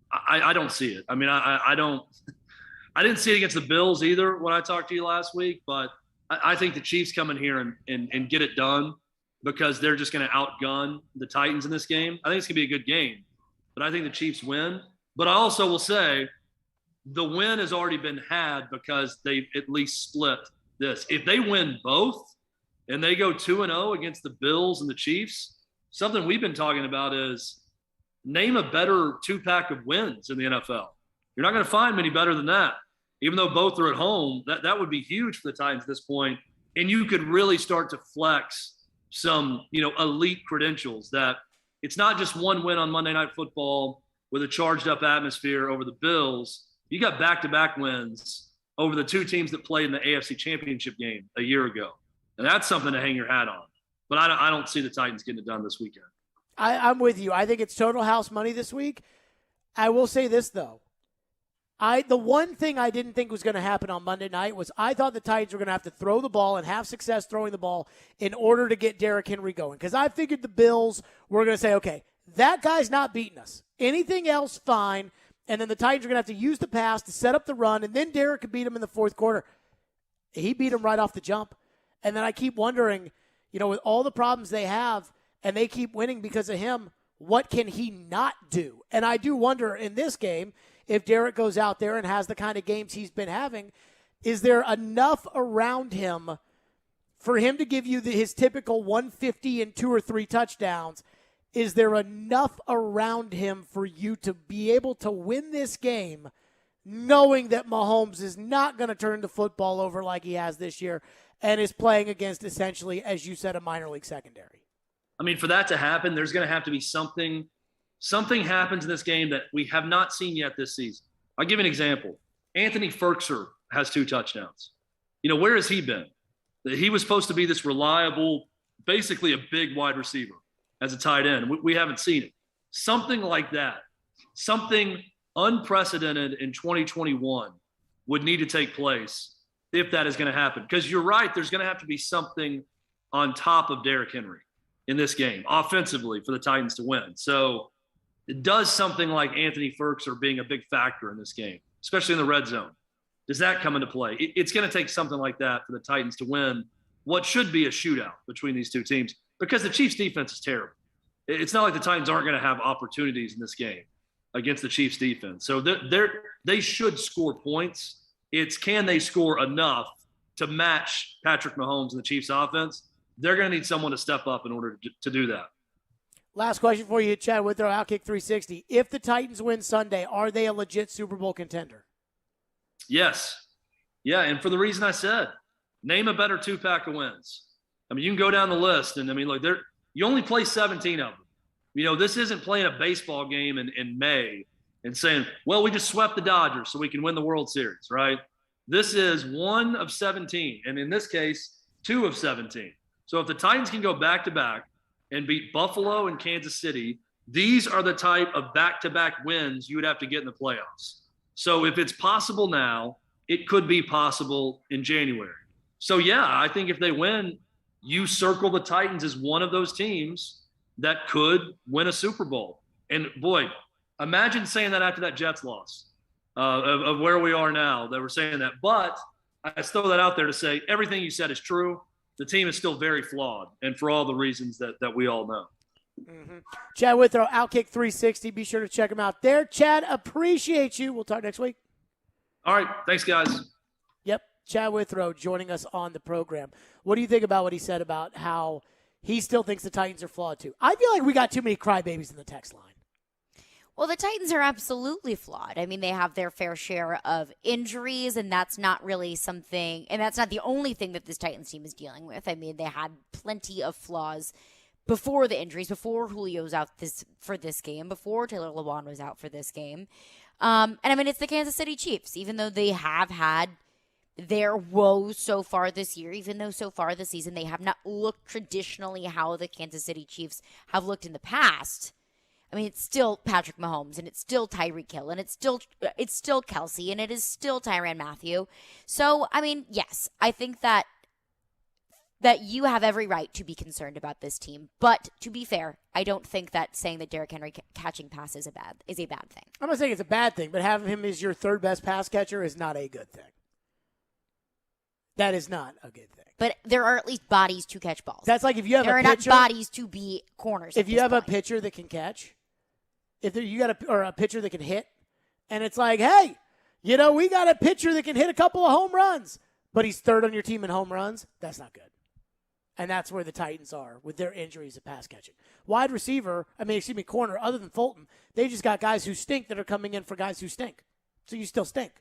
I don't see it. I mean, I didn't see it against the Bills either when I talked to you last week, but I think the Chiefs come in here and get it done because they're just going to outgun the Titans in this game. I think it's going to be a good game, but I think the Chiefs win. But I also will say the win has already been had because they at least split this. If they win both and they go 2-0 against the Bills and the Chiefs, something we've been talking about is name a better two-pack of wins in the NFL. You're not going to find many better than that. Even though both are at home, that would be huge for the Titans at this point. And you could really start to flex some, elite credentials that it's not just one win on Monday Night Football with a charged up atmosphere over the Bills. You got back-to-back wins over the two teams that played in the AFC Championship game a year ago. And that's something to hang your hat on. But I don't see the Titans getting it done this weekend. I'm with you. I think it's total house money this week. I will say this, though. The one thing I didn't think was going to happen on Monday night was I thought the Titans were going to have to throw the ball and have success throwing the ball in order to get Derrick Henry going. Because I figured the Bills were going to say, okay, that guy's not beating us. Anything else, fine. And then the Titans are going to have to use the pass to set up the run, and then Derrick could beat him in the fourth quarter. He beat him right off the jump. And then I keep wondering, with all the problems they have, and they keep winning because of him, what can he not do? And I do wonder in this game, if Derrick goes out there and has the kind of games he's been having, is there enough around him for him to give you his typical 150 and 2 or 3 touchdowns? Is there enough around him for you to be able to win this game knowing that Mahomes is not going to turn the football over like he has this year and is playing against essentially, as you said, a minor league secondary? I mean, for that to happen, there's going to have to be something happens in this game that we have not seen yet this season. I'll give you an example. Anthony Ferkser has 2 touchdowns. Where has he been? He was supposed to be this reliable, basically a big wide receiver as a tight end. We haven't seen it. Something like that, something unprecedented in 2021 would need to take place if that is going to happen. Because you're right, there's going to have to be something on top of Derrick Henry in this game offensively for the Titans to win. So it does something like Anthony Ferkser being a big factor in this game, especially in the red zone. Does that come into play? It's going to take something like that for the Titans to win what should be a shootout between these two teams because the Chiefs defense is terrible. It's not like the Titans aren't going to have opportunities in this game against the Chiefs defense. So they should score points. It's can they score enough to match Patrick Mahomes and the Chiefs offense? They're going to need someone to step up in order to do that. Last question for you, Chad Withrow, Outkick 360. If the Titans win Sunday, are they a legit Super Bowl contender? Yes. Yeah, and for the reason I said, name a better two-pack of wins. I mean, you can go down the list, and I mean, look, you only play 17 of them. You know, this isn't playing a baseball game in May and saying, well, we just swept the Dodgers so we can win the World Series, right? This is 1 of 17, and in this case, 2 of 17. So if the Titans can go back-to-back and beat Buffalo and Kansas City, these are the type of back-to-back wins you would have to get in the playoffs. So if it's possible now, it could be possible in January. So, yeah, I think if they win, you circle the Titans as one of those teams that could win a Super Bowl. And, boy, imagine saying that after that Jets loss of where we are now that we're saying that. But I throw that out there to say everything you said is true. The team is still very flawed, and for all the reasons that we all know. Mm-hmm. Chad Withrow, Outkick 360. Be sure to check him out there. Chad, appreciate you. We'll talk next week. All right. Thanks, guys. Yep. Chad Withrow joining us on the program. What do you think about what he said about how he still thinks the Titans are flawed, too? I feel like we got too many crybabies in the text line. Well, the Titans are absolutely flawed. I mean, they have their fair share of injuries, and that's not really something, and that's not the only thing that this Titans team is dealing with. I mean, they had plenty of flaws before the injuries, before Julio's out for this game, before Taylor Lewan was out for this game. And I mean, it's the Kansas City Chiefs, even though they have had their woes so far this year, even though so far this season they have not looked traditionally how the Kansas City Chiefs have looked in the past. I mean, it's still Patrick Mahomes, and it's still Tyreek Hill, and it's still Kelsey, and it is still Tyrann Mathieu. So, I mean, yes, I think that you have every right to be concerned about this team. But to be fair, I don't think that saying that Derrick Henry catching passes is a bad thing. I'm not saying it's a bad thing, but having him as your third best pass catcher is not a good thing. That is not a good thing. But there are at least bodies to catch balls. That's like if you have there a are pitcher, not bodies to be corners. If you have a pitcher that can catch, you got a pitcher that can hit, and it's like, hey, you know, we got a pitcher that can hit a couple of home runs, but he's third on your team in home runs. That's not good. And that's where the Titans are with their injuries of pass catching. Wide receiver, corner, other than Fulton, they just got guys who stink that are coming in for guys who stink. So you still stink.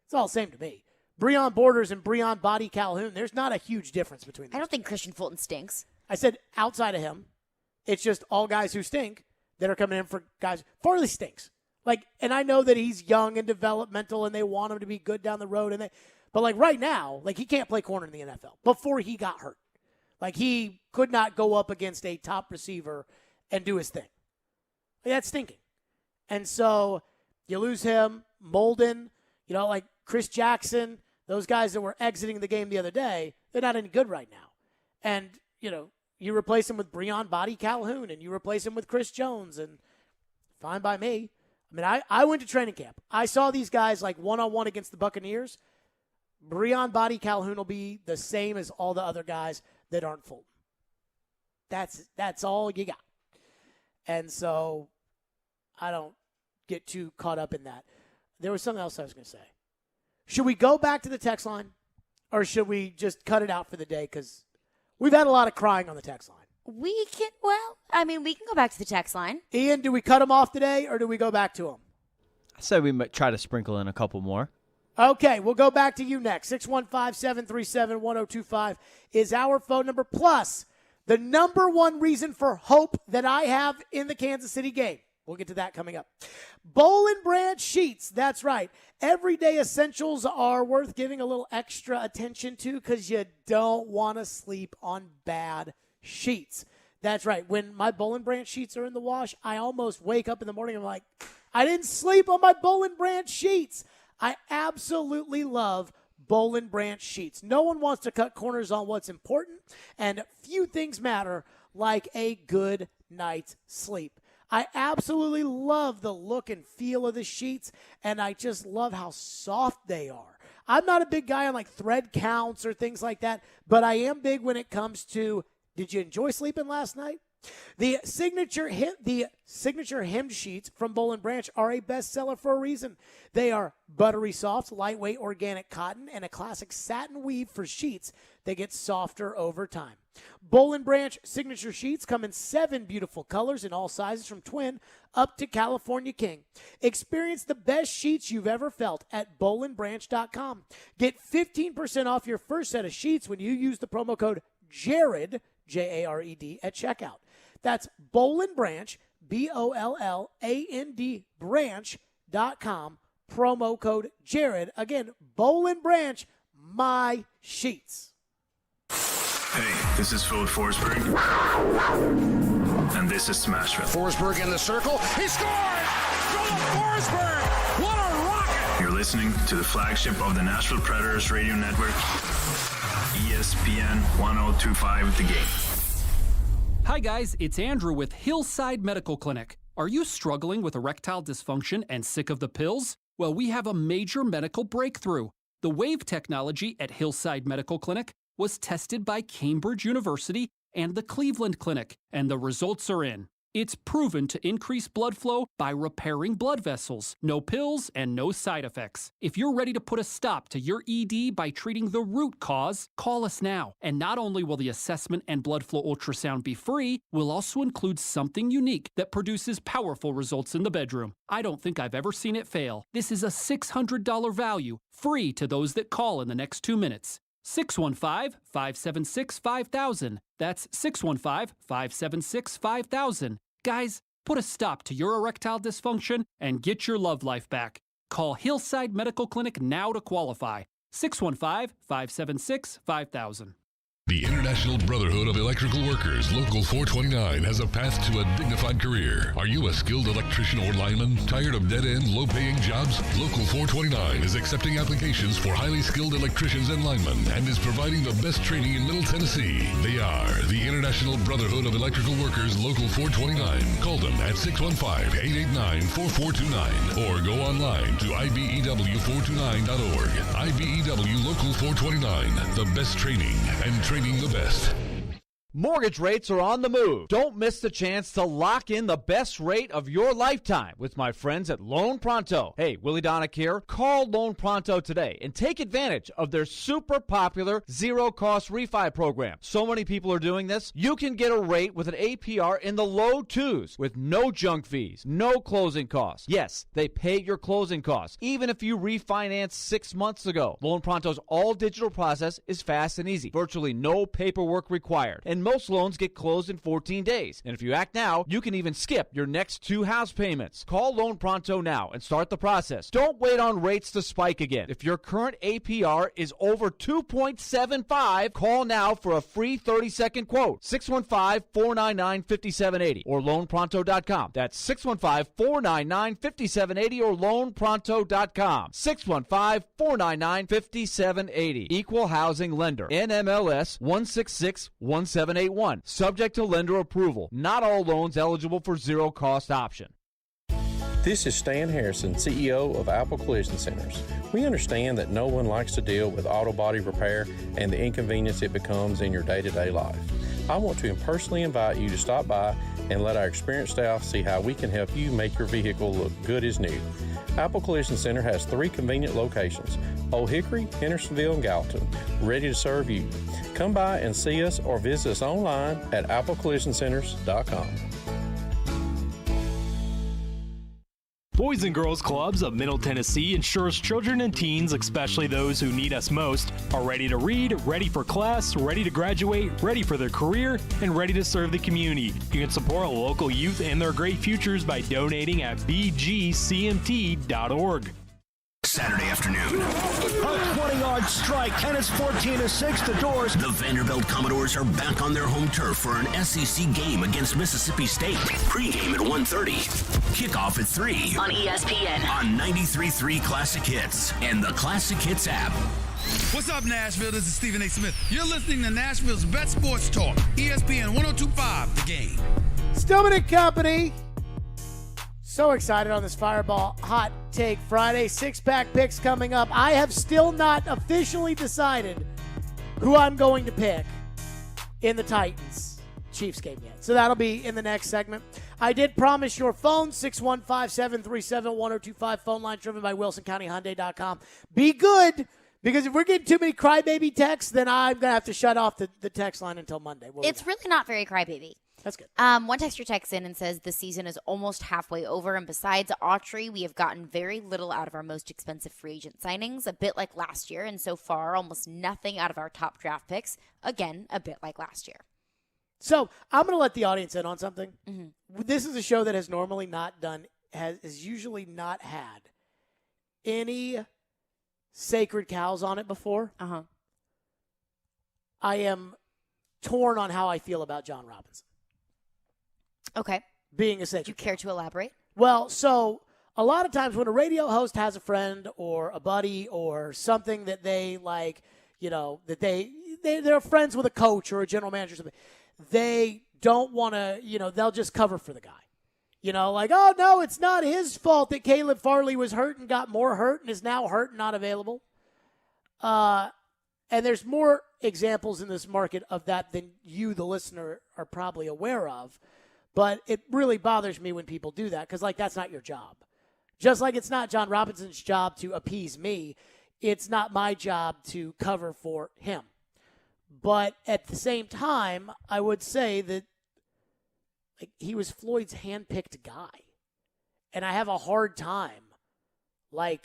It's all the same to me. Breon Borders and Breon Body Calhoun, there's not a huge difference between them. I don't think Christian Fulton stinks. I said outside of him, it's just all guys who stink that are coming in for guys. Farley stinks. And I know that he's young and developmental and they want him to be good down the road. But right now, he can't play corner in the NFL before he got hurt. He could not go up against a top receiver and do his thing. That's stinking. And so you lose him, Molden, Chris Jackson, those guys that were exiting the game the other day, they're not any good right now. And, you replace him with Breon Body Calhoun and you replace him with Chris Jones, and fine by me. I mean, I went to training camp. I saw these guys one-on-one against the Buccaneers. Breon Body Calhoun will be the same as all the other guys that aren't Fulton. That's all you got. And so I don't get too caught up in that. There was something else I was going to say. Should we go back to the text line, or should we just cut it out for the day? Because we've had a lot of crying on the text line. We can go back to the text line. Ian, do we cut him off today, or do we go back to him? I said we might try to sprinkle in a couple more. Okay, we'll go back to you next. 615-737-1025 is our phone number. Plus, the number one reason for hope that I have in the Kansas City game. We'll get to that coming up. Boll and Branch sheets. That's right. Everyday essentials are worth giving a little extra attention to because you don't want to sleep on bad sheets. That's right. When my Boll and Branch sheets are in the wash, I almost wake up in the morning and I'm like, I didn't sleep on my Boll and Branch sheets. I absolutely love Boll and Branch sheets. No one wants to cut corners on what's important, and few things matter like a good night's sleep. I absolutely love the look and feel of the sheets, and I just love how soft they are. I'm not a big guy on like thread counts or things like that, but I am big when it comes to, did you enjoy sleeping last night? The signature hem sheets from Boll & Branch are a bestseller for a reason. They are buttery soft, lightweight organic cotton, and a classic satin weave for sheets that get softer over time. Boll & Branch signature sheets come in 7 beautiful colors in all sizes from twin up to California King. Experience the best sheets you've ever felt at bollandbranch.com. Get 15% off your first set of sheets when you use the promo code JARED, J-A-R-E-D, at checkout. That's Boll & Branch, B-O-L-L-A-N-D, branch.com, promo code JARED. Again, Boll & Branch, my sheets. Hey, this is Philip Forsberg, and this is Smashville. Forsberg in the circle. He scores! Philip Forsberg! What a rocket! You're listening to the flagship of the Nashville Predators radio network, ESPN 1025 The Game. Hi guys, it's Andrew with Hillside Medical Clinic. Are you struggling with erectile dysfunction and sick of the pills? Well, we have a major medical breakthrough. The Wave technology at Hillside Medical Clinic was tested by Cambridge University and the Cleveland Clinic, and the results are in. It's proven to increase blood flow by repairing blood vessels. No pills and no side effects. If you're ready to put a stop to your ED by treating the root cause, call us now. And not only will the assessment and blood flow ultrasound be free, we'll also include something unique that produces powerful results in the bedroom. I don't think I've ever seen it fail. This is a $600 value, free to those that call in the next 2 minutes. 615-576-5000. That's 615-576-5000. Guys, put a stop to your erectile dysfunction and get your love life back. Call Hillside Medical Clinic now to qualify. 615-576-5000. The International Brotherhood of Electrical Workers, Local 429, has a path to a dignified career. Are you a skilled electrician or lineman? Tired of dead-end, low-paying jobs? Local 429 is accepting applications for highly skilled electricians and linemen and is providing the best training in Middle Tennessee. They are the International Brotherhood of Electrical Workers, Local 429. Call them at 615-889-4429 or go online to IBEW429.org. IBEW Local 429, the best training and training the best. Mortgage rates are on the move. Don't miss the chance to lock in the best rate of your lifetime with my friends at Loan Pronto. Hey, Willie Donick here. Call Loan Pronto today and take advantage of their super popular zero-cost refi program. So many people are doing this. You can get a rate with an APR in the low 2s with no junk fees, no closing costs. Yes, they pay your closing costs, even if you refinanced 6 months ago. Loan Pronto's all-digital process is fast and easy. Virtually no paperwork required. And most loans get closed in 14 days. And if you act now, you can even skip your next 2 house payments. Call Loan Pronto now and start the process. Don't wait on rates to spike again. If your current APR is over 2.75, call now for a free 30-second quote. 615-499-5780 or loanpronto.com. That's 615-499-5780 or loanpronto.com. 615-499-5780. Equal Housing Lender. NMLS 1661781. Subject to lender approval. Not all loans eligible for zero-cost option. This is Stan Harrison, CEO of Apple Collision Centers. We understand that no one likes to deal with auto body repair and the inconvenience it becomes in your day-to-day life. I want to personally invite you to stop by and let our experienced staff see how we can help you make your vehicle look good as new. Apple Collision Center has 3 convenient locations, Old Hickory, Hendersonville, and Gallatin, ready to serve you. Come by and see us or visit us online at applecollisioncenters.com. Boys and Girls Clubs of Middle Tennessee ensures children and teens, especially those who need us most, are ready to read, ready for class, ready to graduate, ready for their career, and ready to serve the community. You can support local youth and their great futures by donating at bgcmt.org. Saturday afternoon. A 20-yard strike, and it's 14-6 the Doors. The Vanderbilt Commodores are back on their home turf for an SEC game against Mississippi State. Pre-game at 1:30. Kickoff at 3. On ESPN. On 93.3 Classic Hits and the Classic Hits app. What's up, Nashville? This is Stephen A. Smith. You're listening to Nashville's best sports talk. ESPN 1025 The Game. Stillman and Company. So excited on this Fireball Hot Take Friday. Six-pack picks coming up. I have still not officially decided who I'm going to pick in the Titans-Chiefs game yet. So that'll be in the next segment. I did promise your phone, 615-737-1025, phone line driven by WilsonCountyHyundai.com. Be good, because if we're getting too many crybaby texts, then I'm going to have to shut off the text line until Monday. It's really not very crybaby. That's good. One texter texts in and says the season is almost halfway over, and besides Autry, we have gotten very little out of our most expensive free agent signings, a bit like last year, and so far almost nothing out of our top draft picks, again, a bit like last year. So I'm going to let the audience in on something. Mm-hmm. This is a show that has normally not done, has usually not had any sacred cows on it before. Uh-huh. I am torn on how I feel about John Robinson. Okay. Being a sacred Do you care to elaborate? Well, so a lot of times when a radio host has a friend or a buddy or something that they like, that they're friends with a coach or a general manager or something, they don't want to, they'll just cover for the guy. Like, oh, no, it's not his fault that Caleb Farley was hurt and got more hurt and is now hurt and not available. And there's more examples in this market of that than you, the listener, are probably aware of. But it really bothers me when people do that because, that's not your job. Just like it's not John Robinson's job to appease me, it's not my job to cover for him. But at the same time, I would say that he was Floyd's handpicked guy. And I have a hard time, I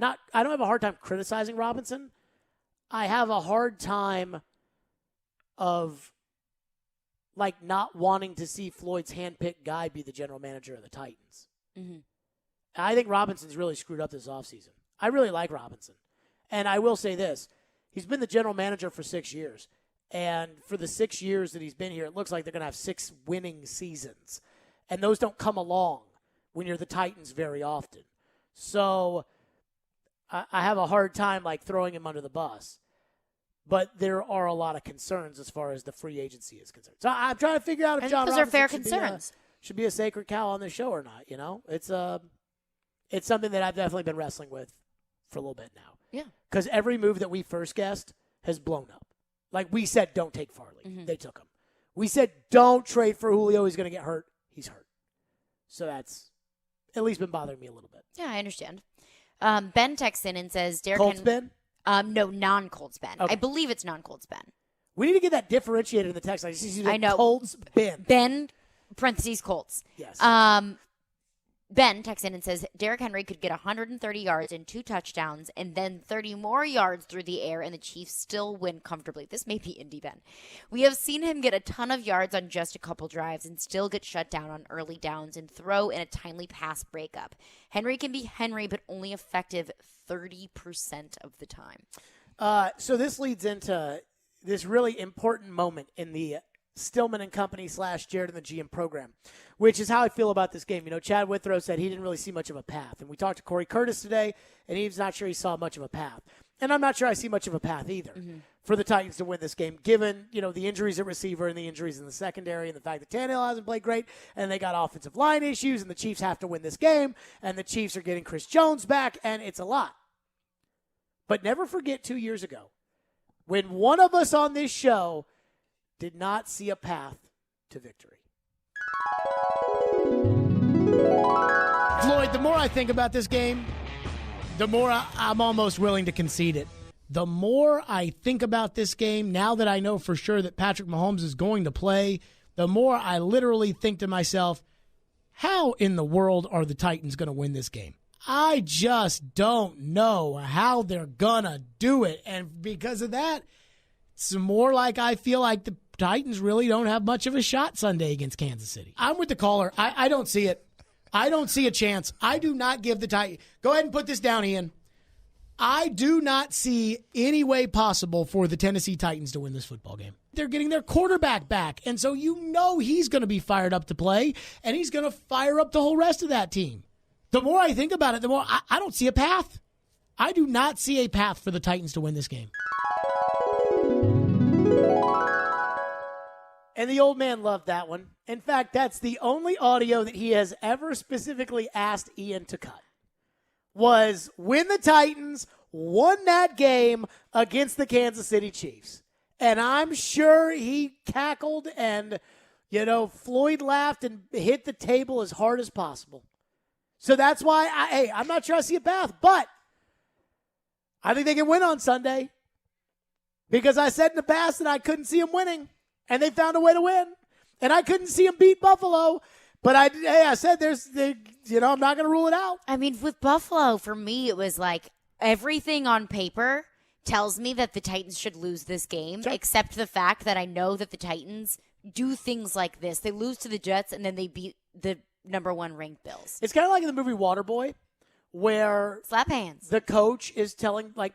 don't have a hard time criticizing Robinson. I have a hard time of not wanting to see Floyd's handpicked guy be the general manager of the Titans. Mm-hmm. I think Robinson's really screwed up this offseason. I really like Robinson. And I will say this. He's been the general manager for 6 years. And for the 6 years that he's been here, it looks like they're going to have 6 winning seasons. And those don't come along when you're the Titans very often. So I have a hard time throwing him under the bus. But there are a lot of concerns as far as the free agency is concerned. So I'm trying to figure out if John Robinson those are fair concerns. Should be a sacred cow on the show or not. It's something that I've definitely been wrestling with for a little bit now. Yeah. Because every move that we first guessed has blown up. We said, don't take Farley. Mm-hmm. They took him. We said, don't trade for Julio. He's going to get hurt. He's hurt. So that's at least been bothering me a little bit. Yeah, I understand. Ben texts in and says, Derek Colts Ben? No, non-Colts Ben. Okay. I believe it's non-Colts Ben. We need to get that differentiated in the text. I know. Colts Ben. Ben, parentheses, Colts. Yes. Ben texts in and says, Derrick Henry could get 130 yards and 2 touchdowns and then 30 more yards through the air, and the Chiefs still win comfortably. This may be Indy Ben. We have seen him get a ton of yards on just a couple drives and still get shut down on early downs and throw in a timely pass breakup. Henry can be Henry, but only effective 30% of the time. So this leads into this really important moment in the Stillman and Company / Jared and the GM program, which is how I feel about this game. Chad Withrow said he didn't really see much of a path. And we talked to Corey Curtis today, and he's not sure he saw much of a path. And I'm not sure I see much of a path either for the Titans to win this game, given, the injuries at receiver and the injuries in the secondary and the fact that Tannehill hasn't played great and they got offensive line issues and the Chiefs have to win this game and the Chiefs are getting Chris Jones back, and it's a lot. But never forget 2 years ago when one of us on this show did not see a path to victory. Floyd, the more I think about this game, the more I'm almost willing to concede it. The more I think about this game, now that I know for sure that Patrick Mahomes is going to play, the more I literally think to myself, how in the world are the Titans going to win this game? I just don't know how they're going to do it. And because of that, it's more like I feel like the Titans really don't have much of a shot Sunday against Kansas City. I'm with the caller. I don't see it. I don't see a chance. I do not give the Titans. Go ahead and put this down, Ian. I do not see any way possible for the Tennessee Titans to win this football game. They're getting their quarterback back, and so he's going to be fired up to play, and he's going to fire up the whole rest of that team. The more I think about it, the more I don't see a path. I do not see a path for the Titans to win this game. And the old man loved that one. In fact, that's the only audio that he has ever specifically asked Ian to cut, was when the Titans won that game against the Kansas City Chiefs. And I'm sure he cackled and, Floyd laughed and hit the table as hard as possible. So that's why, I'm not sure I see a path, but I think they can win on Sunday because I said in the past that I couldn't see them winning, and they found a way to win. And I couldn't see them beat Buffalo, but I said I'm not going to rule it out. I mean, with Buffalo, for me, it was like everything on paper tells me that the Titans should lose this game, except the fact that I know that the Titans do things like this. They lose to the Jets, and then they beat the number 1 ranked Bills. It's kind of like in the movie Waterboy, where slap hands. The coach is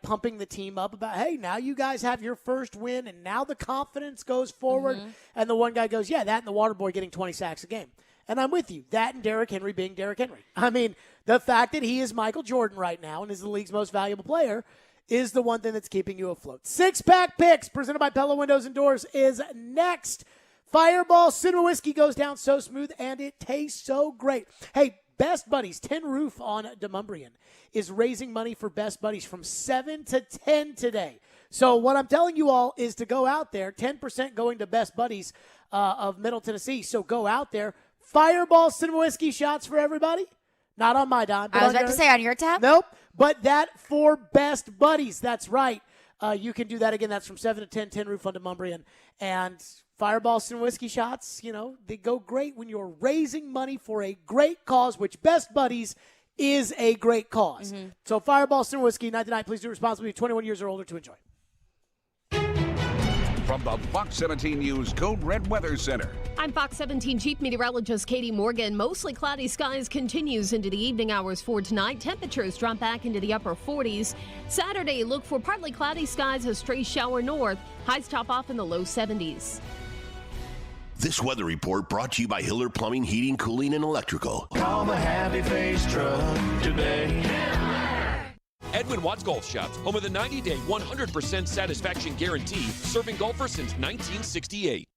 pumping the team up about, hey, now you guys have your first win, and now the confidence goes forward. Mm-hmm. And the one guy goes, yeah, that and the Waterboy getting 20 sacks a game. And I'm with you. That and Derrick Henry being Derrick Henry. I mean, the fact that he is Michael Jordan right now and is the league's most valuable player is the one thing that's keeping you afloat. 6-pack picks presented by Pella Windows and Doors is next. Fireball Cinema Whiskey goes down so smooth, and it tastes so great. Hey, Best Buddies, Tin Roof on Demumbrian, is raising money for Best Buddies from 7 to 10 today. So what I'm telling you all is to go out there, 10% going to Best Buddies of Middle Tennessee. So go out there. Fireball Cinema Whiskey shots for everybody. Not on my dime. I was about to say on your tab? Nope. But that for Best Buddies. That's right. You can do that again. That's from 7 to 10, Tin Roof on Demumbrian. And Fireball Cinema Whiskey shots, they go great when you're raising money for a great cause, which Best Buddies is a great cause. Mm-hmm. So Fireball Cinema Whiskey, 99. Please do responsibly. 21 years or older to enjoy. From the Fox 17 News Code Red Weather Center. I'm Fox 17 Chief Meteorologist Katie Morgan. Mostly cloudy skies continues into the evening hours for tonight. Temperatures drop back into the upper 40s. Saturday, look for partly cloudy skies, a stray shower north. Highs top off in the low 70s. This weather report brought to you by Hiller Plumbing, Heating, Cooling, and Electrical. Call the Happy Face Truck today. Edwin Watts Golf Shops, home of the 90-day 100% satisfaction guarantee, serving golfers since 1968.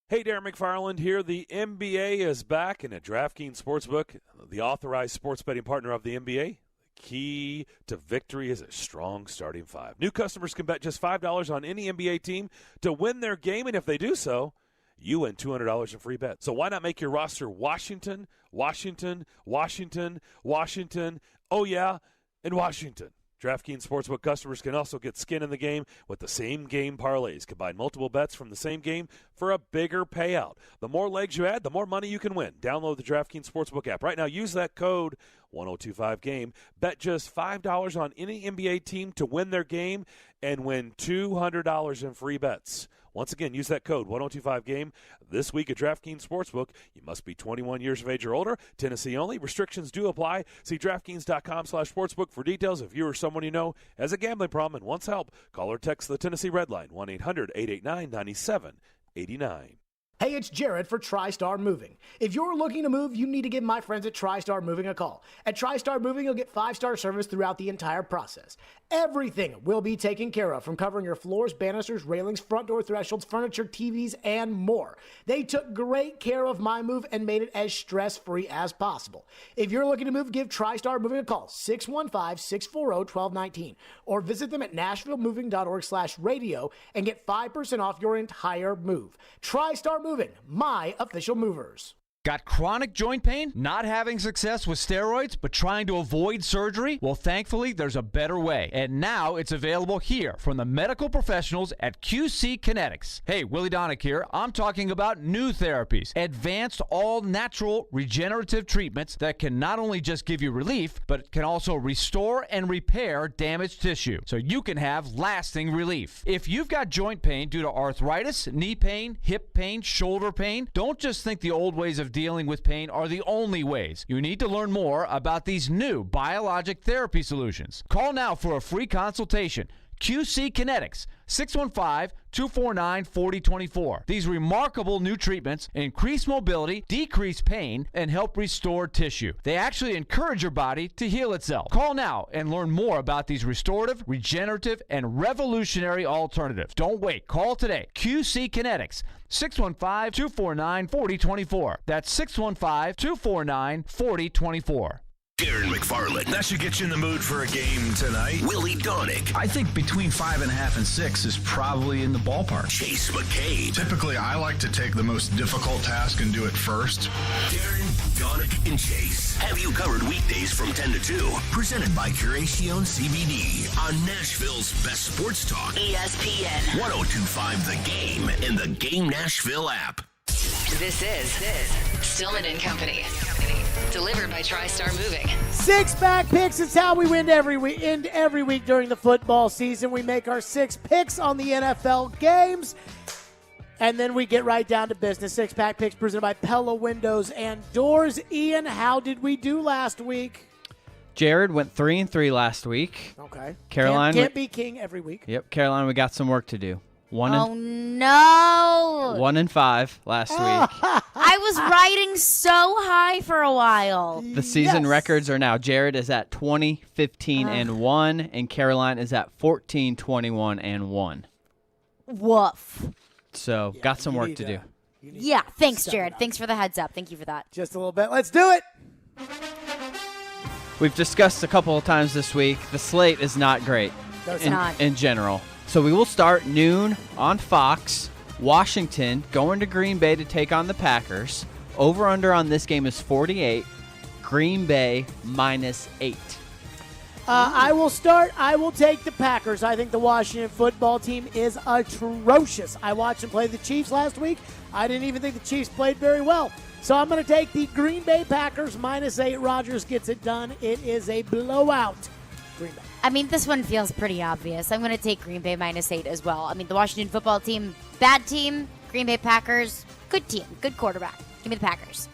Hey, Darren McFarland here. The NBA is back, and at DraftKings Sportsbook, the authorized sports betting partner of the NBA, the key to victory is a strong starting 5. New customers can bet just $5 on any NBA team to win their game, and if they do so, you win $200 in free bets. So why not make your roster Washington, Washington, Washington, Washington, oh yeah, and Washington. DraftKings Sportsbook customers can also get skin in the game with the same game parlays. Combine multiple bets from the same game for a bigger payout. The more legs you add, the more money you can win. Download the DraftKings Sportsbook app. Right now, use that code 1025GAME. Bet just $5 on any NBA team to win their game and win $200 in free bets. Once again, use that code 1025GAME. This week at DraftKings Sportsbook, you must be 21 years of age or older. Tennessee only. Restrictions do apply. See DraftKings.com/sportsbook for details. If you or someone you know has a gambling problem and wants help, call or text the Tennessee Red Line, 1-800-889-9789. Hey, it's Jared for TriStar Moving. If you're looking to move, you need to give my friends at TriStar Moving a call. At TriStar Moving, you'll get 5-star service throughout the entire process. Everything will be taken care of, from covering your floors, banisters, railings, front door thresholds, furniture, TVs, and more. They took great care of my move and made it as stress-free as possible. If you're looking to move, give TriStar Moving a call, 615-640-1219, or visit them at nashvillemoving.org/radio and get 5% off your entire move. TriStar Moving, my official movers. Got chronic joint pain? Not having success with steroids, but trying to avoid surgery? Well, thankfully, there's a better way. And now it's available here from the medical professionals at QC Kinetics. Hey, Willie Donick here. I'm talking about new therapies. Advanced, all-natural, regenerative treatments that can not only just give you relief, but can also restore and repair damaged tissue, so you can have lasting relief. If you've got joint pain due to arthritis, knee pain, hip pain, shoulder pain, don't just think the old ways of dealing with pain are the only ways. You need to learn more about these new biologic therapy solutions. Call now for a free consultation. QC Kinetics, 615-249-4024. These remarkable new treatments increase mobility, decrease pain, and help restore tissue. They actually encourage your body to heal itself. Call now and learn more about these restorative, regenerative, and revolutionary alternatives. Don't wait. Call today. QC Kinetics. 615-249-4024. That's 615-249-4024. Darren McFarland. That should get you in the mood for a game tonight. Willie Donick. I think between 5.5 and 6 is probably in the ballpark. Chase McCabe. Typically, I like to take the most difficult task and do it first. Darren, Donick, and Chase have you covered weekdays from 10 to 2. Presented by Curacion CBD on Nashville's best sports talk. ESPN 102.5 The Game and the Game Nashville app. This is Stillman and Company. Delivered by TriStar Moving. Six-pack picks. It's how we win every week. End every week during the football season. We make our 6 picks on the NFL games, and then we get right down to business. Six-pack picks presented by Pella Windows and Doors. Ian, how did we do last week? Jared went 3-3 last week. Okay. Caroline can't be king every week. Yep, Caroline, we got some work to do. 1-5 last week. I was riding so high for a while. The season records are now Jared is at 20-15-1, and Caroline is at 14-21-1. Woof. So got some work to do. Yeah, thanks, Jared. Thanks for the heads up. Thank you for that. Just a little bit. Let's do it. We've discussed a couple of times this week. The slate is not great in general. So we will start noon on Fox. Washington going to Green Bay to take on the Packers. Over-under on this game is 48. Green Bay -8. I will start. I will take the Packers. I think the Washington football team is atrocious. I watched them play the Chiefs last week. I didn't even think the Chiefs played very well. So I'm going to take the Green Bay Packers -8. Rodgers gets it done. It is a blowout. Green Bay. I mean, this one feels pretty obvious. I'm going to take Green Bay -8 as well. I mean, the Washington football team, bad team. Green Bay Packers, good team, good quarterback. Give me the Packers.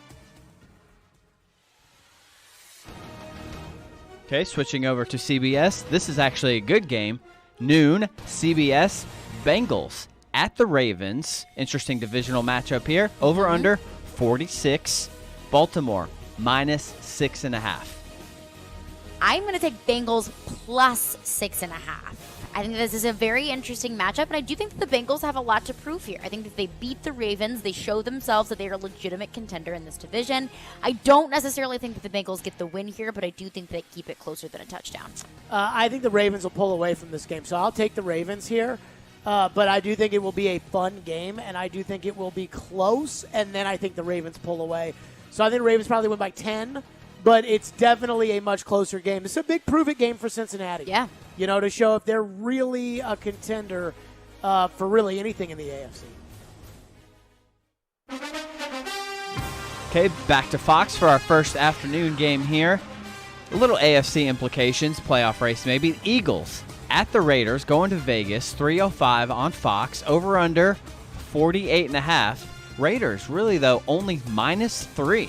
Okay, switching over to CBS. This is actually a good game. Noon, CBS, Bengals at the Ravens. Interesting divisional matchup here. Over-under 46. Baltimore -6.5. I'm going to take Bengals +6.5. I think this is a very interesting matchup, and I do think that the Bengals have a lot to prove here. I think that they beat the Ravens. They show themselves that they are a legitimate contender in this division. I don't necessarily think that the Bengals get the win here, but I do think they keep it closer than a touchdown. I think the Ravens will pull away from this game, so I'll take the Ravens here. But I do think it will be a fun game, and I do think it will be close, and then I think the Ravens pull away. So I think the Ravens probably win by 10. But it's definitely a much closer game. It's a big prove-it game for Cincinnati. Yeah. You know, to show if they're really a contender for really anything in the AFC. Okay, back to Fox for our first afternoon game here. A little AFC implications, playoff race maybe. Eagles at the Raiders, going to Vegas, 3:05 on Fox. Over-under 48.5. Raiders, really, though, only -3.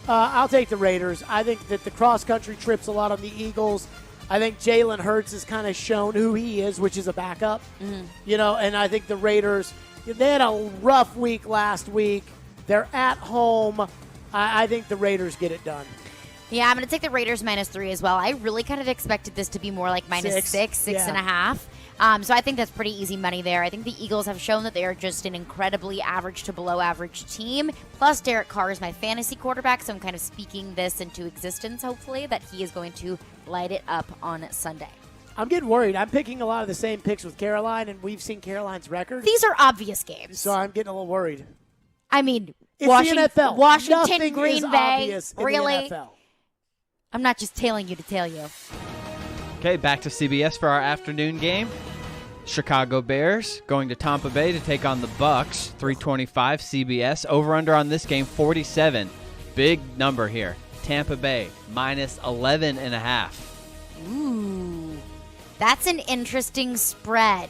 I'll take the Raiders. I think that the cross-country trips a lot on the Eagles. I think Jalen Hurts has kind of shown who he is, which is a backup. You know, and I think the Raiders, they had a rough week last week. They're at home. I think the Raiders get it done. Yeah, I'm going to take the Raiders -3 as well. I really kind of expected this to be more like -6.5. So I think that's pretty easy money there. I think the Eagles have shown that they are just an incredibly average to below average team. Plus, Derek Carr is my fantasy quarterback, so I'm kind of speaking this into existence, hopefully, that he is going to light it up on Sunday. I'm getting worried. I'm picking a lot of the same picks with Caroline, and we've seen Caroline's record. These are obvious games. So I'm getting a little worried. I mean, it's the NFL. Washington, Nothing Green is Bay, obvious in really? the NFL. I'm not just tailing you to tail you. Okay, back to CBS for our afternoon game. Chicago Bears going to Tampa Bay to take on the Bucks. 3:25 CBS. Over-under on this game, 47. Big number here. Tampa Bay -11.5. Ooh, that's an interesting spread.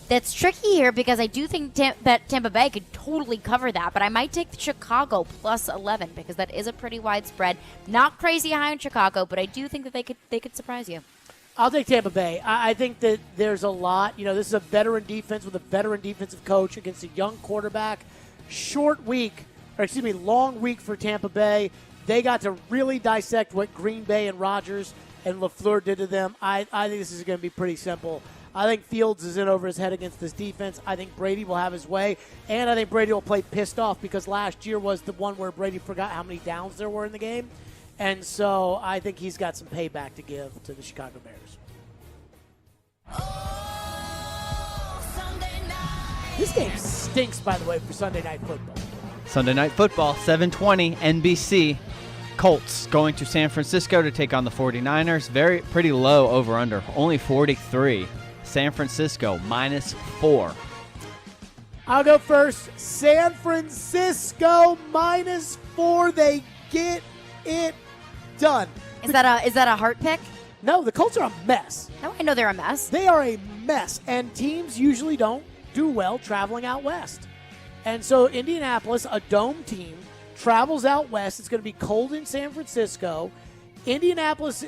That's tricky here because I do think that Tampa Bay could totally cover that, but I might take Chicago +11 because that is a pretty wide spread. Not crazy high in Chicago, but I do think that they could surprise you. I'll take Tampa Bay. I think that there's a lot. This is a veteran defense with a veteran defensive coach against a young quarterback. Long week for Tampa Bay. They got to really dissect what Green Bay and Rodgers and LaFleur did to them. I think this is going to be pretty simple. I think Fields is in over his head against this defense. I think Brady will have his way, and I think Brady will play pissed off because last year was the one where Brady forgot how many downs there were in the game. And so I think he's got some payback to give to the Chicago Bears. This game stinks, by the way, for Sunday Night Football. Sunday Night Football, 7:20, NBC. Colts going to San Francisco to take on the 49ers. Pretty low over-under, only 43. San Francisco, -4. I'll go first. San Francisco, -4. They get it done. Is that a heart pick? No, the Colts are a mess. No, I know they're a mess. They are a mess, and teams usually don't do well traveling out west. And so Indianapolis, a dome team, travels out west. It's going to be cold in San Francisco. Indianapolis,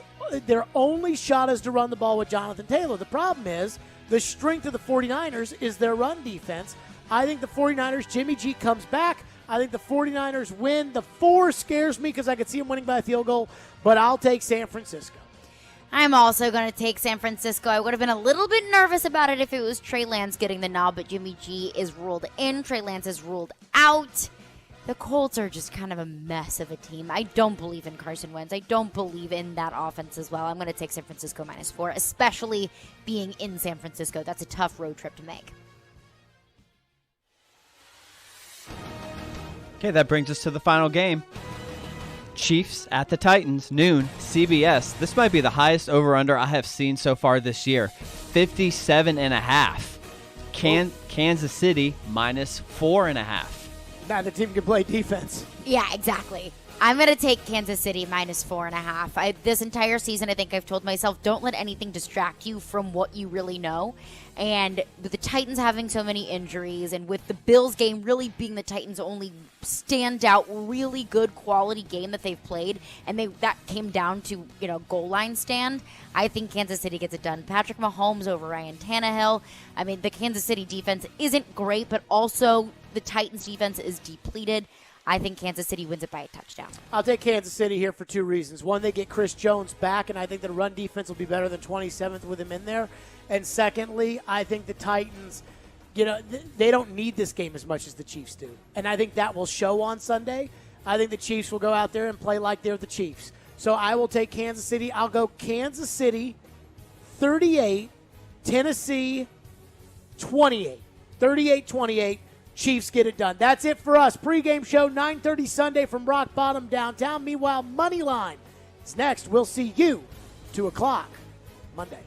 their only shot is to run the ball with Jonathan Taylor. The problem is the strength of the 49ers is their run defense. I think the 49ers, Jimmy G comes back. I think the 49ers win. The 4 scares me because I could see them winning by a field goal, but I'll take San Francisco. I'm also going to take San Francisco. I would have been a little bit nervous about it if it was Trey Lance getting the nod, but Jimmy G is ruled in. Trey Lance is ruled out. The Colts are just kind of a mess of a team. I don't believe in Carson Wentz. I don't believe in that offense as well. I'm going to take San Francisco -4, especially being in San Francisco. That's a tough road trip to make. Okay, that brings us to the final game. Chiefs at the Titans, noon, CBS. This might be the highest over-under I have seen so far this year. 57.5. Kansas City -4.5. Neither team can play defense. Yeah, exactly. I'm going to take Kansas City -4.5. This entire season, I think I've told myself, don't let anything distract you from what you really know. And with the Titans having so many injuries and with the Bills game really being the Titans' only standout, really good quality game that they've played, and that came down to, goal line stand, I think Kansas City gets it done. Patrick Mahomes over Ryan Tannehill. I mean, the Kansas City defense isn't great, but also the Titans' defense is depleted. I think Kansas City wins it by a touchdown. I'll take Kansas City here for 2 reasons. One, they get Chris Jones back, and I think the run defense will be better than 27th with him in there. And secondly, I think the Titans, they don't need this game as much as the Chiefs do. And I think that will show on Sunday. I think the Chiefs will go out there and play like they're the Chiefs. So I will take Kansas City. I'll go Kansas City 38, Tennessee 28. 38-28. Chiefs get it done. That's it for us. Pre-game show, 9:30 Sunday from Rock Bottom downtown. Meanwhile, Moneyline is next. We'll see you 2 o'clock Monday.